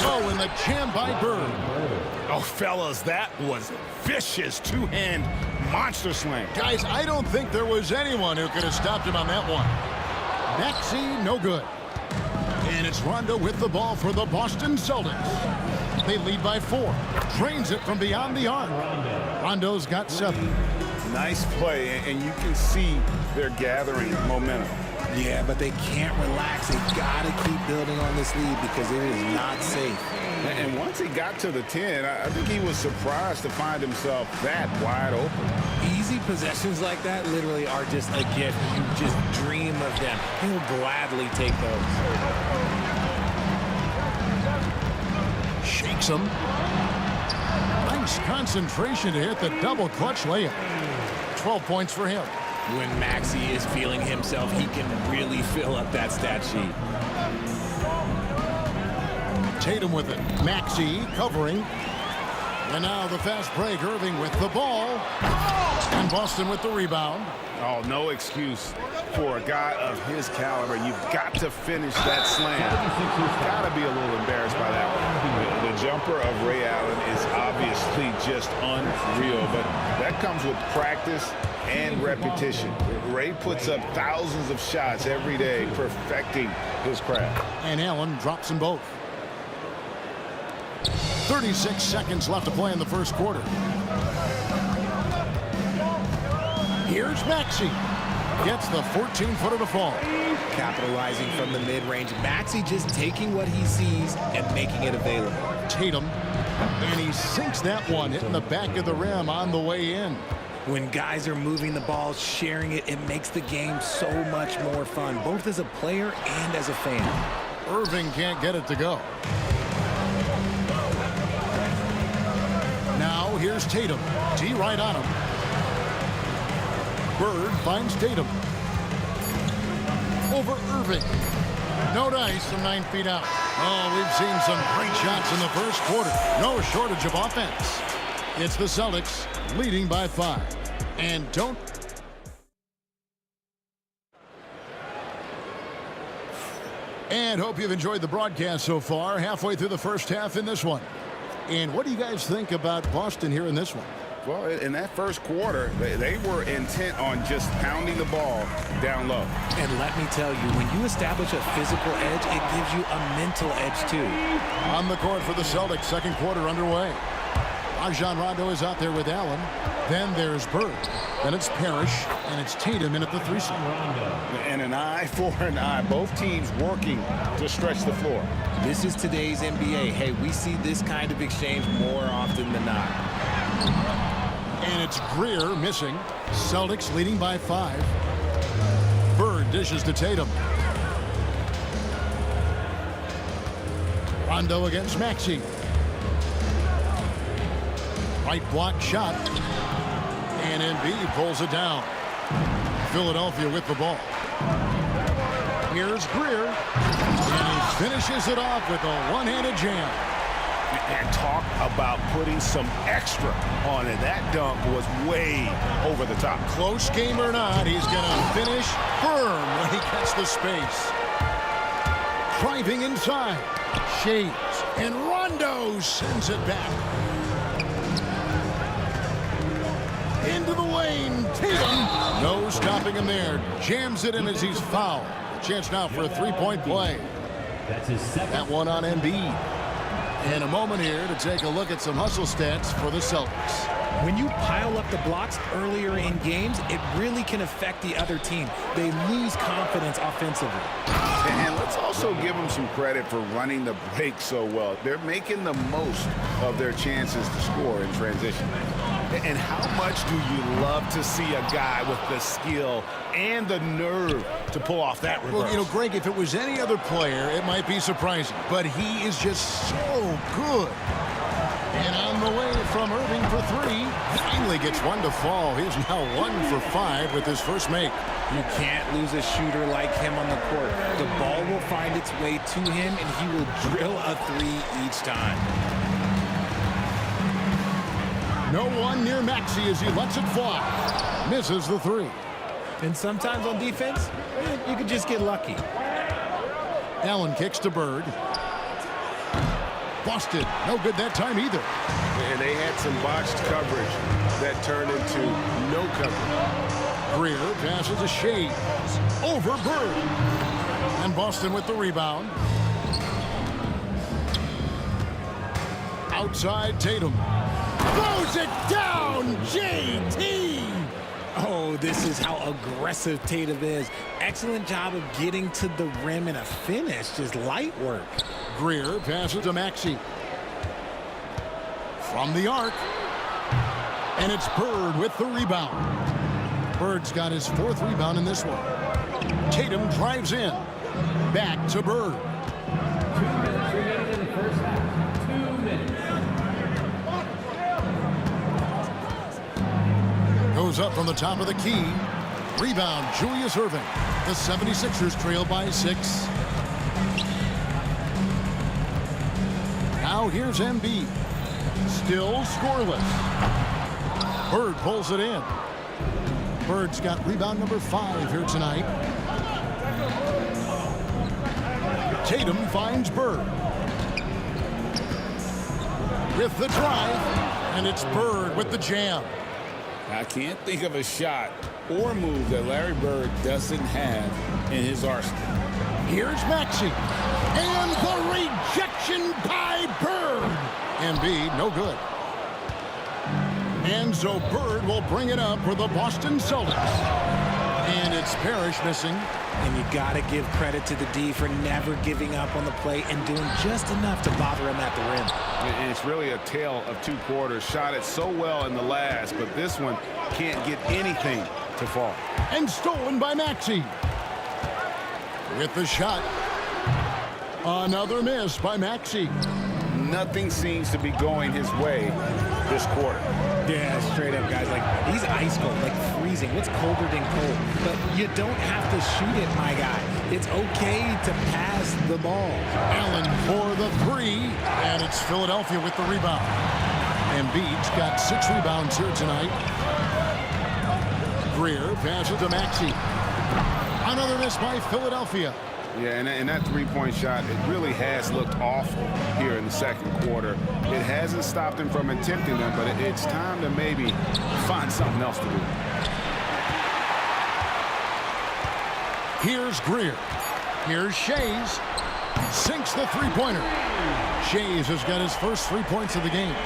Oh, and the jam by Bird. Oh, fellas, that was vicious two-hand monster slam. Guys, I don't think there was anyone who could have stopped him on that one. Maxey, no good. And it's Rondo with the ball for the Boston Celtics. They lead by 4. Drains it from beyond the arc. Rondo's got 7. Nice play, and you can see they're gathering momentum. Yeah, but they can't relax. They got to keep building on this lead because it is not safe. And once he got to the 10, I think he was surprised to find himself that wide open. Easy possessions like that literally are just a gift. You just dream of them. He'll gladly take those. Shakes him. Nice concentration to hit the double clutch layup. 12 points for him. When Maxey is feeling himself, he can really fill up that stat sheet. Tatum with it. Maxey covering. And now the fast break. Irving with the ball. And Boston with the rebound. Oh, no excuse for a guy of his caliber. You've got to finish that slam. You've got to be a little embarrassed by that one. The jumper of Ray Allen is obviously just unreal, but that comes with practice and repetition. Ray puts up thousands of shots every day, perfecting his craft. And Allen drops them both. 36 seconds left to play in the first quarter. Here's Maxey. Gets the 14-footer to fall. Capitalizing from the mid-range. Maxey just taking what he sees and making it available. Tatum. And he sinks that one, hitting the back of the rim on the way in. When guys are moving the ball, sharing it, it makes the game so much more fun, both as a player and as a fan. Irving can't get it to go. Now here's Tatum. T right on him. Bird finds Tatum. Over Irving. No dice from 9 feet out. Oh, we've seen some great shots in the first quarter. No shortage of offense. It's the Celtics leading by 5. And don't... And hope you've enjoyed the broadcast so far. Halfway through the first half in this one. And what do you guys think about Boston here in this one? Well, in that first quarter, they were intent on just pounding the ball down low. And let me tell you, when you establish a physical edge, it gives you a mental edge, too. On the court for the Celtics, second quarter underway. Rajon Rondo is out there with Allen. Then there's Bird. Then it's Parrish, and it's Tatum in at the 3 spot. And an eye for an eye. Both teams working to stretch the floor. This is today's NBA. Hey, we see this kind of exchange more often than not. And it's Greer missing. Celtics leading by 5. Bird dishes to Tatum. Rondo against Maxey. Right block shot. And Embiid pulls it down. Philadelphia with the ball. Here's Greer. And he finishes it off with a one-handed jam. And talk about putting some extra on it. That dunk was way over the top. Close game or not, he's going to finish firm when he gets the space. Driving inside. Shades. And Rondo sends it back. Into the lane. Tatum. No stopping him there. Jams it in as he's fouled. A chance now for a three-point play. That's his second. That one on Embiid. And a moment here to take a look at some hustle stats for the Celtics. When you pile up the blocks earlier in games, it really can affect the other team. They lose confidence offensively. And let's also give them some credit for running the break so well. They're making the most of their chances to score in transition. And how much do you love to see a guy with the skill and the nerve to pull off that reverse? Well, you know, Greg, if it was any other player, it might be surprising. But he is just so good. And on the way from Irving for three. Finally gets one to fall. He's now 1 for 5 with his first make. You can't lose a shooter like him on the court. The ball will find its way to him, and he will drill a three each time. No one near Maxey as he lets it fly. Misses the three. And sometimes on defense, you could just get lucky. Allen kicks to Bird. Busted. No good that time either. And they had some botched coverage that turned into no coverage. Greer passes to Shea. Over Bird. And Boston with the rebound. Outside Tatum. Throws it down. JT. Oh, this is how aggressive Tatum is. Excellent job of getting to the rim and a finish. Just light work. Greer passes to Maxey. From the arc. And it's Bird with the rebound. Bird's got his 4th rebound in this one. Tatum drives in. Back to Bird. 2 minutes remaining in the first half. 2 minutes. Goes up from the top of the key. Rebound, Julius Irving. The 76ers trail by 6. Now here's Embiid. Still scoreless. Bird pulls it in. Bird's got rebound number 5 here tonight. Tatum finds Bird. With the drive, and it's Bird with the jam. I can't think of a shot or move that Larry Bird doesn't have in his arsenal. Here's Maxey. And the rejection by Bird. Embiid, no good. And so Bird will bring it up for the Boston Celtics. And it's Parrish missing. And you got to give credit to the D for never giving up on the play and doing just enough to bother him at the rim. And it's really a tale of 2 quarters. Shot it so well in the last, but this one can't get anything to fall. And stolen by Maxey. With the shot. Another miss by Maxey. Nothing seems to be going his way this quarter. Yeah, straight up, guys. Like, he's ice cold, like freezing. What's colder than cold? But you don't have to shoot it, my guy. It's okay to pass the ball. Allen for the 3, and it's Philadelphia with the rebound. Embiid's got 6 rebounds here tonight. Greer passes to Maxey. Another miss by Philadelphia. Yeah, and that 3-point shot, it really has looked awful here in the second quarter. It hasn't stopped him from attempting them, but it's time to maybe find something else to do. Here's Greer. Here's Shays. Sinks the 3-pointer. Shays has got his first 3 points of the game.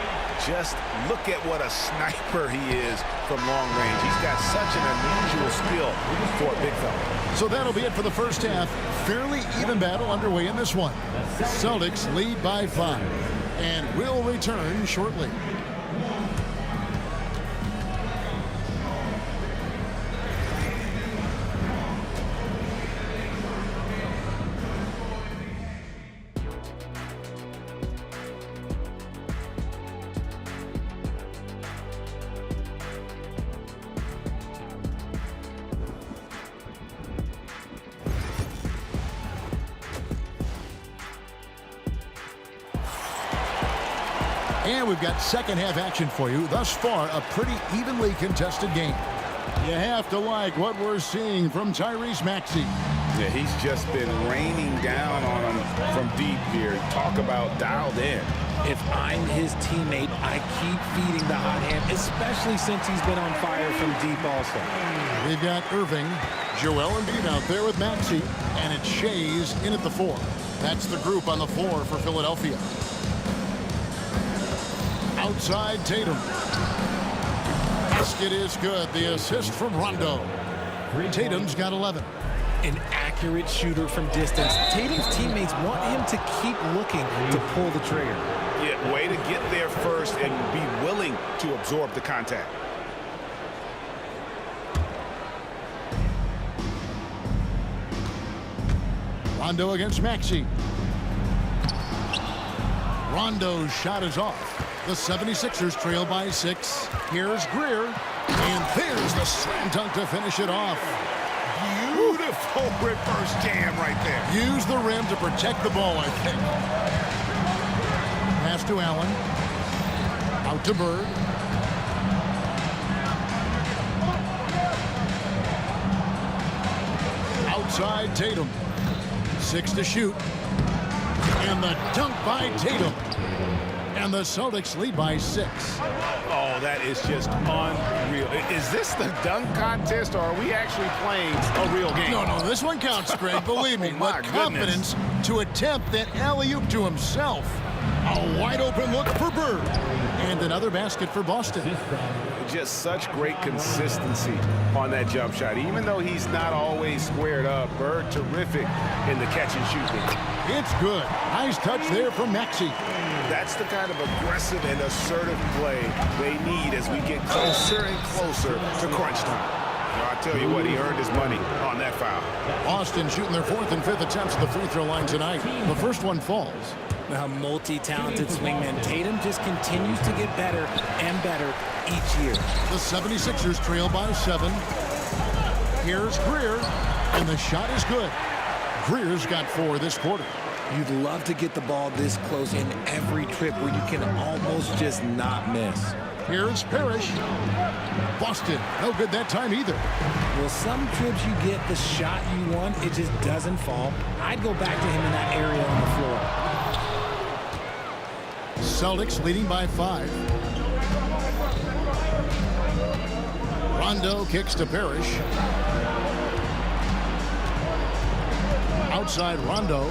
Just look at what a sniper he is from long range. He's got such an unusual skill for a big fella. So that'll be it for the first half. Fairly even battle underway in this one. Celtics lead by 5. And will return shortly. And we've got second half action for you. Thus far, a pretty evenly contested game. You have to like what we're seeing from Tyrese Maxey. Yeah, he's just been raining down on him from deep here. Talk about dialed in. If I'm his teammate, I keep feeding the hot hand, especially since he's been on fire from deep also. We've got Irving, Joel Embiid out there with Maxey, and it's Shays in at the 4. That's the group on the floor for Philadelphia. Outside Tatum. Basket is good. The assist from Rondo. Tatum's got 11. An accurate shooter from distance. Tatum's teammates want him to keep looking to pull the trigger. Yeah, way to get there first and be willing to absorb the contact. Rondo against Maxey. Rondo's shot is off. The 76ers trail by 6. Here's Greer. And there's the slam dunk to finish it off. Beautiful reverse jam right there. Use the rim to protect the ball, I think. Pass to Allen. Out to Bird. Outside Tatum. 6 to shoot. And the dunk by Tatum. And the Celtics lead by 6. Oh, that is just unreal. Is this the dunk contest, or are we actually playing a real game? No, this one counts, Greg. Believe me. My With confidence to attempt that alley-oop to himself. A wide-open look for Bird. And another basket for Boston. Just such great consistency on that jump shot. Even though he's not always squared up, Bird terrific in the catch and shoot game. It's good. Nice touch there from Maxey. That's the kind of aggressive and assertive play they need as we get closer and closer to crunch time. Now, I tell you what, he earned his money on that foul. Boston shooting their 4th and 5th attempts at the free throw line tonight. The first one falls. A multi-talented swingman. Tatum just continues to get better and better each year. The 76ers trail by 7. Here's Greer, and the shot is good. Greer's got 4 this quarter. You'd love to get the ball this close in every trip where you can almost just not miss. Here's Parrish. Boston, no good that time either. Well, some trips you get the shot you want, it just doesn't fall. I'd go back to him in that area on the floor. Celtics leading by 5. Rondo kicks to Parrish. Outside Rondo.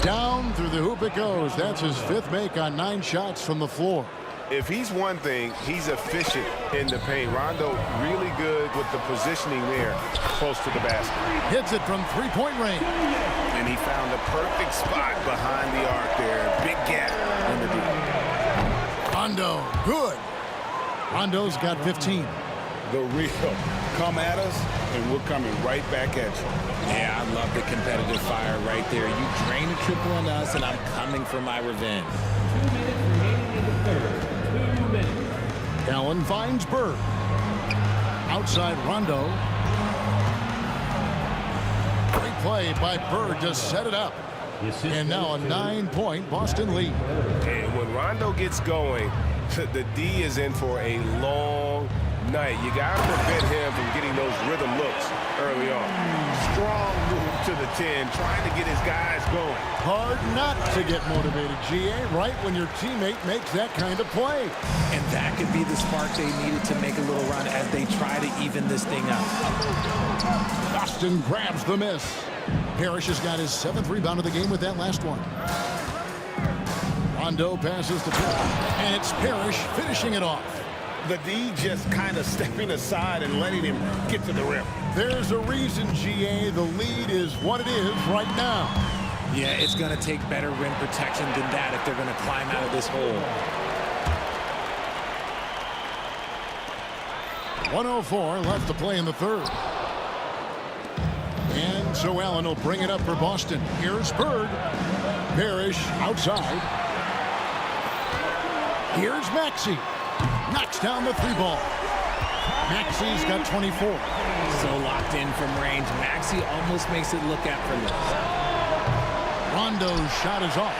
Down through the hoop it goes. That's his 5th make on 9 shots from the floor. If he's one thing, he's efficient in the paint. Rondo really good with the positioning there close to the basket. Hits it from 3-point range. And he found the perfect spot behind the arc there. Big gap in the deep. Rondo, good. Rondo's got 15. The real come at us, and we're coming right back at you. Yeah, I love the competitive fire right there. You drain a triple on us, and I'm coming for my revenge. 2 minutes remaining in the third. 2 minutes. Allen finds Bird. Outside Rondo. Great play by Bird to set it up. And now a 9-point Boston lead. And when Rondo gets going, the D is in for a long night. You got to prevent him from getting those rhythm looks early on. Strong move to the 10, trying to get his guys going. Hard not to get motivated, GA, right when your teammate makes that kind of play. And that could be the spark they needed to make a little run as they try to even this thing up. Boston grabs the miss. Parrish has got his 7th rebound of the game with that last one. Rondo passes to Parrish, and it's Parrish finishing it off. The D just kind of stepping aside and letting him get to the rim. There's a reason, GA, the lead is what it is right now. Yeah, it's going to take better rim protection than that if they're going to climb out of this hole. 1:04 left to play in the 3rd. And so Allen will bring it up for Boston. Here's Bird. Parrish outside. Here's Maxey. Knocks down the 3-ball. Maxey's got 24. So locked in from range. Maxey almost makes it look effortless. Rondo's shot is off.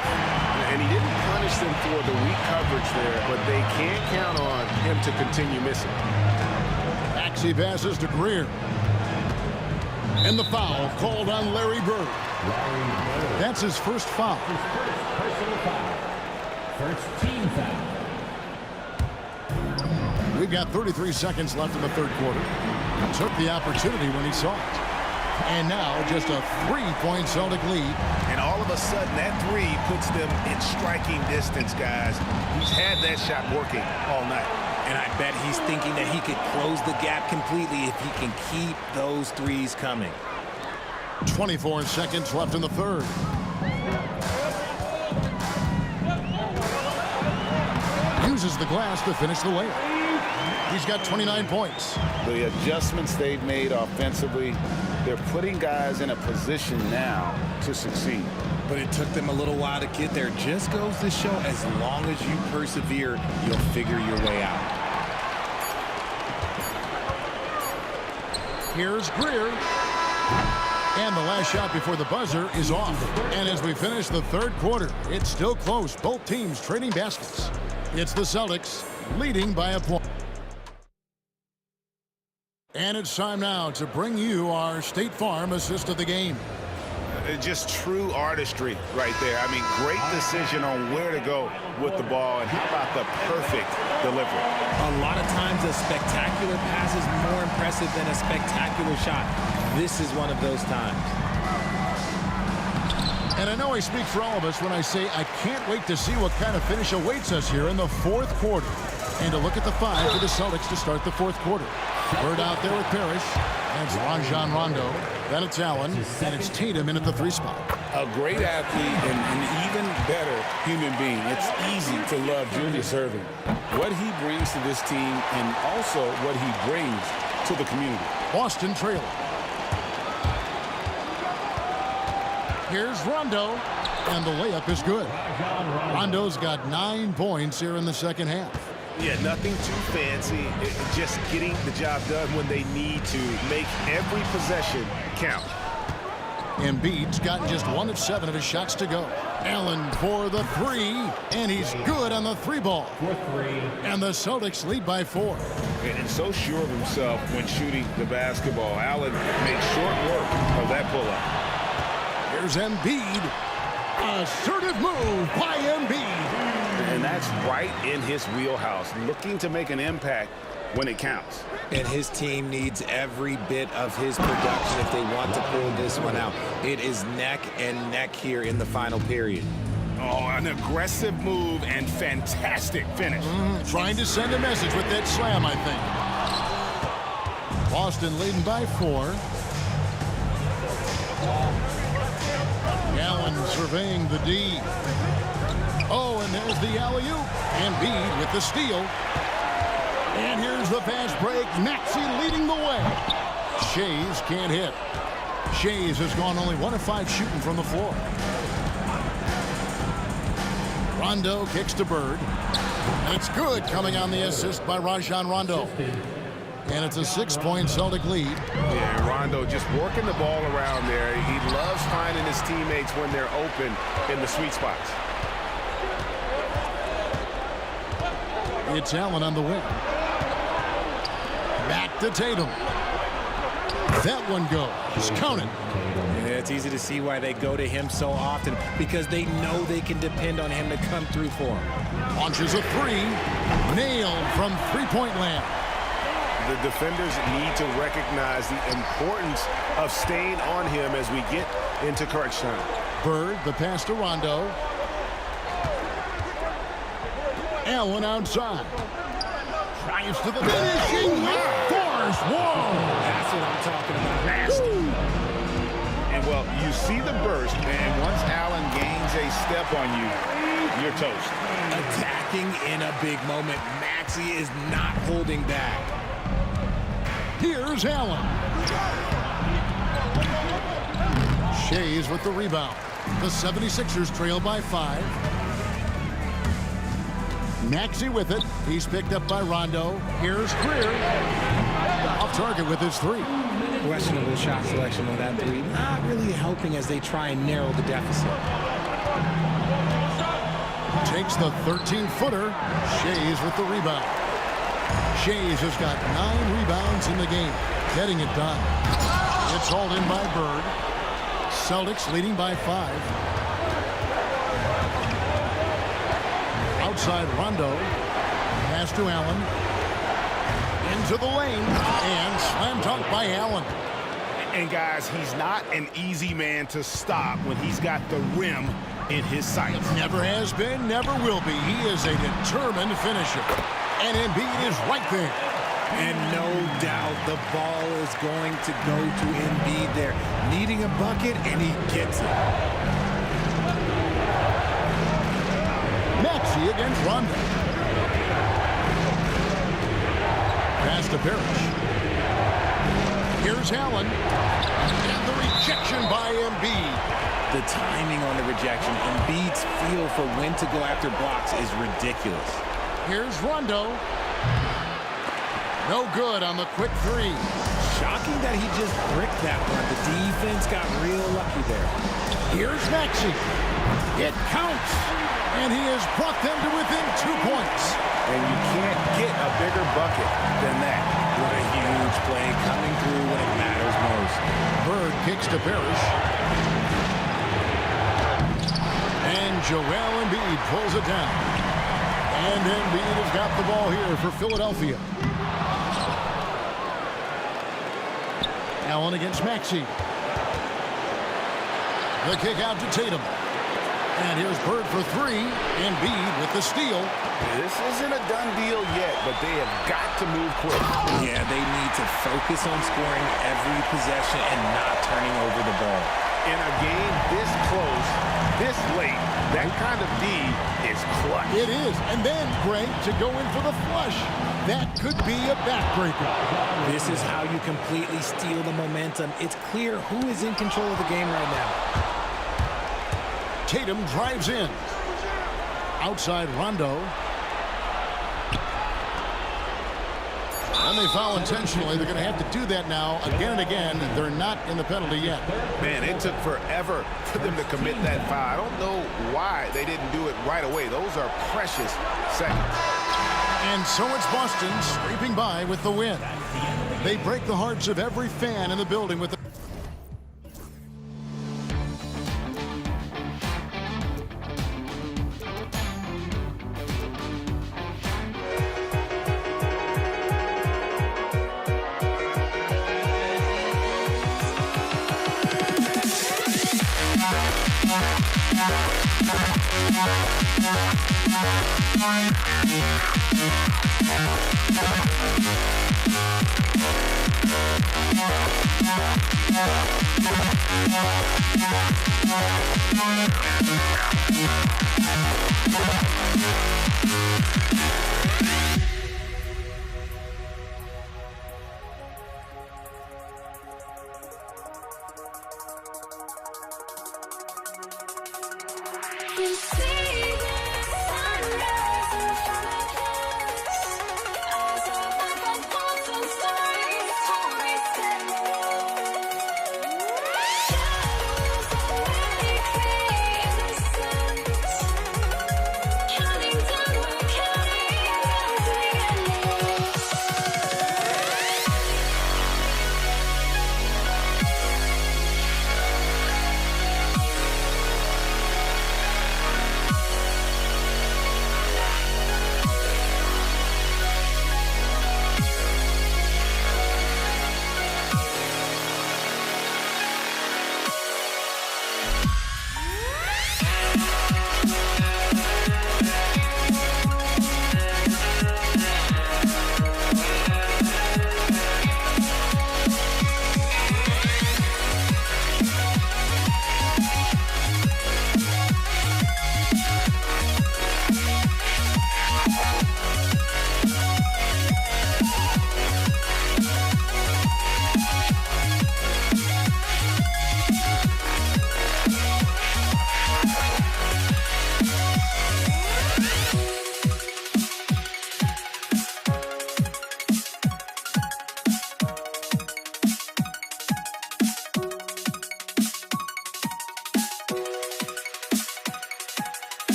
And he didn't punish them for the weak coverage there, but they can't count on him to continue missing. Maxey passes to Greer. And the foul called on Larry Bird. That's his first foul. Personal foul. First team foul. We've got 33 seconds left in the 3rd quarter. Took the opportunity when he saw it. And now just a 3-point Celtic lead. And all of a sudden, that 3 puts them in striking distance, guys. He's had that shot working all night. And I bet he's thinking that he could close the gap completely if he can keep those threes coming. 24 seconds left in the 3rd. uses the glass to finish the layup. He's got 29 points. The adjustments they've made offensively, they're putting guys in a position now to succeed. But it took them a little while to get there. Just goes to show, as long as you persevere, you'll figure your way out. Here's Greer. And the last shot before the buzzer is off. And as we finish the third quarter, it's still close. Both teams trading baskets. It's the Celtics leading by a point. And it's time now to bring you our State Farm assist of the game. Just true artistry right there. I mean, great decision on where to go with the ball, and how about the perfect delivery? A lot of times a spectacular pass is more impressive than a spectacular shot. This is one of those times. And I know I speak for all of us when I say I can't wait to see what kind of finish awaits us here in the fourth quarter. And to look at the five for the Celtics to start the fourth quarter. Bird out there with Parrish. And it's Rajon Rondo. Then it's Allen. And it's Tatum in at the 3 spot. A great athlete and an even better human being. It's easy to love Julius Erving. What he brings to this team and also what he brings to the community. Boston trailing. Here's Rondo. And the layup is good. Rondo's got 9 points here in the second half. Yeah, nothing too fancy. Just getting the job done when they need to. Make every possession count. Embiid's gotten just 1 of 7 of his shots to go. Allen for the 3, and he's good on the 3 ball. And the Celtics lead by 4. And so sure of himself when shooting the basketball. Allen makes short work of that pull-up. Here's Embiid. Assertive move by Embiid. And that's right in his wheelhouse, looking to make an impact when it counts. And his team needs every bit of his production if they want to pull this one out. It is neck and neck here in the final period. Oh, an aggressive move and fantastic finish. Trying to send a message with that slam, I think. Boston leading by 4. Allen surveying the D. Oh, and there's the alley-oop. Embiid with the steal. And here's the fast break. Maxey leading the way. Shays can't hit. Shays has gone only 1 of 5 shooting from the floor. Rondo kicks to Bird. And it's good, coming on the assist by Rajon Rondo. And it's a 6-point Celtic lead. Yeah, Rondo just working the ball around there. He loves finding his teammates when they're open in the sweet spots. It's Allen on the wing. Back to Tatum. That one goes. Count it. Yeah, it's easy to see why they go to him so often, because they know they can depend on him to come through for them. Launches a 3. Nailed from 3-point land. The defenders need to recognize the importance of staying on him as we get into crunch time. Bird, the pass to Rondo. Allen outside. Drives to the finishing with force. Whoa! That's what I'm talking about. Nasty. And, well, you see the burst, and once Allen gains a step on you, you're toast. Attacking in a big moment. Maxey is not holding back. Here's Allen. Shays with the rebound. The 76ers trail by 5. Maxey with it. He's picked up by Rondo. Here's Greer. Off target with his 3. Questionable shot selection on that 3. Not really helping as they try and narrow the deficit. Takes the 13-footer. Shays with the rebound. Shays has got 9 rebounds in the game. Getting it done. It's hauled in by Bird. Celtics leading by 5. Outside Rondo. Pass to Allen. Into the lane. And slam dunk by Allen. And, guys, he's not an easy man to stop when he's got the rim in his sights. Never has been, never will be. He is a determined finisher. And Embiid is right there. And no doubt the ball is going to go to Embiid there. Needing a bucket, and he gets it. Maxey against Rondo. Pass to Parrish. Here's Allen. And the rejection by Embiid. The timing on the rejection, Embiid's feel for when to go after blocks is ridiculous. Here's Rondo. No good on the quick three. Shocking that he just bricked that one. The defense got real lucky there. Here's Maxey. It counts. And he has brought them to within 2 points. And you can't get a bigger bucket than that. What a huge play coming through when it matters most. Bird kicks to Parrish. And Joel Embiid pulls it down. And Embiid has got the ball here for Philadelphia. Allen against Maxey. The kick out to Tatum. And here's Bird for three. Embiid with the steal. This isn't a done deal yet, but they have got to move quick. Yeah, they need to focus on scoring every possession and not turning over the ball. In a game this close, this late, that kind of D is clutch. It is. And then, Greg, to go in for the flush. That could be a backbreaker. This is how you completely steal the momentum. It's clear who is in control of the game right now. Tatum drives in. Outside Rondo. And they foul intentionally. They're going to have to do that now again and again. They're not in the penalty yet. Man, it took forever for them to commit that foul. I don't know why they didn't do it right away. Those are precious seconds. And so it's Boston scraping by with the win. They break the hearts of every fan in the building with the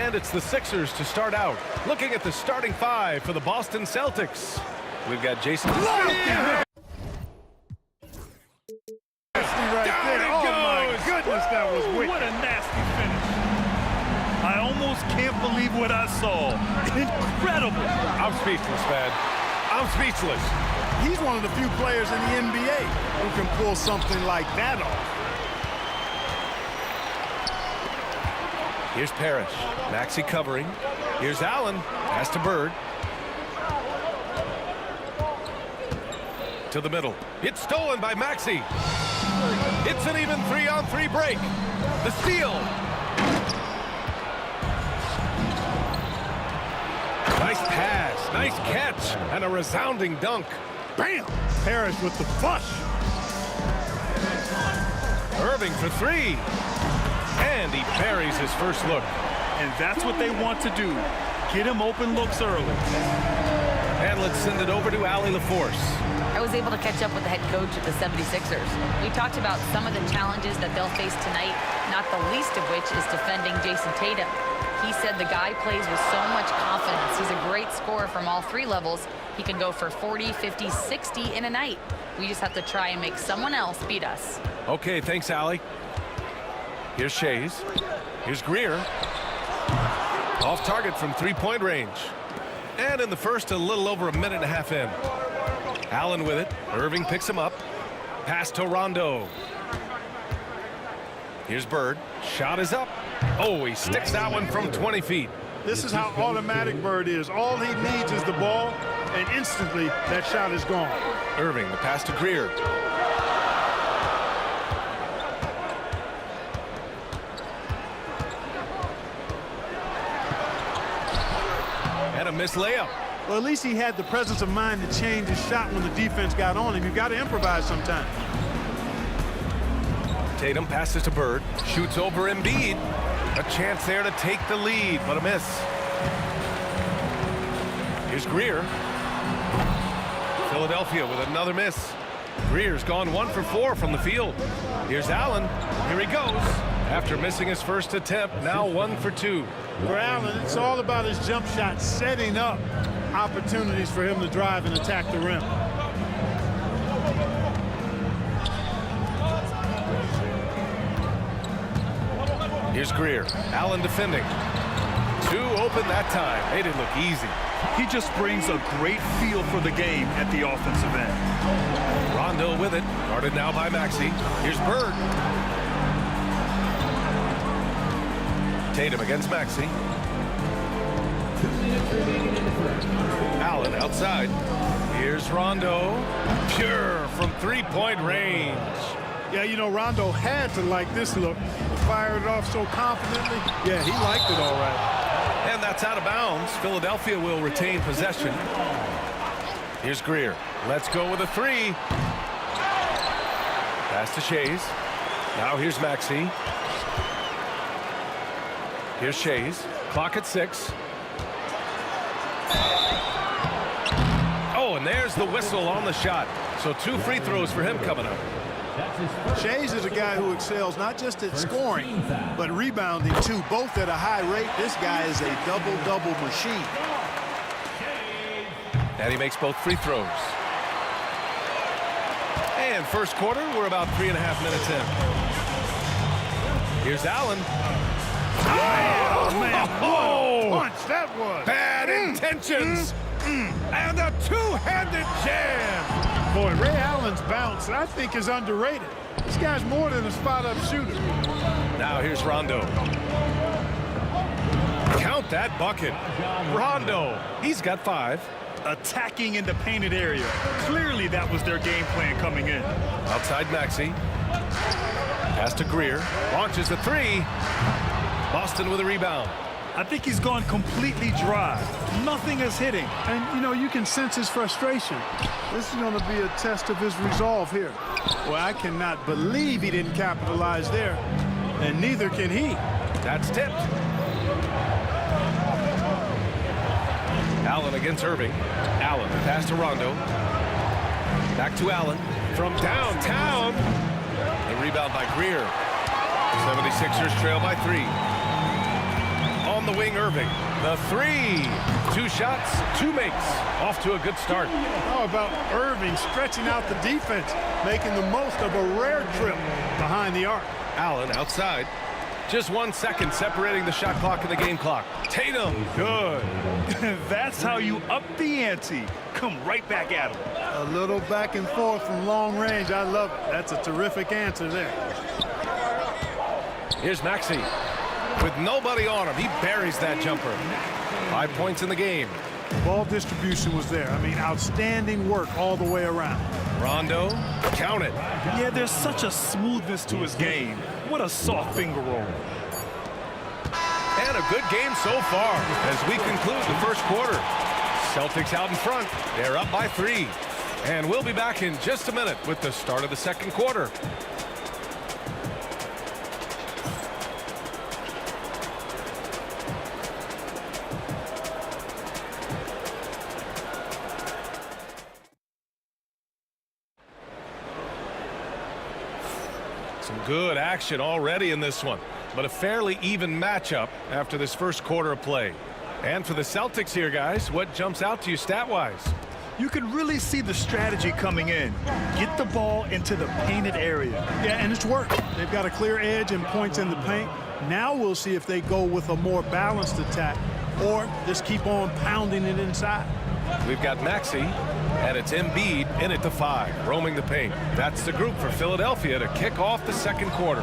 And it's the Sixers to start out. Looking at the starting five for the Boston Celtics. We've got Jason. Right there. Oh, my goodness, that was wicked. What a nasty finish. I almost can't believe what I saw. Incredible. I'm speechless, man. I'm speechless. He's one of the few players in the NBA who can pull something like that off. Here's Parrish. Maxey covering. Here's Allen. Pass to Bird. To the middle. It's stolen by Maxey. It's an even 3-on-3 break. The steal. Nice pass. Nice catch. And a resounding dunk. Bam! Parrish with the flush. Irving for three. And he buries his first look. And that's what they want to do. Get him open looks early. And let's send it over to Allie LaForce. I was able to catch up with the head coach of the 76ers. We talked about some of the challenges that they'll face tonight, not the least of which is defending Jason Tatum. He said the guy plays with so much confidence. He's a great scorer from all three levels. He can go for 40, 50, 60 in a night. We just have to try and make someone else beat us. Okay, thanks, Allie. Here's Shays. Here's Greer. Off target from three-point range. And in the first, a little over a minute and a half in. Allen with it. Irving picks him up. Pass to Rondo. Here's Bird. Shot is up. Oh, he sticks that one from 20 feet. This is how automatic Bird is. All he needs is the ball, and instantly that shot is gone. Irving, the pass to Greer. And a missed layup. Well, at least he had the presence of mind to change his shot when the defense got on him. You've got to improvise sometimes. Tatum passes to Bird. Shoots over Embiid. A chance there to take the lead, but a miss. Here's Greer. Philadelphia with another miss. Greer's gone 1 for 4 from the field. Here's Allen. Here he goes. After missing his first attempt, now 1 for 2. For Allen, it's all about his jump shot, setting up opportunities for him to drive and attack the rim. Here's Greer. Allen defending. 2 open that time. Made it look easy. He just brings a great feel for the game at the offensive end. Rondo with it. Guarded now by Maxey. Here's Bird. Tatum against Maxey. Allen outside. Here's Rondo. Pure from three-point range. Yeah, you know, Rondo had to like this look. Fired it off so confidently. Yeah, he liked it all right. And that's out of bounds. Philadelphia will retain possession. Here's Greer. Let's go with a 3. Pass to Shays. Now here's Maxey. Here's Shays. Clock at 6. Oh, and there's the whistle on the shot. So 2 free throws for him coming up. Shays is a guy who excels not just at scoring, but rebounding too, both at a high rate. This guy is a double-double machine. And he makes both free throws. And first quarter, we're about 3.5 minutes in. Here's Allen. Oh, man, Oh, what a punch that was. bad intentions. And a two-handed jam. Boy, Ray Allen's bounce, I think, is underrated. This guy's more than a spot-up shooter. Now here's Rondo. Count that bucket. Rondo, he's got 5. Attacking in the painted area. Clearly that was their game plan coming in. Outside Maxey. Pass to Greer. Launches the 3. Boston with a rebound. I think he's gone completely dry. Nothing is hitting. And, you know, you can sense his frustration. This is going to be a test of his resolve here. Well, I cannot believe he didn't capitalize there. And neither can he. That's tipped. Allen against Irving. Allen, pass to Rondo. Back to Allen. From downtown. The rebound by Greer. 76ers trail by 3. On the wing, Irving. The three. 2 shots, 2 makes. Off to a good start. How about Irving stretching out the defense, making the most of a rare trip behind the arc. Allen outside. Just 1 second separating the shot clock and the game clock. Tatum, good. That's how you up the ante. Come right back at him. A little back and forth from long range. I love it. That's a terrific answer there. Here's Maxey. With nobody on him, he buries that jumper. 5 points in the game. Ball distribution was there. I mean, outstanding work all the way around. Rondo, count it. Yeah, there's such a smoothness to his game. What a soft finger roll. And a good game so far as we conclude the first quarter. Celtics out in front. They're up by 3. And we'll be back in just a minute with the start of the second quarter. Some good action already in this one, but a fairly even matchup after this first quarter of play. And for the Celtics here, guys, what jumps out to you stat-wise? You can really see the strategy coming in. Get the ball into the painted area. Yeah, and it's worked. They've got a clear edge and points in the paint. Now we'll see if they go with a more balanced attack or just keep on pounding it inside. We've got Maxey, and it's Embiid in at the 5, roaming the paint. That's the group for Philadelphia to kick off the second quarter.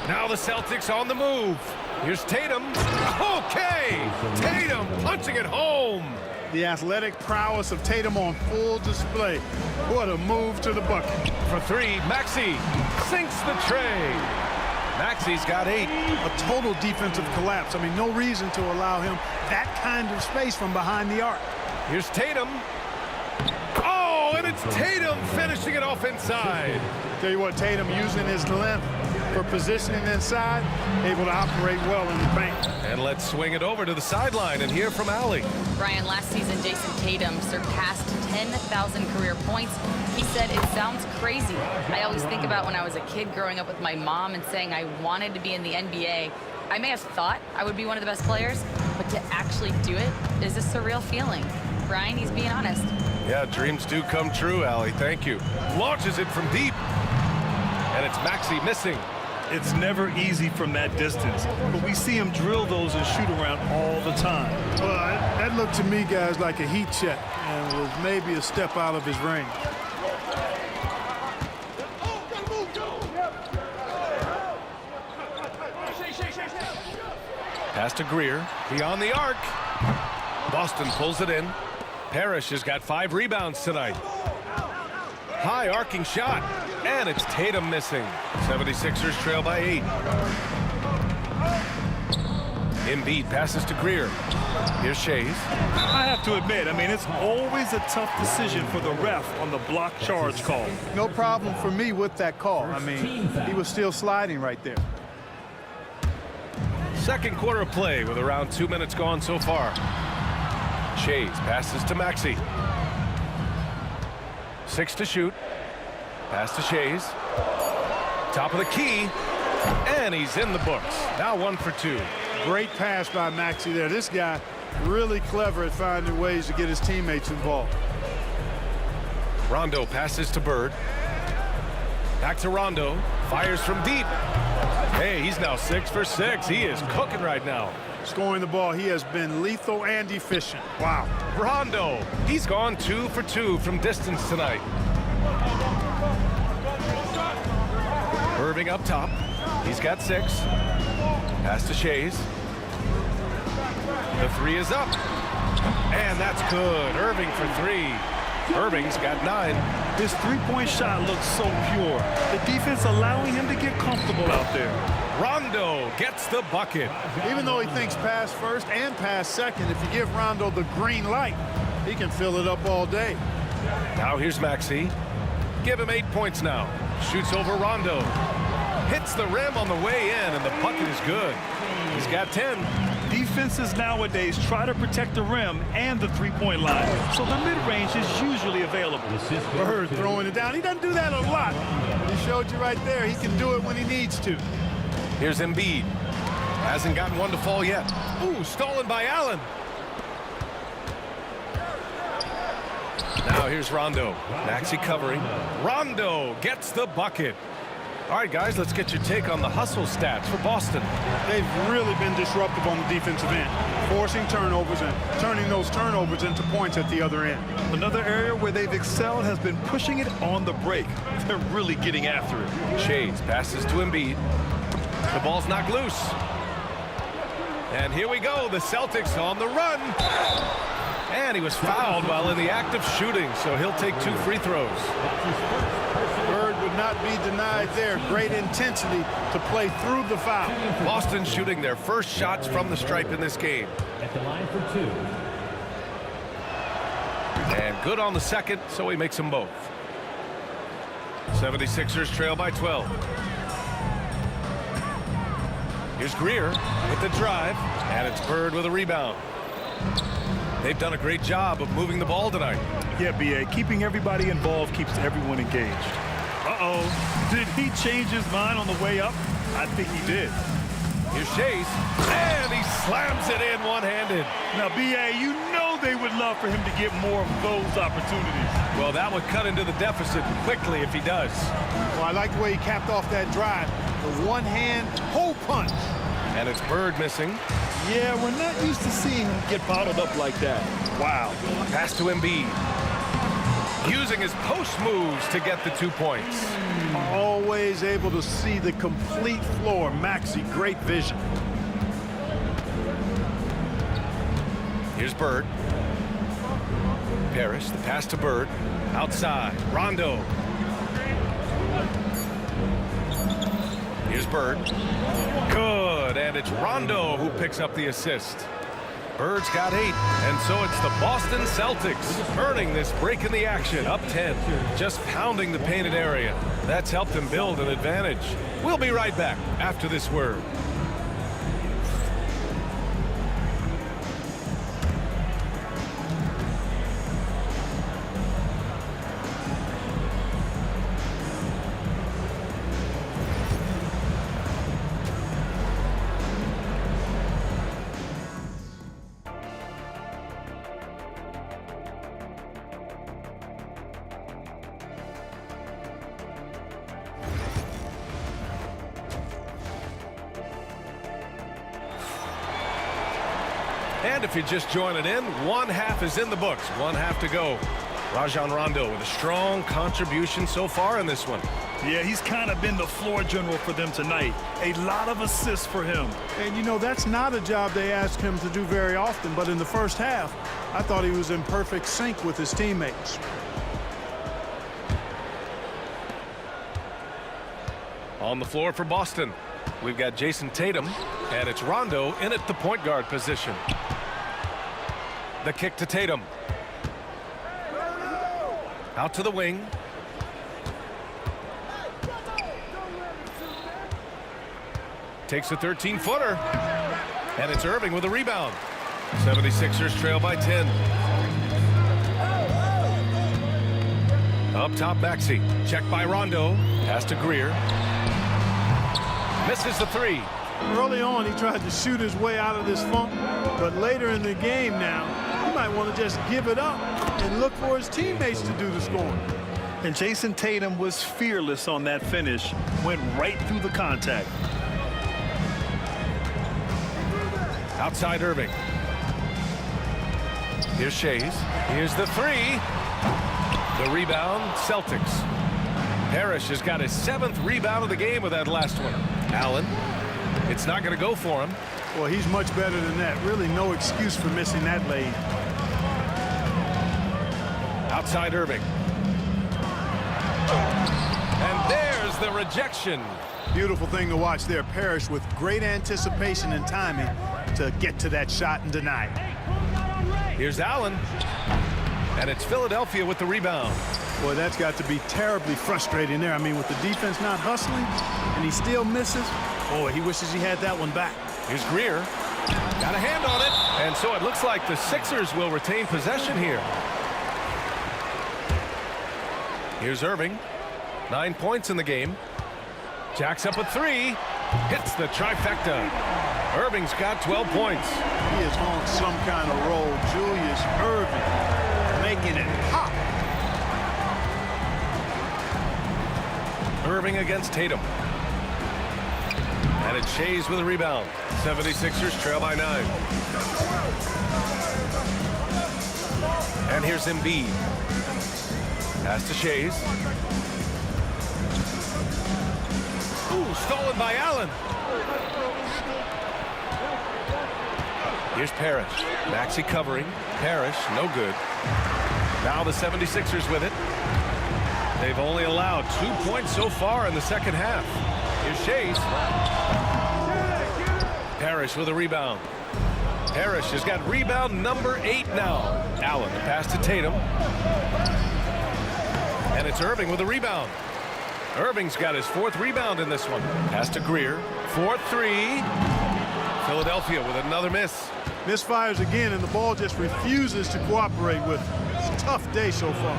Now the Celtics on the move. Here's Tatum. Okay! Tatum punching it home. The athletic prowess of Tatum on full display. What a move to the bucket. For 3, Maxey sinks the tray. Maxey's got 8. A total defensive collapse. I mean, no reason to allow him that kind of space from behind the arc. Here's Tatum. Oh, and it's Tatum finishing it off inside. Tell you what, Tatum using his length for positioning inside, able to operate well in the paint. And let's swing it over to the sideline and hear from Allie. Brian, last season, Jason Tatum surpassed 10,000 career points. He said, it sounds crazy. I always think about when I was a kid growing up with my mom and saying I wanted to be in the NBA. I may have thought I would be one of the best players, but to actually do it is a surreal feeling. Brian, he's being honest. Yeah, dreams do come true, Allie. Thank you. Launches it from deep. And it's Maxey missing. It's never easy from that distance, but we see him drill those and shoot around all the time. Well, that looked to me, guys, like a heat check and was maybe a step out of his range. Pass to Greer. Beyond the arc. Boston pulls it in. Parrish has got 5 rebounds tonight. High arcing shot. And it's Tatum missing. 76ers trail by 8. Embiid passes to Greer. Here's Shays. I have to admit, I mean, it's always a tough decision for the ref on the block charge call. No problem for me with that call. I mean, he was still sliding right there. Second quarter of play with around 2 minutes gone so far. Shays passes to Maxey. 6 to shoot. Pass to Shays. Top of the key. And he's in the books. Now 1 for 2. Great pass by Maxey there. This guy really clever at finding ways to get his teammates involved. Rondo passes to Bird. Back to Rondo. Fires from deep. Hey, he's now 6 for 6. He is cooking right now. Scoring the ball, he has been lethal and efficient. Wow. Rondo. He's gone 2 for 2 from distance tonight. Irving up top. He's got 6. Pass to Shays. The 3 is up. And that's good. Irving for 3. Irving's got 9. His three-point shot looks so pure. The defense allowing him to get comfortable out there. Rondo gets the bucket. Even though he thinks pass first and pass second, if you give Rondo the green light, he can fill it up all day. Now here's Maxey. Give him 8 points now. Shoots over Rondo. Hits the rim on the way in, and the bucket is good. He's got 10. Defenses nowadays try to protect the rim and the three-point line, so the mid-range is usually available. Bird throwing it down. He doesn't do that a lot. He showed you right there. He can do it when he needs to. Here's Embiid. Hasn't gotten one to fall yet. Ooh, stolen by Allen. Now here's Rondo. Maxey covering. Rondo gets the bucket. All right, guys, let's get your take on the hustle stats for Boston. They've really been disruptive on the defensive end, forcing turnovers and turning those turnovers into points at the other end. Another area where they've excelled has been pushing it on the break. They're really getting after it. Shades passes to Embiid. The ball's knocked loose. And here we go, the Celtics on the run. And he was fouled while in the act of shooting, so he'll take 2 free throws. Bird would not be denied there. Great intensity to play through the foul. Boston shooting their first shots from the stripe in this game. At the line for 2. And good on the second, so he makes them both. 76ers trail by 12. Here's Greer with the drive, and it's Bird with a rebound. They've done a great job of moving the ball tonight. Yeah, B.A., keeping everybody involved keeps everyone engaged. Uh-oh. Did he change his mind on the way up? I think he did. Here's Chase, and he slams it in one-handed. Now, B.A., you know they would love for him to get more of those opportunities. Well, that would cut into the deficit quickly if he does. Well, I like the way he capped off that drive. The one-hand hole punch. And it's Bird missing. Yeah, we're not used to seeing him get bottled up like that. Wow. Pass to Embiid. Using his post moves to get the 2 points. Always able to see the complete floor. Maxey, great vision. Here's Bird. Parrish, the pass to Bird. Outside, Rondo. Here's Bird. Good, and it's Rondo who picks up the assist. Bird's got 8, and so it's the Boston Celtics earning this break in the action, up 10, just pounding the painted area. That's helped them build an advantage. We'll be right back after this word. And if you're just joining in, 1 half is in the books, 1 half to go. Rajon Rondo with a strong contribution so far in this one. Yeah, he's kind of been the floor general for them tonight. A lot of assists for him. And, you know, that's not a job they ask him to do very often, but in the first half, I thought he was in perfect sync with his teammates. On the floor for Boston, we've got Jason Tatum, and it's Rondo in at the point guard position. The kick to Tatum. Out to the wing. Takes a 13-footer. And it's Irving with a rebound. 76ers trail by 10. Up top, Maxey. Checked by Rondo. Pass to Greer. Misses the 3. Early on, he tried to shoot his way out of this funk, but later in the game now, he might want to just give it up and look for his teammates to do the scoring. And Jason Tatum was fearless on that finish, went right through the contact. Outside Irving. Here's Shays. Here's the 3. The rebound, Celtics. Parrish has got his 7th rebound of the game with that last one. Allen. It's not going to go for him. Well, he's much better than that. Really no excuse for missing that lead. Outside Irving. And there's the rejection. Beautiful thing to watch there. Parrish with great anticipation and timing to get to that shot and deny it. Here's Allen. And it's Philadelphia with the rebound. Boy, that's got to be terribly frustrating there. I mean, with the defense not hustling and he still misses, boy, he wishes he had that one back. Here's Greer. Got a hand on it. And so it looks like the Sixers will retain possession here. Here's Irving. 9 points in the game. Jacks up a 3. Hits the trifecta. Irving's got 12 points. He is on some kind of roll. Julius Irving making it pop. Irving against Tatum. And it's Shays with a rebound. 76ers trail by 9. And here's Embiid. Pass to Shays. Ooh, stolen by Allen. Here's Parrish. Maxey covering. Parrish, no good. Now the 76ers with it. They've only allowed 2 points so far in the second half. Here's Shays. Parrish with a rebound. Parrish has got rebound number 8 now. Allen, the pass to Tatum. And it's Irving with a rebound. Irving's got his 4th rebound in this one. Pass to Greer. 4-3. Philadelphia with another miss. Misfires again, and the ball just refuses to cooperate with him. It's a tough day so far.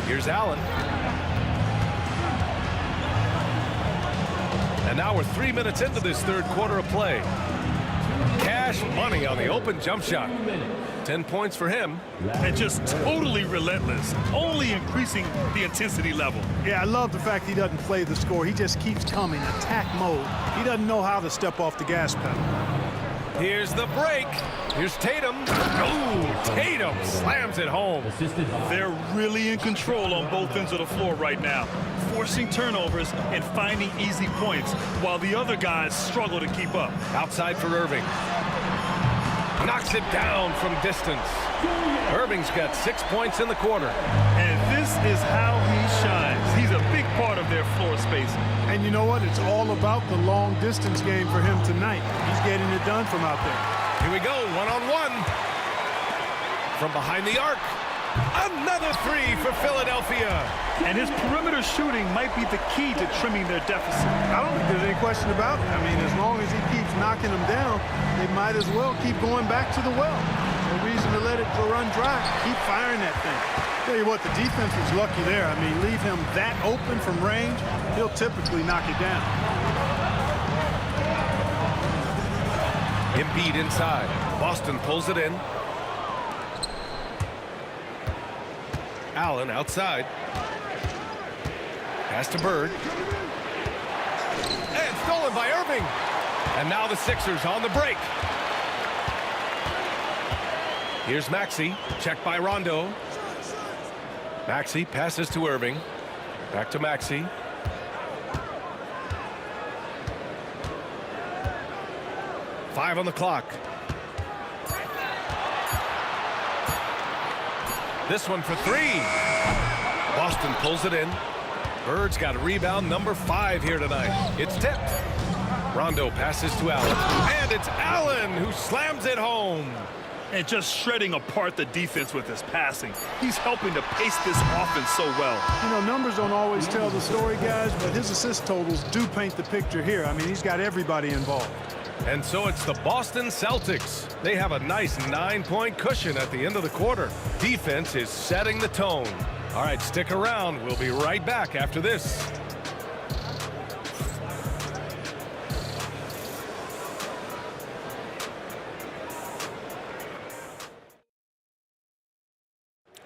Here's Allen. And now we're 3 minutes into this third quarter of play. Cash money on the open jump shot. 10 points for him. And just totally relentless, only increasing the intensity level. Yeah, I love the fact he doesn't play the score. He just keeps coming, attack mode. He doesn't know how to step off the gas pedal. Here's the break. Here's Tatum. Oh, Tatum slams it home. They're really in control on both ends of the floor right now, forcing turnovers and finding easy points while the other guys struggle to keep up. Outside for Irving. Knocks it down from distance. Irving's got 6 points in the quarter. And this is how he shines. He's a big part of their floor space. And you know what? It's all about the long distance game for him tonight. He's getting it done from out there. Here we go, one-on-one. From behind the arc. Another 3 for Philadelphia. And his perimeter shooting might be the key to trimming their deficit. I don't think there's any question about it. I mean, as long as he keeps knocking them down, they might as well keep going back to the well. No reason to let it run dry. Keep firing that thing. Tell you what, the defense was lucky there. I mean, leave him that open from range, he'll typically knock it down. Embiid inside. Boston pulls it in. Allen outside. Pass to Bird. And stolen by Irving. And now the Sixers on the break. Here's Maxey. Checked by Rondo. Maxey passes to Irving. Back to Maxey. Five on the clock. This one for 3. Boston pulls it in. Bird's got a rebound number 5 here tonight. It's tipped. Rondo passes to Allen. And it's Allen who slams it home. And just shredding apart the defense with his passing. He's helping to pace this offense so well. You know, numbers don't always tell the story, guys, but his assist totals do paint the picture here. I mean, he's got everybody involved. And so it's the Boston Celtics. They have a nice 9-point cushion at the end of the quarter. Defense is setting the tone. All right, stick around. We'll be right back after this.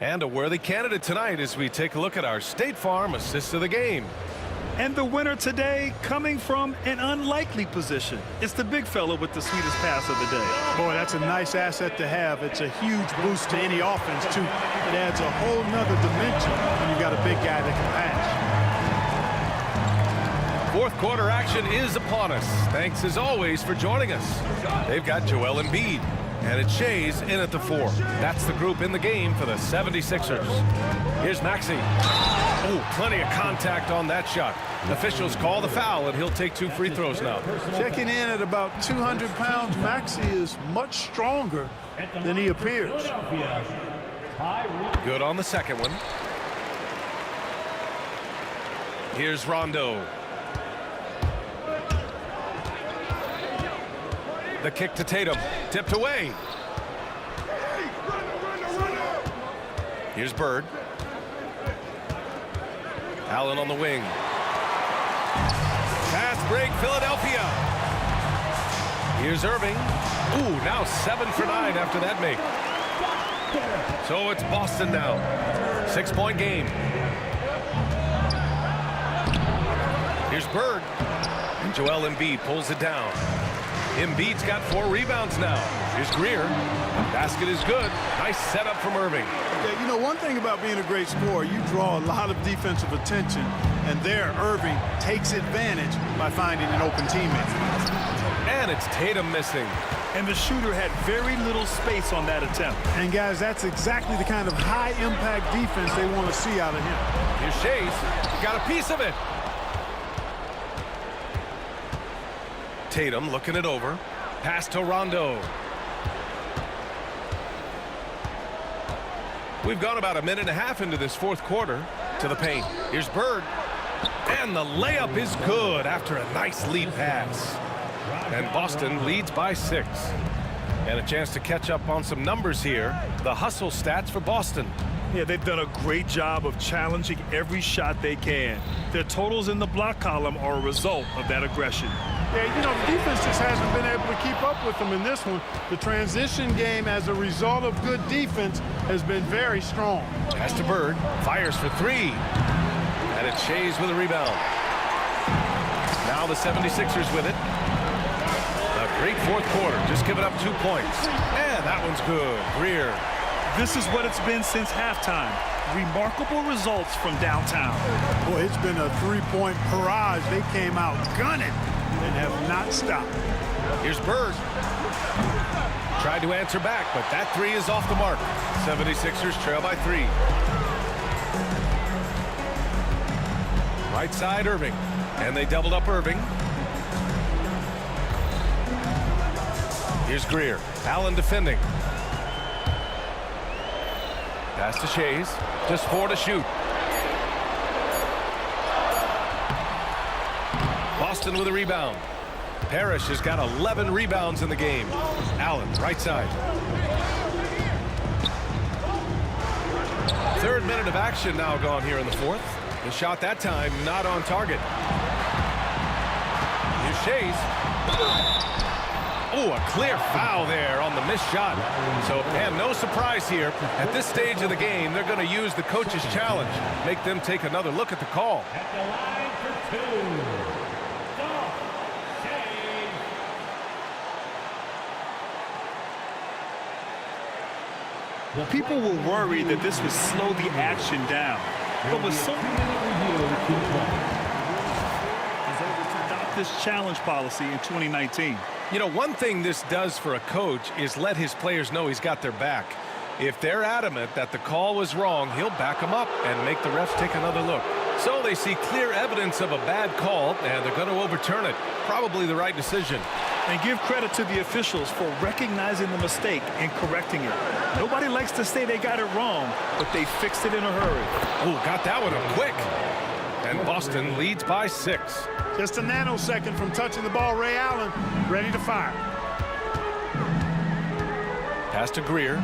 And a worthy candidate tonight as we take a look at our State Farm assist of the game. And the winner today coming from an unlikely position. It's the big fella with the sweetest pass of the day. Boy, that's a nice asset to have. It's a huge boost to any offense, too. It adds a whole nother dimension when you've got a big guy that can pass. Fourth quarter action is upon us. Thanks as always for joining us. They've got Joel Embiid. And it's Shays in at the 4. That's the group in the game for the 76ers. Here's Maxey. Oh, plenty of contact on that shot. Officials call the foul, and he'll take 2 free throws now. Checking in at about 200 pounds, Maxey is much stronger than he appears. Good on the second one. Here's Rondo. The kick to Tatum. Tipped away. Here's Bird. Allen on the wing. Fast break, Philadelphia. Here's Irving. Ooh, now 7 for 9 after that make. So it's Boston now. 6-point game. Here's Bird. Joel Embiid pulls it down. Embiid's got 4 rebounds now. Here's Greer. The basket is good. Nice setup from Irving. Yeah, you know, one thing about being a great scorer, you draw a lot of defensive attention, and there Irving takes advantage by finding an open teammate. And it's Tatum missing. And the shooter had very little space on that attempt. And guys, that's exactly the kind of high-impact defense they want to see out of him. Here's Shays. He got a piece of it. Tatum looking it over. Pass to Rondo. We've gone about a minute and a half into this fourth quarter. To the paint. Here's Bird. And the layup is good after a nice lead pass. And Boston leads by 6. And a chance to catch up on some numbers here. The hustle stats for Boston. Yeah, they've done a great job of challenging every shot they can. Their totals in the block column are a result of that aggression. Yeah, you know, the defense just hasn't been able to keep up with them in this one. The transition game, as a result of good defense, has been very strong. Pass to Bird. Fires for 3. And it's Shays with a rebound. Now the 76ers with it. A great fourth quarter. Just giving up 2 points. And that one's good. Greer. This is what it's been since halftime. Remarkable results from downtown. Boy, it's been a 3-point barrage. They came out gunning and have not stopped. Here's Bird. Tried to answer back, but that 3 is off the mark. 76ers trail by 3. Right side, Irving. And they doubled up Irving. Here's Greer. Allen defending. Pass to Shays. Just 4 to shoot. Boston with a rebound. Parrish has got 11 rebounds in the game. Allen, right side. 3rd minute of action now gone here in the 4th. The shot that time not on target. Here's Shays. Oh, a clear foul there on the missed shot. So, Pam, no surprise here. At this stage of the game, they're going to use the coach's challenge. Make them take another look at the call. At the line for 2. People were worried that this would slow the action down. But with so many to adopt this challenge policy in 2019. You know, one thing this does for a coach is let his players know he's got their back. If they're adamant that the call was wrong, he'll back them up and make the refs take another look. So they see clear evidence of a bad call, and they're going to overturn it. Probably the right decision. And give credit to the officials for recognizing the mistake and correcting it. Nobody likes to say they got it wrong, but they fixed it in a hurry. Oh, got that one up quick. And Boston leads by 6. Just a nanosecond from touching the ball, Ray Allen ready to fire. Pass to Greer.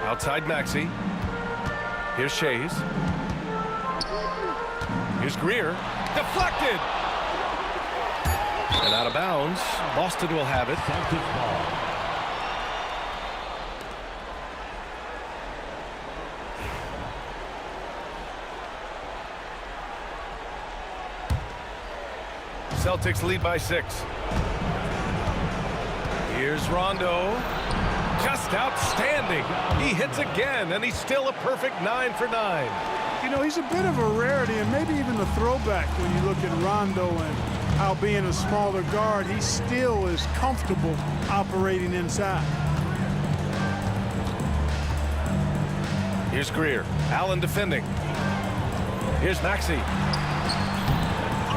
Outside Maxey. Here's Shays. Here's Greer. Deflected. And out of bounds. Boston will have it. Celtics lead by 6. Here's Rondo. Just outstanding. He hits again, and he's still a perfect 9 for 9. You know, he's a bit of a rarity, and maybe even a throwback when you look at Rondo and how being a smaller guard, he still is comfortable operating inside. Here's Greer. Allen defending. Here's Maxey.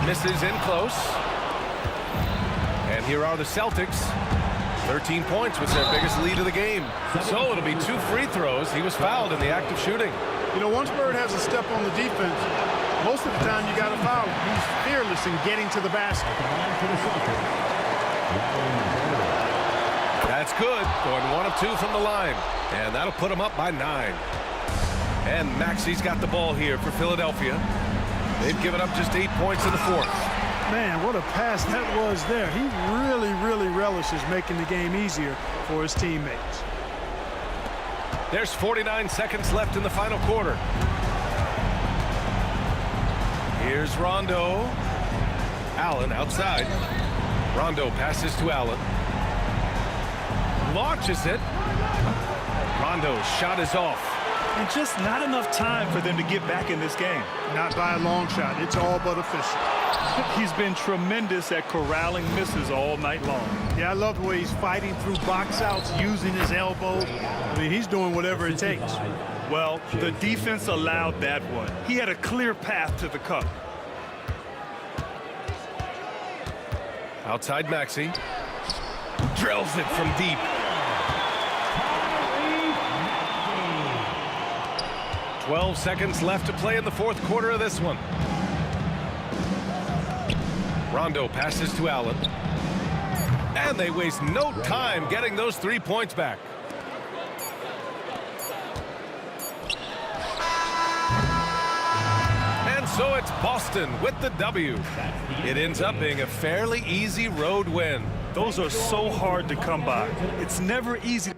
Misses in close. And here are the Celtics. 13 points was their biggest lead of the game. So it'll be 2 free throws. He was fouled in the act of shooting. You know, once Bird has a step on the defense, most of the time you got to foul him. He's fearless in getting to the basket. That's good. Going 1 of 2 from the line. And that'll put him up by 9. And Maxey's got the ball here for Philadelphia. They've given up just 8 points in the 4th. Man, what a pass that was there. He really, really relishes making the game easier for his teammates. There's 49 seconds left in the final quarter. Here's Rondo. Allen outside. Rondo passes to Allen. Launches it. Rondo's shot is off. And just not enough time for them to get back in this game. Not by a long shot. It's all but official. He's been tremendous at corralling misses all night long. Yeah, I love the way he's fighting through box outs, using his elbows. I mean, he's doing whatever it takes. Well, the defense allowed that one. He had a clear path to the cup. Outside Maxey. Drills it from deep. 12 seconds left to play in the fourth quarter of this one. Rondo passes to Allen. And they waste no time getting those 3 points back. And so it's Boston with the W. It ends up being a fairly easy road win. Those are so hard to come by. It's never easy.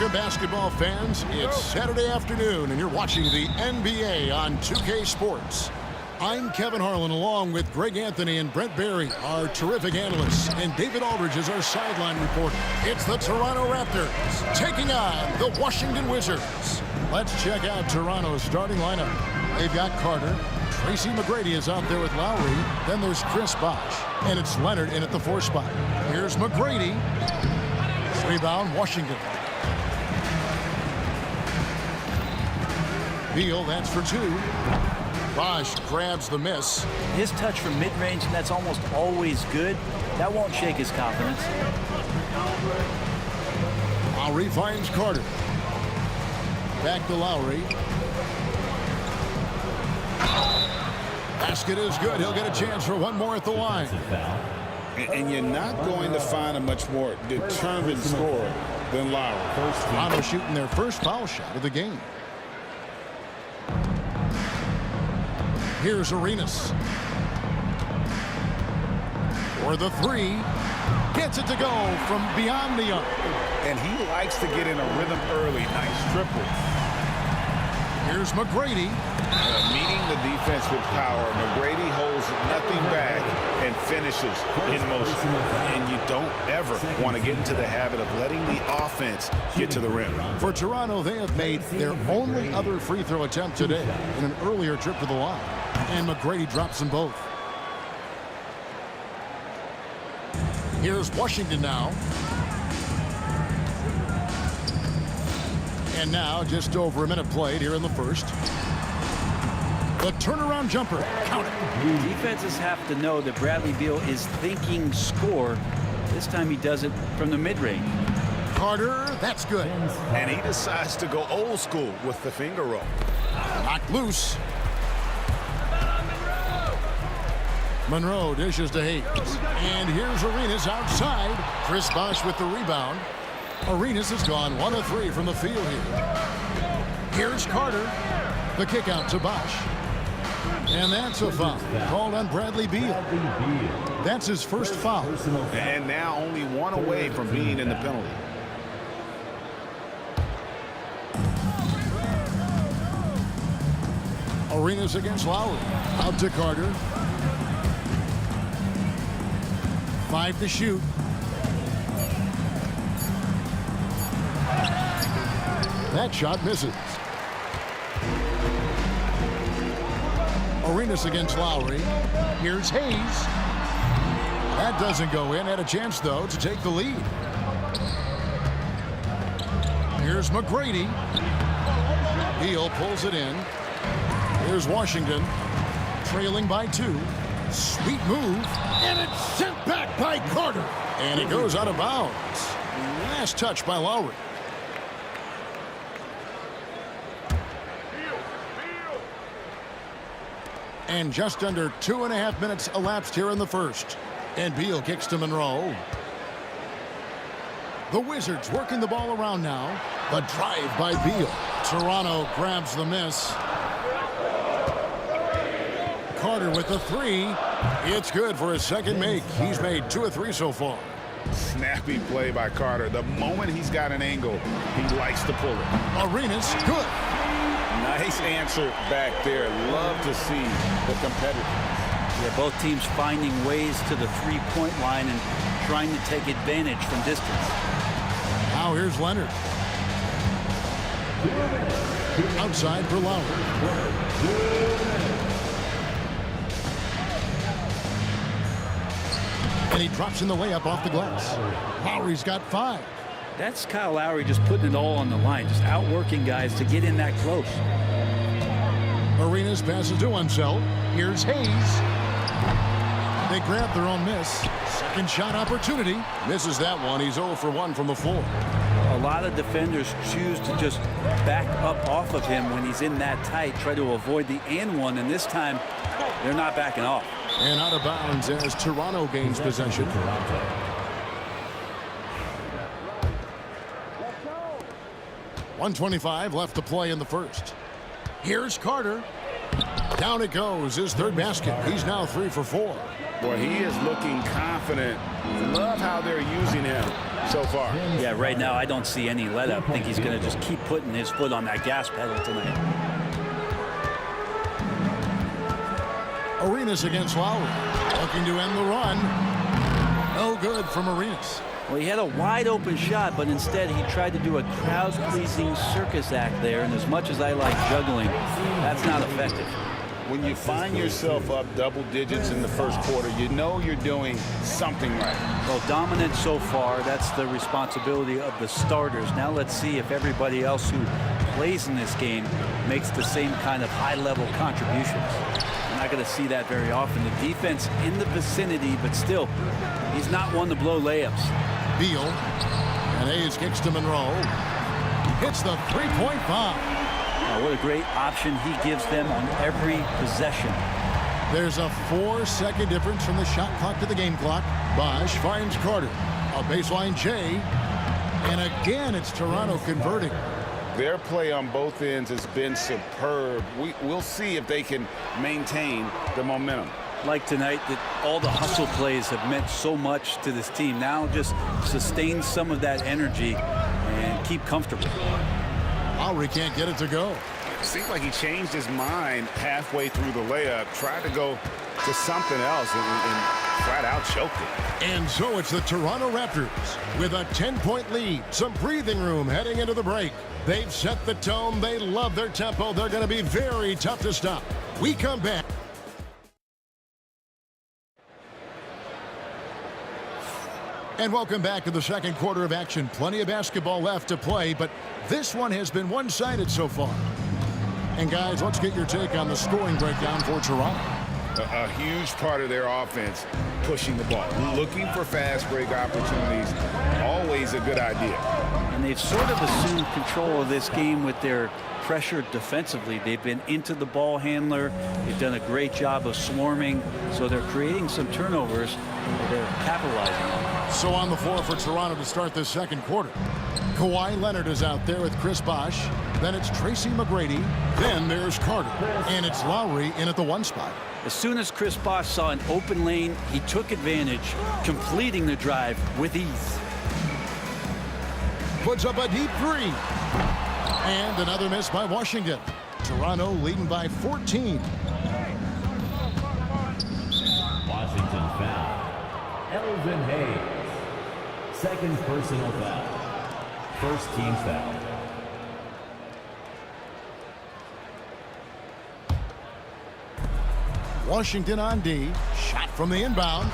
Welcome, basketball fans. It's Saturday afternoon, and you're watching the NBA on 2K Sports. I'm Kevin Harlan, along with Greg Anthony and Brent Barry, our terrific analysts, and David Aldridge is our sideline reporter. It's the Toronto Raptors taking on the Washington Wizards. Let's check out Toronto's starting lineup. They've got Carter. Tracy McGrady is out there with Lowry. Then there's Chris Bosh, and it's Leonard in at the 4 spot. Here's McGrady. Rebound, Washington. Beal, that's for 2. Bosh grabs the miss. His touch from mid-range, and that's almost always good. That won't shake his confidence. Lowry finds Carter. Back to Lowry. Basket is good. He'll get a chance for one more at the line. And you're not going to find a much more determined scorer than Lowry. Toronto shooting their first foul shot of the game. Here's Arenas. For the 3. Gets it to go from beyond the arc. And he likes to get in a rhythm early. Nice triple. Here's McGrady. Meeting the defense with power. McGrady holds nothing back and finishes in motion. And you don't ever want to get into the habit of letting the offense get to the rim. For Toronto, they have made their only other free throw attempt today in an earlier trip to the line. And McGrady drops them both. Here's Washington now. And now just over a minute played here in the first. The turnaround jumper. Count it. Defenses have to know that Bradley Beal is thinking score. This time he does it from the mid-range. Carter, that's good. And he decides to go old school with the finger roll. Knocked loose. Monroe dishes to Hayes. And here's Arenas outside. Chris Bosh with the rebound. Arenas has gone 1 of 3 from the field here. Here's Carter. The kick out to Bosh. And that's a foul called on Bradley Beal. That's his first foul. And now only 1 away from being in the penalty. Arenas against Lowry. Out to Carter. 5 to shoot. That shot misses. Arenas against Lowry. Here's Hayes. That doesn't go in. Had a chance, though, to take the lead. Here's McGrady. Beal pulls it in. Here's Washington. Trailing by 2. Sweet move. And it's sent back by Carter. And it goes out of bounds. Last touch by Lowry. And just under 2.5 minutes elapsed here in the first. And Beal kicks to Monroe. The Wizards working the ball around now. The drive by Beal. Toronto grabs the miss. Carter with the three. It's good for his second make. He's made 2 of 3 so far. Snappy play by Carter. The moment he's got an angle, he likes to pull it. Arenas, good. Nice answer back there. Love to see the competitors. Yeah, both teams finding ways to the three-point line and trying to take advantage from distance. Now here's Leonard. Outside for Lowry. And he drops in the layup off the glass. Lowry's got 5. That's Kyle Lowry just putting it all on the line, just outworking guys to get in that close. Arenas passes to Unseld. Here's Hayes. They grab their own miss. Second shot opportunity. Misses that one. He's 0 for 1 from the floor. A lot of defenders choose to just back up off of him when he's in that tight, try to avoid the and one, and this time they're not backing off. And out of bounds as Toronto gains possession. 1:25 left to play in the first. Here's Carter. Down it goes, his third basket. He's now 3 for 4. Boy, he is looking confident. Love how they're using him so far. Yeah, right now I don't see any let up. I think he's going to just keep putting his foot on that gas pedal tonight. Arenas against Lowry. Looking to end the run. No good from Arenas. Well, he had a wide open shot, but instead he tried to do a crowd-pleasing circus act there, and as much as I like juggling, that's not effective. When you find yourself up double digits in the first quarter, you know you're doing something right. Well, dominant so far, that's the responsibility of the starters. Now let's see if everybody else who plays in this game makes the same kind of high-level contributions. We're not going to see that very often. The defense in the vicinity, but still, he's not one to blow layups. Beal, and Hayes kicks to Monroe. Hits the three-point-bomb. What a great option he gives them on every possession. There's a 4-second difference from the shot clock to the game clock. Bosch finds Carter. A baseline J. And again, it's Toronto converting. Their play on both ends has been superb. We'll see if they can maintain the momentum. Like tonight, that all the hustle plays have meant so much to this team. Now just sustain some of that energy and keep comfortable. Lowry can't get it to go. It seemed like he changed his mind halfway through the layup, tried to go to something else, and flat out choked it. And so it's the Toronto Raptors with a 10-point lead. Some breathing room heading into the break. They've set the tone. They love their tempo. They're going to be very tough to stop. We come back. And welcome back to the second quarter of action. Plenty of basketball left to play, but this one has been one-sided so far. And guys, let's get your take on the scoring breakdown for Toronto. A huge part of their offense, pushing the ball, looking for fast break opportunities, always a good idea. And they've sort of assumed control of this game with their pressure defensively. They've been into the ball handler. They've done a great job of swarming, so they're creating some turnovers that they're capitalizing on. So on the floor for Toronto to start this second quarter. Kawhi Leonard is out there with Chris Bosh. Then it's Tracy McGrady. Then there's Carter. And it's Lowry in at the 1 spot. As soon as Chris Bosh saw an open lane, he took advantage, completing the drive with ease. Puts up a deep 3. And another miss by Washington. Toronto leading by 14. Washington foul. Elvin Hayes. Second personal foul. First team foul. Washington on D. Shot from the inbound.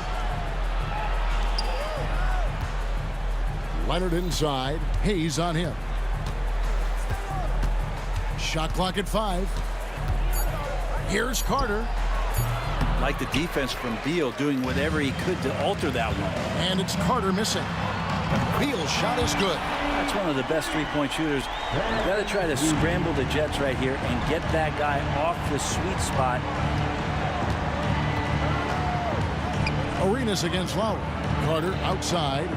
Leonard inside. Hayes on him. Shot clock at 5. Here's Carter. Like the defense from Beal, doing whatever he could to alter that one. And it's Carter missing. Beal's shot is good. That's one of the best three-point shooters. You've got to try to scramble the Jets right here and get that guy off the sweet spot. Arenas against Lowry. Carter outside.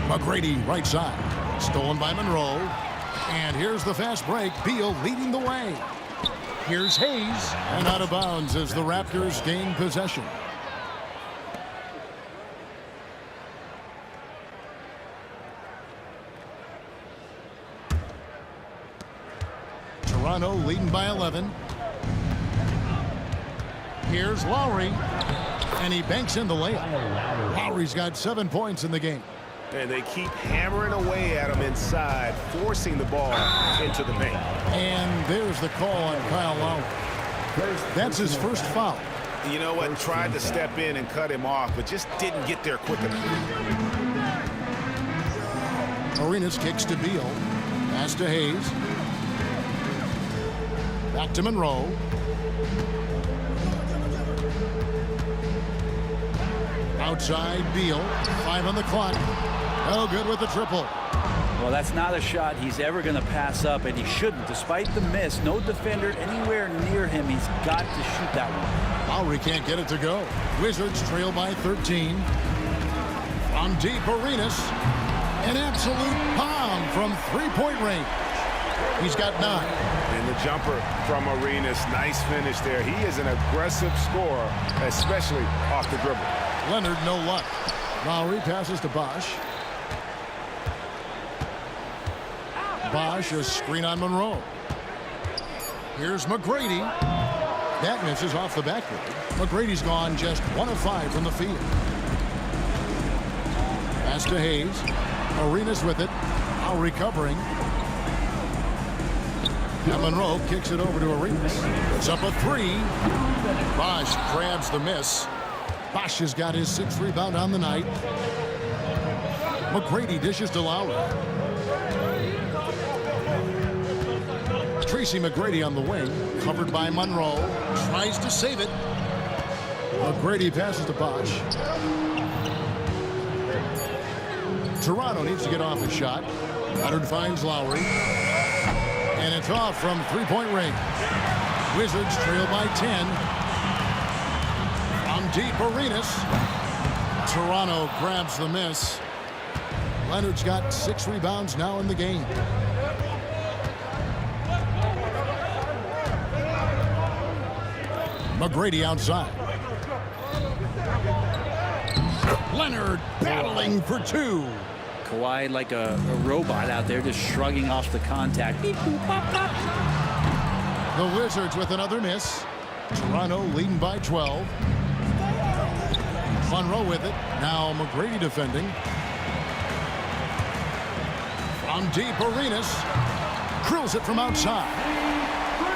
McGrady right side. Stolen by Monroe. And here's the fast break. Beal leading the way. Here's Hayes. And out of bounds as the Raptors gain possession. Toronto leading by 11. Here's Lowry. And he banks in the layup. Lowry's got 7 points in the game. And they keep hammering away at him inside, forcing the ball into the paint. And there's the call on Kyle Lowry. That's his first foul. You know what? Tried to step in and cut him off, but just didn't get there quick enough. Arenas kicks to Beal. Pass to Hayes. Back to Monroe. Outside Beal. 5 on the clock. Oh, good with the triple. Well, that's not a shot he's ever going to pass up, and he shouldn't. Despite the miss, no defender anywhere near him. He's got to shoot that one. Lowry can't get it to go. Wizards trail by 13. From deep, Arenas. An absolute bomb from three-point range. He's got 9. And the jumper from Arenas. Nice finish there. He is an aggressive scorer, especially off the dribble. Leonard, no luck. Lowry passes to Bosch. Bosch, a screen on Monroe. Here's McGrady. That misses off the backboard. McGrady's gone just 1 of 5 from the field. Pass to Hayes. Arenas with it. Lowry covering. And Monroe kicks it over to Arenas. It's up a 3. Bosch grabs the miss. Bosch has got his 6th rebound on the night. McGrady dishes to Lowry. Tracy McGrady on the wing, covered by Monroe. Tries to save it. McGrady passes to Bosch. Toronto needs to get off a shot. Leonard finds Lowry. And it's off from three-point range. Wizards trail by 10. Deep Arenas. Toronto grabs the miss. Leonard's got 6 rebounds now in the game. McGrady outside. Leonard battling for 2. Kawhi like a robot out there, just shrugging off the contact. Beep, boop, pop, pop. The Wizards with another miss. Toronto leading by 12. Monroe with it. Now McGrady defending. From deep, Arenas. Drills it from outside.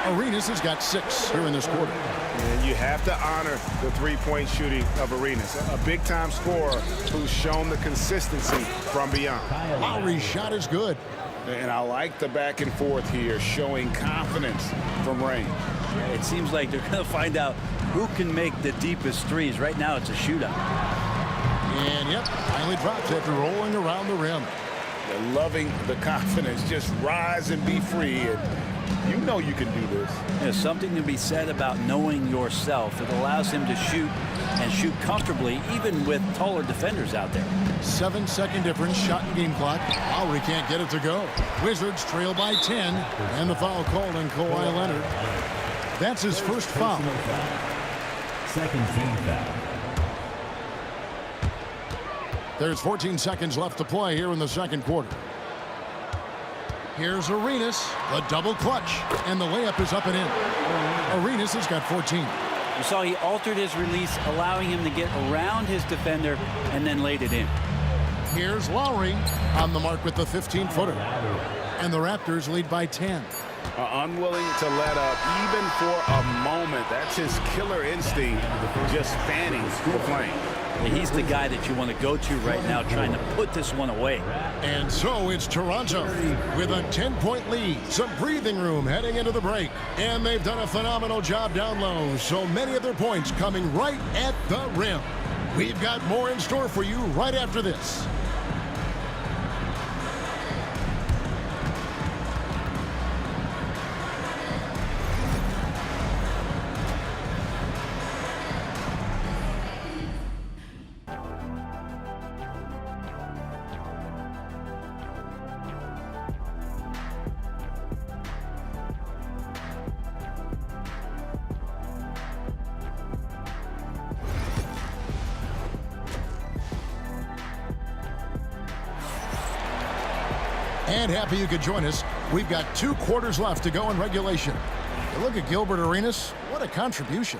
Arenas has got 6 here in this quarter. And you have to honor the three-point shooting of Arenas. A big-time scorer who's shown the consistency from beyond. Lowry's shot is good. And I like the back and forth here, showing confidence from range. It seems like they're going to find out who can make the deepest threes. Right now, it's a shootout. And, yep, finally drops after rolling around the rim. They're loving the confidence. Just rise and be free. And you know you can do this. There's something to be said about knowing yourself. It allows him to shoot and shoot comfortably, even with taller defenders out there. 7-second difference, shot and game clock. Lowry can't get it to go. Wizards trail by 10. And the foul called on Kawhi Leonard. That's his first foul. Second team foul. There's 14 seconds left to play here in the second quarter. Here's Arenas, the double clutch, and the layup is up and in. Arenas has got 14. You saw he altered his release, allowing him to get around his defender and then laid it in. Here's Lowry on the mark with the 15-footer. And the Raptors lead by 10. Unwilling to let up even for a moment. That's his killer instinct, just fanning the flame. He's the guy that you want to go to right now, trying to put this one away. And so it's Toronto with a 10-point lead. Some breathing room heading into the break. And they've done a phenomenal job down low. So many of their points coming right at the rim. We've got more in store for you right after this. And happy you could join us. We've got 2 quarters left to go in regulation. You look at Gilbert Arenas, what a contribution.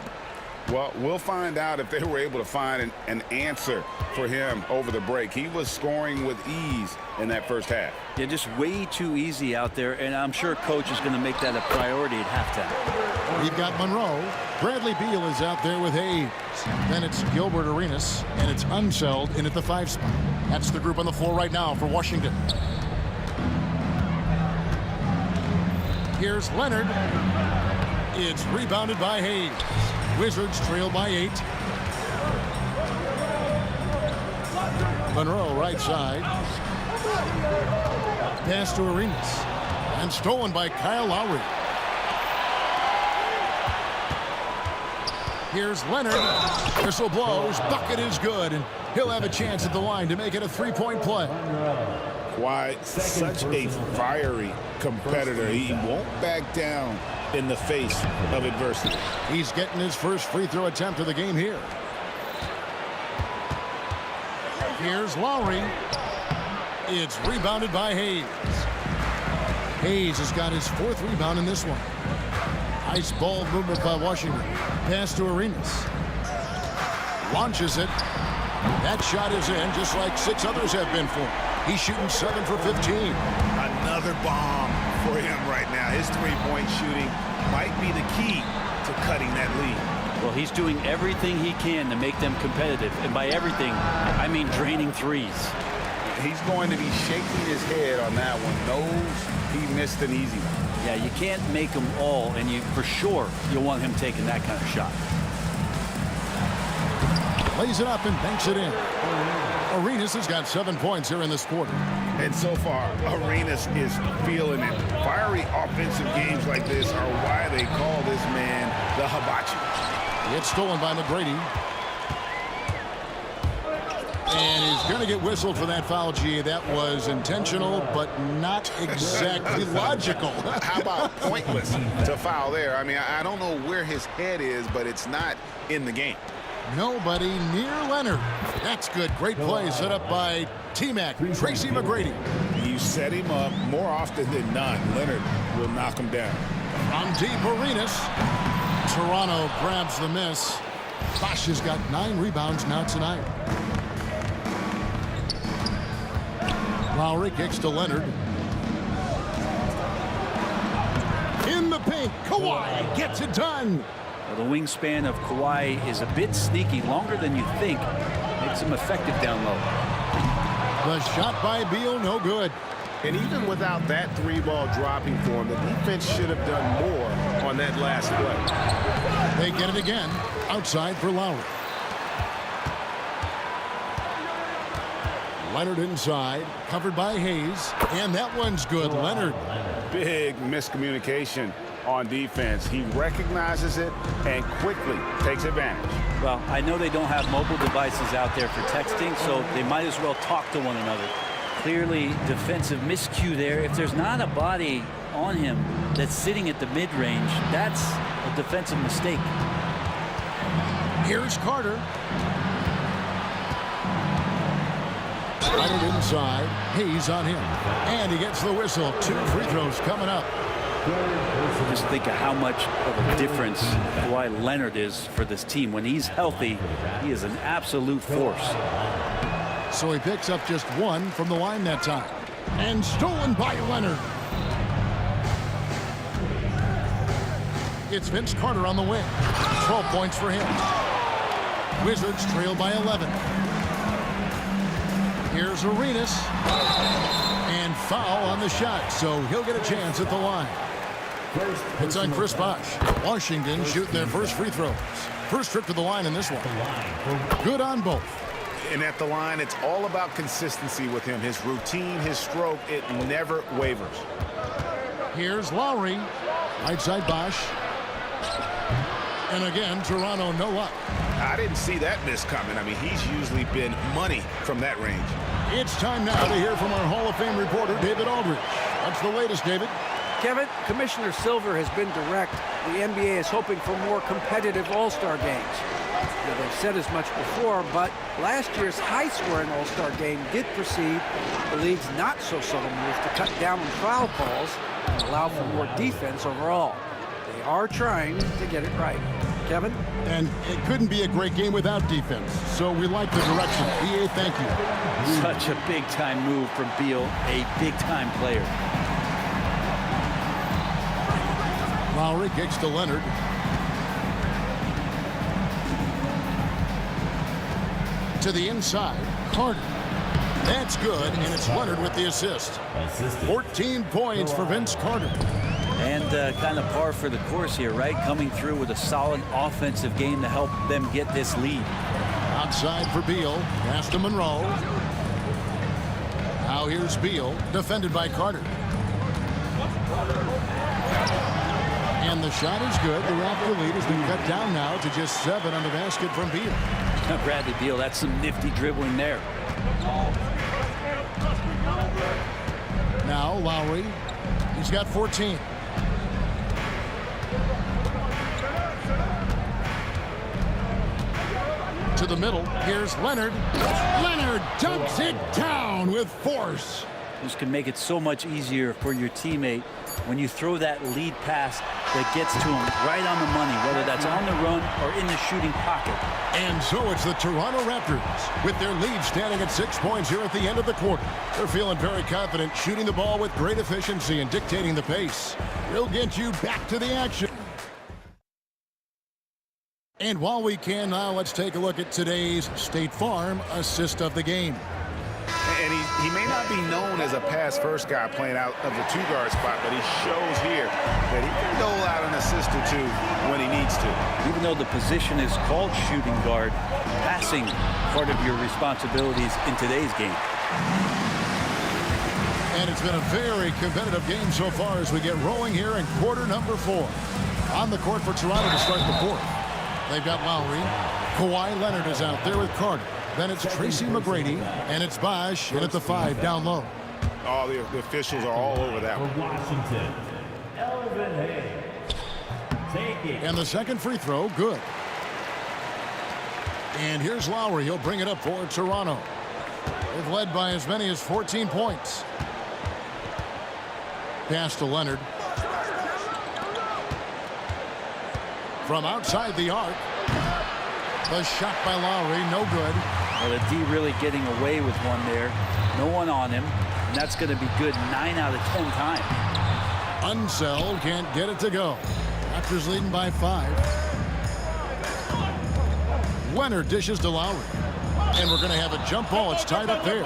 Well, we'll find out if they were able to find an answer for him over the break. He was scoring with ease in that first half. Yeah, just way too easy out there, and I'm sure Coach is going to make that a priority at halftime. We've got Monroe. Bradley Beal is out there with Hayes. Then it's Gilbert Arenas, and it's Unseld in at the 5 spot. That's the group on the floor right now for Washington. Here's Leonard. It's rebounded by Hayes. Wizards trail by 8. Monroe right side. Pass to Arenas. And stolen by Kyle Lowry. Here's Leonard. Whistle blows. Bucket is good. And he'll have a chance at the line to make it a 3-point play. Kawhi, such a fiery competitor. He won't back down in the face of adversity. He's getting his first free throw attempt of the game here. Here's Lowry. It's rebounded by Hayes. Hayes has got his 4th rebound in this one. Nice ball movement by Washington. Pass to Arenas. Launches it. That shot is in, just like 6 others have been for him. He's shooting 7 for 15. Another bomb for him right now. His 3-point shooting might be the key to cutting that lead. Well, he's doing everything he can to make them competitive. And by everything, I mean draining threes. He's going to be shaking his head on that one. Knows he missed an easy one. Yeah, you can't make them all, and you for sure you'll want him taking that kind of shot. Lays it up and banks it in. Arenas has got 7 points here in this quarter. And so far, Arenas is feeling it. Fiery offensive games like this are why they call this man the hibachi. It's stolen by McGrady. And he's going to get whistled for that foul, G. That was intentional, but not exactly logical. How about pointless to foul there? I mean, I don't know where his head is, but it's not in the game. Nobody near Leonard. That's good. Great play set up by T-Mac, Tracy McGrady. You set him up more often than not. Leonard will knock him down. From deep, Arenas. Toronto grabs the miss. Bosch has got 9 rebounds now tonight. Lowry kicks to Leonard. In the paint, Kawhi gets it done. Well, the wingspan of Kawhi is a bit sneaky, longer than you think. Makes him effective down low. The shot by Beal, no good. And even without that 3-ball dropping for him, the defense should have done more on that last play. They get it again. Outside for Lowry. Leonard inside, covered by Hayes, and that one's good. Leonard. Big miscommunication on defense. He recognizes it and quickly takes advantage. Well, I know they don't have mobile devices out there for texting, so they might as well talk to one another. Clearly defensive miscue there. If there's not a body on him that's sitting at the mid-range, that's a defensive mistake. Here's Carter. Leonard inside. Hayes on him. And he gets the whistle. 2 free throws coming up. Just think of how much of a difference Kawhi Leonard is for this team. When he's healthy, he is an absolute force. So he picks up just 1 from the line that time. And stolen by Leonard. It's Vince Carter on the wing. 12 points for him. Wizards trail by 11. Here's Arenas. And foul on the shot, so he'll get a chance at the line. It's on Chris Bosh. Washington shooting their first free throws. First trip to the line in this one. Good on both. And at the line, it's all about consistency with him. His routine, his stroke, it never wavers. Here's Lowry. Right side Bosh. And again, Toronto no luck. I didn't see that miss coming. I mean, he's usually been money from that range. It's time now to hear from our Hall of Fame reporter, David Aldridge. What's the latest, David? Kevin, Commissioner Silver has been direct. The NBA is hoping for more competitive All-Star games. Now, they've said as much before, but last year's high-scoring All-Star game did precede the league's not-so-subtle move to cut down on foul calls and allow for more defense overall. They are trying to get it right. Kevin? And it couldn't be a great game without defense, so we like the direction. BA, thank you. Such a big-time move from Beal, a big-time player. Lowry kicks to Leonard. To the inside, Carter. That's good, and it's Leonard with the assist. 14 points for Vince Carter. And kind of par for the course here, right? Coming through with a solid offensive game to help them get this lead. Outside for Beal, pass to Monroe. Now here's Beal, defended by Carter. And the shot is good. The Raptor lead has been cut down now to just 7 on the basket from Beal. Bradley Beal, that's some nifty dribbling there. Now Lowry, he's got 14. To the middle, here's Leonard. Leonard dunks it down with force. This can make it so much easier for your teammate when you throw that lead pass that gets to him right on the money, whether that's on the run or in the shooting pocket. And so it's the Toronto Raptors with their lead standing at 6 points here at the end of the quarter. They're feeling very confident, shooting the ball with great efficiency and dictating the pace. They'll get you back to the action. And while we can now, let's take a look at today's State Farm assist of the game. And he may not be known as a pass-first guy playing out of the two-guard spot, but he shows here that he can dole out an assist or two when he needs to. Even though the position is called shooting guard, passing part of your responsibilities in today's game. And it's been a very competitive game so far as we get rolling here in quarter number 4. On the court for Toronto to start the fourth. They've got Lowry. Kawhi Leonard is out there with Carter. Then it's Tracy McGrady, and it's Bosch, and at the 5 down low. All the officials are all over that one. Washington, Elvin Hayes. Take it. And the second free throw, good. And here's Lowry. He'll bring it up for Toronto. They've led by as many as 14 points. Pass to Leonard. From outside the arc. The shot by Lowry, no good. Well, the D really getting away with one there. No one on him. And that's going to be good 9 out of 10 times. Unseld can't get it to go. Raptors leading by 5. Leonard dishes to Lowry. And we're going to have a jump ball. It's tied up there.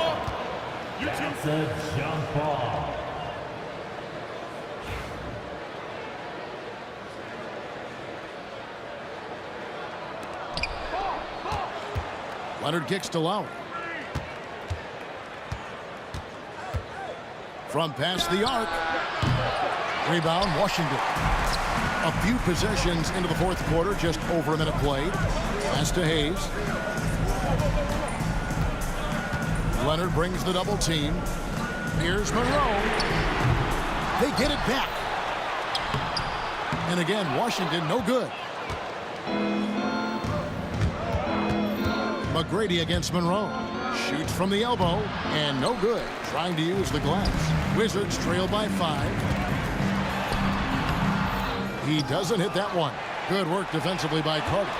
That's a jump ball. Leonard kicks to Lowry. From past the arc. Rebound, Washington. A few possessions into the fourth quarter, just over a minute played. Pass to Hayes. Leonard brings the double team. Here's Monroe. They get it back. And again, Washington, no good. McGrady against Monroe. Shoots from the elbow, and no good. Trying to use the glass. Wizards trail by 5. He doesn't hit that one. Good work defensively by Carter.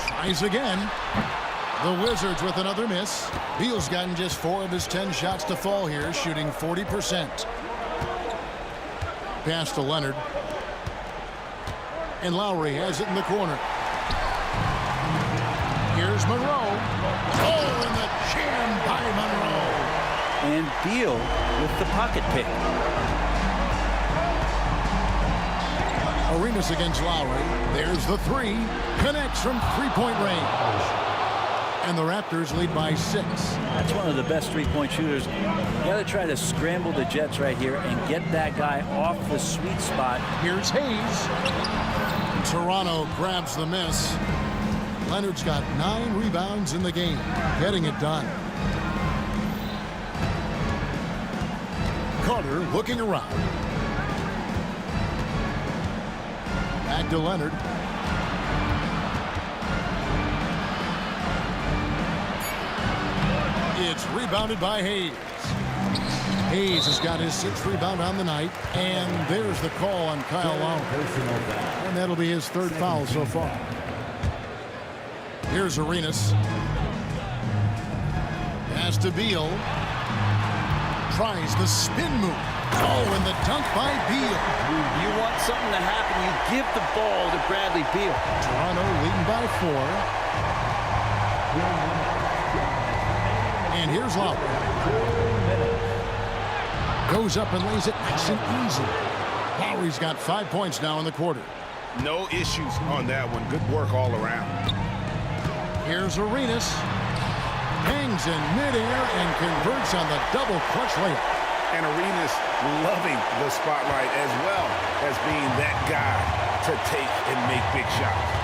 Tries again. The Wizards with another miss. Beal's gotten just 4 of his 10 shots to fall here, shooting 40%. Pass to Leonard. And Lowry has it in the corner. Here's Monroe. Oh, and the jam by Monroe. And Beal with the pocket pick. Arenas against Lowry. There's the 3. Connects from three-point range. And the Raptors lead by 6. That's one of the best three-point shooters. You got to try to scramble the Jets right here and get that guy off the sweet spot. Here's Hayes. Toronto grabs the miss. Leonard's got 9 rebounds in the game, getting it done. Carter looking around. Back to Leonard. It's rebounded by Hayes. Hayes has got his 6th rebound on the night, and there's the call on Kyle Lowry. And that'll be his 3rd foul so far. Here's Arenas. Pass to Beal. Tries the spin move. Oh, and the dunk by Beal. You want something to happen, you give the ball to Bradley Beal. Toronto leading by 4. And here's Lowry. Goes up and lays it nice and easy. Lowry's got 5 points now in the quarter. No issues on that one. Good work all around. Here's Arenas. Hangs in midair and converts on the double clutch layup. And Arenas loving the spotlight as well as being that guy to take and make big shots.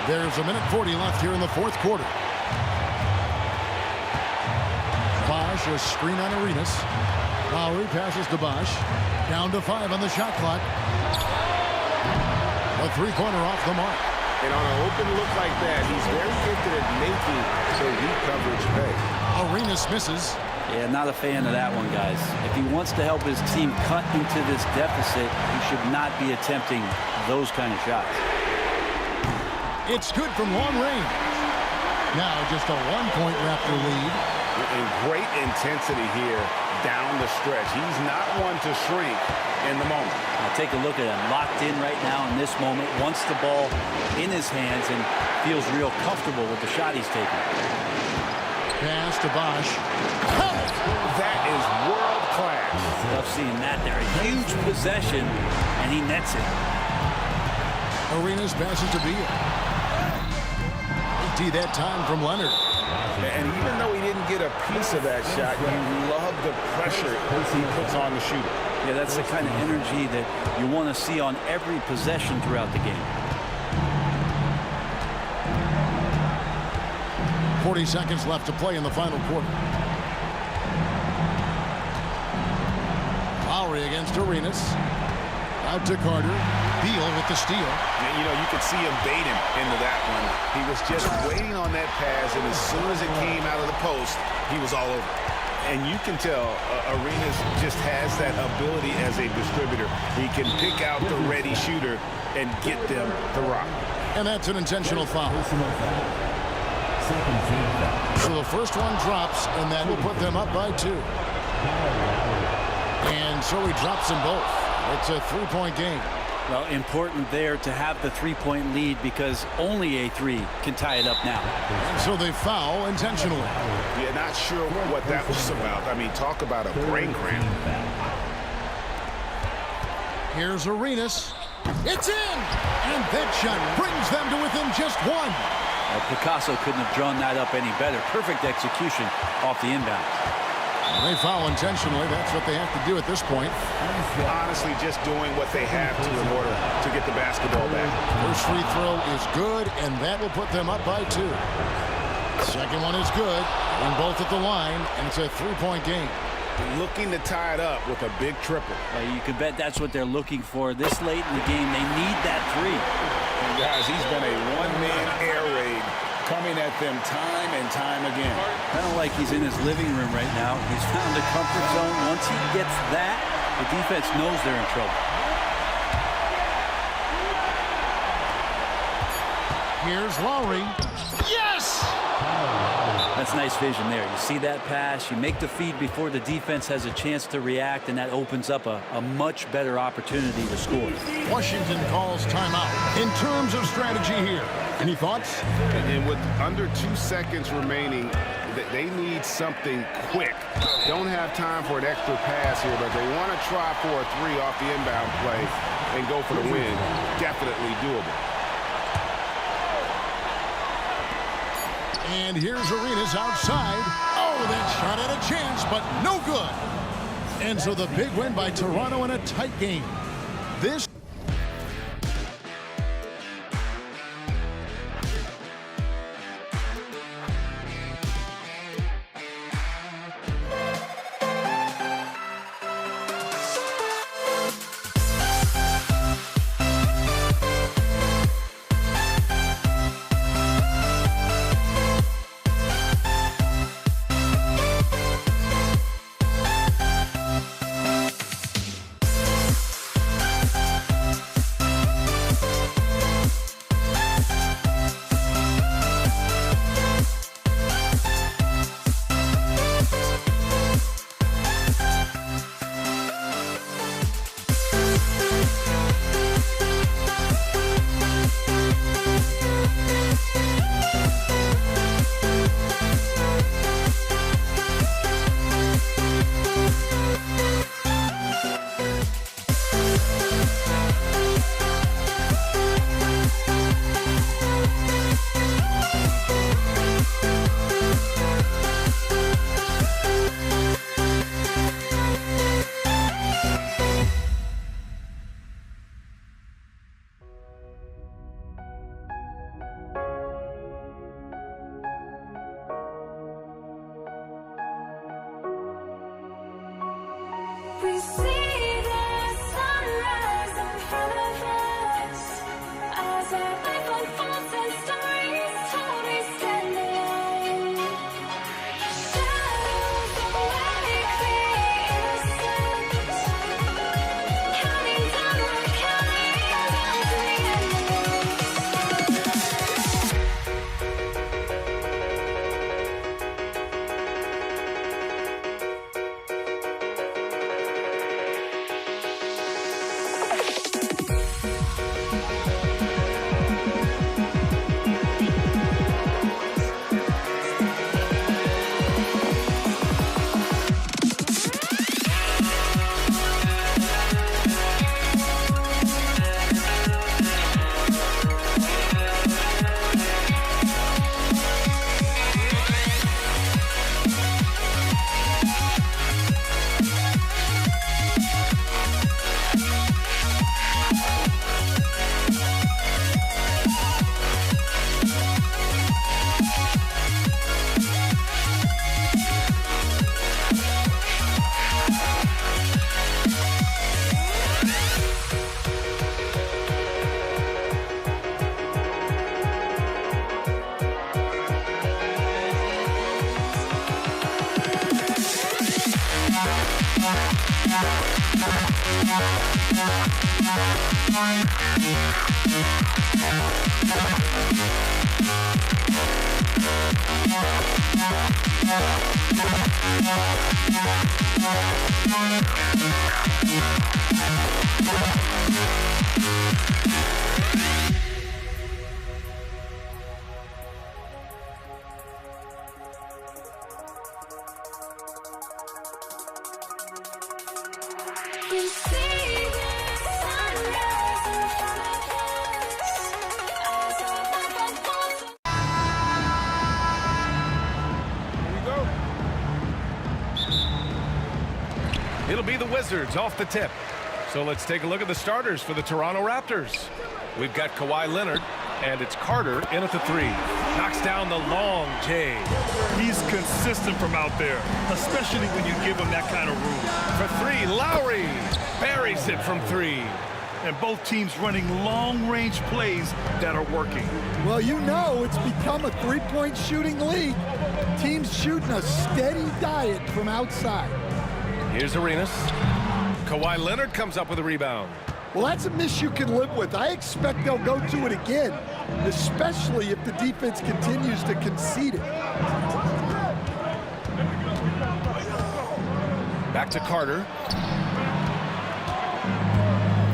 There's 1:40 left here in the 4th quarter. Bosch, a screen on Arenas. Lowry passes to Bosch. Down to 5 on the shot clock. A 3-pointer off the mark. And on an open look like that, he's very gifted at making the weak coverage pay. Arenas misses. Yeah, not a fan of that one, guys. If he wants to help his team cut into this deficit, he should not be attempting those kind of shots. It's good from long range. Now just a 1-point Raptor lead. And great intensity here down the stretch. He's not one to shrink in the moment. Now take a look at him, locked in right now in this moment, wants the ball in his hands and feels real comfortable with the shot he's taking. Pass to Bosch. That is world class. Love seeing that there. A huge possession, and he nets it. Arenas passes to Beal. Empty that time from Leonard. And even though he didn't get a piece of that shot, you love the pressure he puts on the shooter. Yeah, that's the kind of energy that you want to see on every possession throughout the game. 40 seconds left to play in the final quarter. Lowry against Arenas. Out to Carter. Beal with the steal. You know, you could see him bait him into that one. He was just waiting on that pass, and as soon as it came out of the post, he was all over. And you can tell Arenas just has that ability as a distributor. He can pick out the ready shooter and get them to rock. And that's an intentional foul. So the first one drops, and that will put them up by 2. And so he drops them both. It's a 3-point game. Well, important there to have the 3-point lead because only a 3 can tie it up now. And so they foul intentionally. Yeah, not sure what that was about. I mean, talk about a brain cramp. Here's Arenas. It's in! And that shot brings them to within just 1. Well, Picasso couldn't have drawn that up any better. Perfect execution off the inbound. They foul intentionally. That's what they have to do at this point. Honestly, just doing what they have to in order to get the basketball back. First free throw is good, and that will put them up by 2. Second one is good, and both at the line, and it's a 3-point game. Looking to tie it up with a big triple. You can bet that's what they're looking for. This late in the game, they need that 3. And guys, he's been a one-man air raid coming at them time and time again. Kind of like he's in his living room right now. He's found a comfort zone. Once he gets that, the defense knows they're in trouble. Here's Lowry. Yes! That's nice vision there. You see that pass, you make the feed before the defense has a chance to react, and that opens up a much better opportunity to score. Washington calls timeout. In terms of strategy here, any thoughts? And with under 2 seconds remaining, they need something quick. Don't have time for an extra pass here, but they want to try for a 3 off the inbound play and go for the win. Definitely doable. And here's Arenas outside. Oh, that shot had a chance, but no good. And so the big win by Toronto in a tight game. This You see the sunrise in front of us as our life unfolds. It'll be the Wizards off the tip. So let's take a look at the starters for the Toronto Raptors. We've got Kawhi Leonard, and it's Carter in at the 3. Knocks down the long J. He's consistent from out there, especially when you give him that kind of room. For 3, Lowry buries it from 3. And both teams running long-range plays that are working. Well, you know it's become a three-point shooting league. Teams shooting a steady diet from outside. Here's Arenas. Kawhi Leonard comes up with a rebound. Well, that's a miss you can live with. I expect they'll go to it again, especially if the defense continues to concede it. Back to Carter.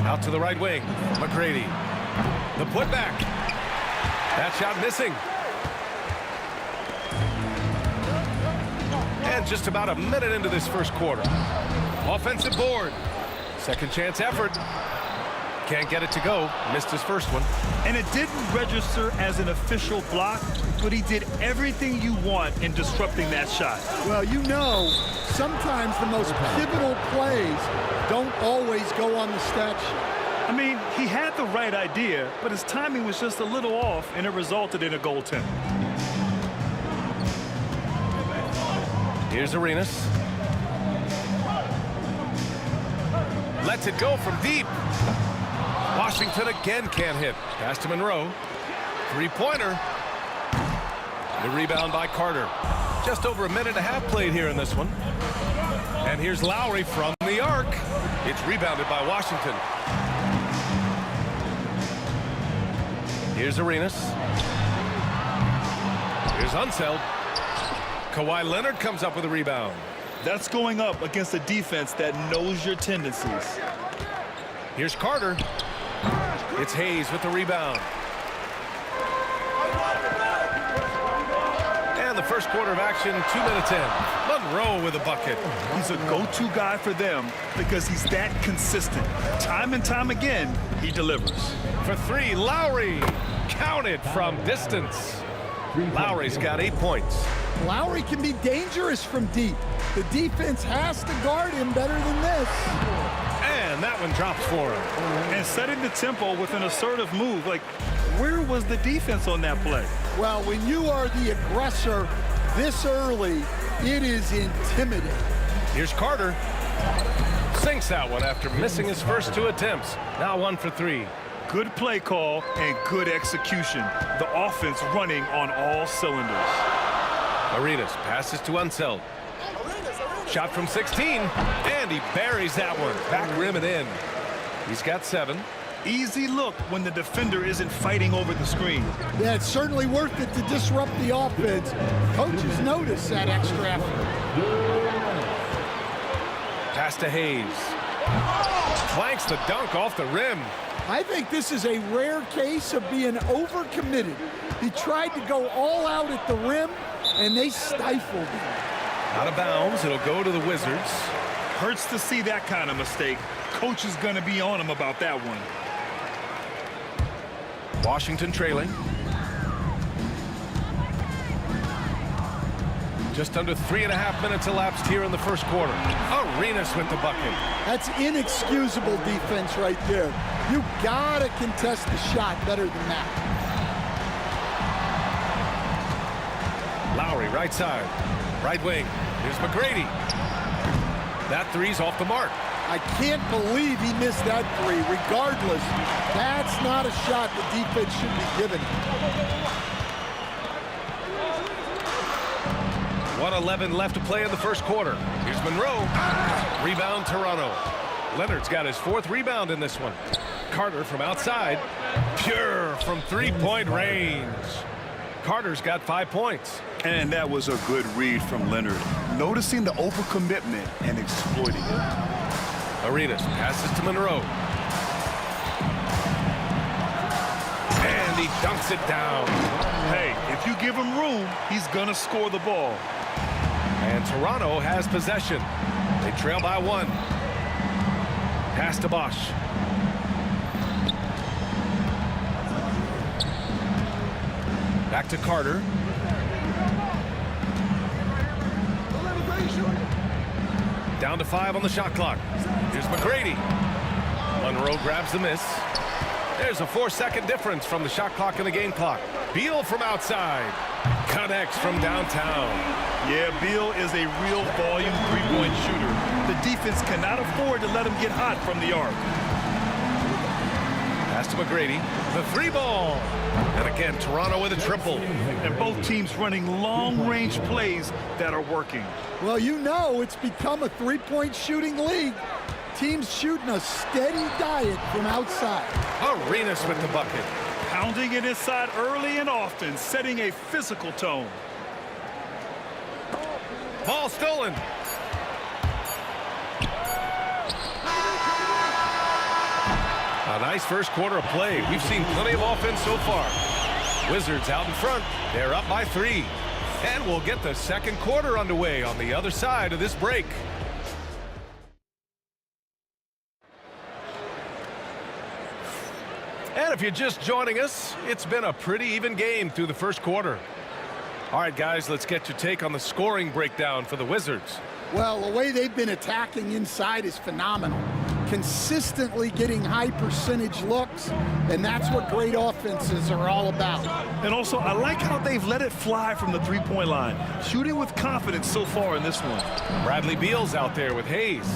Out to the right wing. McGrady. The putback. That shot missing. And just about a minute into this first quarter. Offensive board. Second chance effort. Can't get it to go. Missed his first one. And it didn't register as an official block, but he did everything you want in disrupting that shot. Well, you know, sometimes the most pivotal plays don't always go on the stat sheet. I mean, he had the right idea, but his timing was just a little off, and it resulted in a goaltend. Here's Arenas. Lets it go from deep. Washington again can't hit. Pass to Monroe. Three-pointer. The rebound by Carter. Just over a minute and a half played here in this one. And here's Lowry from the arc. It's rebounded by Washington. Here's Arenas. Here's Unseld. Kawhi Leonard comes up with a rebound. That's going up against a defense that knows your tendencies. Here's Carter. It's Hayes with the rebound. And the first quarter of action, 2 minutes in. Monroe with a bucket. He's a go-to guy for them because he's that consistent. Time and time again, he delivers. For 3, Lowry. Counted from distance. Lowry's got 8 points. Lowry can be dangerous from deep. The defense has to guard him better than this. And that one drops for him. And setting the tempo with an assertive move. Like, where was the defense on that play? Well, when you are the aggressor this early, it is intimidating. Here's Carter. Sinks that one after missing his first 2 attempts. Now 1 for 3. Good play call and good execution. The offense running on all cylinders. Arenas passes to Unseld. Shot from 16, and he buries that one. Back rim and in. He's got 7. Easy look when the defender isn't fighting over the screen. Yeah, it's certainly worth it to disrupt the offense. Coaches notice that extra effort. Pass to Hayes. Clanks the dunk off the rim. I think this is a rare case of being overcommitted. He tried to go all out at the rim, and they stifled him. Out of bounds, it'll go to the Wizards. Hurts to see that kind of mistake. Coach is going to be on him about that one. Washington trailing. Just under 3.5 minutes elapsed here in the first quarter. Arenas with the bucket. That's inexcusable defense right there. You gotta contest the shot better than that. Lowry, right side. Right wing. Here's McGrady. That three's off the mark. I can't believe he missed that 3. Regardless, that's not a shot the defense should be giving him. 1:11 left to play in the first quarter. Here's Monroe. Rebound, Toronto. Leonard's got his 4th rebound in this one. Carter from outside. Pure from three-point range. Carter's got 5 points. And that was a good read from Leonard. Noticing the overcommitment and exploiting it. Arenas passes to Monroe. And he dunks it down. Hey, if you give him room, he's going to score the ball. And Toronto has possession. They trail by 1. Pass to Bosch. Back to Carter. Down to 5 on the shot clock. Here's McGrady. Monroe grabs the miss. There's a 4-second difference from the shot clock and the game clock. Beal from outside. Connects from downtown. Yeah, Beal is a real volume three-point shooter. The defense cannot afford to let him get hot from the arc. Pass to McGrady. The 3-ball. And again, Toronto with a triple. And both teams running long-range plays that are working. Well, you know it's become a three-point shooting league. Teams shooting a steady diet from outside. Arenas with the bucket. Pounding it inside early and often, setting a physical tone. Ball stolen. A nice first quarter of play. We've seen plenty of offense so far. Wizards out in front. They're up by 3. And we'll get the second quarter underway on the other side of this break. And if you're just joining us, it's been a pretty even game through the first quarter. All right, guys, let's get your take on the scoring breakdown for the Wizards. Well, the way they've been attacking inside is phenomenal. Consistently getting high percentage looks, and that's what great offenses are all about. And also, I like how they've let it fly from the three-point line. Shooting with confidence so far in this one. Bradley Beal's out there with Hayes.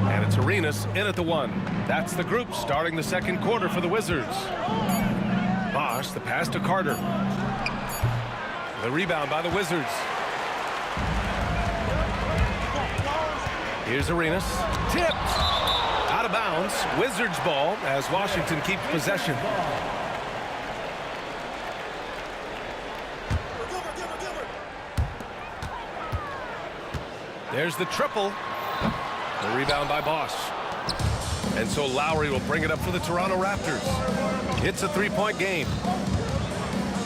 And it's Arenas in at the 1. That's the group starting the second quarter for the Wizards. Bosch, the pass to Carter. The rebound by the Wizards. Here's Arenas. Tipped. Out of bounds. Wizards ball as Washington keeps possession. There's the triple. The rebound by Bosch. And so Lowry will bring it up for the Toronto Raptors. It's a 3-point game.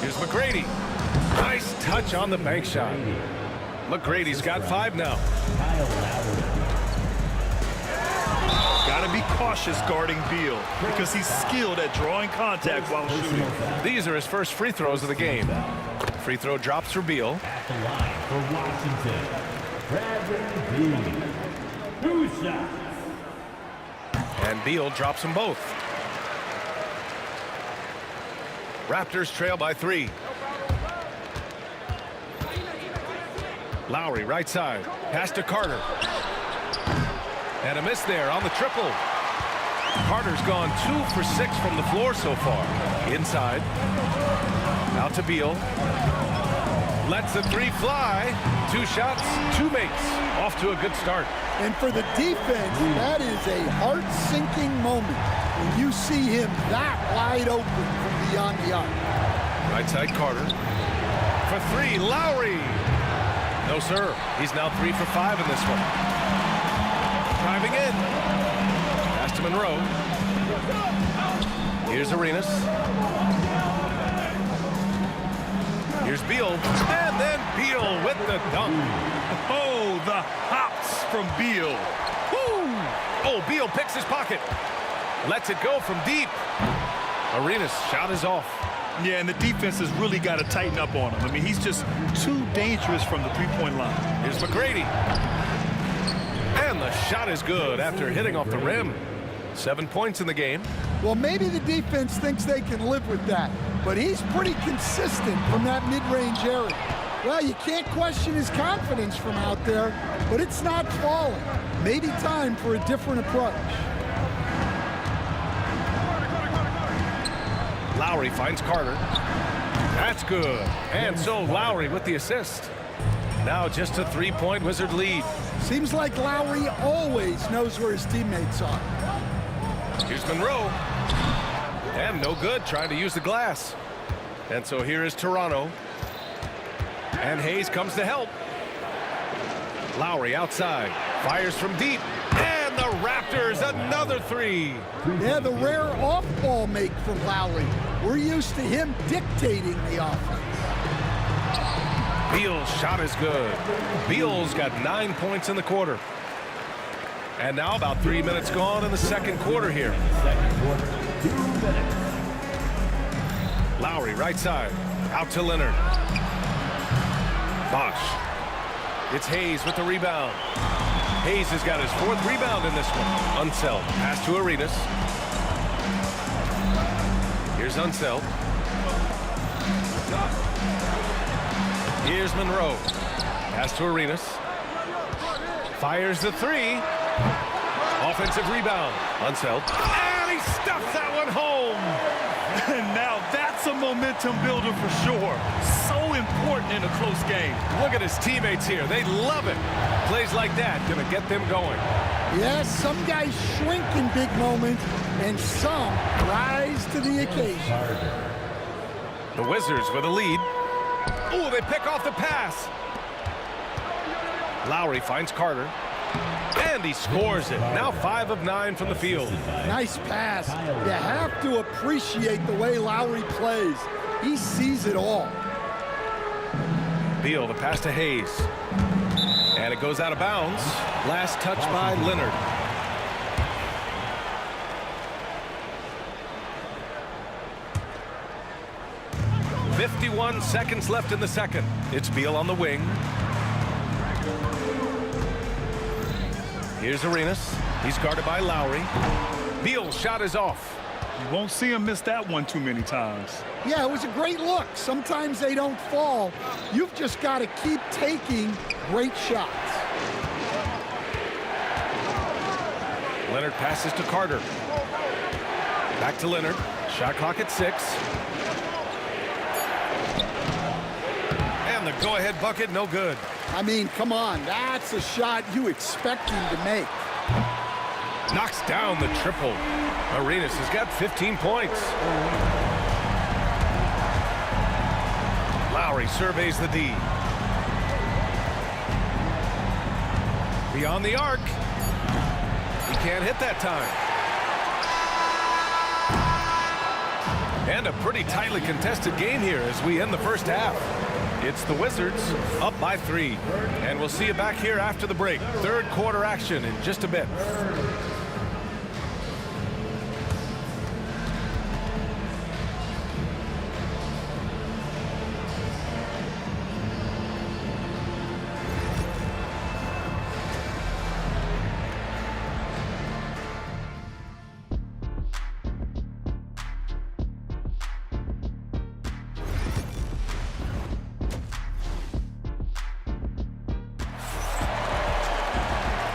Here's McGrady. Nice touch on the bank shot. McGrady's got 5 now. Got to be cautious guarding Beal because he's skilled at drawing contact while shooting. These are his first free throws of the game. Free throw drops for Beal. At the line for Washington, Bradley Beal. 2 shots. And Beal drops them both. Raptors trail by 3. Lowry right side. Pass to Carter. And a miss there on the triple. Carter's gone 2 for 6 from the floor so far. Inside. Out to Beal. Lets the 3 fly. 2 shots, 2 makes. Off to a good start. And for the defense, that is a heart-sinking moment when you see him that wide open from beyond the arc. Right side Carter. For 3, Lowry. No, sir. He's now 3 for 5 in this one. Driving in. Pass to Monroe. Here's Arenas. Here's Beal. And then Beal with the dunk. Oh, the hops from Beal. Woo! Oh, Beal picks his pocket. Lets it go from deep. Arenas' shot is off. Yeah, and the defense has really got to tighten up on him. I mean, he's just too dangerous from the three-point line. Here's McGrady. And the shot is good after hitting off the rim. 7 points in the game. Well, maybe the defense thinks they can live with that, but he's pretty consistent from that mid-range area. Well, you can't question his confidence from out there, but it's not falling. Maybe time for a different approach. Lowry finds Carter. That's good. And so Lowry with the assist. Now just a 3-point Wizard lead. Seems like Lowry always knows where his teammates are. Here's Monroe. And no good, trying to use the glass. And so here is Toronto. And Hayes comes to help. Lowry outside, fires from deep. And the Raptors, another 3. Yeah, the rare off-ball make from Lowry. We're used to him dictating the offense. Beal's shot is good. Beal's got 9 points in the quarter. And now about 3 minutes gone in the second quarter here. Second quarter, 2 minutes. Lowry right side, out to Leonard. Bosch. It's Hayes with the rebound. Hayes has got his 4th rebound in this one. Unseld, pass to Arenas. Here's Unseld. Here's Monroe. Pass to Arenas. Fires the 3. Offensive rebound. Unseld. And he stuffs that one home. And now that's a momentum builder for sure. So important in a close game. Look at his teammates here. They love it. Plays like that going to get them going. Yes, some guys shrink in big moments, and some rise to the occasion. The Wizards with a lead. Oh, they pick off the pass. Lowry finds Carter. And he scores it. Now 5 of 9 from the field. Nice pass. You have to appreciate the way Lowry plays. He sees it all. Beal, the pass to Hayes. And it goes out of bounds. Last touch by Leonard. .51 seconds left in the second. It's Beal on the wing. Here's Arenas. He's guarded by Lowry. Beal's shot is off. You won't see him miss that one too many times. Yeah, it was a great look. Sometimes they don't fall. You've just got to keep taking great shots. Leonard passes to Carter. Back to Leonard. Shot clock at 6. And the go-ahead bucket, no good. I mean, come on. That's a shot you expect him to make. Knocks down the triple. Arenas has got 15 points. Lowry surveys the D. Beyond the arc. He can't hit that time. And a pretty tightly contested game here as we end the first half. It's the Wizards up by 3. And we'll see you back here after the break. Third quarter action in just a bit.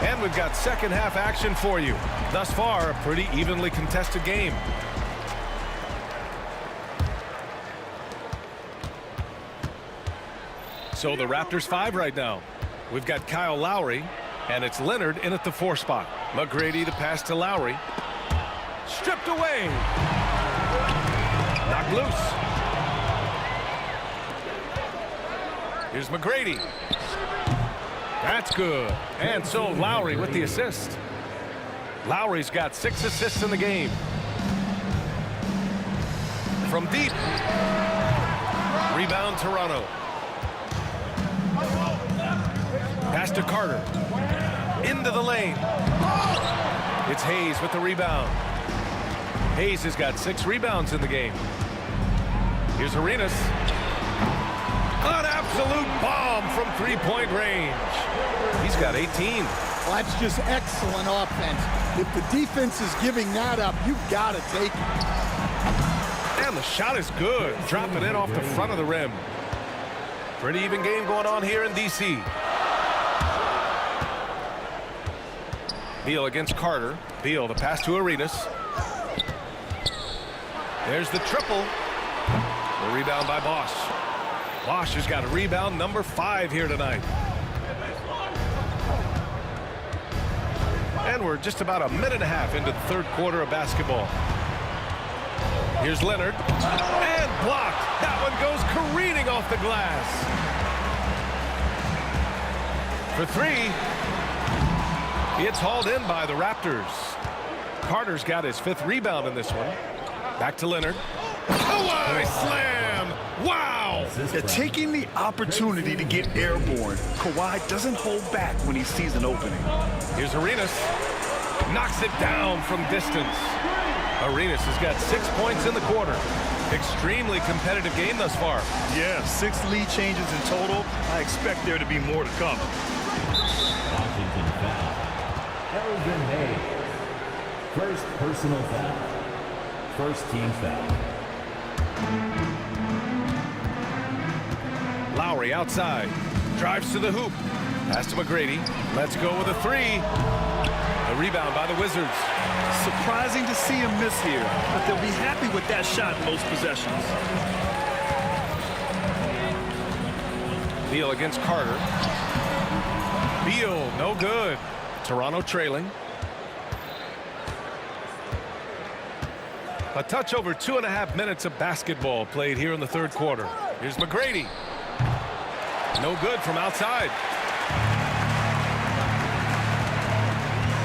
And we've got second half action for you. Thus far, a pretty evenly contested game. So the Raptors 5 right now. We've got Kyle Lowry, and it's Leonard in at the 4 spot. McGrady the pass to Lowry. Stripped away. Knocked loose. Here's McGrady. That's good. And so Lowry with the assist. Lowry's got 6 assists in the game. From deep. Rebound Toronto. Pass to Carter. Into the lane. It's Hayes with the rebound. Hayes has got 6 rebounds in the game. Here's Arenas. An absolute bomb from 3-point range. He's got 18. Well, that's just excellent offense. If the defense is giving that up, you've got to take it. And the shot is good. Dropping in off the front of the rim. Pretty even game going on here in D.C. Beal against Carter. Beal, the pass to Arenas. There's the triple. The rebound by Bosch. Bosch has got a rebound number 5 here tonight. And we're just about a minute and a half into the third quarter of basketball. Here's Leonard. And blocked. That one goes careening off the glass. For 3. It's hauled in by the Raptors. Carter's got his 5th rebound in this one. Back to Leonard. Kawhi slam! Wow! They're taking the opportunity to get airborne. Kawhi doesn't hold back when he sees an opening. Here's Arenas. Knocks it down from distance. Arenas has got 6 points in the quarter. Extremely competitive game thus far. Yeah, 6 lead changes in total. I expect there to be more to come. Washington foul. Elvin Hayes. First personal foul. First team foul. Lowry outside. Drives to the hoop. Pass to McGrady. Let's go with a 3. A rebound by the Wizards. Surprising to see him miss here, but they'll be happy with that shot in most possessions. Beal against Carter. Beal, no good. Toronto trailing. A touch over 2.5 minutes of basketball played here in the third quarter. Here's McGrady. No good from outside.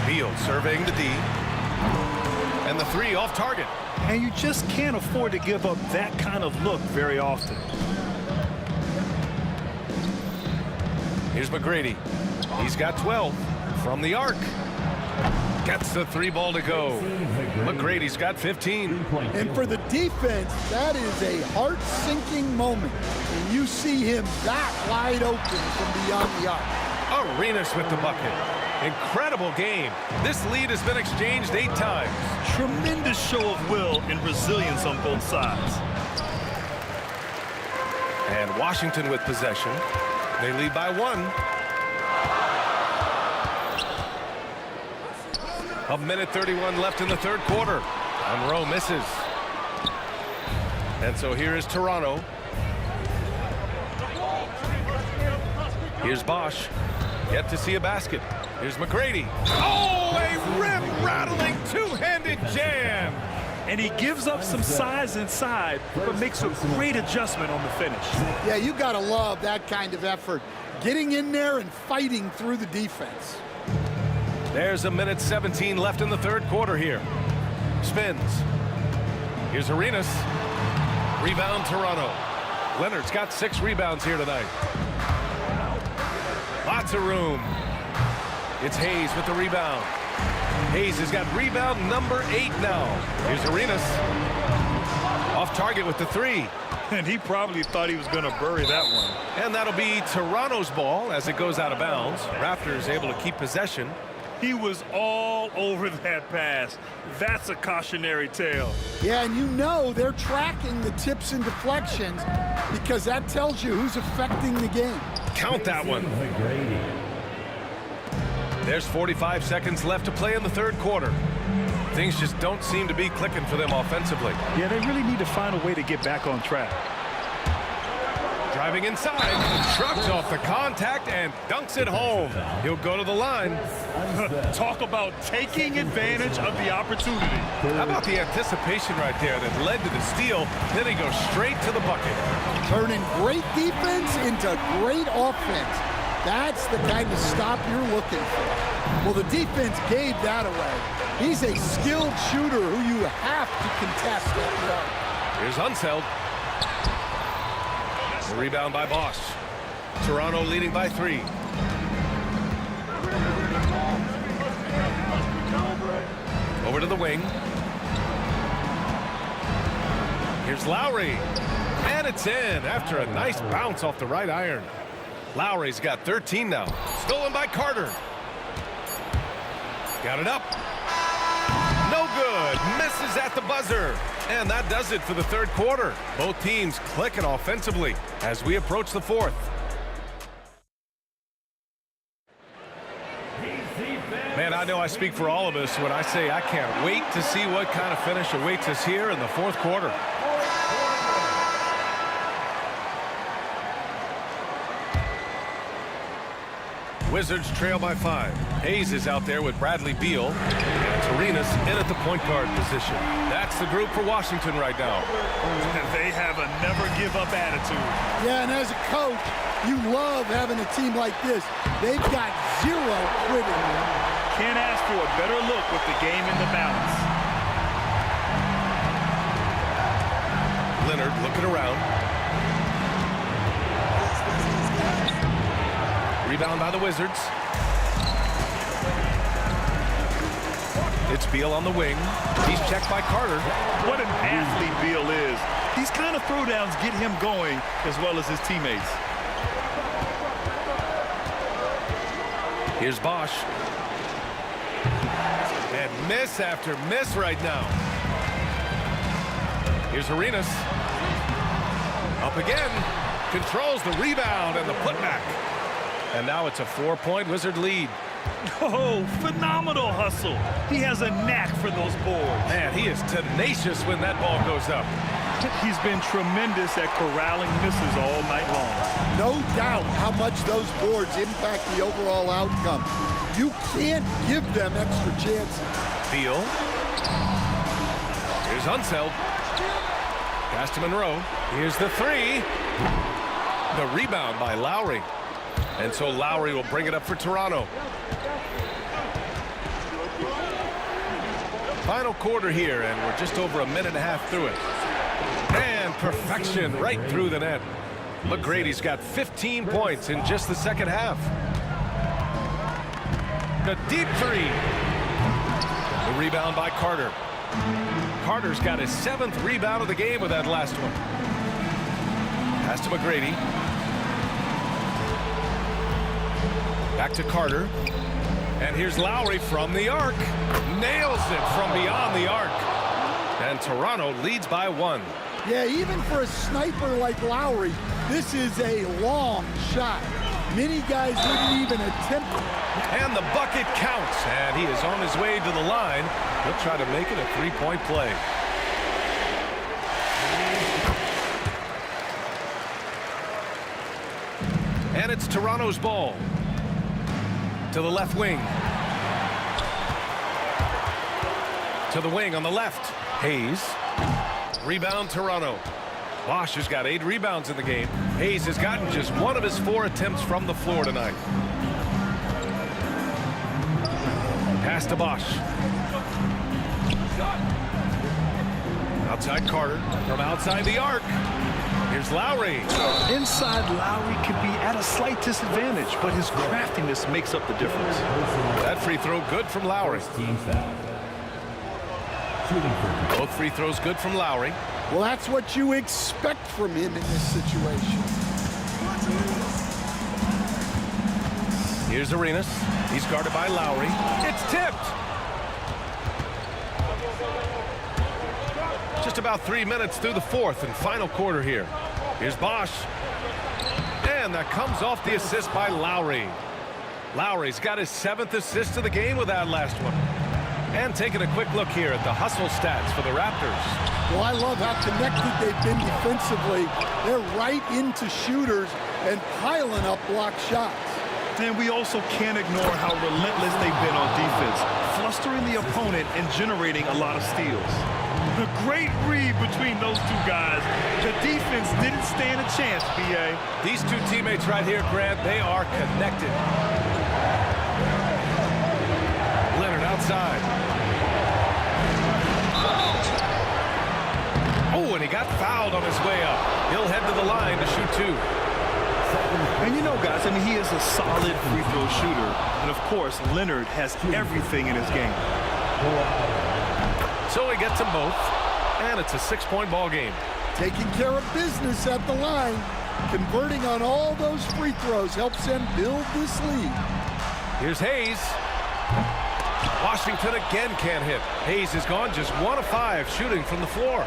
Beal surveying the D. And the 3 off target. And you just can't afford to give up that kind of look very often. Here's McGrady. He's got 12 from the arc. Gets the 3 ball to go. McGrady's got 15. And for the defense, that is a heart-sinking moment when you see him that wide open from beyond the arc. Arenas with the bucket. Incredible game. This lead has been exchanged 8 times. Tremendous show of will and resilience on both sides. And Washington with possession. They lead by 1. A minute 31 left in the third quarter. Monroe misses. And so here is Toronto. Here's Bosch. Yet to see a basket. Here's McGrady. Oh, a rim-rattling two-handed jam. And he gives up some size inside, but makes a great adjustment on the finish. Yeah, you got to love that kind of effort. Getting in there and fighting through the defense. There's a minute 17 left in the third quarter here. Spins. Here's Arenas. Rebound Toronto. Leonard's got 6 rebounds here tonight. Lots of room. It's Hayes with the rebound. Hayes has got rebound number 8 now. Here's Arenas. Off target with the 3. And he probably thought he was going to bury that one. And that'll be Toronto's ball as it goes out of bounds. Raptors able to keep possession. He was all over that pass. That's a cautionary tale. Yeah, and you know they're tracking the tips and deflections because that tells you who's affecting the game. Count that one. There's 45 seconds left to play in the third quarter. Things just don't seem to be clicking for them offensively. Yeah, they really need to find a way to get back on track. Driving inside, shrugs off the contact and dunks it home. He'll go to the line. Talk about taking advantage of the opportunity. How about the anticipation right there that led to the steal? Then he goes straight to the bucket. Turning great defense into great offense. That's the kind of stop you're looking for. Well, the defense gave that away. He's a skilled shooter who you have to contest that low. Here's Unseld. The rebound by Bosch. Toronto leading by 3. Over to the wing. Here's Lowry. And it's in after a nice bounce off the right iron. Lowry's got 13 now. Stolen by Carter. Got it up. No good. Misses at the buzzer. And that does it for the third quarter. Both teams clicking offensively as we approach the fourth. Man, I know I speak for all of us when I say I can't wait to see what kind of finish awaits us here in the fourth quarter. Wizards trail by 5. Hayes is out there with Bradley Beal. And Arenas in at the point guard position. That's the group for Washington right now. They have a never-give-up attitude. Yeah, and as a coach, you love having a team like this. They've got zero quitting. Can't ask for a better look with the game in the balance. Leonard looking around. Rebound by the Wizards. It's Beal on the wing. He's checked by Carter. What an athlete Beal is. These kind of throwdowns get him going as well as his teammates. Here's Bosch. And miss after miss right now. Here's Arenas. Up again. Controls the rebound and the putback. And now it's a 4-point Wizard lead. Oh, phenomenal hustle. He has a knack for those boards. Man, he is tenacious when that ball goes up. He's been tremendous at corralling misses all night long. No doubt how much those boards impact the overall outcome. You can't give them extra chances. Beal. Here's Unseld. Pass to Monroe. Here's the 3. The rebound by Lowry. And so Lowry will bring it up for Toronto. Final quarter here, and we're just over a minute and a half through it. And perfection right through the net. McGrady's got 15 points in just the second half. The deep 3. The rebound by Carter. Carter's got his 7th rebound of the game with that last one. Pass to McGrady. Back to Carter. And here's Lowry from the arc. Nails it from beyond the arc. And Toronto leads by 1. Yeah, even for a sniper like Lowry, this is a long shot. Many guys wouldn't even attempt it. And the bucket counts. And he is on his way to the line. He'll try to make it a 3-point play. And it's Toronto's ball. To the left wing. To the wing on the left. Hayes. Rebound Toronto. Bosch has got 8 rebounds in the game. Hayes has gotten just 1 of his 4 attempts from the floor tonight. Pass to Bosch. Outside Carter. From outside the arc. Here's Lowry. Inside, Lowry can be at a slight disadvantage, but his craftiness makes up the difference. That free throw good from Lowry. Both free throws good from Lowry. Well, that's what you expect from him in this situation. Here's Arenas. He's guarded by Lowry. It's tipped. Just about 3 minutes through the 4th and final quarter here. Here's Bosch. And that comes off the assist by Lowry. Lowry's got his 7th assist of the game with that last one. And taking a quick look here at the hustle stats for the Raptors. Well, I love how connected they've been defensively. They're right into shooters and piling up block shots. And we also can't ignore how relentless they've been on defense, flustering the opponent and generating a lot of steals. A great read between those 2 guys. The defense didn't stand a chance, B.A. These 2 teammates right here, Grant, they are connected. Leonard outside. Oh, and he got fouled on his way up. He'll head to the line to shoot 2. And you know, guys, I mean, he is a solid free throw shooter. And, of course, Leonard has everything in his game. So he gets them both. And it's a 6-point ball game. Taking care of business at the line. Converting on all those free throws helps them build this lead. Here's Hayes. Washington again can't hit. Hayes has gone just 1 of 5 shooting from the floor.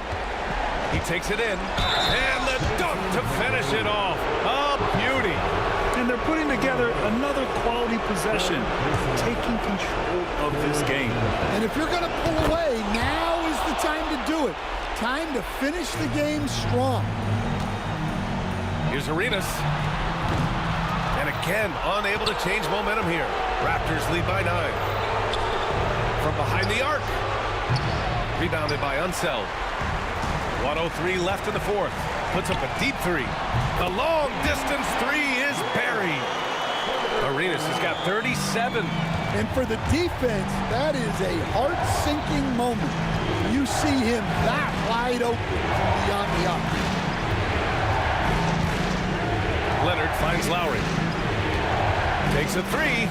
He takes it in. And the dunk to finish it off. A beauty. And they're putting together another quality possession, taking control of this game. And if you're going to pull away, now is the time to do it. Time to finish the game strong. Here's Arenas. And Again, unable to change momentum here. Raptors lead by 9. From behind the arc. Rebounded by Unseld. 1:03 left in the fourth. Puts up a deep 3. The long distance 3 is buried. Arenas has got 37. And for the defense, that is a heart-sinking moment. You see him that wide open from beyond the arc. Leonard finds Lowry. Takes a 3.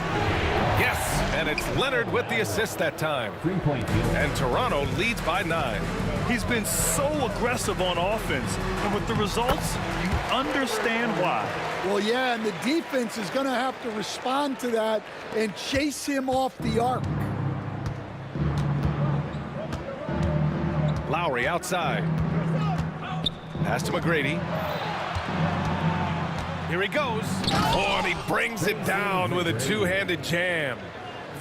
Yes, and it's Leonard with the assist that time. And Toronto leads by 9. He's been so aggressive on offense, and with the results, you understand why. Well, yeah, and the defense is going to have to respond to that and chase him off the arc. Lowry outside. Pass to McGrady. Here he goes. Oh, and he brings it down with a two-handed jam.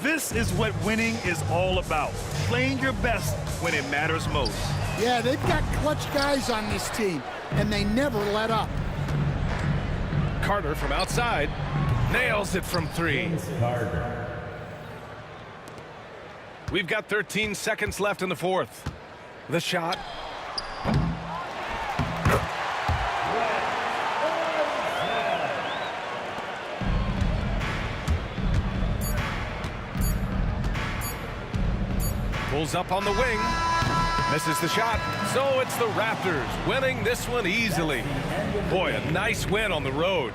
This is what winning is all about. Playing your best when it matters most. Yeah, they've got clutch guys on this team, and they never let up. Carter from outside. Nails it from 3. We've got 13 seconds left in the fourth. The shot. Pulls up on the wing. Misses the shot. So it's the Raptors winning this one easily. Boy, a nice win on the road.